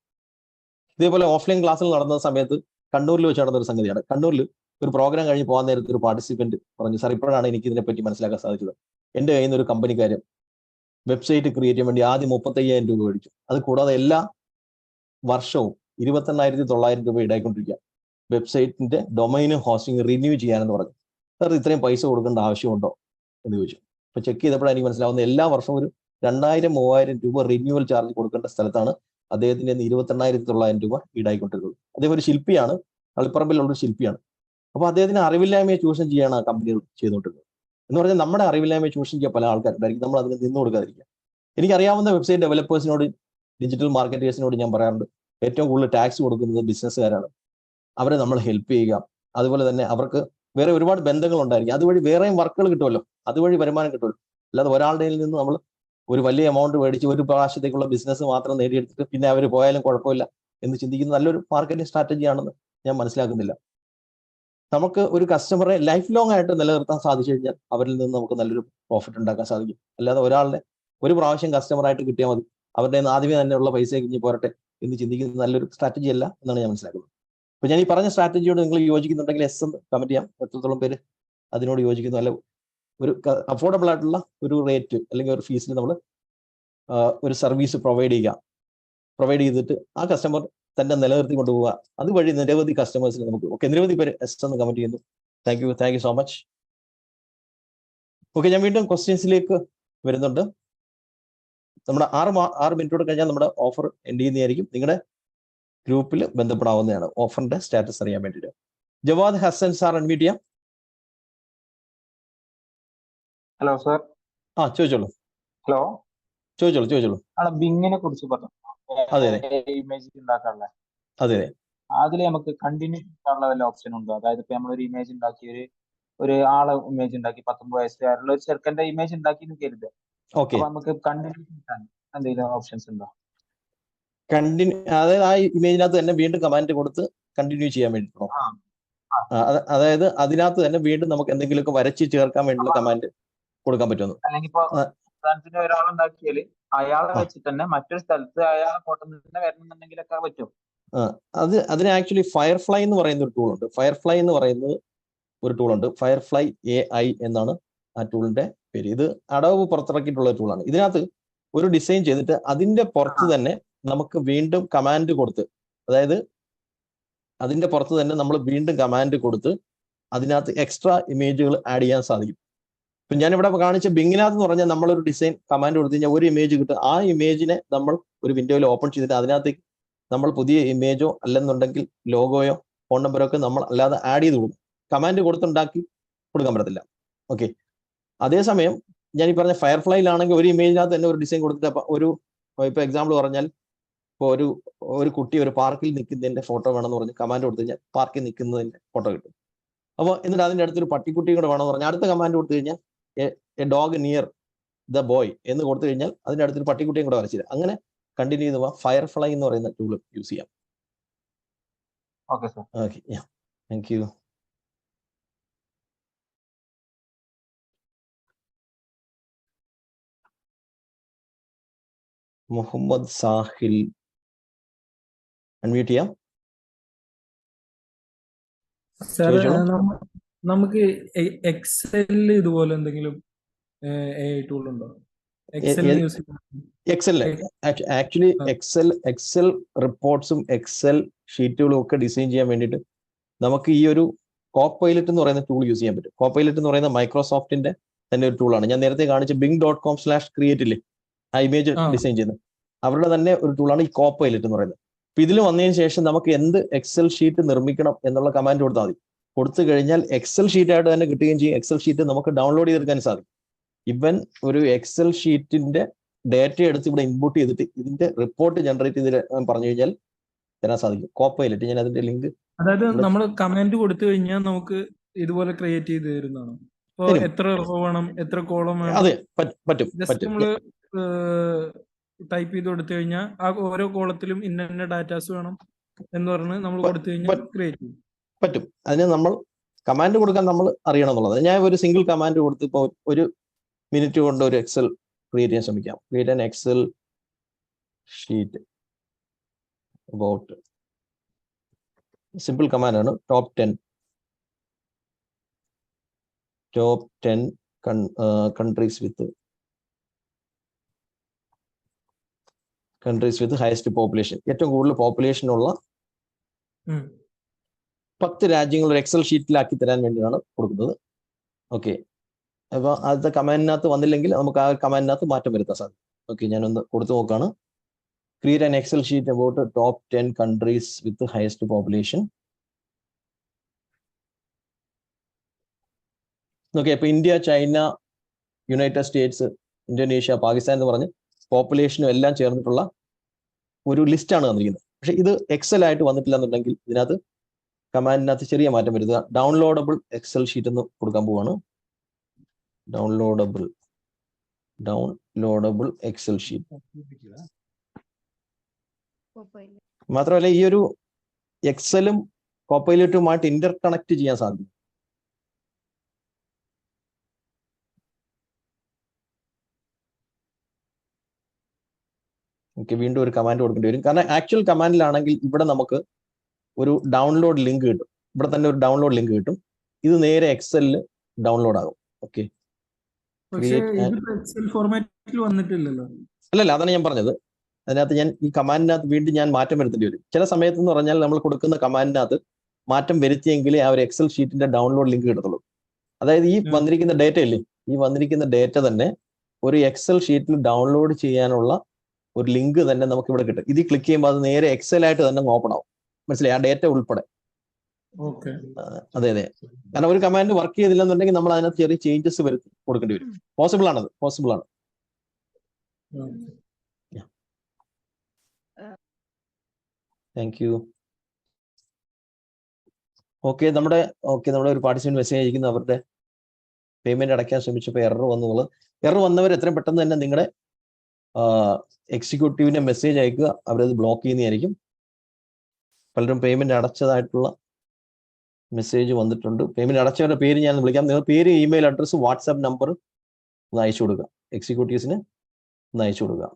ഇതേപോലെ ഓഫ്ലൈൻ ക്ലാസ്സിൽ നടന്ന സമയത്ത് കണ്ണൂരിൽ വെച്ച് നടന്ന ഒരു സംഗതിയാണ്. കണ്ണൂരിൽ ഒരു പ്രോഗ്രാം കഴിഞ്ഞ് പോകാൻ നേരത്തെ ഒരു പാർട്ടിസിപ്പന്റ് പറഞ്ഞു, സാർ ഇപ്പോഴാണ് എനിക്ക് ഇതിനെപ്പറ്റി മനസ്സിലാക്കാൻ സാധിച്ചത്. എൻ്റെ കയ്യിൽ നിന്ന് ഒരു കമ്പനിക്കാരൻ വെബ്സൈറ്റ് ക്രിയേറ്റ് ചെയ്യാൻ വേണ്ടി ആദ്യം 35,000 രൂപ മേടിച്ചു. അത് കൂടാതെ എല്ലാ വർഷവും 28,900 രൂപ ഈടായിക്കൊണ്ടിരിക്കുക വെബ്സൈറ്റിന്റെ ഡൊമൈനും ഹോസ്റ്റിംഗ് റിന്യൂ ചെയ്യാനെന്ന് പറഞ്ഞു. സാർ ഇത്രയും പൈസ കൊടുക്കേണ്ട ആവശ്യമുണ്ടോ എന്ന് ചോദിച്ചു. അപ്പൊ ചെക്ക് ചെയ്തപ്പോഴാണ് എനിക്ക് മനസ്സിലാവുന്നത് എല്ലാ വർഷവും ഒരു 2,000-3,000 രൂപ റിന്യൂവൽ ചാർജ് കൊടുക്കേണ്ട സ്ഥലത്താണ് അദ്ദേഹത്തിന്റെ 28,900 രൂപ ഈടായിക്കൊണ്ടിരുന്നത്. അദ്ദേഹം ഒരു ശില്പിയാണ്, തളിപ്പറമ്പിലുള്ള ഒരു ശില്പിയാണ്. അപ്പൊ അദ്ദേഹത്തിന് അറിവില്ലായ്മയെ ചൂഷണം ചെയ്യാണ് ആ കമ്പനികൾ ചെയ്തുകൊണ്ടിരുന്നത്. എന്ന് പറഞ്ഞാൽ നമ്മുടെ അറിവില്ലായ്മയെ ചൂഷണം ചെയ്യാൻ പല ആൾക്കാരുണ്ടായിരിക്കും. നമ്മൾ അതിന് നിന്ന് കൊടുക്കാതിരിക്കുക. എനിക്കറിയാവുന്ന വെബ്സൈറ്റ് ഡെവലപ്പേഴ്സിനോട് ഡിജിറ്റൽ മാർക്കറ്റേഴ്സിനോട് ഞാൻ പറയാറുണ്ട്, ഏറ്റവും കൂടുതൽ ടാക്സ് കൊടുക്കുന്നത് ബിസിനസ്സുകാരാണ്. അവരെ നമ്മൾ ഹെൽപ്പ് ചെയ്യുക. അതുപോലെ തന്നെ അവർക്ക് വേറെ ഒരുപാട് ബന്ധങ്ങൾ ഉണ്ടായിരിക്കും. അതുവഴി വേറെയും വർക്കുകൾ കിട്ടുമല്ലോ, അതുവഴി വരുമാനം കിട്ടുമല്ലോ. അല്ലാതെ ഒരാളുടെ നിന്ന് നമ്മൾ ഒരു വലിയ എമൗണ്ട് മേടിച്ച് ഒരു പ്രാവശ്യത്തേക്കുള്ള ബിസിനസ് മാത്രം നേടിയെടുത്തിട്ട് പിന്നെ അവർ പോയാലും കുഴപ്പമില്ല എന്ന് ചിന്തിക്കുന്ന നല്ലൊരു മാർക്കറ്റിംഗ് സ്ട്രാറ്റജി ആണെന്ന് ഞാൻ മനസ്സിലാക്കുന്നില്ല. നമുക്ക് ഒരു കസ്റ്റമറെ ലൈഫ് ലോങ് ആയിട്ട് നിലനിർത്താൻ സാധിച്ചു കഴിഞ്ഞാൽ അവരിൽ നിന്ന് നമുക്ക് നല്ലൊരു പ്രോഫിറ്റ് ഉണ്ടാക്കാൻ സാധിക്കും. അല്ലാതെ ഒരാളുടെ ഒരു പ്രാവശ്യം കസ്റ്റമറായിട്ട് കിട്ടിയാൽ മതി, അവരുടെ ആദ്യമേ തന്നെയുള്ള പൈസ കഴിഞ്ഞ് പോരട്ടെ എന്ന് ചിന്തിക്കുന്നത് നല്ലൊരു സ്ട്രാറ്റജി അല്ല എന്നാണ് ഞാൻ മനസ്സിലാക്കുന്നത്. അപ്പൊ ഞാൻ ഈ പറഞ്ഞ സ്ട്രാറ്റജിയോട് നിങ്ങൾ യോജിക്കുന്നുണ്ടെങ്കിൽ എസ് എന്ന് കമന്റ് ചെയ്യാം. എത്രത്തോളം പേര് അതിനോട് യോജിക്കുന്നു. അല്ല ഒരു അഫോർഡബിൾ ആയിട്ടുള്ള ഒരു റേറ്റ് അല്ലെങ്കിൽ ഒരു ഫീസിൽ നമ്മൾ ഒരു സർവീസ് പ്രൊവൈഡ് ചെയ്തിട്ട് ആ കസ്റ്റമർ തന്നെ നിലനിർത്തി കൊണ്ടുപോവുക. അതുവഴി നിരവധി കസ്റ്റമേഴ്സിന് നമുക്ക് നിരവധി പേര് എസ് എന്ന് കമന്റ് ചെയ്യുന്നു. Thank you so much. Okay, ഞാൻ വീണ്ടും ക്വസ്റ്റ്യൻസിലേക്ക് വരുന്നുണ്ട്. നമ്മുടെ 6 മിനിറ്റോട് കഴിഞ്ഞാൽ നമ്മുടെ ഓഫർ എൻഡ് ചെയ്യുന്നതായിരിക്കും. നിങ്ങളുടെ ഗ്രൂപ്പിൽ ബന്ധപ്പെടാവുന്നതാണ് ഓഫറിന്റെ സ്റ്റാറ്റസ് അറിയാൻ വേണ്ടിയിട്ട്. ജവാദ് ഹസൻ സാർ അൺമ്യൂട്ട് ചെയ്യാം. Hello sir. ചോദിച്ചോളൂ ഹലോ, ചോദിച്ചോളൂ. അവിടെ ബിങ്ങിനെ കുറിച്ച് പറഞ്ഞു, അതെ ഇമേജ് ഉണ്ടാക്കാനുള്ള. അതെ അതിൽ നമുക്ക് കണ്ടിന്യൂ ചെയ്യാനുള്ള വല്ല ഓപ്ഷൻ ഉണ്ടോ? അതായത് ഇപ്പൊ നമ്മളൊരു ഇമേജ് ഉണ്ടാക്കി, ഒരു ആളെ ഇമേജ് ഉണ്ടാക്കി, 19 വയസ്സുകാരുള്ള ഒരു ചെറുക്കന്റെ ഇമേജ് ഉണ്ടാക്കി എന്ന് കരുതുക. ഓക്കെ. അപ്പൊ നമുക്ക് കണ്ടിന്യൂ ചെയ്യാൻ എന്തെങ്കിലും ഓപ്ഷൻസ് ഉണ്ടോ? അതായത് ആ ഇമേജിനകത്ത് തന്നെ വീണ്ടും കമാൻഡ് കൊടുത്ത് കണ്ടിന്യൂ ചെയ്യാൻ വേണ്ടിട്ടോ? അതായത് അതിനകത്ത് തന്നെ വീണ്ടും നമുക്ക് എന്തെങ്കിലുമൊക്കെ വരച്ച് ചേർക്കാൻ വേണ്ടിയുള്ള കമാൻഡ് കൊടുക്കാൻ പറ്റുന്നു. അല്ലെങ്കിൽ ഇപ്പൊ ഉദാഹരണത്തിന് ഒരാളുണ്ടാക്കിയാല് അയാളെ വെച്ചിട്ട് തന്നെ മറ്റൊരു സ്ഥലത്ത് അയാളെ ഫോട്ടോ തന്നെ വരണമെന്നുണ്ടെങ്കിലൊക്കെ പറ്റും. അതിന് ആക്ച്വലി ഫയർഫ്ലൈ എന്ന് പറയുന്ന ഒരു ടൂൾ ഉണ്ട്. ഫയർഫ്ലൈ എന്ന് പറയുന്നത് ഒരു ടൂൾ ഉണ്ട്. ഫയർഫ്ലൈ AI എന്നാണ് ആ ടൂളിന്റെ പേര്. ഇത് അഡോബ് പുറത്തിറക്കിയിട്ടുള്ള ടൂളാണ്. ഇതിനകത്ത് ഒരു ഡിസൈൻ ചെയ്തിട്ട് അതിന്റെ പുറത്ത് തന്നെ നമുക്ക് വീണ്ടും കമാൻഡ് കൊടുത്ത്, അതായത് അതിന്റെ പുറത്ത് തന്നെ നമ്മൾ വീണ്ടും കമാൻഡ് കൊടുത്ത് അതിനകത്ത് എക്സ്ട്രാ ഇമേജുകൾ ആഡ് ചെയ്യാൻ സാധിക്കും. ഇപ്പൊ ഞാനിവിടെ കാണിച്ച ബിങ്ങിനകത്ത് എന്ന് പറഞ്ഞാൽ നമ്മളൊരു ഡിസൈൻ കമാൻഡ് കൊടുത്തു കഴിഞ്ഞാൽ ഒരു ഇമേജ് കിട്ടും. ആ ഇമേജിനെ നമ്മൾ ഒരു വിൻഡോയിൽ ഓപ്പൺ ചെയ്തിട്ട് അതിനകത്തേക്ക് നമ്മൾ പുതിയ ഇമേജോ അല്ലെന്നുണ്ടെങ്കിൽ ലോഗോയോ ഫോൺ നമ്പറോ ഒക്കെ നമ്മൾ അല്ലാതെ ആഡ് ചെയ്ത് കൊടുക്കും. കമാൻഡ് കൊടുത്തുണ്ടാക്കി കൊടുക്കാൻ പറ്റത്തില്ല. ഓക്കെ. അതേസമയം ഞാൻ ഈ പറഞ്ഞ ഫയർഫ്ലൈയിലാണെങ്കിൽ ഒരു ഇമേജിനകത്ത് തന്നെ ഒരു ഡിസൈൻ കൊടുത്തിട്ട് ഇപ്പൊ എക്സാമ്പിൾ പറഞ്ഞാൽ ഇപ്പോൾ ഒരു കുട്ടി ഒരു പാർക്കിൽ നിൽക്കുന്നതിന്റെ ഫോട്ടോ വേണമെന്ന് പറഞ്ഞ് കമാൻഡ് കൊടുത്തു കഴിഞ്ഞാൽ പാർക്കിൽ നിൽക്കുന്നതിന്റെ ഫോട്ടോ കിട്ടും. അപ്പോൾ എന്നിട്ട് അതിൻ്റെ അടുത്തൊരു പട്ടിക്കുട്ടിയും കൂടെ വേണമെന്ന് പറഞ്ഞാൽ അടുത്ത കമാൻഡ് കൊടുത്തു കഴിഞ്ഞാൽ A dog near the boy എന്ന് കൊടുത്തു കഴിഞ്ഞാൽ അതിൻ്റെ അടുത്തൊരു പട്ടിക്കുട്ടിയും കൂടെ വരച്ചില്ല. അങ്ങനെ കണ്ടിന്യൂ ചെയ്ത് പോവാം. ഫയർഫ്ലൈ എന്ന് പറയുന്ന ടൂൾ യൂസ് ചെയ്യാം. Okay sir. Okay, thank you. Muhammad Sahil unmute ചെയ്യാം. സാർ, നമുക്ക് എക്സലിൽ ഇതുപോലെ എന്തെങ്കിലും AI ടൂൾ ഉണ്ടോ? ആക്ച്വലി എക്സൽ റിപ്പോർട്ട്സും എക്സൽ ഷീറ്റുകളും ഒക്കെ ഡിസൈൻ ചെയ്യാൻ വേണ്ടിയിട്ട് നമുക്ക് ഈ ഒരു കോപ്പൈലറ്റ് എന്ന് പറയുന്ന ടൂൾ യൂസ് ചെയ്യാൻ പറ്റും. കോപ്പൈലറ്റ് എന്ന് പറയുന്ന മൈക്രോസോഫ്റ്റിന്റെ തന്നെ ഒരു ടൂളാണ്. ഞാൻ നേരത്തെ കാണിച്ച bing.com/create ഇല്ലേ, ആ ഇമേജ് ഡിസൈൻ ചെയ്യുന്നത്, അവരുടെ തന്നെ ഒരു ടൂളാണ് ഈ കോപ്പൈലറ്റ് എന്ന് പറയുന്നത്. അപ്പൊ ഇതിൽ വന്നതിന് ശേഷം നമുക്ക് എന്ത് എക്സൽ ഷീറ്റ് നിർമ്മിക്കണം എന്നുള്ള കമാൻഡ് കൊടുത്താൽ മതി. കൊടുത്തു കഴിഞ്ഞാൽ എക്സൽ ഷീറ്റായിട്ട് തന്നെ കിട്ടുകയും ചെയ്യും. എക്സൽ ഷീറ്റ് നമുക്ക് ഡൗൺലോഡ് ചെയ്തെടുക്കാൻ സാധിക്കും. ഇവൻ ഒരു എക്സൽ ഷീറ്റിന്റെ ഡേറ്റ എടുത്ത് ഇവിടെ ഇൻപുട്ട് ചെയ്തിട്ട് ഇതിന്റെ റിപ്പോർട്ട് ജനറേറ്റ് ചെയ്ത് പറഞ്ഞു കഴിഞ്ഞാൽ തരാൻ സാധിക്കും. കോപ്പൈലറ്റ്, ഞാൻ അതിന്റെ ലിങ്ക്, അതായത് നമ്മൾ കമാൻഡ് കൊടുത്തു കഴിഞ്ഞാൽ നമുക്ക് ഇതുപോലെ ക്രിയേറ്റ് ചെയ്ത് തരുന്നതാണ്. ഇപ്പൊ എത്ര റോ വേണം, എത്ര കോളം വേണം, അതെ പറ്റും. ജസ്റ്റ് നമ്മള് ടൈപ്പ് ചെയ്ത് കൊടുത്തു കഴിഞ്ഞാൽ ആ ഓരോ കോളത്തിലും ഇന്ന ഡാറ്റാസ് വേണം എന്ന് പറഞ്ഞ് നമ്മൾ കൊടുത്തു കഴിഞ്ഞാൽ ക്രിയേറ്റ് ചെയ്യും. പറ്റും. അതിന് നമ്മൾ കമാൻഡ് കൊടുക്കാൻ നമ്മൾ അറിയണം എന്നുള്ളത്. ഞാൻ ഒരു സിംഗിൾ കമാൻഡ് കൊടുത്ത് ഇപ്പോൾ ഒരു മിനിറ്റ് കൊണ്ട് ഒരു എക്സൽ ക്രിയേറ്റ് ചെയ്യാൻ ശ്രമിക്കാം. Create an Excel sheet about, simple കമാൻഡാണ്. Top 10 countries with highest population, ഏറ്റവും കൂടുതൽ പോപ്പുലേഷൻ ഉള്ള 10 രാജ്യങ്ങൾ ഒരു എക്സൽ ഷീറ്റിലാക്കി തരാൻ വേണ്ടിയാണ് കൊടുക്കുന്നത്. ഓക്കെ. അപ്പൊ ആദ്യത്തെ കമാൻഡിനകത്ത് വന്നില്ലെങ്കിൽ നമുക്ക് ആ കമാൻഡിനകത്ത് മാറ്റം വരുത്താൻ സാധിക്കും. ഓക്കെ, ഞാനൊന്ന് കൊടുത്തു നോക്കാണ്. Create an Excel sheet about top 10 countries with highest population. Okay, അപ്പൊ India, China, United States, Indonesia, Pakistan എന്ന് പറഞ്ഞ് പോപ്പുലേഷനും എല്ലാം ചേർന്നിട്ടുള്ള ഒരു ലിസ്റ്റാണ് വന്നിരിക്കുന്നത്. പക്ഷെ ഇത് എക്സൽ ആയിട്ട് വന്നിട്ടില്ല എന്നുണ്ടെങ്കിൽ ഇതിനകത്ത് കമാൻഡിനകത്ത് ചെറിയ മാറ്റം വരുത്തുക. ഡൗൺലോഡബിൾ എക്സൽ ഷീറ്റ് എന്ന് കൊടുക്കാൻ പോവാണ്. Downloadable Excel sheet. മാത്രമല്ല ഈ ഒരു എക്സലും കോപ്പൈലറ്റുമായിട്ട് ഇന്റർ കണക്ട് ചെയ്യാൻ സാധിക്കും. ഓക്കെ, വീണ്ടും ഒരു കമാൻഡ് കൊടുക്കേണ്ടി വരും. കാരണം ആക്ച്വൽ കമാൻഡിലാണെങ്കിൽ ഇവിടെ നമുക്ക് ഒരു ഡൗൺലോഡ് ലിങ്ക് കിട്ടും. ഇവിടെ തന്നെ ഒരു ഡൗൺലോഡ് ലിങ്ക് കിട്ടും. ഇത് നേരെ എക്സലിൽ ഡൗൺലോഡ് ആകും. ഓക്കെ, അല്ലല്ല, അതാണ് ഞാൻ പറഞ്ഞത്. അതിനകത്ത് ഞാൻ ഈ കമാൻഡിനകത്ത് വീണ്ടും ഞാൻ മാറ്റം വരുത്തേണ്ടി വരും. ചില സമയത്ത് എന്ന് പറഞ്ഞാൽ നമ്മൾ കൊടുക്കുന്ന കമാൻഡിനകത്ത് മാറ്റം വരുത്തിയെങ്കിലേ ആ ഒരു എക്സൽ ഷീറ്റിന്റെ ഡൗൺലോഡ് ലിങ്ക് കിട്ടത്തുള്ളൂ. അതായത് ഈ വന്നിരിക്കുന്ന ഡേറ്റ ഇല്ലേ, ഈ വന്നിരിക്കുന്ന ഡേറ്റ തന്നെ ഒരു എക്സൽ ഷീറ്റിൽ ഡൗൺലോഡ് ചെയ്യാനുള്ള ഒരു ലിങ്ക് തന്നെ നമുക്ക് ഇവിടെ കിട്ടും. ഇത് ക്ലിക്ക് ചെയ്യുമ്പോൾ അത് നേരെ എക്സൽ ആയിട്ട് തന്നെ ഓപ്പൺ ആവും. മനസ്സിലായി? ആ ഡേറ്റ ഉൾപ്പെടെ. ഓക്കെ. അതെ അതെ, കാരണം ഒരു കമാൻഡ് വർക്ക് ചെയ്തില്ലെന്നുണ്ടെങ്കിൽ നമ്മൾ അതിനകത്ത് ചെറിയ ചേഞ്ചസ് വരുത്തി കൊടുക്കേണ്ടി വരും. പോസിബിൾ ആണത്, പോസിബിൾ ആണ്. Thank you. ഓക്കെ, നമ്മുടെ ഒരു പാർട്ടിസിപ്പന്റ് മെസ്സേജ് അയക്കുന്ന അവരുടെ പേയ്മെന്റ് അടയ്ക്കാൻ ശ്രമിച്ചപ്പോൾ എറർ വന്നുള്ളത്. എറർ വന്നവർ എത്രയും പെട്ടെന്ന് തന്നെ നിങ്ങളുടെ എക്സിക്യൂട്ടീവിന്റെ മെസ്സേജ് അയക്കുക, അവരത് ബ്ലോക്ക് ചെയ്യുന്നതായിരിക്കും. പലരും പേയ്മെന്റ് അടച്ചതായിട്ടുള്ള മെസ്സേജ് വന്നിട്ടുണ്ട്. പേയ്മെന്റ് അടച്ചവരുടെ പേര് ഞാൻ വിളിക്കാം. നിങ്ങൾ പേര്, ഇമെയിൽ അഡ്രസ്സ്, വാട്സാപ്പ് നമ്പർ ഒന്ന് അയച്ചു കൊടുക്കുക, എക്സിക്യൂട്ടീവ്സിന് ഒന്ന് അയച്ചു കൊടുക്കുക.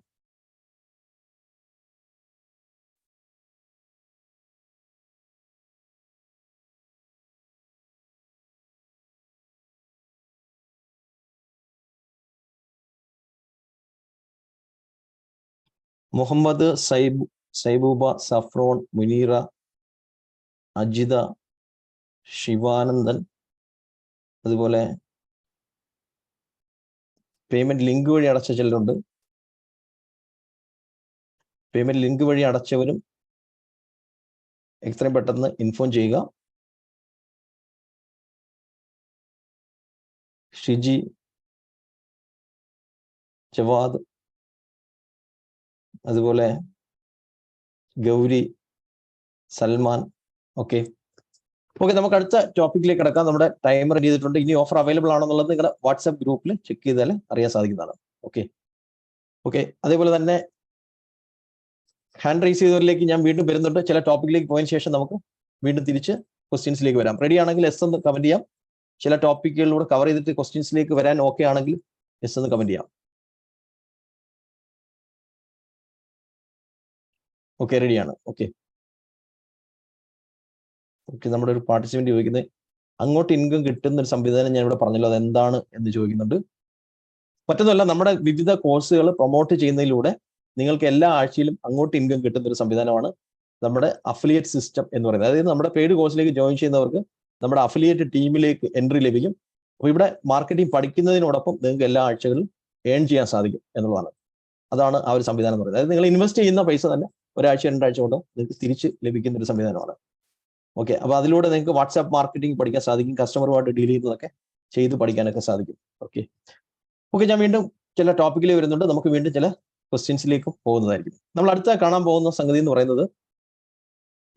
മുഹമ്മദ് സൈബൂബ, സഫ്രോൺ, മുനീറ, അജിത, ശിവാനന്ദൻ, അതുപോലെ പേയ്മെന്റ് ലിങ്ക് വഴി അടച്ച ചിലരുണ്ട്. പേയ്മെന്റ് ലിങ്ക് വഴി അടച്ചവരും എത്രയും പെട്ടെന്ന് ഇൻഫോം ചെയ്യുക. ഷിജി, ജവാദ്, അതുപോലെ ഗൗരി, സൽമാൻ. ഓക്കെ, നമുക്ക് അടുത്ത ടോപ്പിക്കിലേക്ക് കിടക്കാം. നമ്മുടെ ടൈമർ ചെയ്തിട്ടുണ്ട്. ഇനി ഓഫർ അവൈലബിൾ ആണെന്നുള്ളത് നിങ്ങളുടെ വാട്സാപ്പ് ഗ്രൂപ്പിൽ ചെക്ക് ചെയ്താൽ അറിയാൻ സാധിക്കുന്നതാണ്. ഓക്കെ. അതേപോലെ തന്നെ ഹാൻഡ് റൈസ് ചെയ്തവരിലേക്ക് ഞാൻ വീണ്ടും വരുന്നുണ്ട്. ചില ടോപ്പിക്കിലേക്ക് പോയതിനു ശേഷം നമുക്ക് വീണ്ടും തിരിച്ച് ക്വസ്റ്റ്യൻസിലേക്ക് വരാം. റെഡി ആണെങ്കിൽ എസ് എന്ന് കമന്റ് ചെയ്യാം. ചില ടോപ്പിക്കുകളിലൂടെ കവർ ചെയ്തിട്ട് ക്വസ്റ്റ്യൻസിലേക്ക് വരാൻ ഓക്കെ ആണെങ്കിൽ എസ് എന്ന് കമന്റ് ചെയ്യാം. ഓക്കെ, റെഡിയാണ്. ഓക്കെ, നമ്മുടെ ഒരു പാർട്ടിസിപ്പന്റ് ചോദിക്കുന്നത് അങ്ങോട്ട് ഇൻകം കിട്ടുന്ന ഒരു സംവിധാനം ഞാൻ ഇവിടെ പറഞ്ഞല്ലോ, അത് എന്താണ് എന്ന് ചോദിക്കുന്നുണ്ട്. മറ്റൊന്നുമല്ല, നമ്മുടെ വിവിധ കോഴ്സുകൾ പ്രൊമോട്ട് ചെയ്യുന്നതിലൂടെ നിങ്ങൾക്ക് എല്ലാ ആഴ്ചയിലും അങ്ങോട്ട് ഇൻകം കിട്ടുന്ന ഒരു സംവിധാനമാണ് നമ്മുടെ അഫിലിയേറ്റ് സിസ്റ്റം എന്ന് പറയുന്നത്. അതായത് നമ്മുടെ പെയ്ഡ് കോഴ്സിലേക്ക് ജോയിൻ ചെയ്യുന്നവർക്ക് നമ്മുടെ അഫിലിയേറ്റ് ടീമിലേക്ക് എൻട്രി ലഭിക്കും. അപ്പോൾ ഇവിടെ മാർക്കറ്റിംഗ് പഠിക്കുന്നതിനോടൊപ്പം നിങ്ങൾക്ക് എല്ലാ ആഴ്ചകളിലും ഏൺ ചെയ്യാൻ സാധിക്കും എന്നുള്ളതാണ്. അതാണ് ആ ഒരു സംവിധാനം എന്ന് പറയുന്നത്. അതായത് നിങ്ങൾ ഇൻവെസ്റ്റ് ചെയ്യുന്ന പൈസ തന്നെ ഒരാഴ്ച 2 ആഴ്ച കൊണ്ട് നിങ്ങൾക്ക് തിരിച്ച് ലഭിക്കുന്ന ഒരു സംവിധാനമാണ്. ഓക്കെ, അപ്പോൾ അതിലൂടെ നിങ്ങൾക്ക് വാട്സാപ്പ് മാർക്കറ്റിംഗ് പഠിക്കാൻ സാധിക്കും, കസ്റ്റമറുമായിട്ട് ഡീൽ ചെയ്യുന്നതൊക്കെ ചെയ്ത് പഠിക്കാനൊക്കെ സാധിക്കും. ഓക്കെ, ഞാൻ വീണ്ടും ചില ടോപ്പിക്കിൽ വരുന്നുണ്ട്. നമുക്ക് വീണ്ടും ചില ക്വസ്റ്റ്യൻസിലേക്ക് പോകുന്നതായിരിക്കും. നമ്മൾ അടുത്ത കാണാൻ പോകുന്ന സംഗതി എന്ന് പറയുന്നത്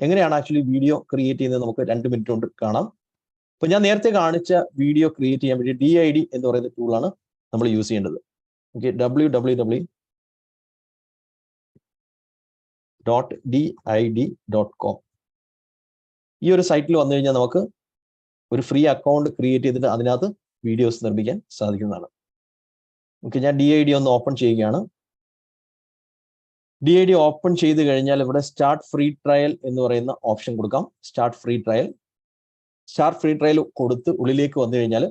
എങ്ങനെയാണ് ആക്ച്വലി വീഡിയോ ക്രിയേറ്റ് ചെയ്യുന്നത്. നമുക്ക് 2 മിനിറ്റ് കൊണ്ട് കാണാം. അപ്പോൾ ഞാൻ നേരത്തെ കാണിച്ച വീഡിയോ ക്രിയേറ്റ് ചെയ്യാൻ വേണ്ടി DID എന്ന് പറയുന്ന ടൂളാണ് നമ്മൾ യൂസ് ചെയ്യേണ്ടത്. ഓക്കെ, www.did.com ഈ ഒരു സൈറ്റിൽ വന്നു കഴിഞ്ഞാൽ നമുക്ക് ഒരു ഫ്രീ അക്കൗണ്ട് ക്രിയേറ്റ് ചെയ്തിട്ട് അതിനകത്ത് വീഡിയോസ് നിർമ്മിക്കാൻ സാധിക്കുന്നതാണ്. ഓക്കെ, ഞാൻ DID ഒന്ന് ഓപ്പൺ ചെയ്യുകയാണ്. DID ഓപ്പൺ ചെയ്ത് കഴിഞ്ഞാൽ ഇവിടെ സ്റ്റാർട്ട് ഫ്രീ ട്രയൽ എന്ന് പറയുന്ന ഓപ്ഷൻ കൊടുക്കാം. സ്റ്റാർട്ട് ഫ്രീ ട്രയൽ കൊടുത്ത് ഉള്ളിലേക്ക് വന്നു കഴിഞ്ഞാൽ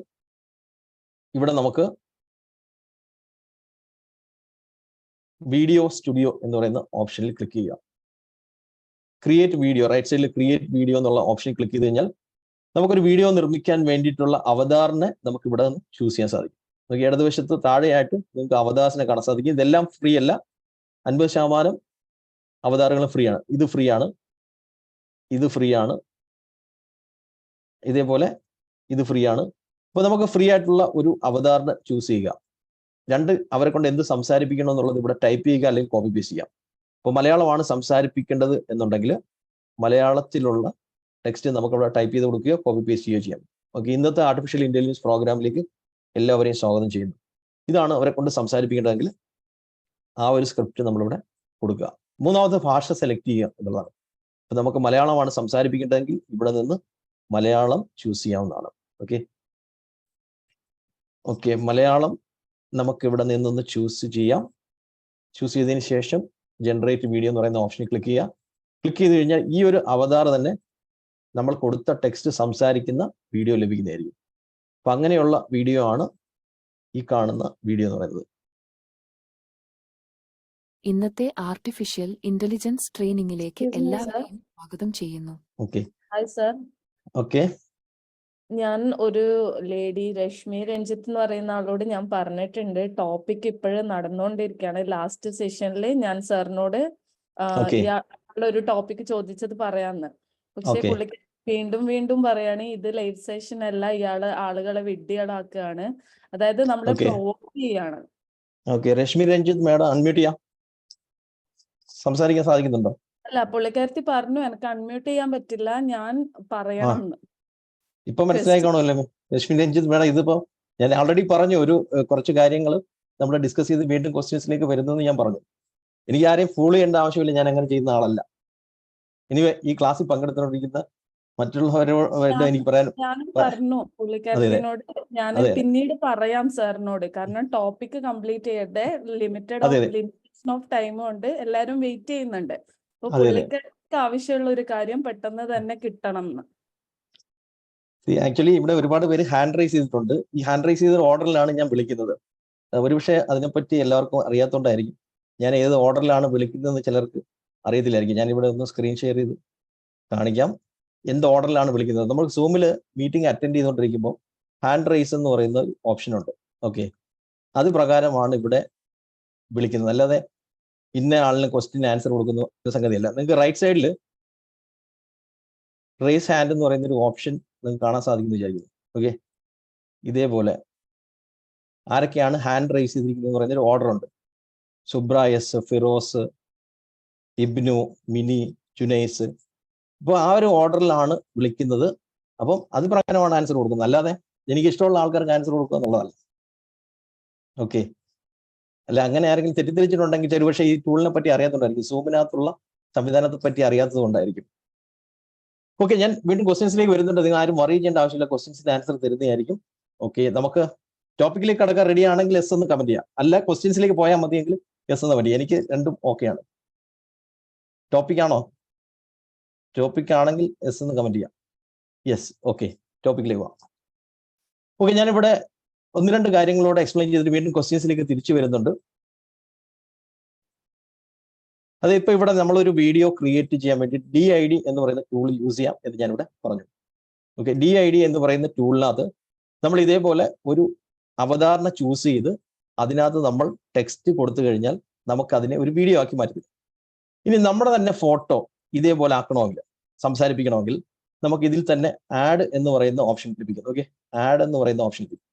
ഇവിടെ നമുക്ക് വീഡിയോ സ്റ്റുഡിയോ എന്ന് പറയുന്ന ഓപ്ഷനിൽ ക്ലിക്ക് ചെയ്യാം. ക്രിയേറ്റ് വീഡിയോ, റൈറ്റ് സൈഡിൽ ക്രിയേറ്റ് വീഡിയോ എന്നുള്ള ഓപ്ഷനിൽ ക്ലിക്ക് ചെയ്ത് കഴിഞ്ഞാൽ നമുക്കൊരു വീഡിയോ നിർമ്മിക്കാൻ വേണ്ടിയിട്ടുള്ള അവതാറിനെ നമുക്ക് ഇവിടെ നിന്ന് ചൂസ് ചെയ്യാൻ സാധിക്കും. നമുക്ക് ഇടതുവശത്ത് താഴെയായിട്ട് നിങ്ങൾക്ക് അവതാറിനെ കാണാൻ സാധിക്കും. ഇതെല്ലാം ഫ്രീ അല്ല, 50% അവതാറുകൾ ഫ്രീ ആണ്. ഇത് ഫ്രീ ആണ്, ഇത് ഫ്രീ ആണ്, ഇതേപോലെ ഇത് ഫ്രീ ആണ്. അപ്പോൾ നമുക്ക് ഫ്രീ ആയിട്ടുള്ള ഒരു അവതാറിനെ ചൂസ് ചെയ്യുക. അവരെ കൊണ്ട് എന്ത് സംസാരിപ്പിക്കണം എന്നുള്ളത് ഇവിടെ ടൈപ്പ് ചെയ്യുക അല്ലെങ്കിൽ കോപ്പി പേസ്റ്റ് ചെയ്യാം. അപ്പോൾ മലയാളമാണ് സംസാരിപ്പിക്കേണ്ടത് എന്നുണ്ടെങ്കിൽ മലയാളത്തിലുള്ള ടെക്സ്റ്റ് നമുക്ക് ഇവിടെ ടൈപ്പ് ചെയ്ത് കൊടുക്കുകയോ കോപ്പി പേസ്റ്റ് ചെയ്യുകയോ ചെയ്യാം. ഓക്കെ, ഇന്നത്തെ ആർട്ടിഫിഷ്യൽ ഇന്റലിജൻസ് പ്രോഗ്രാമിലേക്ക് എല്ലാവരെയും സ്വാഗതം ചെയ്യുന്നു. ഇതാണ് അവരെ കൊണ്ട് സംസാരിപ്പിക്കേണ്ടതെങ്കിൽ ആ ഒരു സ്ക്രിപ്റ്റ് നമ്മളിവിടെ കൊടുക്കുക. 3ാമത്തെ ഭാഷ സെലക്ട് ചെയ്യുക എന്നുള്ളതാണ്. അപ്പോൾ നമുക്ക് മലയാളമാണ് സംസാരിപ്പിക്കേണ്ടതെങ്കിൽ ഇവിടെ നിന്ന് മലയാളം ചൂസ് ചെയ്യാവുന്നതാണ്. ഓക്കെ, മലയാളം നമുക്ക് ഇവിടെ നിന്നൊന്ന് ചൂസ് ചെയ്യാം. ചൂസ് ചെയ്തതിന് ശേഷം ജനറേറ്റ് വീഡിയോ എന്ന് പറയുന്ന ഓപ്ഷനിൽ ക്ലിക്ക് ചെയ്യുക. ക്ലിക്ക് ചെയ്ത് കഴിഞ്ഞാൽ ഈ ഒരു അവതാർ തന്നെ നമ്മൾ കൊടുത്ത ടെക്സ്റ്റ് സംസാരിക്കുന്ന വീഡിയോ ലഭിക്കുന്നതായിരിക്കും. അപ്പം അങ്ങനെയുള്ള വീഡിയോ ആണ് ഈ കാണുന്ന വീഡിയോ എന്ന് പറയുന്നത്. ഇന്നത്തെ ആർട്ടിഫിഷ്യൽ ഇന്റലിജൻസ് ട്രെയിനിങ്ങിലേക്ക് എല്ലാവരെയും സ്വാഗതം ചെയ്യുന്നു. Hi sir. ഓക്കെ, ഞാൻ ഒരു ലേഡി രശ്മി രഞ്ജിത്ത് എന്ന് പറയുന്ന ആളോട് ഞാൻ പറഞ്ഞിട്ടുണ്ട് ടോപ്പിക് ഇപ്പോഴും നടന്നുകൊണ്ടിരിക്കുകയാണ്. ലാസ്റ്റ് സെഷനിൽ ഞാൻ സാറിനോട് ഒരു ടോപ്പിക് ചോദിച്ചത് പറയാന്ന്. പക്ഷെ പുള്ളിക്ക് വീണ്ടും വീണ്ടും പറയാണ് ഇത് ലൈവ് സെഷൻ അല്ല, ഇയാള് ആളുകളെ വിഡ്ഢികളാക്കുകയാണ്. അതായത് നമ്മളെ ഓക്കെ പ്രൊവോക്ക് ചെയ്യാണ്. Okay, Reshmi Ranjith madam unmute ചെയ്യാം. സംസാരിക്കാൻ സാധിക്കുന്നുണ്ടോ? അല്ല, പുള്ളിക്കാരത്തി പറഞ്ഞു എനിക്ക് അൺമ്യൂട്ട് ചെയ്യാൻ പറ്റില്ല, ഞാൻ പറയണം എന്ന്. ഇപ്പൊ മനസ്സിലായി കാണുമല്ലോ രശ്മി രഞ്ജിത്ത് മാഡം. ഇതിപ്പോ ഞാൻ ആൾറെഡി പറഞ്ഞു, കുറച്ച് കാര്യങ്ങൾ നമ്മൾ ഡിസ്കസ് ചെയ്ത് വീണ്ടും ക്വസ്റ്റ്യൻസിലേക്ക് വരുന്നെന്ന് ഞാൻ പറഞ്ഞു. എനിക്ക് ആരെയും ഫൂൾ ചെയ്യേണ്ട ആവശ്യമില്ല, ഞാൻ അങ്ങനെ ചെയ്യുന്ന ആളല്ല. ഇനി ഈ ക്ലാസ്സിൽ പങ്കെടുത്തുകൊണ്ടിരിക്കുന്ന മറ്റുള്ളവരോട് എനിക്ക് പറയാൻ ഞാൻ പറഞ്ഞു പുള്ളിക്കാരത്തിനോട്, ഞാൻ അതെ. പിന്നീട് പറയാം സാറിനോട്, കാരണം ടോപ്പിക് കംപ്ലീറ്റ് ചെയ്യട്ടെ, ലിമിറ്റേഷൻ ഓഫ് ടൈം കൊണ്ട് എല്ലാരും വെയിറ്റ് ചെയ്യുന്നുണ്ട്. അപ്പൊ പുള്ളിക്കാർക്ക് ആവശ്യമുള്ള ഒരു കാര്യം പെട്ടെന്ന് തന്നെ കിട്ടണം എന്ന്. ആക്ച്വലി ഇവിടെ ഒരുപാട് പേര് ഹാൻഡ് റൈസ് ചെയ്തിട്ടുണ്ട്. ഈ ഹാൻഡ് റൈസ് ചെയ്ത ഓർഡറിലാണ് ഞാൻ വിളിക്കുന്നത്. ഒരുപക്ഷെ അതിനെപ്പറ്റി എല്ലാവർക്കും അറിയാത്തതുകൊണ്ടായിരിക്കും ഞാൻ ഏത് ഓർഡറിലാണ് വിളിക്കുന്നതെന്ന് ചിലർക്ക് അറിയത്തില്ലായിരിക്കും. ഞാനിവിടെ ഒന്ന് സ്ക്രീൻ ഷെയർ ചെയ്ത് കാണിക്കാം എന്ത് ഓർഡറിലാണ് വിളിക്കുന്നത്. നമ്മൾ സൂമിൽ മീറ്റിംഗ് അറ്റൻഡ് ചെയ്തുകൊണ്ടിരിക്കുമ്പോൾ ഹാൻഡ് റൈസ് എന്ന് പറയുന്ന ഓപ്ഷൻ ഉണ്ട്. ഓക്കെ, അത് പ്രകാരമാണ് ഇവിടെ വിളിക്കുന്നത്. അല്ലാതെ ഇന്ന ആളിന് ക്വസ്റ്റ്യൻ ആൻസർ കൊടുക്കുന്ന ഒരു സംഗതിയല്ല. നിങ്ങൾക്ക് റൈറ്റ് സൈഡിൽ റേസ് ഹാൻഡ് എന്ന് പറയുന്ന ഒരു ഓപ്ഷൻ നിങ്ങൾക്ക് കാണാൻ സാധിക്കുന്നു വിചാരിക്കുന്നു. ഓക്കെ, ഇതേപോലെ ആരൊക്കെയാണ് ഹാൻഡ് റൈസ് ചെയ്തിരിക്കുന്നത് എന്ന് പറയുന്ന ഒരു ഓർഡർ ഉണ്ട്. സുബ്ര എസ്, ഫിറോസ്, ഇബ്നു, മിനി, ജുനൈസ്. അപ്പോൾ ആ ഒരു ഓർഡറിലാണ് വിളിക്കുന്നത്. അപ്പം അത് പ്രകാരമാണ് ആൻസർ കൊടുക്കുന്നത്. അല്ലാതെ എനിക്ക് ഇഷ്ടമുള്ള ആൾക്കാർക്ക് ആൻസർ കൊടുക്കുക എന്നുള്ളതല്ല. ഓക്കെ, അല്ല അങ്ങനെ ആരെങ്കിലും തെറ്റിദ്ധരിച്ചിട്ടുണ്ടെങ്കിൽ ഒരുപക്ഷെ ഈ ടൂളിനെ പറ്റി അറിയാത്തതുകൊണ്ടായിരിക്കും, സൂമിനകത്തുള്ള സംവിധാനത്തെ പറ്റി അറിയാത്തത് കൊണ്ടായിരിക്കും. ഓക്കെ, ഞാൻ വീണ്ടും ക്വസ്റ്റ്യൻസിലേക്ക് വരുന്നുണ്ട്. നിങ്ങൾ ആരും വറി ചെയ്യേണ്ട ആവശ്യമില്ല, ക്വസ്റ്റ്യൻസിന് ആൻസർ തരുന്നതായിരിക്കും. ഓക്കെ, നമുക്ക് ടോപ്പിക്കിലേക്ക് കടക്കാൻ റെഡി ആണെങ്കിൽ എസ് എന്ന് കമന്റ് ചെയ്യാം. അല്ല ക്വസ്റ്റ്യൻസിലേക്ക് പോയാൽ മതിയെങ്കിൽ എസ് എന്ന് മതി. എനിക്ക് രണ്ടും ഓക്കെയാണ്. ടോപ്പിക് ആണോ? ടോപ്പിക് ആണെങ്കിൽ എസ് എന്ന് കമന്റ് ചെയ്യാം. യെസ്, ഓക്കെ, ടോപ്പിക്കിലേക്ക് പോവാം. ഓക്കെ, ഞാനിവിടെ ഒന്ന് രണ്ട് കാര്യങ്ങളോട് എക്സ്പ്ലെയിൻ ചെയ്തിട്ട് വീണ്ടും ക്വസ്റ്റ്യൻസിലേക്ക് തിരിച്ചു വരുന്നുണ്ട്. അതിപ്പോൾ ഇവിടെ നമ്മളൊരു വീഡിയോ ക്രിയേറ്റ് ചെയ്യാൻ വേണ്ടി DID എന്ന് പറയുന്ന ടൂൾ യൂസ് ചെയ്യാം എന്ന് ഞാനിവിടെ പറഞ്ഞു. ഓക്കെ, DID എന്ന് പറയുന്ന ടൂളിനകത്ത് നമ്മൾ ഇതേപോലെ ഒരു അവതാരണ ചൂസ് ചെയ്ത് അതിനകത്ത് നമ്മൾ ടെക്സ്റ്റ് കൊടുത്തു കഴിഞ്ഞാൽ നമുക്ക് അതിനെ ഒരു വീഡിയോ ആക്കി മാറ്റി. ഇനി നമ്മുടെ തന്നെ ഫോട്ടോ ഇതേപോലെ ആക്കണമെങ്കിൽ, സംസാരിപ്പിക്കണമെങ്കിൽ നമുക്ക് ഇതിൽ തന്നെ ആഡ് എന്ന് പറയുന്ന ഓപ്ഷൻ ലഭിക്കും. ഓക്കെ, ആഡ് എന്ന് പറയുന്ന ഓപ്ഷൻ ലഭിക്കും.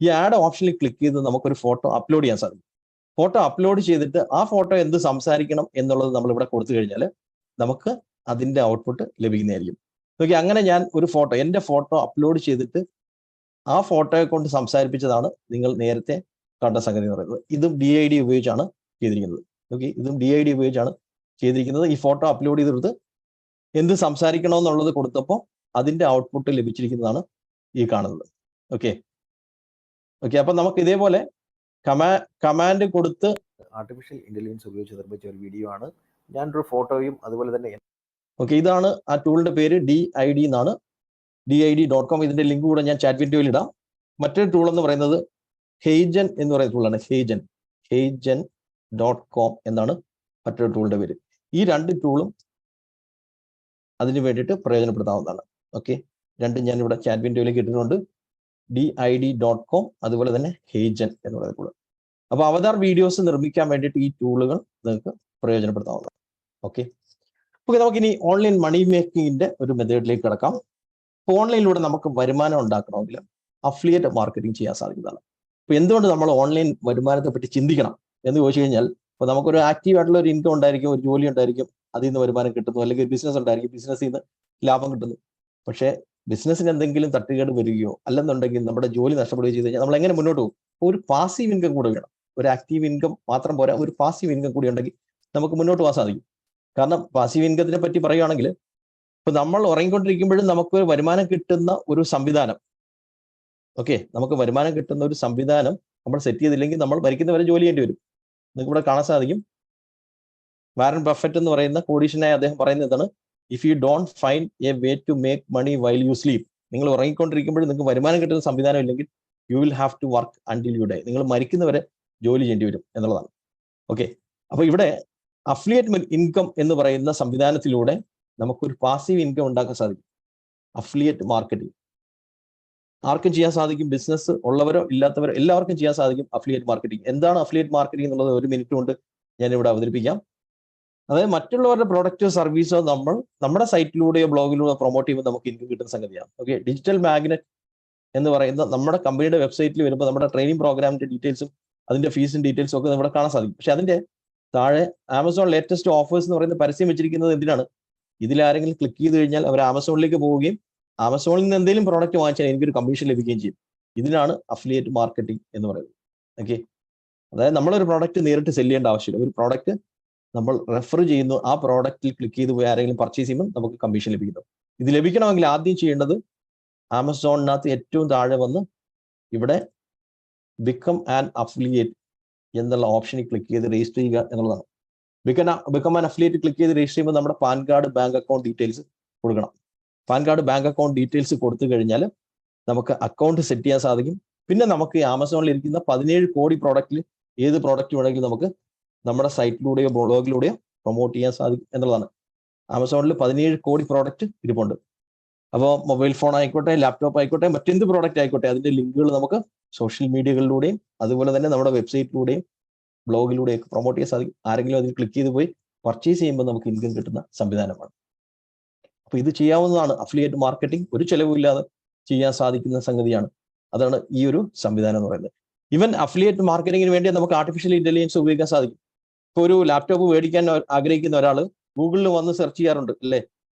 ഈ ആഡ് ഓപ്ഷനിൽ ക്ലിക്ക് ചെയ്ത് നമുക്കൊരു ഫോട്ടോ അപ്ലോഡ് ചെയ്യാൻ സാധിക്കും. ഫോട്ടോ അപ്ലോഡ് ചെയ്തിട്ട് ആ ഫോട്ടോ എന്ത് സംസാരിക്കണം എന്നുള്ളത് നമ്മൾ ഇവിടെ കൊടുത്തു കഴിഞ്ഞാൽ നമുക്ക് അതിന്റെ ഔട്ട്പുട്ട് ലഭിക്കുന്നതായിരിക്കും. ഓക്കെ, അങ്ങനെ ഞാൻ ഒരു ഫോട്ടോ, എൻ്റെ ഫോട്ടോ അപ്ലോഡ് ചെയ്തിട്ട് ആ ഫോട്ടോയെ കൊണ്ട് സംസാരിപ്പിച്ചതാണ് നിങ്ങൾ നേരത്തെ കണ്ട സംഗതി എന്ന് പറയുന്നത്. ഇതും DID ഉപയോഗിച്ചാണ് ചെയ്തിരിക്കുന്നത്. ഓക്കെ, ഇതും DID ഉപയോഗിച്ചാണ് ചെയ്തിരിക്കുന്നത്. ഈ ഫോട്ടോ അപ്ലോഡ് ചെയ്തെടുത്ത് എന്ത് സംസാരിക്കണമെന്നുള്ളത് കൊടുത്തപ്പോൾ അതിന്റെ ഔട്ട്പുട്ട് ലഭിച്ചിരിക്കുന്നതാണ് ഈ കാണുന്നത്. ഓക്കെ ഓക്കെ, അപ്പൊ നമുക്ക് ഇതേപോലെ കമാൻഡ് കൊടുത്ത് ആർട്ടിഫിഷ്യൽ ഇന്റലിജൻസ് ഉപയോഗിച്ച് നിർമ്മിച്ച ഒരു വീഡിയോ ആണ്. ഞാനൊരു ഫോട്ടോയും അതുപോലെ തന്നെ ഓക്കെ, ഇതാണ് ആ ടൂളിന്റെ പേര്, DID എന്നാണ്, DID.com. ഇതിന്റെ ലിങ്ക് കൂടെ ഞാൻ ചാറ്റ് വീഡിയോയിൽ ഇടാം. മറ്റൊരു ടൂൾ എന്ന് പറയുന്നത് ഹെയ്ജൻ എന്ന് പറയുന്ന ടൂളാണ്. ഹെയ്ജൻ.com എന്നാണ് മറ്റൊരു ടൂളിന്റെ പേര്. ഈ രണ്ട് ടൂളും അതിന് വേണ്ടിയിട്ട് പ്രയോജനപ്പെടുത്താവുന്നതാണ്. ഓക്കെ, രണ്ടും ഞാൻ ഇവിടെ ചാറ്റ് വിൻഡോയിലേക്ക് ഇട്ടിട്ടുണ്ട്. DID.com അതുപോലെ തന്നെ ഹെയ്ജൻ എന്ന് പറയുന്ന ടൂൾ. അപ്പോൾ അവതാർ വീഡിയോസ് നിർമ്മിക്കാൻ വേണ്ടിയിട്ട് ഈ ടൂളുകൾ നിങ്ങൾക്ക് പ്രയോജനപ്പെടുത്താവുന്നതാണ്. ഓക്കെ ഓക്കെ, നമുക്കിനി ഓൺലൈൻ മണി മേക്കിങ്ങിന്റെ ഒരു മെത്തേഡിലേക്ക് കിടക്കാം. ഇപ്പോൾ ഓൺലൈനിലൂടെ നമുക്ക് വരുമാനം ഉണ്ടാക്കണമെങ്കിൽ അഫിലിയേറ്റ് മാർക്കറ്റിംഗ് ചെയ്യാൻ സാധിക്കുന്നതാണ്. ഇപ്പോൾ എന്തുകൊണ്ട് നമ്മൾ ഓൺലൈൻ വരുമാനത്തെ പറ്റി ചിന്തിക്കണം എന്ന് ചോദിച്ചു കഴിഞ്ഞാൽ, ഇപ്പോൾ നമുക്കൊരു ആക്റ്റീവ് ആയിട്ടുള്ള ഒരു ഇൻകം ഉണ്ടായിരിക്കും, ഒരു ജോലി ഉണ്ടായിരിക്കും, അതിൽ നിന്ന് വരുമാനം കിട്ടുന്നു, അല്ലെങ്കിൽ ഒരു ബിസിനസ് ഉണ്ടായിരിക്കും, ബിസിനസ്സിൽ നിന്ന് ലാഭം കിട്ടുന്നു. പക്ഷേ ബിസിനസ്സിന് എന്തെങ്കിലും തട്ടുകേട് വരികയോ അല്ലെന്നുണ്ടെങ്കിൽ നമ്മുടെ ജോലി നഷ്ടപ്പെടുകയോ ചെയ്ത് കഴിഞ്ഞാൽ നമ്മൾ എങ്ങനെ മുന്നോട്ട് പോകും? ഒരു പാസീവ് ഇൻകം കൂടെ വേണം. ഒരു ആക്റ്റീവ് ഇൻകം മാത്രം പോരാ, ഒരു പാസീവ് ഇൻകം കൂടി ഉണ്ടെങ്കിൽ നമുക്ക് മുന്നോട്ട് പോകാൻ സാധിക്കും. കാരണം പാസീവ് ഇൻകത്തിനെ പറ്റി പറയുകയാണെങ്കിൽ, ഇപ്പൊ നമ്മൾ ഉറങ്ങിക്കൊണ്ടിരിക്കുമ്പോഴും നമുക്ക് വരുമാനം കിട്ടുന്ന ഒരു സംവിധാനം, ഓക്കെ, നമുക്ക് വരുമാനം കിട്ടുന്ന ഒരു സംവിധാനം നമ്മൾ സെറ്റ് ചെയ്തില്ലെങ്കിൽ നമ്മൾ മരിക്കുന്നവരെ ജോലി ചെയ്യേണ്ടി വരും. നിങ്ങൾക്ക് ഇവിടെ കാണാൻ സാധിക്കും, വാരൻ ബഫറ്റ് എന്ന് പറയുന്ന കോടീശ്വരനായ അദ്ദേഹം പറയുന്നത് എന്താണ്? If you don't find a way to make money while you sleep, നിങ്ങൾ ഉറങ്ങിക്കൊണ്ടിരിക്കുമ്പോഴും നിങ്ങൾക്ക് വരുമാനം കിട്ടുന്ന സംവിധാനം ഇല്ലെങ്കിൽ you will have to work until you die, നിങ്ങൾ മരിക്കുന്നവരെ ജോലി ചെയ്യേണ്ടി വരും എന്നുള്ളതാണ്. ഓക്കെ, അപ്പൊ ഇവിടെ അഫിലിയേറ്റ് ഇൻകം എന്ന് പറയുന്ന സംവിധാനത്തിലൂടെ നമുക്കൊരു പാസീവ് ഇൻകം ഉണ്ടാക്കാൻ സാധിക്കും. അഫിലിയേറ്റ് മാർക്കറ്റിംഗ് ആർക്കും ചെയ്യാൻ സാധിക്കും, ബിസിനസ് ഉള്ളവരോ ഇല്ലാത്തവരോ എല്ലാവർക്കും ചെയ്യാൻ സാധിക്കും. അഫിലിയേറ്റ് മാർക്കറ്റിംഗ് എന്താണ്? അഫിലിയേറ്റ് മാർക്കറ്റിംഗ് എന്നുള്ളത് ഒരു മിനിറ്റ് കൊണ്ട് ഞാനിവിടെ അവതരിപ്പിക്കാം. അതായത് മറ്റുള്ളവരുടെ പ്രൊഡക്റ്റോ സർവീസോ നമ്മൾ നമ്മുടെ സൈറ്റിലൂടെയോ ബ്ലോഗിലൂടെയോ പ്രൊമോട്ട് ചെയ്യുമ്പോൾ നമുക്ക് ഇൻകം കിട്ടുന്ന സംഗതിയാണ്. ഓക്കെ, ഡിജിറ്റൽ മാഗ്നറ്റ് എന്ന് പറയുന്ന നമ്മുടെ കമ്പനിയുടെ വെബ്സൈറ്റിൽ വരുമ്പോൾ നമ്മുടെ ട്രെയിനിങ് പ്രോഗ്രാമിന്റെ ഡീറ്റെയിൽസും അതിന്റെ ഫീസും ഡീറ്റെയിൽസും ഒക്കെ നമ്മുടെ കാണാൻ സാധിക്കും. പക്ഷെ അതിന്റെ താഴെ ആമസോൺ ലേറ്റസ്റ്റ് ഓഫേഴ്സ് എന്ന് പറയുന്ന പരസ്യം വെച്ചിരിക്കുന്നത് എന്തിനാണ്? ഇതിലാരെങ്കിലും ക്ലിക്ക് ചെയ്ത് കഴിഞ്ഞാൽ അവർ ആമസോണിലേക്ക് പോവുകയും ആമസോണിൽ നിന്ന് എന്തെങ്കിലും പ്രോഡക്റ്റ് വാങ്ങിച്ചാൽ എനിക്കൊരു കമ്മീഷൻ ലഭിക്കുകയും ചെയ്യും. ഇതിനാണ് അഫിലിയേറ്റ് മാർക്കറ്റിംഗ് എന്ന് പറയുന്നത്. ഓക്കെ, അതായത് നമ്മളൊരു പ്രോഡക്റ്റ് നേരിട്ട് സെല് ചെയ്യേണ്ട ആവശ്യമില്ല. ഒരു പ്രോഡക്റ്റ് നമ്മൾ റെഫർ ചെയ്യുന്നു, ആ പ്രോഡക്റ്റിൽ ക്ലിക്ക് ചെയ്ത് പോയി ആരെങ്കിലും പർച്ചേസ് ചെയ്യുമ്പോൾ നമുക്ക് കമ്മീഷൻ ലഭിക്കുന്നു. ഇത് ലഭിക്കണമെങ്കിൽ ആദ്യം ചെയ്യേണ്ടത് ആമസോണിനകത്ത് ഏറ്റവും താഴെ വന്ന് ഇവിടെ ബിക്കം ആൻ അഫിലിയേറ്റ് എന്നുള്ള ഓപ്ഷനിൽ ക്ലിക്ക് ചെയ്ത് രജിസ്റ്റർ ചെയ്യുക എന്നുള്ളതാണ്. ബിക്കം ആൻ അഫിലിയേറ്റ് ക്ലിക്ക് ചെയ്ത് രജിസ്റ്റർ ചെയ്യുമ്പോൾ നമ്മുടെ PAN card, bank account details കൊടുക്കണം. PAN card, bank account details കൊടുത്തു കഴിഞ്ഞാൽ നമുക്ക് അക്കൗണ്ട് സെറ്റ് ചെയ്യാൻ സാധിക്കും. പിന്നെ നമുക്ക് ആമസോണിൽ ഇരിക്കുന്ന 17 കോടി പ്രോഡക്റ്റിൽ ഏത് പ്രോഡക്റ്റ് വേണമെങ്കിലും നമുക്ക് നമ്മുടെ സൈറ്റിലൂടെയോ ബ്ലോഗിലൂടെയോ പ്രൊമോട്ട് ചെയ്യാൻ സാധിക്കും എന്നുള്ളതാണ്. ആമസോണിൽ 17 കോടി പ്രോഡക്റ്റ് ഇരിപ്പുണ്ട്. അപ്പോൾ മൊബൈൽ ഫോൺ ആയിക്കോട്ടെ, ലാപ്ടോപ്പ് ആയിക്കോട്ടെ, മറ്റെന്ത് പ്രോഡക്റ്റ് ആയിക്കോട്ടെ, അതിന്റെ ലിങ്കുകൾ നമുക്ക് സോഷ്യൽ മീഡിയകളിലൂടെയും അതുപോലെ തന്നെ നമ്മുടെ വെബ്സൈറ്റിലൂടെയും ബ്ലോഗിലൂടെയും പ്രൊമോട്ട് ചെയ്യാൻ സാധിക്കും. ആരെങ്കിലും അതിൽ ക്ലിക്ക് ചെയ്ത് പോയി പർച്ചേസ് ചെയ്യുമ്പോൾ നമുക്ക് ഇൻകം കിട്ടുന്ന സംവിധാനമാണ്. അപ്പൊ ഇത് ചെയ്യാവുന്നതാണ്. അഫിലിയേറ്റ് മാർക്കറ്റിംഗ് ഒരു ചെലവുമില്ലാതെ ചെയ്യാൻ സാധിക്കുന്ന സംഗതിയാണ്. അതാണ് ഈ ഒരു സംവിധാനം എന്ന് പറയുന്നത്. ഈവൻ അഫിലിയേറ്റ് മാർക്കറ്റിംഗിന് വേണ്ടി നമുക്ക് ആർട്ടിഫിഷ്യൽ ഇന്റലിജൻസ് ഉപയോഗിക്കാൻ സാധിക്കും. ഇപ്പോൾ ഒരു ലാപ്ടോപ്പ് മേടിക്കാൻ ആഗ്രഹിക്കുന്ന ഒരാൾ ഗൂഗിളിൽ വന്ന് സെർച്ച് ചെയ്യാറുണ്ട് അല്ലേ,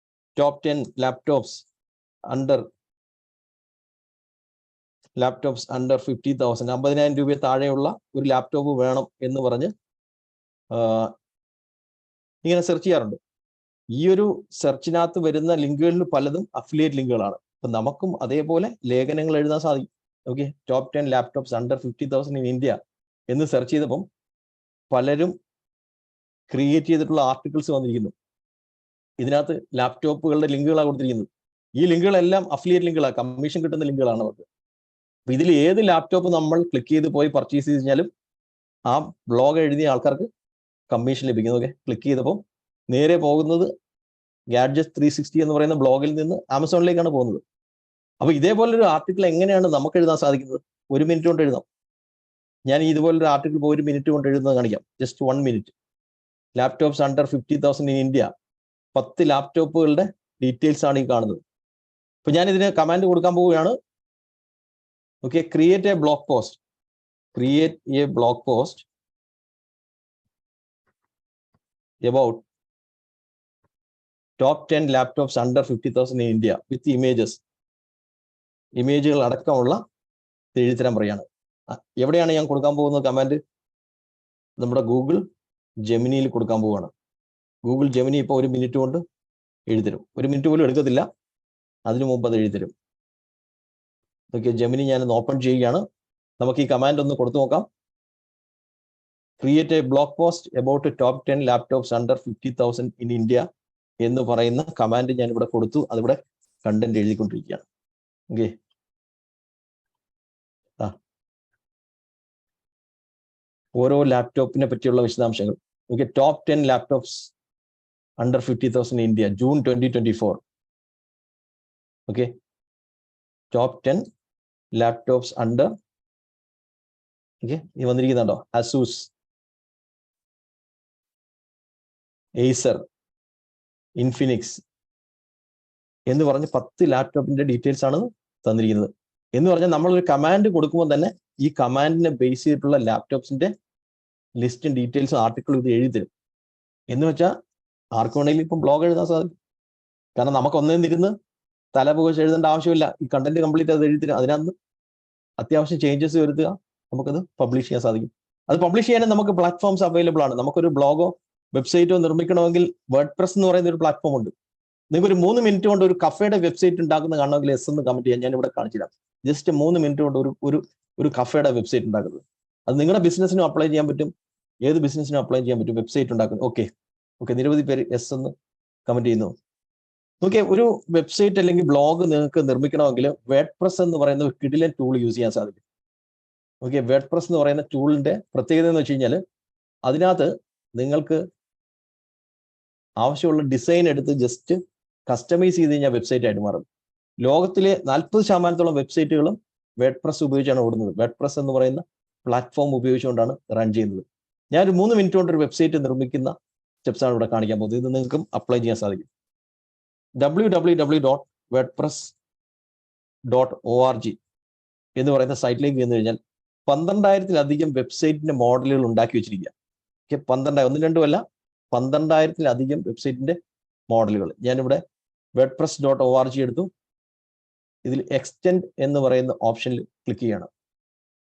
ടോപ്പ് 10 ലാപ്ടോപ്സ് അണ്ടർ 50,000, 50,000 രൂപ താഴെയുള്ള ഒരു ലാപ്ടോപ്പ് വേണം എന്ന് പറഞ്ഞ് ഇങ്ങനെ സെർച്ച് ചെയ്യാറുണ്ട്. ഈ ഒരു സെർച്ചിനകത്ത് വരുന്ന ലിങ്കുകളിൽ പലതും അഫിലിയേറ്റ് ലിങ്കുകളാണ്. അപ്പൊ നമുക്കും അതേപോലെ ലേഖനങ്ങൾ എഴുതാൻ സാധിക്കും. Okay, top 10 laptops under 50,000 in India എന്ന് സെർച്ച് ചെയ്തപ്പം പലരും ക്രിയേറ്റ് ചെയ്തിട്ടുള്ള ആർട്ടിക്കിൾസ് വന്നിരിക്കുന്നു. ഇതിനകത്ത് ലാപ്ടോപ്പുകളുടെ ലിങ്കുകളാണ് കൊടുത്തിരിക്കുന്നത്. ഈ ലിങ്കുകളെല്ലാം അഫിലിയേറ്റ് ലിങ്കുകളാണ്, കമ്മീഷൻ കിട്ടുന്ന ലിങ്കുകളാണ് അവർക്ക്. അപ്പൊ ഇതിൽ ഏത് ലാപ്ടോപ്പ് നമ്മൾ ക്ലിക്ക് ചെയ്ത് പോയി പർച്ചേസ് ചെയ്ത് കഴിഞ്ഞാലും ആ ബ്ലോഗ് എഴുതിയ ആൾക്കാർക്ക് കമ്മീഷൻ ലഭിക്കുന്നു. ഓക്കെ, ക്ലിക്ക് ചെയ്തപ്പോൾ നേരെ പോകുന്നത് ഗാഡ്ജറ്റ് 360 എന്ന് പറയുന്ന ബ്ലോഗിൽ നിന്ന് ആമസോണിലേക്കാണ് പോകുന്നത്. അപ്പൊ ഇതേപോലൊരു ആർട്ടിക്കിൾ എങ്ങനെയാണ് നമുക്ക് എഴുതാൻ സാധിക്കുന്നത്? 1 മിനിറ്റ് കൊണ്ട് എഴുതാം. ഞാൻ ഇതുപോലൊരു ആർട്ടിക്കിൾ 1 മിനിറ്റ് കൊണ്ട് എഴുതുന്നത് കാണിക്കാം. Just 1 minute. Laptops under 50,000 in India, 10 ലാപ്ടോപ്പുകളുടെ ഡീറ്റെയിൽസ് ആണ് ഈ കാണുന്നത്. അപ്പൊ ഞാൻ ഇതിന് കമാൻഡ് കൊടുക്കാൻ പോവുകയാണ്. Okay, create a blog post. Create a blog post about top 10 laptops under 50,000 in India with images. ഇമേജുകൾ അടക്കമുള്ള എഴുതിത്തരാൻ പറയാണ്. എവിടെയാണ് ഞാൻ കൊടുക്കാൻ പോകുന്നത് കമാൻഡ്? നമ്മുടെ ഗൂഗിൾ ജെമിനിയിൽ കൊടുക്കാൻ പോവുകയാണ്. ഗൂഗിൾ ജെമിനി ഇപ്പോൾ 1 മിനിറ്റ് കൊണ്ട് എഴുതിത്തരും. 1 മിനിറ്റ് പോലും എടുക്കത്തില്ല, അതിനു മുമ്പ് അത് എഴുതിത്തരും. ഓക്കെ, ജെമിനി ഞാനൊന്ന് ഓപ്പൺ ചെയ്യുകയാണ്. നമുക്ക് ഈ കമാൻഡ് ഒന്ന് കൊടുത്തു നോക്കാം. Create a blog post about top 10 laptops under 50,000 in India എന്ന് പറയുന്ന കമാൻഡ് ഞാൻ ഇവിടെ കൊടുത്തു. അതിവിടെ കണ്ടന്റ് എഴുതിക്കൊണ്ടിരിക്കുകയാണ്. ഓക്കെ, ഓരോ ലാപ്ടോപ്പിനെ പറ്റിയുള്ള വിശദാംശങ്ങൾ. Okay, top 10 laptops under 50,000 in India, June 2024. Okay, top 10 laptops under. Okay, ഈ വന്നിരിക്കുന്നുണ്ടോ? അസൂസ്, ഏസർ, ഇൻഫിനിക്സ് എന്ന് പറഞ്ഞ് 10 ലാപ്ടോപ്പിന്റെ ഡീറ്റെയിൽസ് ആണ് തന്നിരിക്കുന്നത്. എന്ന് പറഞ്ഞാൽ നമ്മളൊരു കമാൻഡ് കൊടുക്കുമ്പോൾ തന്നെ ഈ കമാൻഡിനെ ബേസ് ചെയ്തിട്ടുള്ള ലാപ്ടോപ്സിന്റെ ലിസ്റ്റും ഡീറ്റെയിൽസും ആർട്ടിക്കിളും ഇത് എഴുതി തരും. എന്ന് വെച്ചാൽ ആർക്കും വേണമെങ്കിലും ഇപ്പം ബ്ലോഗ് എഴുതാൻ സാധിക്കും. കാരണം നമുക്ക് ഒന്നിരുന്ന് തല പുകച്ച് എഴുതേണ്ട ആവശ്യമില്ല. ഈ കണ്ടന്റ് കംപ്ലീറ്റ് അത് എഴുതി തരും. അതിനകത്ത് അത്യാവശ്യം ചേഞ്ചസ് വരുത്തുക, നമുക്കത് പബ്ലിഷ് ചെയ്യാൻ സാധിക്കും. അത് പബ്ലിഷ് ചെയ്യാനും നമുക്ക് പ്ലാറ്റ്ഫോംസ് അവൈലബിൾ ആണ്. നമുക്കൊരു ബ്ലോഗോ വെബ്സൈറ്റോ നിർമ്മിക്കണമെങ്കിൽ വേർഡ്പ്രസ് എന്ന് പറയുന്ന ഒരു പ്ലാറ്റ്ഫോം ഉണ്ട്. നിങ്ങൾക്ക് ഒരു 3 മിനിറ്റ് കൊണ്ട് ഒരു കഫേയുടെ വെബ്സൈറ്റ് ഉണ്ടാക്കുന്ന കാണണമെങ്കിൽ എസ് എന്ന് കമന്റ് ചെയ്യാൻ ഞാൻ ഇവിടെ കാണിച്ചില്ല. ജസ്റ്റ് 3 മിനിറ്റ് കൊണ്ട് ഒരു കഫേയുടെ വെബ്സൈറ്റ് ഉണ്ടാക്കുന്നത്. അത് നിങ്ങളുടെ ബിസിനസ്സിനും അപ്ലൈ ചെയ്യാൻ പറ്റും, ഏത് ബിസിനസ്സിനും അപ്ലൈ ചെയ്യാൻ പറ്റും. വെബ്സൈറ്റ് ഉണ്ടാക്കുന്നു. ഓക്കെ, നിരവധി പേര് എസ് എന്ന് കമന്റ് ചെയ്യുന്നു. ഓക്കെ, ഒരു വെബ്സൈറ്റ് അല്ലെങ്കിൽ ബ്ലോഗ് നിങ്ങൾക്ക് നിർമ്മിക്കണമെങ്കിൽ വേർഡ്പ്രസ് എന്ന് പറയുന്ന ഒരു കിടിലൻ ടൂൾ യൂസ് ചെയ്യാൻ സാധിക്കും. ഓക്കെ, വേർഡ്പ്രസ് എന്ന് പറയുന്ന ടൂളിന്റെ പ്രത്യേകത എന്ന് വെച്ച് കഴിഞ്ഞാൽ അതിനകത്ത് നിങ്ങൾക്ക് ആവശ്യമുള്ള ഡിസൈൻ എടുത്ത് ജസ്റ്റ് കസ്റ്റമൈസ് ചെയ്ത് കഴിഞ്ഞാൽ വെബ്സൈറ്റ് ആയിട്ട് മാറും. ലോകത്തിലെ 40% വെബ്സൈറ്റുകളും വേർഡ്പ്രസ് ഉപയോഗിച്ചാണ് ഓടുന്നത്. വേർഡ്പ്രസ് എന്ന് പറയുന്ന പ്ലാറ്റ്ഫോം ഉപയോഗിച്ചുകൊണ്ടാണ് റൺ ചെയ്യുന്നത്. ഞാനൊരു 3 മിനിറ്റ് കൊണ്ട് ഒരു വെബ്സൈറ്റ് നിർമ്മിക്കുന്ന സ്റ്റെപ്സ് ആണ് ഇവിടെ കാണിക്കാൻ പോകുന്നത്. ഇത് നിങ്ങൾക്കും അപ്ലൈ ചെയ്യാൻ സാധിക്കും. www.wordpress.org എന്ന് പറയുന്ന സൈറ്റിലേക്ക് ചെന്ന് കഴിഞ്ഞാൽ 12,000-ലധികം വെബ്സൈറ്റിന്റെ മോഡലുകൾ ഉണ്ടാക്കി വെച്ചിരിക്കുക. ഓക്കെ, 12,000, 1, 2 അല്ല, 12,000-ലധികം വെബ്സൈറ്റിന്റെ മോഡലുകൾ. ഞാനിവിടെ wordpress.org എടുത്തു. ഇതിൽ എക്സ്റ്റെൻഡ് എന്ന് പറയുന്ന ഓപ്ഷനിൽ ക്ലിക്ക് ചെയ്യണം.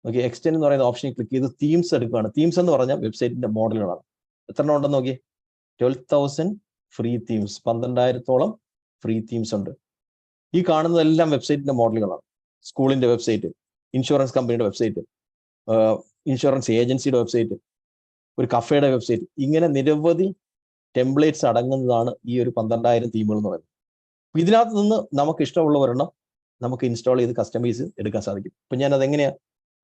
ഓക്കെ, എക്സ്റ്റെൻഡ് എന്ന് പറയുന്ന ഓപ്ഷനിൽ ക്ലിക്ക് ചെയ്ത് തീംസ് എടുക്കുകയാണ്. തീംസ് എന്ന് പറഞ്ഞാൽ വെബ്സൈറ്റിന്റെ മോഡലുകളാണ്. എത്ര എണ്ണം ഉണ്ടെന്ന് നോക്കിയേ, 12,000 ഫ്രീ തീംസ്, 12,000-ഓളം ഫ്രീ തീംസ് ഉണ്ട്. ഈ കാണുന്നതെല്ലാം വെബ്സൈറ്റിന്റെ മോഡലുകളാണ്. സ്കൂളിന്റെ വെബ്സൈറ്റ്, ഇൻഷുറൻസ് കമ്പനിയുടെ വെബ്സൈറ്റ്, ഇൻഷുറൻസ് ഏജൻസിയുടെ വെബ്സൈറ്റ്, ഒരു കഫേയുടെ വെബ്സൈറ്റ്, ഇങ്ങനെ നിരവധി ടെംപ്ലേറ്റ്സ് അടങ്ങുന്നതാണ് ഈ ഒരു 12,000 തീമുകൾ എന്ന് പറയുന്നത്. ഇതിനകത്ത് നിന്ന് നമുക്ക് ഇഷ്ടമുള്ള ഒരെണ്ണം നമുക്ക് ഇൻസ്റ്റാൾ ചെയ്ത് കസ്റ്റമൈസ് എടുക്കാൻ സാധിക്കും. ഇപ്പം ഞാൻ അതെങ്ങനെയാണ്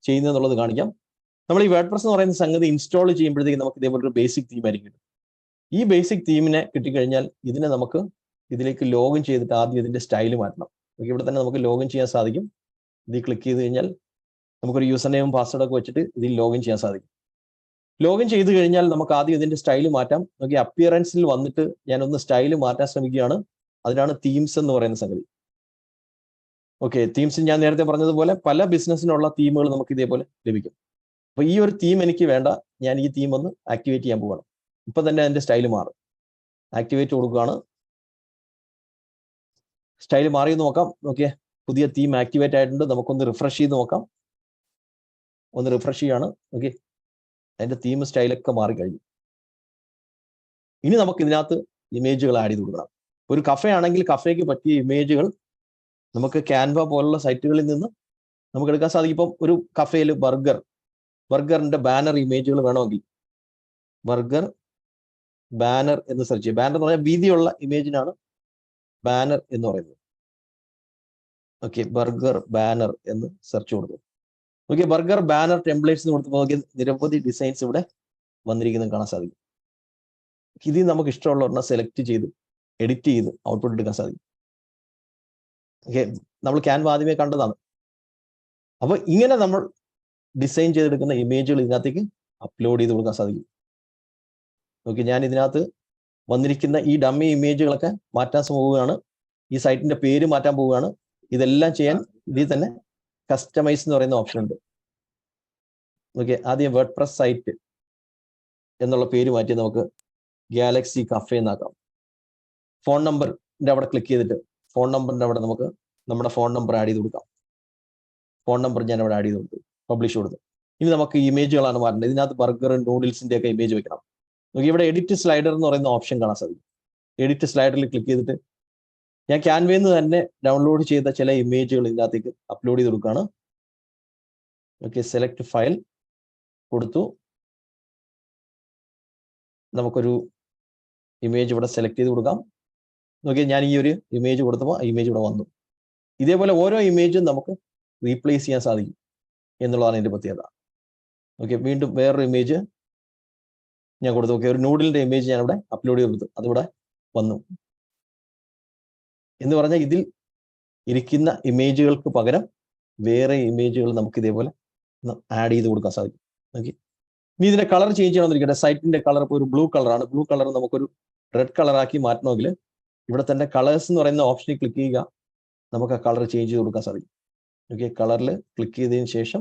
ചെയ്യുന്നതെന്നുള്ളത് കാണിക്കാം. നമ്മൾ ഈ വേർഡ്പ്രസ് എന്ന് പറയുന്ന സംഗതി ഇൻസ്റ്റാൾ ചെയ്യുമ്പോഴത്തേക്കും നമുക്ക് ഇതേപോലെ ഒരു ബേസിക് തീം ആയിരിക്കും. ഈ ബേസിക് തീമിനെ കിട്ടിക്കഴിഞ്ഞാൽ ഇതിനെ നമുക്ക് ഇതിലേക്ക് ലോഗിൻ ചെയ്തിട്ട് ആദ്യം ഇതിന്റെ സ്റ്റൈൽ മാറ്റണം. ഇവിടെ തന്നെ നമുക്ക് ലോഗിൻ ചെയ്യാൻ സാധിക്കും. ഇതിൽ ക്ലിക്ക് ചെയ്ത് കഴിഞ്ഞാൽ നമുക്കൊരു യൂസർ നെയിം പാസ്വേഡൊക്കെ വെച്ചിട്ട് ഇതിൽ ലോഗിൻ ചെയ്യാൻ സാധിക്കും. ലോഗിൻ ചെയ്ത് കഴിഞ്ഞാൽ നമുക്ക് ആദ്യം ഇതിന്റെ സ്റ്റൈൽ മാറ്റാം. നോക്കി, അപ്പിയറൻസിൽ വന്നിട്ട് ഞാനൊന്ന് സ്റ്റൈൽ മാറ്റാൻ ശ്രമിക്കുകയാണ്. അതിനാണ് തീംസ് എന്ന് പറയുന്ന സംഗതി. ഓക്കെ, തീംസ് ഞാൻ നേരത്തെ പറഞ്ഞതുപോലെ പല ബിസിനസ്സിനുള്ള തീമുകൾ നമുക്ക് ഇതേപോലെ ലഭിക്കും. അപ്പൊ ഈ ഒരു തീം എനിക്ക് വേണ്ട, ഞാൻ ഈ തീം ഒന്ന് ആക്ടിവേറ്റ് ചെയ്യാൻ പോവുകയാണ്. ഇപ്പൊ തന്നെ അതിന്റെ സ്റ്റൈൽ മാറും. ആക്ടിവേറ്റ് കൊടുക്കുകയാണ്. സ്റ്റൈൽ മാറി നോക്കാം. നോക്കിയേ, പുതിയ തീം ആക്ടിവേറ്റ് ആയിട്ടുണ്ട്. നമുക്കൊന്ന് റിഫ്രഷ് ചെയ്ത് നോക്കാം. ഒന്ന് റിഫ്രഷ് ചെയ്യാണ്. ഓക്കെ, അതിന്റെ തീം സ്റ്റൈലൊക്കെ മാറിക്കഴിഞ്ഞു. ഇനി നമുക്ക് ഇതിനകത്ത് ഇമേജുകൾ ആഡ് ചെയ്ത് കൊടുക്കണം. ഒരു കഫേ ആണെങ്കിൽ കഫേക്ക് പറ്റിയ ഇമേജുകൾ നമുക്ക് ക്യാൻവ പോലുള്ള സൈറ്റുകളിൽ നിന്ന് നമുക്ക് എടുക്കാൻ സാധിക്കും. ഇപ്പം ഒരു കഫേയിൽ ബർഗറിന്റെ ബാനർ ഇമേജുകൾ വേണമെങ്കിൽ ബർഗർ ബാനർ എന്ന് സെർച്ച് ചെയ്യും. ബാനർ എന്ന് പറഞ്ഞാൽ വീതിയുള്ള ഇമേജിനാണ് ബാനർ എന്ന് പറയുന്നത്. ഓക്കെ, ബർഗർ ബാനർ എന്ന് സെർച്ച് കൊടുത്തു. ഓക്കെ, ബർഗർ ബാനർ ടെംപ്ലേറ്റ്സ് എന്ന് കൊടുത്തപ്പോൾ നോക്കി നിരവധി ഡിസൈൻസ് ഇവിടെ വന്നിരിക്കുന്നത് കാണാൻ സാധിക്കും. ഇതിൽ നമുക്ക് ഇഷ്ടമുള്ള ഒരെണ്ണം സെലക്ട് ചെയ്ത് എഡിറ്റ് ചെയ്ത് ഔട്ട്പുട്ട് എടുക്കാൻ സാധിക്കും. ഓക്കെ, നമ്മൾ ക്യാൻവ ആദ്യമേ കണ്ടതാണ്. അപ്പൊ ഇങ്ങനെ നമ്മൾ ഡിസൈൻ ചെയ്തെടുക്കുന്ന ഇമേജുകൾ ഇതിനകത്തേക്ക് അപ്ലോഡ് ചെയ്ത് കൊടുക്കാൻ സാധിക്കും. ഓക്കെ, ഞാൻ ഇതിനകത്ത് വന്നിരിക്കുന്ന ഈ ഡമ്മി ഇമേജുകളൊക്കെ മാറ്റാൻ പോവുകയാണ്. ഈ സൈറ്റിന്റെ പേര് മാറ്റാൻ പോവുകയാണ്. ഇതെല്ലാം ചെയ്യാൻ ഇതിൽ തന്നെ കസ്റ്റമൈസ് എന്ന് പറയുന്ന ഓപ്ഷൻ ഉണ്ട്. ഓക്കെ, ആദ്യം വേർഡ്പ്രസ് സൈറ്റ് എന്നുള്ള പേര് മാറ്റി നമുക്ക് ഗാലക്സി കഫേ എന്നാക്കാം. ഫോൺ നമ്പറിന്റെ അവിടെ ക്ലിക്ക് ചെയ്തിട്ട് ഫോൺ നമ്പറിന്റെ അവിടെ നമുക്ക് നമ്മുടെ ഫോൺ നമ്പർ ആഡ് ചെയ്ത് കൊടുക്കാം. ഫോൺ നമ്പർ ഞാൻ അവിടെ ആഡ് ചെയ്ത് കൊടുത്തു, പബ്ലിഷ് കൊടുത്തു. ഇനി നമുക്ക് ഇമേജുകളാണ് മാറേണ്ടത്. ഇതിനകത്ത് ബർഗർ നൂഡിൽസിന്റെ ഒക്കെ ഇമേജ് വെക്കണം. നമുക്ക് ഇവിടെ എഡിറ്റ് സ്ലൈഡർ എന്ന് പറയുന്ന ഓപ്ഷൻ കാണാൻ സാധിക്കും. എഡിറ്റ് സ്ലൈഡറിൽ ക്ലിക്ക് ചെയ്തിട്ട് ഞാൻ ക്യാൻവയിൽ നിന്ന് തന്നെ ഡൗൺലോഡ് ചെയ്ത ചില ഇമേജുകൾ ഇതിനകത്തേക്ക് അപ്ലോഡ് ചെയ്ത് കൊടുക്കുകയാണ്. ഓക്കെ, സെലക്ട് ഫയൽ കൊടുത്തു. നമുക്കൊരു ഇമേജ് ഇവിടെ സെലക്ട് ചെയ്ത് കൊടുക്കാം. നോക്കിയാൽ ഞാൻ ഈ ഒരു ഇമേജ് കൊടുത്തപ്പോൾ ആ ഇമേജ് ഇവിടെ വന്നു. ഇതേപോലെ ഓരോ ഇമേജും നമുക്ക് റീപ്ലേസ് ചെയ്യാൻ സാധിക്കും എന്നുള്ളതാണ് ഇതിന്റെ പ്രത്യേകത. ഓക്കെ, വീണ്ടും വേറൊരു ഇമേജ് ഞാൻ കൊടുത്തു. ഓക്കെ, ഒരു നൂഡിലിന്റെ ഇമേജ് ഞാൻ ഇവിടെ അപ്ലോഡ് ചെയ്ത് കൊടുത്തു, അതിവിടെ വന്നു. എന്ന് പറഞ്ഞാൽ ഇതിൽ ഇരിക്കുന്ന ഇമേജുകൾക്ക് പകരം വേറെ ഇമേജുകൾ നമുക്ക് ഇതേപോലെ ആഡ് ചെയ്ത് കൊടുക്കാൻ സാധിക്കും. ഓക്കെ, ഇനി ഇതിന്റെ കളർ ചേഞ്ച് ചെയ്യണമെന്നിരിക്കട്ടെ. സൈറ്റിന്റെ കളർ ഇപ്പോൾ ഒരു ബ്ലൂ കളറാണ്. ബ്ലൂ കളർ നമുക്കൊരു റെഡ് കളറാക്കി മാറ്റണമെങ്കിൽ ഇവിടെ തന്നെ കളേഴ്സ് എന്ന് പറയുന്ന ഓപ്ഷനിൽ ക്ലിക്ക് ചെയ്യുക. നമുക്ക് ആ കളർ ചേഞ്ച് ചെയ്ത് കൊടുക്കാൻ സാധിക്കും. ഓക്കെ, കളറിൽ ക്ലിക്ക് ചെയ്തതിന് ശേഷം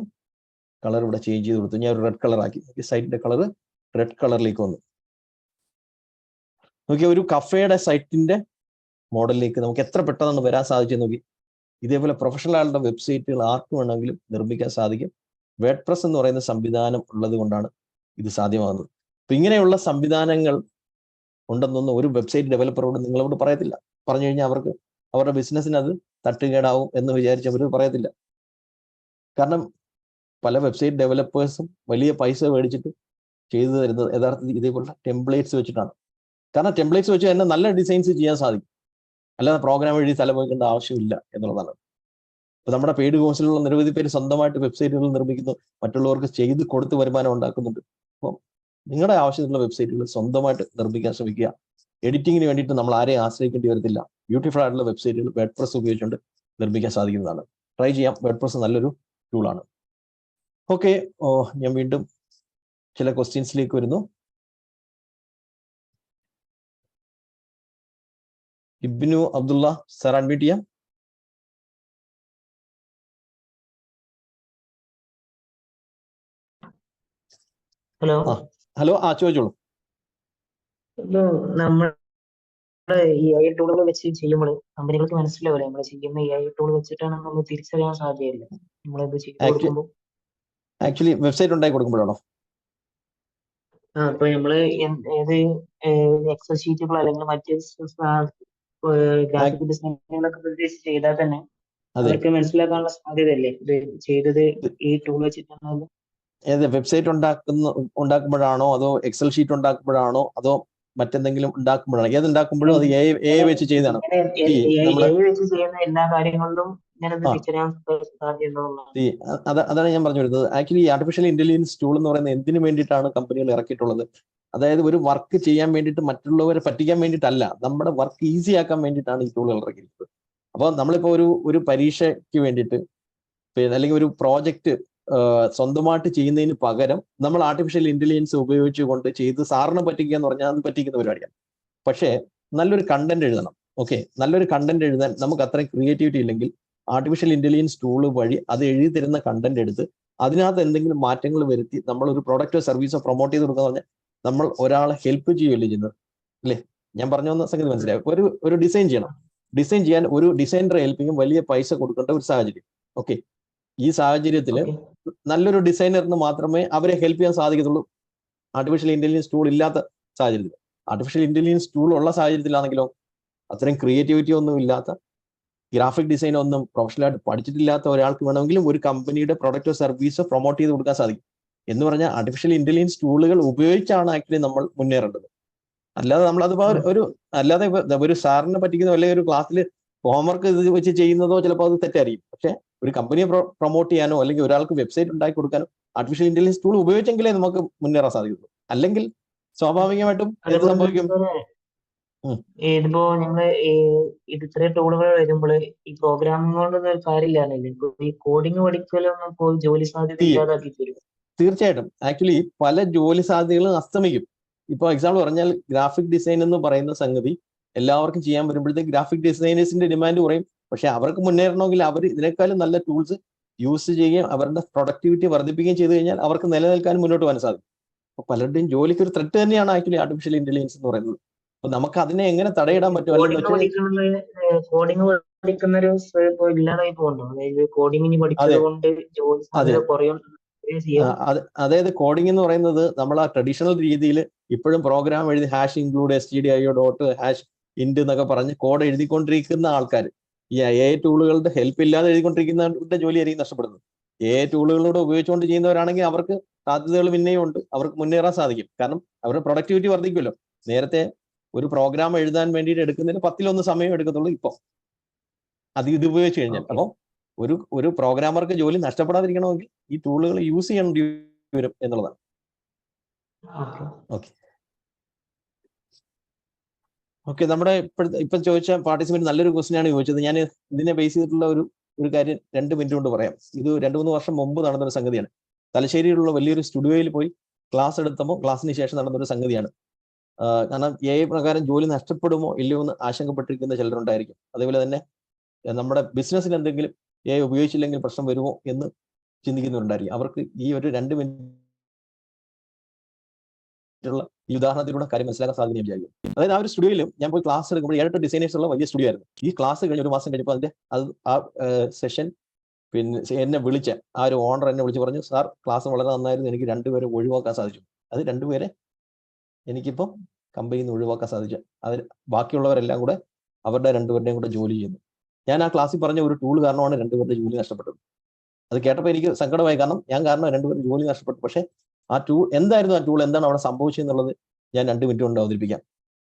കളർ ഇവിടെ ചേഞ്ച് ചെയ്ത് കൊടുത്തു. ഞാൻ ഒരു റെഡ് കളർ ആക്കി. ഓക്കെ, സൈറ്റിന്റെ കളർ റെഡ് കളറിലേക്ക് വന്നു. നോക്കി, ഒരു കഫേയുടെ സൈറ്റിന്റെ മോഡലിലേക്ക് നമുക്ക് എത്ര പെട്ടെന്ന് വരാൻ സാധിച്ചെന്ന് നോക്കി. ഇതേപോലെ പ്രൊഫഷണൽ ആളുടെ വെബ്സൈറ്റുകൾ ആർക്ക് വേണമെങ്കിലും നിർമ്മിക്കാൻ സാധിക്കും. വേർഡ്പ്രസ് എന്ന് പറയുന്ന സംവിധാനം ഉള്ളത് കൊണ്ടാണ് ഇത് സാധ്യമാകുന്നത്. അപ്പൊ ഇങ്ങനെയുള്ള സംവിധാനങ്ങൾ ഉണ്ടെന്നൊന്നും ഒരു വെബ്സൈറ്റ് ഡെവലപ്പറോട് നിങ്ങളോട് പറയത്തില്ല. പറഞ്ഞു കഴിഞ്ഞാൽ അവർക്ക് അവരുടെ ബിസിനസ്സിന് അത് തട്ടുകേടാവും എന്ന് വിചാരിച്ച് അവർ പറയത്തില്ല. കാരണം പല വെബ്സൈറ്റ് ഡെവലപ്പേഴ്സും വലിയ പൈസ മേടിച്ചിട്ട് ചെയ്തു തരുന്നത് യഥാർത്ഥത്തിൽ ഇതേപോലുള്ള ടെംപ്ലേറ്റ്സ് വെച്ചിട്ടാണ്. കാരണം ടെംപ്ലേറ്റ്സ് വെച്ച് തന്നെ നല്ല ഡിസൈൻസ് ചെയ്യാൻ സാധിക്കും. അല്ലാതെ പ്രോഗ്രാം എഴുതി തലപോയിക്കേണ്ട ആവശ്യമില്ല എന്നുള്ളതാണ്. ഇപ്പൊ നമ്മുടെ പെയ്ഡ് കോഴ്സിലുള്ള നിരവധി പേര് സ്വന്തമായിട്ട് വെബ്സൈറ്റുകൾ നിർമ്മിക്കുന്നു, മറ്റുള്ളവർക്ക് ചെയ്ത് കൊടുത്ത് വരുമാനം ഉണ്ടാക്കുന്നുണ്ട്. അപ്പം നിങ്ങളുടെ ആവശ്യത്തിലുള്ള വെബ്സൈറ്റുകൾ സ്വന്തമായിട്ട് നിർമ്മിക്കാൻ ശ്രമിക്കുക. എഡിറ്റിങ്ങിന് വേണ്ടിയിട്ട് നമ്മൾ ആരെയും ആശ്രയിക്കേണ്ടി വരത്തില്ല. ബ്യൂട്ടിഫുൾ ആയിട്ടുള്ള വെബ്സൈറ്റുകൾ വേർഡ്പ്രസ് ഉപയോഗിച്ചുകൊണ്ട് നിർമ്മിക്കാൻ സാധിക്കുന്നതാണ്. ട്രൈ ചെയ്യാം. വേർഡ്പ്രസ് നല്ലൊരു ടൂളാണ്. ഓക്കെ, ഞാൻ വീണ്ടും ചില ക്വസ്റ്റ്യൻസിലേക്ക് വരുന്നു. ഇബ്നു അബ്ദുള്ള സാർ അൺമ്യൂട്ട് ചെയ്യാം. ഹലോ ഹലോ, ചോദിച്ചോളൂ. നമ്മുടെ ഈ AI ടൂളുകൾ വെച്ച് ചെയ്യുമ്പോൾ കമ്പനികൾക്ക് മനസ്സിലാവില്ല നമ്മൾ ചെയ്യുന്ന AI ടൂൾ വെച്ചിട്ടാണ് നമ്മൾ തിരിച്ചറിയാൻ സാധ്യതയില്ല നമ്മളിത് ചെയ്തു കൊടുക്കുമ്പോൾ. ആക്ച്വലി വെബ്സൈറ്റ് ഉണ്ടാക്കി കൊടുക്കുമ്പോഴാണോ? ഇപ്പൊ നമ്മള് ഏത് എക്സൽ ഷീറ്റുകൾ അല്ലെങ്കിൽ മറ്റ് ഗ്രാഫിക് ഡിസൈനുകളൊക്കെ പ്രത്യേകിച്ച് ചെയ്താൽ തന്നെ അവർക്ക് മനസ്സിലാക്കാനുള്ള സാധ്യതയല്ലേ ഇത് ചെയ്തത് ഈ ടൂൾ വെച്ചിട്ടാണ്? ഏത് വെബ്സൈറ്റ് ഉണ്ടാക്കുമ്പോഴാണോ, അതോ എക്സൽ ഷീറ്റ് ഉണ്ടാക്കുമ്പോഴാണോ, അതോ മറ്റെന്തെങ്കിലും ഉണ്ടാക്കുമ്പോഴാണോ? ഏത് ഉണ്ടാക്കുമ്പോഴും അത് AI വെച്ച് ചെയ്താണ്. വെച്ച് ചെയ്യുന്ന എല്ലാ കാര്യങ്ങളിലും തിരിച്ചറിയാൻ സാധ്യത. അതാണ് ഞാൻ പറഞ്ഞു വരുന്നത്. ആക്ച്വലി ആർട്ടിഫിഷ്യൽ ഇന്റലിജൻസ് ടൂൾ എന്ന് പറയുന്നത് എന്തിനു വേണ്ടിയിട്ടാണ് കമ്പനികൾ ഇറക്കിയിട്ടുള്ളത്? അതായത് ഒരു വർക്ക് ചെയ്യാൻ വേണ്ടിയിട്ട്, മറ്റുള്ളവരെ പറ്റിക്കാൻ വേണ്ടിയിട്ടല്ല, നമ്മുടെ വർക്ക് ഈസി ആക്കാൻ വേണ്ടിയിട്ടാണ് ഈ ടൂളുകൾ ഇറക്കിയിട്ടുള്ളത്. അപ്പോൾ നമ്മളിപ്പോൾ ഒരു പരീക്ഷയ്ക്ക് വേണ്ടിയിട്ട് പിന്നെ അല്ലെങ്കിൽ ഒരു പ്രോജക്റ്റ് സ്വന്തമായിട്ട് ചെയ്യുന്നതിന് പകരം നമ്മൾ ആർട്ടിഫിഷ്യൽ ഇന്റലിജൻസ് ഉപയോഗിച്ചുകൊണ്ട് ചെയ്ത് സാറിനെ പറ്റിക്കുക എന്ന് പറഞ്ഞാൽ അത് പറ്റിക്കുന്ന പരിപാടിയാണ്. പക്ഷേ നല്ലൊരു കണ്ടന്റ് എഴുതണം. ഓക്കെ, നല്ലൊരു കണ്ടന്റ് എഴുതാൻ നമുക്ക് അത്രയും ക്രിയേറ്റിവിറ്റി ഇല്ലെങ്കിൽ ആർട്ടിഫിഷ്യൽ ഇന്റലിജൻസ് ടൂള് വഴി അത് എഴുതി തരുന്ന കണ്ടന്റ് എടുത്ത് അതിനകത്ത് എന്തെങ്കിലും മാറ്റങ്ങൾ വരുത്തി നമ്മൾ ഒരു പ്രോഡക്റ്റോ സർവീസോ പ്രൊമോട്ട് ചെയ്ത് കൊടുക്കുക പറഞ്ഞാൽ നമ്മൾ ഒരാളെ ഹെൽപ്പ് ചെയ്യുകയല്ലേ ചെയ്യുന്നത്, അല്ലേ? ഞാൻ പറഞ്ഞു വന്ന സംഗതി മനസ്സിലായി. ഒരു ഡിസൈൻ ചെയ്യണം. ഡിസൈൻ ചെയ്യാൻ ഒരു ഡിസൈനറെ ഏൽപ്പിക്കും വലിയ പൈസ കൊടുക്കേണ്ട ഒരു സാഹചര്യം. ഓക്കെ, ഈ സാഹചര്യത്തിൽ നല്ലൊരു ഡിസൈനറിന് മാത്രമേ അവരെ ഹെൽപ്പ് ചെയ്യാൻ സാധിക്കത്തുള്ളൂ. ആർട്ടിഫിഷ്യൽ ഇന്റലിജൻസ് ടൂൾ ഇല്ലാത്ത സാഹചര്യത്തിൽ. ആർട്ടിഫിഷ്യൽ ഇന്റലിജൻസ് ടൂൾ ഉള്ള സാഹചര്യത്തിലാണെങ്കിലോ അത്രയും ക്രിയേറ്റിവിറ്റി ഒന്നും ഇല്ലാത്ത, ഗ്രാഫിക് ഡിസൈൻ ഒന്നും പ്രൊഫഷണലായിട്ട് പഠിച്ചിട്ടില്ലാത്ത ഒരാൾക്ക് വേണമെങ്കിലും ഒരു കമ്പനിയുടെ പ്രൊഡക്റ്റോ സർവീസോ പ്രൊമോട്ട് ചെയ്ത് കൊടുക്കാൻ സാധിക്കും. എന്ന് പറഞ്ഞാൽ ആർട്ടിഫിഷ്യൽ ഇന്റലിജൻസ് ടൂളുകൾ ഉപയോഗിച്ചാണ് ആക്ച്വലി നമ്മൾ മുന്നേറേണ്ടത്. അല്ലാതെ നമ്മളതിപ്പോ അല്ലാതെ ഒരു സാറിനെ പറ്റിക്കുന്നോ അല്ലെങ്കിൽ ഒരു ക്ലാസ്സിൽ ഹോംവർക്ക് ഇത് വെച്ച് ചെയ്യുന്നതോ ചിലപ്പോൾ അത് തെറ്റായിരിക്കും. പക്ഷെ ഒരു കമ്പനിയെ പ്രൊമോട്ട് ചെയ്യാനോ അല്ലെങ്കിൽ ഒരാൾക്ക് വെബ്സൈറ്റ് ഉണ്ടാക്കി കൊടുക്കാനോ ആർട്ടിഫിഷ്യൽ ഇന്റലിജൻസ് ടൂൾ ഉപയോഗിച്ചെങ്കിലേ നമുക്ക് മുന്നേറാൻ സാധിക്കുള്ളൂ. അല്ലെങ്കിൽ സ്വാഭാവികമായിട്ടും എന്ത് സംഭവിക്കും? ഇതിപ്പോ ഞങ്ങള് ഇത് ഇത്രയും ടൂളുകൾ വരുമ്പോൾ ഈ പ്രോഗ്രാമിംഗ് കൊണ്ടൊന്നും ഒരു കാര്യമില്ലാന്നല്ലേ, ഈ കോഡിങ് പഠിക്കലൊന്നും ജോലി സാധ്യത ഇല്ലാതാക്കി തരും. തീർച്ചയായിട്ടും. ആക്ച്വലി പല ജോലി സാധ്യതകളും അസ്തമിക്കും. ഇപ്പൊ എക്സാമ്പിൾ പറഞ്ഞാൽ ഗ്രാഫിക് ഡിസൈൻ എന്ന് പറയുന്ന സംഗതി എല്ലാവർക്കും ചെയ്യാൻ വരുമ്പോഴത്തേക്ക് ഗ്രാഫിക് ഡിസൈനേഴ്സിന്റെ ഡിമാൻഡ് കുറയും. പക്ഷെ അവർക്ക് മുന്നേറണമെങ്കിൽ അവർ ഇതിനേക്കാളും നല്ല ടൂൾസ് യൂസ് ചെയ്യുകയും അവരുടെ പ്രൊഡക്ടിവിറ്റി വർദ്ധിപ്പിക്കുകയും ചെയ്തു കഴിഞ്ഞാൽ അവർക്ക് നിലനിൽക്കാനും മുന്നോട്ട് പോകാൻ സാധിക്കും. അപ്പൊ പലരുടെയും ജോലിക്ക് ഒരു ത്രെട്ട് തന്നെയാണ് ആക്ച്വലി ആർട്ടിഫിഷ്യൽ ഇന്റലിജൻസ് എന്ന് പറയുന്നത്. അപ്പൊ നമുക്ക് അതിനെ എങ്ങനെ തടയിടാൻ പറ്റും? കോഡിംഗ് പഠിക്കുന്നൊരു ഇല്ലാതായി പോകുന്നു. അതായത് കോഡിംഗ് പഠിച്ചത് കൊണ്ട് ജോലി സാധ്യത കുറയും. അതായത് കോഡിംഗ് എന്ന് പറയുന്നത് നമ്മൾ ആ ട്രഡീഷണൽ രീതിയിൽ ഇപ്പോഴും പ്രോഗ്രാം എഴുതി hash include stdio dot hash ഇൻഡ് എന്നൊക്കെ പറഞ്ഞ് കോഡ് എഴുതിക്കൊണ്ടിരിക്കുന്ന ആൾക്കാർ ഈ AI ടൂളുകളുടെ ഹെൽപ്പ് ഇല്ലാതെ എഴുതിക്കൊണ്ടിരിക്കുന്നവരുടെ ജോലിയായിരിക്കും നഷ്ടപ്പെടുന്നത്. AI ടൂളുകളിലൂടെ ഉപയോഗിച്ചുകൊണ്ട് ചെയ്യുന്നവരാണെങ്കിൽ അവർക്ക് സാധ്യതകൾ പിന്നെയും ഉണ്ട്, അവർക്ക് മുന്നേറാൻ സാധിക്കും. കാരണം അവരുടെ പ്രൊഡക്ടിവിറ്റി വർദ്ധിക്കുമല്ലോ. നേരത്തെ ഒരു പ്രോഗ്രാം എഴുതാൻ വേണ്ടിയിട്ട് എടുക്കുന്നതിന് 10-1 സമയം എടുക്കത്തുള്ളൂ ഇപ്പോൾ ഇത് ഉപയോഗിച്ച് കഴിഞ്ഞാൽ. അപ്പോൾ ഒരു പ്രോഗ്രാമർക്ക് ജോലി നഷ്ടപ്പെടാതിരിക്കണമെങ്കിൽ ഈ ടൂളുകൾ യൂസ് ചെയ്യേണ്ടി വരും എന്നുള്ളതാണ്. ഓക്കെ, നമ്മുടെ ഇപ്പൊ ചോദിച്ച പാർട്ടിസിപ്പന്റ് നല്ലൊരു ക്വസ്റ്റ്യൻ ആണ് ചോദിച്ചത്. ഞാൻ ഇതിനെ ബേസ് ചെയ്തിട്ടുള്ള ഒരു കാര്യം 2 മിനിറ്റ് കൊണ്ട് പറയാം. ഇത് 2-3 വർഷം മുമ്പ് നടന്നൊരു സംഗതിയാണ്. തലശ്ശേരിയിലുള്ള വലിയൊരു സ്റ്റുഡിയോയിൽ പോയി ക്ലാസ് എടുത്തപ്പോൾ ക്ലാസ്സിന് ശേഷം നടന്നൊരു സംഗതിയാണ്. കാരണം AI പ്രകാരം ജോലി നഷ്ടപ്പെടുമോ ഇല്ലയോ എന്ന് ആശങ്കപ്പെട്ടിരിക്കുന്ന ചിലരുണ്ടായിരിക്കും. അതേപോലെ തന്നെ നമ്മുടെ ബിസിനസ്സിന് എന്തെങ്കിലും AI ഉപയോഗിച്ചില്ലെങ്കിൽ പ്രശ്നം വരുമോ എന്ന് ചിന്തിക്കുന്നവരുണ്ടായിരിക്കും. അവർക്ക് ഈ ഒരു 2 മിനിറ്റുള്ള ഈ ഉദാഹരണത്തിലൂടെ കാര്യം മനസ്സിലാക്കാൻ സാധിക്കും വിചാരിക്കും. അതായത് ആ ഒരു സ്റ്റുഡിയോയിൽ ഞാൻ പോയി ക്ലാസ് എടുക്കുമ്പോൾ 7-8 ഡിസൈനേഴ്സ് ഉള്ള വലിയ സ്റ്റുഡിയോ ആയിരുന്നു. ഈ ക്ലാസ് കഴിഞ്ഞ് 1 മാസം കഴിഞ്ഞപ്പോൾ ആ സെഷൻ പിന്നെ എന്നെ വിളിച്ച ആ ഒരു ഓണർ എന്നെ വിളിച്ച് പറഞ്ഞു, സാർ ക്ലാസ് വളരെ നന്നായിരുന്നു, എനിക്ക് 2 പേരെ ഒഴിവാക്കാൻ സാധിച്ചു. അത് 2 പേരെ എനിക്കിപ്പോൾ കമ്പനിയിൽ നിന്ന് ഒഴിവാക്കാൻ സാധിച്ചു. അതിൽ ബാക്കിയുള്ളവരെല്ലാം കൂടെ അവരുടെ 2 പേരുടെയും കൂടെ ജോലി ചെയ്യുന്നു. ഞാൻ ആ ക്ലാസ്സിൽ പറഞ്ഞ ഒരു ടൂൾ കാരണമാണ് 2 പേരുടെ ജോലി നഷ്ടപ്പെട്ടത്. അത് കേട്ടപ്പോൾ എനിക്ക് സങ്കടമായി. കാരണം ഞാൻ കാരണം 2 പേരുടെ ജോലി നഷ്ടപ്പെട്ടു. പക്ഷേ ആ ടൂൾ എന്തായിരുന്നു, ആ ടൂൾ എന്താണ് അവിടെ സംഭവിച്ചതെന്നുള്ളത് ഞാൻ 2 മിനിറ്റ് കൊണ്ട് അവതരിപ്പിക്കാം.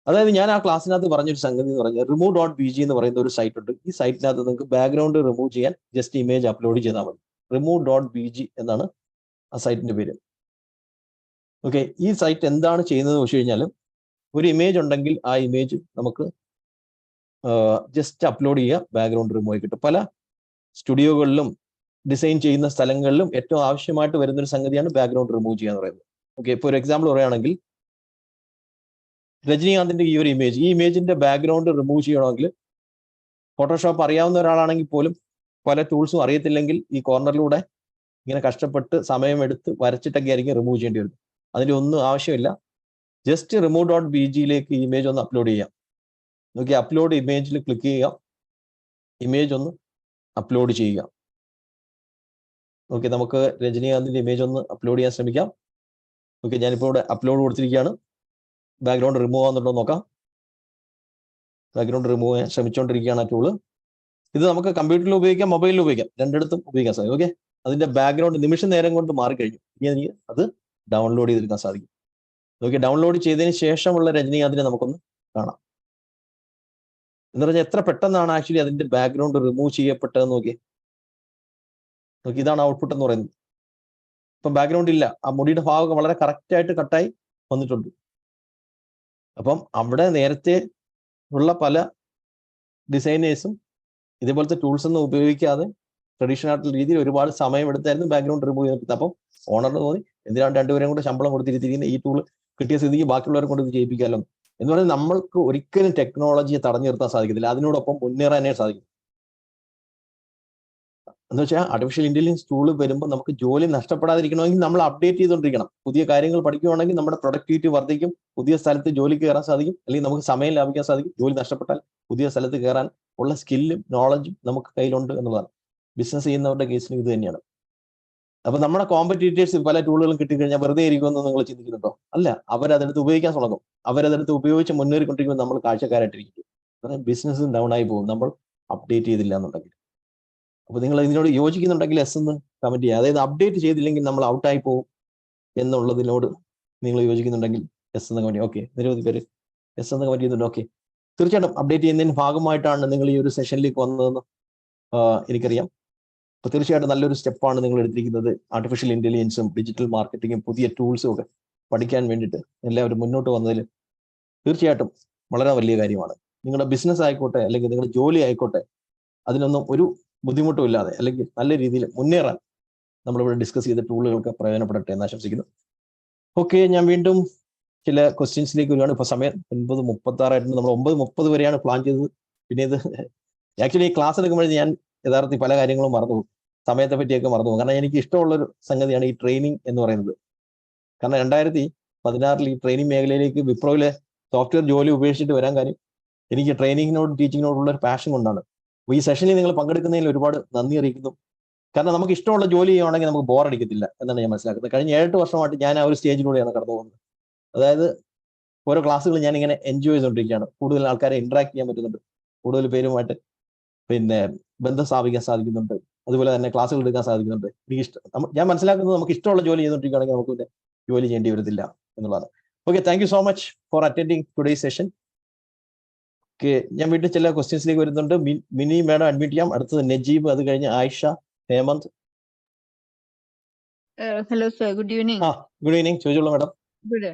അതായത് ഞാൻ ആ ക്ലാസ്സിനകത്ത് പറഞ്ഞൊരു സംഗതി എന്ന് പറഞ്ഞാൽ remove.bg എന്ന് പറയുന്ന ഒരു സൈറ്റ് ഉണ്ട്. ഈ സൈറ്റിനകത്ത് നിങ്ങൾക്ക് ബാക്ക്ഗ്രൗണ്ട് റിമൂവ് ചെയ്യാൻ ജസ്റ്റ് ഇമേജ് അപ്ലോഡ് ചെയ്താൽ മതി. remove.bg എന്നാണ് ആ സൈറ്റിന്റെ പേര്. ഓക്കെ, ഈ സൈറ്റ് എന്താണ് ചെയ്യുന്നതെന്ന് വെച്ച് കഴിഞ്ഞാൽ ഒരു ഇമേജ് ഉണ്ടെങ്കിൽ ആ ഇമേജ് നമുക്ക് ജസ്റ്റ് അപ്ലോഡ് ചെയ്യുക, ബാക്ക്ഗ്രൗണ്ട് റിമൂവ് ആയി കിട്ടും. പല സ്റ്റുഡിയോകളിലും ഡിസൈൻ ചെയ്യുന്ന സ്ഥലങ്ങളിലും ഏറ്റവും ആവശ്യമായിട്ട് വരുന്നൊരു സംഗതിയാണ് ബാക്ക്ഗ്രൗണ്ട് റിമൂവ് ചെയ്യുക എന്ന് പറയുന്നത്. ഓക്കെ, ഇപ്പോൾ ഒരു എക്സാമ്പിൾ പറയുകയാണെങ്കിൽ രജനീകാന്തിന്റെ ഈ ഒരു ഇമേജ്, ഈ ഇമേജിന്റെ ബാക്ക്ഗ്രൗണ്ട് റിമൂവ് ചെയ്യണമെങ്കിൽ ഫോട്ടോഷോപ്പ് അറിയാവുന്ന ഒരാളാണെങ്കിൽ പോലും പല ടൂൾസും അറിയത്തില്ലെങ്കിൽ ഈ കോർണറിലൂടെ ഇങ്ങനെ കഷ്ടപ്പെട്ട് സമയമെടുത്ത് വരച്ചിട്ടൊക്കെ ആയിരിക്കും റിമൂവ് ചെയ്യേണ്ടി വരുന്നത്. അതിൻ്റെ ഒന്നും ആവശ്യമില്ല. ജസ്റ്റ് remove.bg ഇമേജ് ഒന്ന് അപ്ലോഡ് ചെയ്യാം. നോക്കി അപ്ലോഡ് ഇമേജിൽ ക്ലിക്ക് ചെയ്യുക, ഇമേജ് ഒന്ന് അപ്ലോഡ് ചെയ്യുക. ഓക്കെ, നമുക്ക് രജനീകാന്തിന്റെ ഇമേജ് ഒന്ന് അപ്ലോഡ് ചെയ്യാൻ ശ്രമിക്കാം. ഓക്കെ, ഞാനിപ്പോൾ ഇവിടെ അപ്ലോഡ് കൊടുത്തിരിക്കുകയാണ്. ബാക്ക്ഗ്രൗണ്ട് റിമൂവ് ആവുന്നുണ്ടോ നോക്കാം. ബാക്ക്ഗ്രൗണ്ട് റിമൂവ് ചെയ്യാൻ ശ്രമിച്ചുകൊണ്ടിരിക്കുകയാണ് ആ ടൂള്. ഇത് നമുക്ക് കമ്പ്യൂട്ടറിൽ ഉപയോഗിക്കാം, മൊബൈലിൽ ഉപയോഗിക്കാം, രണ്ടിടത്തും ഉപയോഗിക്കാൻ സാധിക്കും. ഓക്കെ, അതിന്റെ ബാക്ക്ഗ്രൗണ്ട് നിമിഷ നേരം കൊണ്ട് മാറിക്കഴിഞ്ഞു. ഇനി എനിക്ക് അത് ഡൗൺലോഡ് ചെയ്തെടുക്കാൻ സാധിക്കും. ഓക്കെ, ഡൗൺലോഡ് ചെയ്തതിന് ശേഷമുള്ള രജനീകാന്തിനെ നമുക്കൊന്ന് കാണാം. എന്ന് പറഞ്ഞാൽ എത്ര പെട്ടെന്നാണ് ആക്ച്വലി അതിന്റെ ബാക്ക്ഗ്രൗണ്ട് റിമൂവ് ചെയ്യപ്പെട്ടതെന്ന് നോക്കി. നോക്കി, ഇതാണ് ഔട്ട്പുട്ട് എന്ന് പറയുന്നത്. ഇപ്പം ബാക്ക്ഗ്രൗണ്ട് ഇല്ല, ആ മുടിയുടെ ഭാഗം വളരെ കറക്റ്റ് ആയിട്ട് കട്ടായി വന്നിട്ടുണ്ട്. അപ്പം അവിടെ നേരത്തെ ഉള്ള പല ഡിസൈനേഴ്സും ഇതേപോലത്തെ ടൂൾസ് ഒന്നും ഉപയോഗിക്കാതെ ട്രഡീഷണൽ ആയിട്ടുള്ള രീതിയിൽ ഒരുപാട് സമയമെടുത്തായിരുന്നു ബാക്ക്ഗ്രൗണ്ട് റിമൂവ് ചെയ്തിട്ട്. അപ്പം ഓണറിന് തോന്നി എന്തിനാണ് രണ്ടുപേരെയും കൂടെ ശമ്പളം കൊടുത്തിരിക്കുന്ന ഈ ടൂൾ കിട്ടിയ സ്ഥിതിക്ക് ബാക്കിയുള്ളവരെ കൊണ്ട് ഇത് ചെയ്യിപ്പിക്കാമല്ലോ എന്ന് പറഞ്ഞാൽ നമ്മൾക്ക് ഒരിക്കലും ടെക്നോളജിയെ തടഞ്ഞു നിർത്താൻ സാധിക്കത്തില്ല, അതിനോടൊപ്പം മുന്നേറാനേ സാധിക്കും. എന്ന് വെച്ചാൽ ആർട്ടിഫിഷ്യൽ ഇന്റലിജൻസ് ടൂൾ വരുമ്പോൾ നമുക്ക് ജോലി നഷ്ടപ്പെടാതിരിക്കണമെങ്കിൽ നമ്മൾ അപ്ഡേറ്റ് ചെയ്തുകൊണ്ടിരിക്കണം. പുതിയ കാര്യങ്ങൾ പഠിക്കുകയാണെങ്കിൽ നമ്മുടെ പ്രൊഡക്ടിവിറ്റി വർദ്ധിക്കും, പുതിയ സ്ഥലത്ത് ജോലിക്ക് കയറാൻ സാധിക്കും, അല്ലെങ്കിൽ നമുക്ക് സമയം ലാഭിക്കാൻ സാധിക്കും. ജോലി നഷ്ടപ്പെട്ടാൽ പുതിയ സ്ഥലത്ത് കയറാൻ ഉള്ള സ്കില്ലും നോളജും നമുക്ക് കയ്യിലുണ്ട് എന്നുള്ളതാണ്. ബിസിനസ് ചെയ്യുന്നവരുടെ കേസിലും ഇത് തന്നെയാണ്. അപ്പൊ നമ്മുടെ കോമ്പറ്റീറ്റേഴ്സ് പല ടൂളുകളും കിട്ടിക്കഴിഞ്ഞാൽ വെറുതെ ഇരിക്കുമെന്ന് നിങ്ങൾ ചിന്തിക്കുന്നുണ്ടോ? അല്ല, അവരതെടുത്ത് ഉപയോഗിക്കാൻ തുടങ്ങും. അവരതെടുത്ത് ഉപയോഗിച്ച് മുന്നേറിക്കൊണ്ടിരിക്കുമ്പോൾ നമ്മൾ കാഴ്ചക്കാരായിട്ടിരിക്കും. ബിസിനസ്സും ഡൗൺ ആയി പോകും നമ്മൾ അപ്ഡേറ്റ് ചെയ്തില്ല എന്നുണ്ടെങ്കിൽ. അപ്പൊ നിങ്ങൾ ഇതിനോട് യോജിക്കുന്നുണ്ടെങ്കിൽ എസ് എന്ന് കമന്റ് ചെയ്യുക. അതായത് അപ്ഡേറ്റ് ചെയ്തില്ലെങ്കിൽ നമ്മൾ ഔട്ടായി പോകും എന്നുള്ളതിനോട് നിങ്ങൾ യോജിക്കുന്നുണ്ടെങ്കിൽ എസ് എന്ന് കമന്റ് ചെയ്യുക. ഓക്കെ, നിരവധി പേര് എസ് എന്ന് കമന്റ് ചെയ്യുന്നുണ്ട്. ഓക്കെ, തീർച്ചയായിട്ടും അപ്ഡേറ്റ് ചെയ്യുന്നതിന് ഭാഗമായിട്ടാണ് നിങ്ങൾ ഈ ഒരു സെഷനിലേക്ക് വന്നതെന്ന് എനിക്കറിയാം. അപ്പൊ തീർച്ചയായിട്ടും നല്ലൊരു സ്റ്റെപ്പാണ് നിങ്ങൾ എടുത്തിരിക്കുന്നത്. ആർട്ടിഫിഷ്യൽ ഇന്റലിജൻസും ഡിജിറ്റൽ മാർക്കറ്റിങ്ങും പുതിയ ടൂൾസും ഒക്കെ പഠിക്കാൻ വേണ്ടിയിട്ട് എല്ലാവരും മുന്നോട്ട് വന്നതിൽ തീർച്ചയായിട്ടും വളരെ വലിയ കാര്യമാണ്. നിങ്ങളുടെ ബിസിനസ് ആയിക്കോട്ടെ അല്ലെങ്കിൽ നിങ്ങളുടെ ജോലി ആയിക്കോട്ടെ, അതിനൊന്നും ഒരു ബുദ്ധിമുട്ടും ഇല്ലാതെ അല്ലെങ്കിൽ നല്ല രീതിയിൽ മുന്നേറാൻ നമ്മളിവിടെ ഡിസ്കസ് ചെയ്ത ടൂളുകൾക്ക് പ്രയോജനപ്പെടട്ടെ എന്ന് ആശംസിക്കുന്നു. ഓക്കെ, ഞാൻ വീണ്ടും ചില ക്വസ്റ്റ്യൻസിലേക്ക് വരികയാണ്. ഇപ്പൊ സമയം 9:36 നമ്മൾ 9:30 വരെയാണ് പ്ലാൻ ചെയ്തത്. പിന്നെ ഇത് ആക്ച്വലി ഈ ക്ലാസ് എടുക്കുമ്പോഴേ ഞാൻ യഥാർത്ഥത്തിൽ പല കാര്യങ്ങളും മറന്നുപോകും, സമയത്തെ പറ്റിയൊക്കെ മറന്നുപോകും. കാരണം എനിക്ക് ഇഷ്ടമുള്ളൊരു സംഗതിയാണ് ഈ ട്രെയിനിങ് എന്ന് പറയുന്നത്. കാരണം 2016 ഈ ട്രെയിനിങ് മേഖലയിലേക്ക് വിപ്രോയിലെ സോഫ്റ്റ്വെയർ ജോലി ഉപേക്ഷിച്ചിട്ട് വരാൻ കാര്യം എനിക്ക് ട്രെയിനിങ്ങിനോടും ടീച്ചിങ്ങിനോടുള്ള ഒരു പാഷൻ കൊണ്ടാണ്. അപ്പോൾ ഈ സെഷനിൽ നിങ്ങൾ പങ്കെടുക്കുന്നതിൽ ഒരുപാട് നന്ദി അറിയിക്കുന്നു. കാരണം നമുക്ക് ഇഷ്ടമുള്ള ജോലി ചെയ്യുകയാണെങ്കിൽ നമുക്ക് ബോറടിക്കത്തില്ല എന്നാണ് ഞാൻ മനസ്സിലാക്കുന്നത്. കഴിഞ്ഞ 7 വർഷമായിട്ട് ഞാൻ ആ ഒരു സ്റ്റേജിലൂടെയാണ് കടന്നു പോകുന്നത്. അതായത് ഓരോ ക്ലാസ്സുകൾ ഞാൻ ഇങ്ങനെ എൻജോയ് ചെയ്തുകൊണ്ടിരിക്കുകയാണ്. കൂടുതൽ ആൾക്കാരെ ഇന്ററാക്ട് ചെയ്യാൻ പറ്റുന്നുണ്ട്, കൂടുതൽ പേരുമായിട്ട് പിന്നെ ബന്ധം സ്ഥാപിക്കാൻ സാധിക്കുന്നുണ്ട്, അതുപോലെ തന്നെ ക്ലാസ്സുകൾ എടുക്കാൻ സാധിക്കുന്നുണ്ട്. എനിക്ക് ഇഷ്ടം, ഞാൻ മനസ്സിലാക്കുന്നത് നമുക്ക് ഇഷ്ടമുള്ള ജോലി ചെയ്തുകൊണ്ടിരിക്കുകയാണെങ്കിൽ നമുക്ക് പിന്നെ ജോലി ചെയ്യേണ്ടി വരത്തില്ല എന്നുള്ളതാണ്. Okay, thank you so much for attending today session. Okay, ഞാൻ വീണ്ടും ചില ക്വസ്റ്റ്യൻസിലേക്ക് വരുന്നുണ്ട്. മിനി മാഡം അഡ്മിറ്റ് ചെയ്യാം. അടുത്തത് നജീബ്, അത് കഴിഞ്ഞ് Ayesha, Hemanth. Hello sir, good evening. Good evening, ചോദിച്ചോളൂ മാഡം. ഗുഡ്.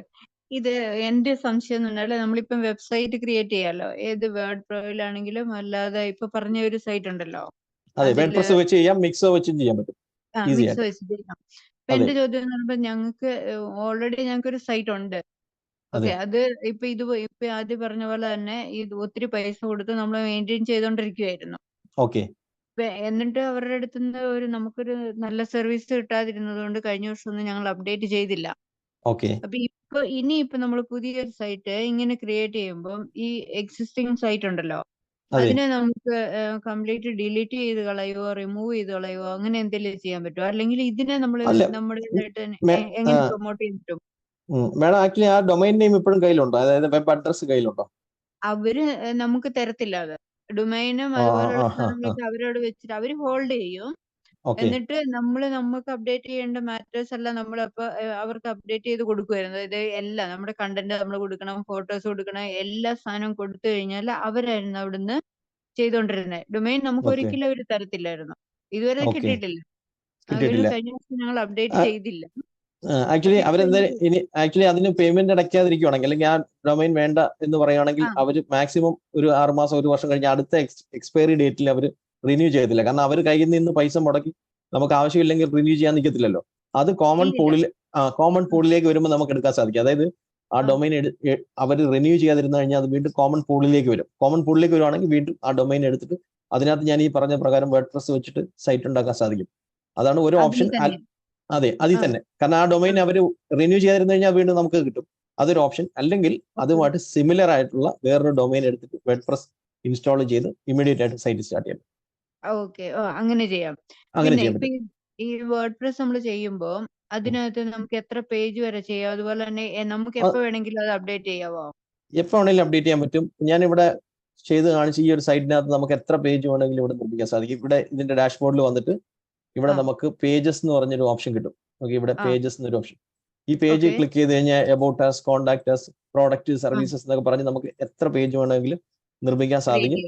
ഇത് എന്റെ സംശയം എന്ന് പറഞ്ഞാൽ നമ്മളിപ്പം വെബ്സൈറ്റ് ക്രിയേറ്റ് ചെയ്യാലോ, ഏത് വേർഡ് പ്രോയിലാണെങ്കിലും അല്ലാതെ ഇപ്പൊ പറഞ്ഞ ഒരു സൈറ്റ് ഉണ്ടല്ലോ, അതെ, വേർഡ്പ്രസ് വെച്ച് ചെയ്യാം, മിക്സോ വെച്ചും ചെയ്യാൻ പറ്റും. മിക്സ് വെച്ച് ചെയ്യാം. ഇപ്പൊ എന്റെ ചോദ്യം എന്ന് പറയുമ്പോൾ ഞങ്ങൾക്ക് ഓൾറെഡി ഞങ്ങൾക്ക് ഒരു സൈറ്റ് ഉണ്ട്. ഓക്കെ, അത് ഇപ്പൊ ആദ്യം പറഞ്ഞ പോലെ തന്നെ ഇത് ഒത്തിരി പൈസ കൊടുത്ത് നമ്മൾ മെയിൻറ്റെയിൻ ചെയ്തോണ്ടിരിക്കുവായിരുന്നു. ഓക്കെ, എന്നിട്ട് അവരുടെ അടുത്തുനിന്ന് നമുക്കൊരു നല്ല സർവീസ് കിട്ടാതിരുന്നത് കൊണ്ട് കഴിഞ്ഞ വർഷം ഒന്നും ഞങ്ങൾ അപ്ഡേറ്റ് ചെയ്തില്ല. ഓക്കെ, അപ്പൊ ഇനിയിപ്പോ നമ്മൾ പുതിയൊരു സൈറ്റ് ഇങ്ങനെ ക്രിയേറ്റ് ചെയ്യുമ്പോൾ ഈ എക്സിസ്റ്റിംഗ് സൈറ്റ് ഉണ്ടല്ലോ, അതിനെ നമുക്ക് കംപ്ലീറ്റ് ഡിലീറ്റ് ചെയ്ത് കളയോ റിമൂവ് ചെയ്ത് കളയോ അങ്ങനെ എന്തെങ്കിലും ചെയ്യാൻ പറ്റുമോ? അല്ലെങ്കിൽ ഇതിനെ നമ്മുടെ എങ്ങനെ പ്രൊമോട്ട് ചെയ്യാൻ പറ്റും? മാഡം ആക്ച്വലി ആ ഡൊമൈൻ നെയിം ഇപ്പോഴും കയ്യിലുണ്ടോ? അതായത് വെബ് അഡ്രസ് കയ്യിലുണ്ടോ? അവര് നമുക്ക് തരത്തില്ല. അത് ഡൊമൈനും അതുപോലെയുള്ള സാധനങ്ങളൊക്കെ അവരോട് വെച്ചിട്ട് അവര് ഹോൾഡ് ചെയ്യും. എന്നിട്ട് നമുക്ക് അപ്ഡേറ്റ് ചെയ്യേണ്ട മാറ്റേഴ്സ് എല്ലാം നമ്മളപ്പോ അവർക്ക് അപ്ഡേറ്റ് ചെയ്ത് കൊടുക്കുമായിരുന്നു. ഇത് എല്ലാം നമ്മുടെ കണ്ടന്റ് നമ്മൾ കൊടുക്കണം, ഫോട്ടോസ് കൊടുക്കണം, എല്ലാ സാധനവും കൊടുത്തു കഴിഞ്ഞാൽ അവരായിരുന്നു അവിടുന്ന് ചെയ്തോണ്ടിരുന്നത്. ഡൊമൈൻ നമുക്ക് ഒരിക്കലും അവര് തരത്തില്ലായിരുന്നു. ഇതുവരെ കിട്ടിയിട്ടില്ല. കഴിഞ്ഞ വർഷം ഞങ്ങൾ അപ്ഡേറ്റ് ചെയ്തില്ല. ആക്ച്വലി ആക്ച്വലി അതിന് പേയ്മെന്റ് അടയ്ക്കാതിരിക്കുകയാണെങ്കിൽ അല്ലെങ്കിൽ ആ ഡൊമൈൻ വേണ്ട എന്ന് പറയുകയാണെങ്കിൽ അവർ മാക്സിമം ഒരു 6 മാസം 1 വർഷം കഴിഞ്ഞ് അടുത്ത എക്സ്പയറി ഡേറ്റിൽ അവർ റിന്യൂ ചെയ്യത്തില്ല. കാരണം അവർ കയ്യിൽ നിന്ന് പൈസ മുടക്കി നമുക്ക് ആവശ്യമില്ലെങ്കിൽ റിന്യൂ ചെയ്യാൻ നിൽക്കത്തില്ലല്ലോ. അത് കോമൺ പൂളിലേക്ക് വരുമ്പോൾ നമുക്ക് എടുക്കാൻ സാധിക്കും. അതായത് ആ ഡൊമൈൻ അവർ റിന്യൂ ചെയ്യാതിരുന്നു കഴിഞ്ഞാൽ അത് വീണ്ടും കോമൺ പൂളിലേക്ക് വരും. കോമൺ പൂളിലേക്ക് വരുവാണെങ്കിൽ വീണ്ടും ആ ഡൊമൈൻ എടുത്തിട്ട് അതിനകത്ത് ഞാൻ ഈ പറഞ്ഞ പ്രകാരം വേർഡ്പ്രസ് വെച്ചിട്ട് സൈറ്റ് ഉണ്ടാക്കാൻ സാധിക്കും. അതാണ് ഒരു ഓപ്ഷൻ. അതെ, അതിൽ തന്നെ. കാരണം ആ ഡൊമൈൻ അവർ റിന്യൂ ചെയ്യാതിരുന്നു കഴിഞ്ഞാൽ വീണ്ടും നമുക്ക് കിട്ടും. അതൊരു ഓപ്ഷൻ. അല്ലെങ്കിൽ അതുമായിട്ട് സിമിലർ ആയിട്ടുള്ള വേറൊരു ഡൊമൈൻ എടുത്തിട്ട് വേർഡ്പ്രസ് ഇൻസ്റ്റാൾ ചെയ്ത് ഇമ്മീഡിയറ്റ് ആയിട്ട് സൈറ്റ് സ്റ്റാർട്ട് ചെയ്യാം. ഓക്കെ, അങ്ങനെ ചെയ്യാം. അങ്ങനെ പിന്നെ ചെയ്യാൻ ഇപ്പൊ പറ്റും. ഈ വേർഡ്പ്രസ് നമ്മൾ ചെയ്യുമ്പോൾ അതിനകത്ത് നമുക്ക് എത്ര പേജ് വരെ ചെയ്യാം? അതുപോലെ തന്നെ നമുക്ക് എപ്പോ വേണമെങ്കിലും അത് അപ്ഡേറ്റ് ചെയ്യാവോ? എപ്പോൾ വേണമെങ്കിലും അപ്ഡേറ്റ് ചെയ്യാൻ പറ്റും. ഞാനിവിടെ ചെയ്ത് കാണിച്ച ഈ ഒരു സൈറ്റിനകത്ത് നമുക്ക് എത്ര പേജ് വേണമെങ്കിലും ഇവിടെ നിർമ്മിക്കാൻ സാധിക്കും. ഇവിടെ ഇതിന്റെ ഡാഷ്ബോർഡിൽ വന്നിട്ട് ഇവിടെ നമുക്ക് പേജസ് എന്ന് പറഞ്ഞൊരു ഓപ്ഷൻ കിട്ടും. ഓക്കെ, ഇവിടെ പേജസ് എന്നൊരു ഓപ്ഷൻ. ഈ പേജ് ക്ലിക്ക് ചെയ്ത് കഴിഞ്ഞാൽ about us, contact us, product, services എന്നൊക്കെ പറഞ്ഞ് നമുക്ക് എത്ര പേജ് വേണമെങ്കിലും നിർമ്മിക്കാൻ സാധിക്കും.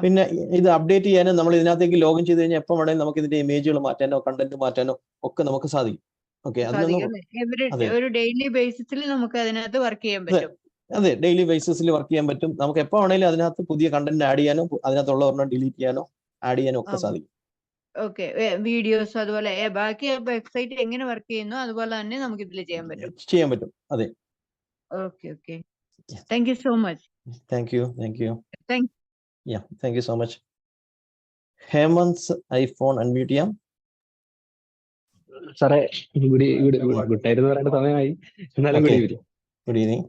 പിന്നെ ഇത് അപ്ഡേറ്റ് ചെയ്യാനും നമ്മൾ ഇതിനകത്തേക്ക് ലോഗിൻ ചെയ്ത് കഴിഞ്ഞാൽ എപ്പോൾ വേണമെങ്കിലും നമുക്ക് ഇതിന്റെ ഇമേജുകൾ മാറ്റാനോ കണ്ടന്റ് മാറ്റാനോ ഒക്കെ നമുക്ക് സാധിക്കും. ഓക്കെ, ഒരു ഡെയിലി ബേസിസിൽ നമുക്ക് അതിനകത്ത് വർക്ക് ചെയ്യാൻ പറ്റും. അതെ, ഡെയിലി ബേസിസിൽ വർക്ക് ചെയ്യാൻ പറ്റും. നമുക്ക് എപ്പോൾ വേണമെങ്കിലും അതിനകത്ത് പുതിയ കണ്ടന്റ് ആഡ് ചെയ്യാനോ അതിനകത്തുള്ളവരെ ഡിലീറ്റ് ചെയ്യാനോ ആഡ് ചെയ്യാനോ ഒക്കെ സാധിക്കും. ഓക്കെ, വീഡിയോസ് അതുപോലെ ബാക്കി വെബ്സൈറ്റ് എങ്ങനെ വർക്ക് ചെയ്യുന്നു അതുപോലെ തന്നെ നമുക്ക് ഇതിൽ ചെയ്യാൻ പറ്റും. അതെ. Okay. Thank you so much. Thank you. Thank you so much. Hemanth iPhone unmute ചെയ്യാം. സാറേ, ഗുഡ് നൈറ്റ് പറയേണ്ട സമയമായി. എന്നാലും ഗുഡ് ഈവനിങ്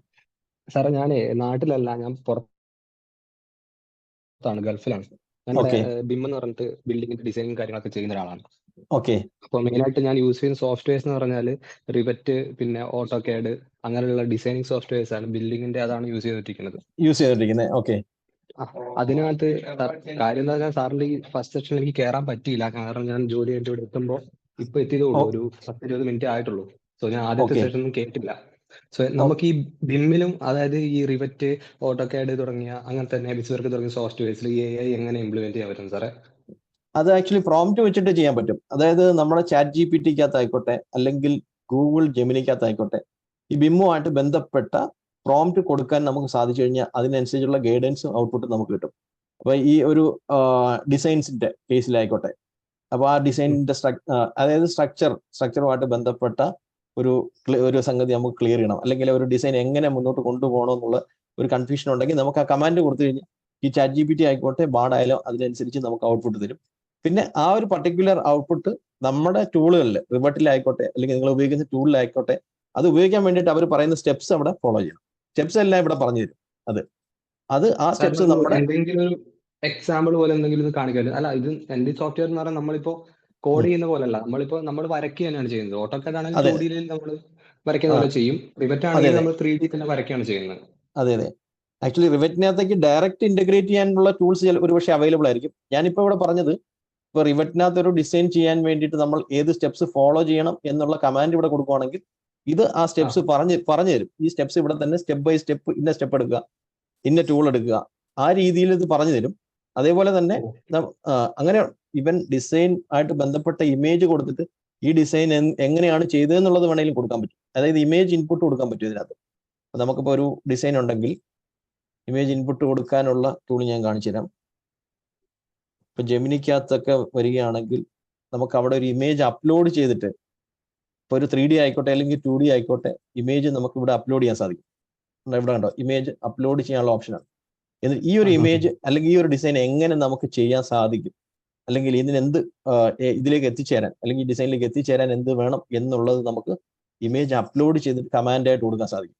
സാറേ. ഞാനേ നാട്ടിലല്ല, ഞാൻ പുറത്താണ്, ഗൾഫിലാണ്. ഞാൻ ബിം എന്ന് പറഞ്ഞിട്ട് ബിൽഡിങ്ങിന്റെ ഡിസൈനിങ് കാര്യങ്ങളൊക്കെ ചെയ്യുന്ന ഒരാളാണ്. ഓക്കെ. അപ്പൊ മെയിനായിട്ട് ഞാൻ യൂസ് ചെയ്യുന്ന സോഫ്റ്റ്വെയർസ് എന്ന് പറഞ്ഞാൽ റിവറ്റ്, പിന്നെ ഓട്ടോകാഡ്, അങ്ങനെയുള്ള ഡിസൈനിങ് സോഫ്റ്റ്വെയർസ് ആണ്. ബിൽഡിങ്ങിന്റെ അതാണ് യൂസ് ചെയ്തിരിക്കുന്നത്. ഓക്കെ. അതിനകത്ത് കാര്യം എന്താ വെച്ചാൽ സാറിന്റെ ഈ ഫസ്റ്റ് സെക്ഷനിൽ എനിക്ക് കയറാൻ പറ്റിയില്ല. കാരണം ഞാൻ ജോലി കഴിഞ്ഞിട്ട് ഇവിടെ എത്തുമ്പോൾ ഇപ്പൊ എത്തിയതേ ഉള്ളൂ, ഒരു 10-20 മിനിറ്റ് ആയിട്ടുള്ളൂ. സോ ഞാൻ ആദ്യത്തെ സെഷനൊന്നും കേട്ടില്ല. സോ നമുക്ക് ഈ ബിമ്മിലും, അതായത് ഈ റിവറ്റ്, ഓട്ടോകാഡ് തുടങ്ങിയ അങ്ങനെ തന്നെ വിസ്വർക്ക് തുടങ്ങിയ സോഫ്റ്റ്വെയർസിൽ AI എങ്ങനെ ഇംപ്ലിമെന്റ് ചെയ്യാൻ പറ്റും സാറേ? അത് ആക്ച്വലി പ്രോംപ്റ്റ് വെച്ചിട്ട് ചെയ്യാൻ പറ്റും. അതായത് നമ്മുടെ ചാറ്റ് GPT-ക്കകത്ത് ആയിക്കോട്ടെ, അല്ലെങ്കിൽ ഗൂഗിൾ ജെമിനിക്കകത്ത് ആയിക്കോട്ടെ, ഈ ബിമ്മുമായിട്ട് ബന്ധപ്പെട്ട പ്രോംപ്റ്റ് കൊടുക്കാൻ നമുക്ക് സാധിച്ചു കഴിഞ്ഞാൽ അതിനനുസരിച്ചുള്ള ഗൈഡൻസും ഔട്ട്പുട്ടും നമുക്ക് കിട്ടും. അപ്പൊ ഈ ഒരു ഡിസൈൻസിന്റെ കേസിലായിക്കോട്ടെ, അപ്പൊ ആ ഡിസൈനിന്റെ അതായത് സ്ട്രക്ചറുമായിട്ട് ബന്ധപ്പെട്ട ഒരു സംഗതി നമുക്ക് ക്ലിയർ ചെയ്യണം, അല്ലെങ്കിൽ ഒരു ഡിസൈൻ എങ്ങനെ മുന്നോട്ട് കൊണ്ടുപോകണം എന്നുള്ള ഒരു കൺഫ്യൂഷൻ ഉണ്ടെങ്കിൽ നമുക്ക് ആ കമാൻഡ് കൊടുത്തു കഴിഞ്ഞാൽ ഈ ചാറ്റ് GPT ആയിക്കോട്ടെ, ബാഡ് ആയാലോ അതിനനുസരിച്ച് നമുക്ക് ഔട്ട്പുട്ട് തരും. പിന്നെ ആ ഒരു പർട്ടിക്കുലർ ഔട്ട്പുട്ട് നമ്മുടെ ടൂളുകളിൽ, റിവട്ടിലായിക്കോട്ടെ അല്ലെങ്കിൽ നിങ്ങൾ ഉപയോഗിക്കുന്ന ടൂളിലായിക്കോട്ടെ, അത് ഉപയോഗിക്കാൻ വേണ്ടിയിട്ട് അവർ പറയുന്ന സ്റ്റെപ്സ് അവിടെ ഫോളോ ചെയ്യണം. സ്റ്റെപ്സ് എല്ലാം ഇവിടെ പറഞ്ഞു തരും. അത് ആ സ്റ്റെപ്സ് നമ്മുടെ എക്സാമ്പിൾ പോലെ എന്തെങ്കിലും കാണിക്കാമല്ലോ? അല്ല, ഇത് എന്റെ സോഫ്റ്റ്വെയർ എന്ന് പറഞ്ഞാൽ നമ്മളിപ്പോ കോഡ് ചെയ്യുന്ന പോലെയല്ല, നമ്മൾ വരയ്ക്കുക തന്നെയാണ് ചെയ്യുന്നത്. ഓട്ടോകാഡ് ആണെങ്കിൽ 2D നമ്മൾ വരയ്ക്കുന്ന പോലെ ചെയ്യും. റിവറ്റ് ആണെങ്കിൽ നമ്മൾ 3D തന്നെ വരയ്ക്കുകയാണ് ചെയ്യുന്നത്. അതെ. ആക്ച്വലി റിവറ്റിനകത്തേക്ക് ഡയറക്റ്റ് ഇന്റഗ്രേറ്റ് ചെയ്യാനുള്ള ടൂൾസ് ഒരുപക്ഷെ അവൈലബിൾ ആയിരിക്കും. ഞാനിപ്പോൾ ഇവിടെ പറഞ്ഞത്, ഇപ്പൊ റിവറ്റിനകത്ത് ഒരു ഡിസൈൻ ചെയ്യാൻ വേണ്ടിയിട്ട് നമ്മൾ ഏത് സ്റ്റെപ്സ് ഫോളോ ചെയ്യണം എന്നുള്ള കമാൻഡ് ഇവിടെ കൊടുക്കുകയാണെങ്കിൽ ഇത് ആ സ്റ്റെപ്സ് പറഞ്ഞു തരും. ഈ സ്റ്റെപ്സ് ഇവിടെ തന്നെ സ്റ്റെപ്പ് ബൈ സ്റ്റെപ്പ്, ഇന്ന സ്റ്റെപ്പ് എടുക്കുക, ഇന്ന ടൂൾ എടുക്കുക, ആ രീതിയിൽ ഇത് പറഞ്ഞു തരും. അതേപോലെ തന്നെ അങ്ങനെ ഇവൻ ഡിസൈൻ ആയിട്ട് ബന്ധപ്പെട്ട ഇമേജ് കൊടുത്തിട്ട് ഈ ഡിസൈൻ എങ്ങനെയാണ് ചെയ്തതെന്നുള്ളത് വേണമെങ്കിലും കൊടുക്കാൻ പറ്റും. അതായത് ഇമേജ് ഇൻപുട്ട് കൊടുക്കാൻ പറ്റും ഇതിനകത്ത്. നമുക്കിപ്പോൾ ഒരു ഡിസൈൻ ഉണ്ടെങ്കിൽ ഇമേജ് ഇൻപുട്ട് കൊടുക്കാനുള്ള ടൂൾ ഞാൻ കാണിച്ചു തരാം. ഇപ്പൊ ജെമിനിക്കകത്തൊക്കെ വരികയാണെങ്കിൽ നമുക്ക് അവിടെ ഒരു ഇമേജ് അപ്ലോഡ് ചെയ്തിട്ട്, ഇപ്പൊ ഒരു 3D ആയിക്കോട്ടെ അല്ലെങ്കിൽ 2D ആയിക്കോട്ടെ, ഇമേജ് നമുക്ക് ഇവിടെ അപ്ലോഡ് ചെയ്യാൻ സാധിക്കും. ഇവിടെ കണ്ടോ, ഇമേജ് അപ്ലോഡ് ചെയ്യാനുള്ള ഓപ്ഷനാണ്. എന്നിട്ട് ഈ ഒരു ഇമേജ് അല്ലെങ്കിൽ ഈ ഒരു ഡിസൈൻ എങ്ങനെ നമുക്ക് ചെയ്യാൻ സാധിക്കും, അല്ലെങ്കിൽ ഇതിലേക്ക് എത്തിച്ചേരാൻ, അല്ലെങ്കിൽ ഡിസൈനിലേക്ക് എത്തിച്ചേരാൻ എന്ത് വേണം എന്നുള്ളത് നമുക്ക് ഇമേജ് അപ്ലോഡ് ചെയ്തിട്ട് കമാൻഡായിട്ട് കൊടുക്കാൻ സാധിക്കും.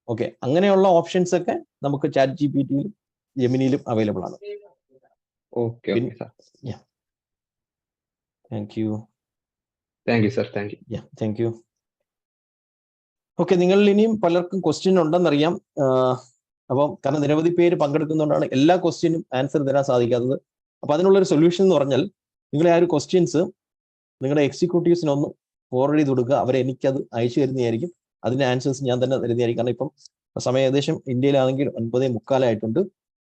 ഓക്കെ, അങ്ങനെയുള്ള ഓപ്ഷൻസ് ഒക്കെ നമുക്ക് ചാറ്റ് GPTയിലും ജെമിനിയിലും അവൈലബിൾ ആണ്. Thank you. ഓക്കെ, നിങ്ങളിൽ ഇനിയും പലർക്കും ക്വസ്റ്റ്യൻ ഉണ്ടെന്നറിയാം. അപ്പം കാരണം നിരവധി പേര് പങ്കെടുക്കുന്നതുകൊണ്ടാണ് എല്ലാ ക്വസ്റ്റ്യനും ആൻസർ തരാൻ സാധിക്കാത്തത്. അപ്പൊ അതിനുള്ളൊരു സൊല്യൂഷൻ എന്ന് പറഞ്ഞാൽ, നിങ്ങളെ ആ ഒരു ക്വസ്റ്റ്യൻസ് നിങ്ങളുടെ എക്സിക്യൂട്ടീവ്സിനൊന്ന് ഫോർവേഡ് ചെയ്ത് കൊടുക്കുക. എനിക്കത് അയച്ചു തരുന്നതായിരിക്കും. അതിന്റെ ആൻസേഴ്സ് ഞാൻ തന്നെ തരുന്നതായിരിക്കും. കാരണം ഇപ്പം സമയം ഏകദേശം ഇന്ത്യയിലാണെങ്കിൽ 9:45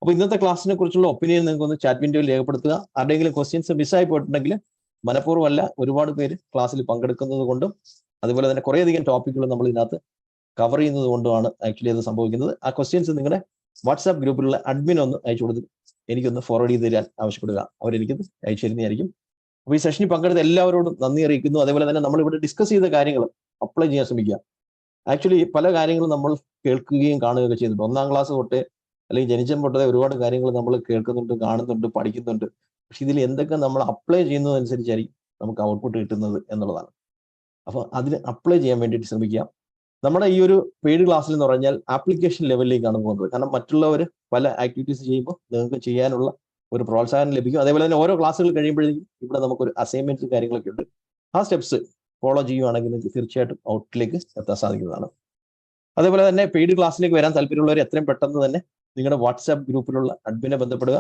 അപ്പോൾ ഇന്നത്തെ ക്ലാസ്സിനെ കുറിച്ചുള്ള ഒപ്പീനിയൻ നിങ്ങൾക്ക് ഒന്ന് ചാറ്റ് വിൻഡോയിൽ രേഖപ്പെടുത്തുക. ആരുടെയെങ്കിലും ക്വസ്റ്റ്യൻസ് മിസ്സായി പോയിട്ടുണ്ടെങ്കിൽ മനഃപൂർവ്വമല്ല, ഒരുപാട് പേര് ക്ലാസ്സിൽ പങ്കെടുക്കുന്നത് കൊണ്ടും അതുപോലെ തന്നെ കുറേയധികം ടോപ്പിക്കുകൾ നമ്മൾ ഇതിനകത്ത് കവർ ചെയ്യുന്നത് കൊണ്ടുമാണ് ആക്ച്വലി അത് സംഭവിക്കുന്നത്. ആ ക്വസ്റ്റ്യൻസ് നിങ്ങളുടെ വാട്സാപ്പ് ഗ്രൂപ്പിലുള്ള അഡ്മിൻ ഒന്ന് അയച്ചു കൊടുത്ത് എനിക്കൊന്ന് ഫോർവേഡ് ചെയ്ത് തരാൻ ആവശ്യപ്പെടുക. അവരെനിക്കത് അയച്ചു തരുന്നതായിരിക്കും. അപ്പോൾ ഈ സെഷനിൽ പങ്കെടുത്ത എല്ലാവരോടും നന്ദി അറിയിക്കുന്നു. അതേപോലെ തന്നെ നമ്മളിവിടെ ഡിസ്കസ് ചെയ്ത കാര്യങ്ങൾ അപ്ലൈ ചെയ്യാൻ ശ്രമിക്കുക. ആക്ച്വലി പല കാര്യങ്ങളും നമ്മൾ കേൾക്കുകയും കാണുകയൊക്കെ ചെയ്യുന്നുണ്ട്. 1ാം ക്ലാസ് തൊട്ടേ അല്ലെങ്കിൽ ജനിച്ചം തൊട്ടേ ഒരുപാട് കാര്യങ്ങൾ നമ്മൾ കേൾക്കുന്നുണ്ട്, കാണുന്നുണ്ട്, പഠിക്കുന്നുണ്ട്. പക്ഷെ ഇതിൽ എന്തൊക്കെ നമ്മൾ അപ്ലൈ ചെയ്യുന്നതനുസരിച്ചായിരിക്കും നമുക്ക് ഔട്ട്പുട്ട് കിട്ടുന്നത് എന്നുള്ളതാണ്. അപ്പോൾ അതിന് അപ്ലൈ ചെയ്യാൻ വേണ്ടിയിട്ട് ശ്രമിക്കുക. നമ്മുടെ ഈ ഒരു പെയ്ഡ് ക്ലാസ്സിൽ എന്ന് പറഞ്ഞാൽ ആപ്ലിക്കേഷൻ ലെവലിലേക്കാണ് പോകുന്നത്. കാരണം മറ്റുള്ളവർ പല ആക്ടിവിറ്റീസ് ചെയ്യുമ്പോൾ നിങ്ങൾക്ക് ചെയ്യാനുള്ള ഒരു പ്രോത്സാഹനം ലഭിക്കും. അതേപോലെ തന്നെ ഓരോ ക്ലാസ്സുകൾ കഴിയുമ്പോഴേക്കും ഇവിടെ നമുക്കൊരു അസൈൻമെന്റ്സ് കാര്യങ്ങളൊക്കെ ഉണ്ട്. ആ സ്റ്റെപ്സ് ഫോളോ ചെയ്യുവാണെങ്കിൽ നിങ്ങൾക്ക് തീർച്ചയായിട്ടും ഔട്ട്ലേക്ക് എത്താൻ സാധിക്കുന്നതാണ്. അതേപോലെ തന്നെ പെയ്ഡ് ക്ലാസ്സിലേക്ക് വരാൻ താല്പര്യമുള്ളവർ എത്രയും പെട്ടെന്ന് തന്നെ നിങ്ങളുടെ വാട്സാപ്പ് ഗ്രൂപ്പിലുള്ള അഡ്മിനെ ബന്ധപ്പെടുക.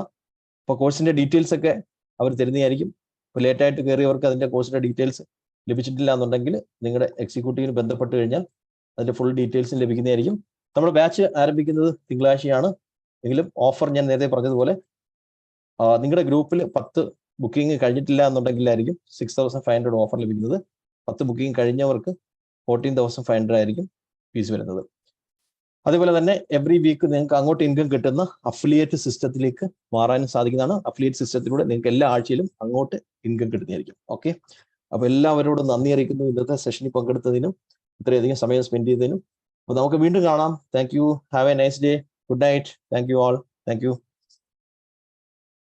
അപ്പോൾ കോഴ്സിന്റെ ഡീറ്റെയിൽസ് ഒക്കെ അവർ തരുന്നതായിരിക്കും. ഇപ്പോൾ ലേറ്റായിട്ട് കയറിയവർക്ക് അതിന്റെ കോഴ്സിന്റെ ഡീറ്റെയിൽസ് ലഭിച്ചിട്ടില്ല എന്നുണ്ടെങ്കിൽ നിങ്ങളുടെ എക്സിക്യൂട്ടീവിന് ബന്ധപ്പെട്ട് കഴിഞ്ഞാൽ അതിന്റെ ഫുൾ ഡീറ്റെയിൽസും ലഭിക്കുന്നതായിരിക്കും. നമ്മുടെ ബാച്ച് ആരംഭിക്കുന്നത് തിങ്കളാഴ്ചയാണ്. എങ്കിലും ഓഫർ ഞാൻ നേരത്തെ പറഞ്ഞതുപോലെ നിങ്ങളുടെ ഗ്രൂപ്പിൽ 10 ബുക്കിംഗ് കഴിഞ്ഞിട്ടില്ല എന്നുണ്ടെങ്കിലായിരിക്കും 6500 ഓഫർ ലഭിക്കുന്നത്. 10 ബുക്കിംഗ് കഴിഞ്ഞവർക്ക് 14,500 ആയിരിക്കും ഫീസ് വരുന്നത്. അതേപോലെ തന്നെ എവറി വീക്ക് നിങ്ങൾക്ക് അങ്ങോട്ട് ഇൻകം കിട്ടുന്ന അഫിലിയേറ്റ് സിസ്റ്റത്തിലേക്ക് മാറാനും സാധിക്കുന്നതാണ്. അഫിലിയേറ്റ് സിസ്റ്റത്തിലൂടെ നിങ്ങൾക്ക് എല്ലാ ആഴ്ചയിലും അങ്ങോട്ട് ഇൻകം കിട്ടുന്നതായിരിക്കും. ഓക്കെ, അപ്പോൾ എല്ലാവരോടും നന്ദി അറിയിക്കുന്നു ഇന്നത്തെ സെഷനിൽ പങ്കെടുത്തതിനും ഇത്രയധികം സമയം സ്പെൻഡ് ചെയ്തതിനും. അപ്പോൾ നമുക്ക് വീണ്ടും കാണാം. Thank you. Have A nice day. Good night. Thank you all. Thank you.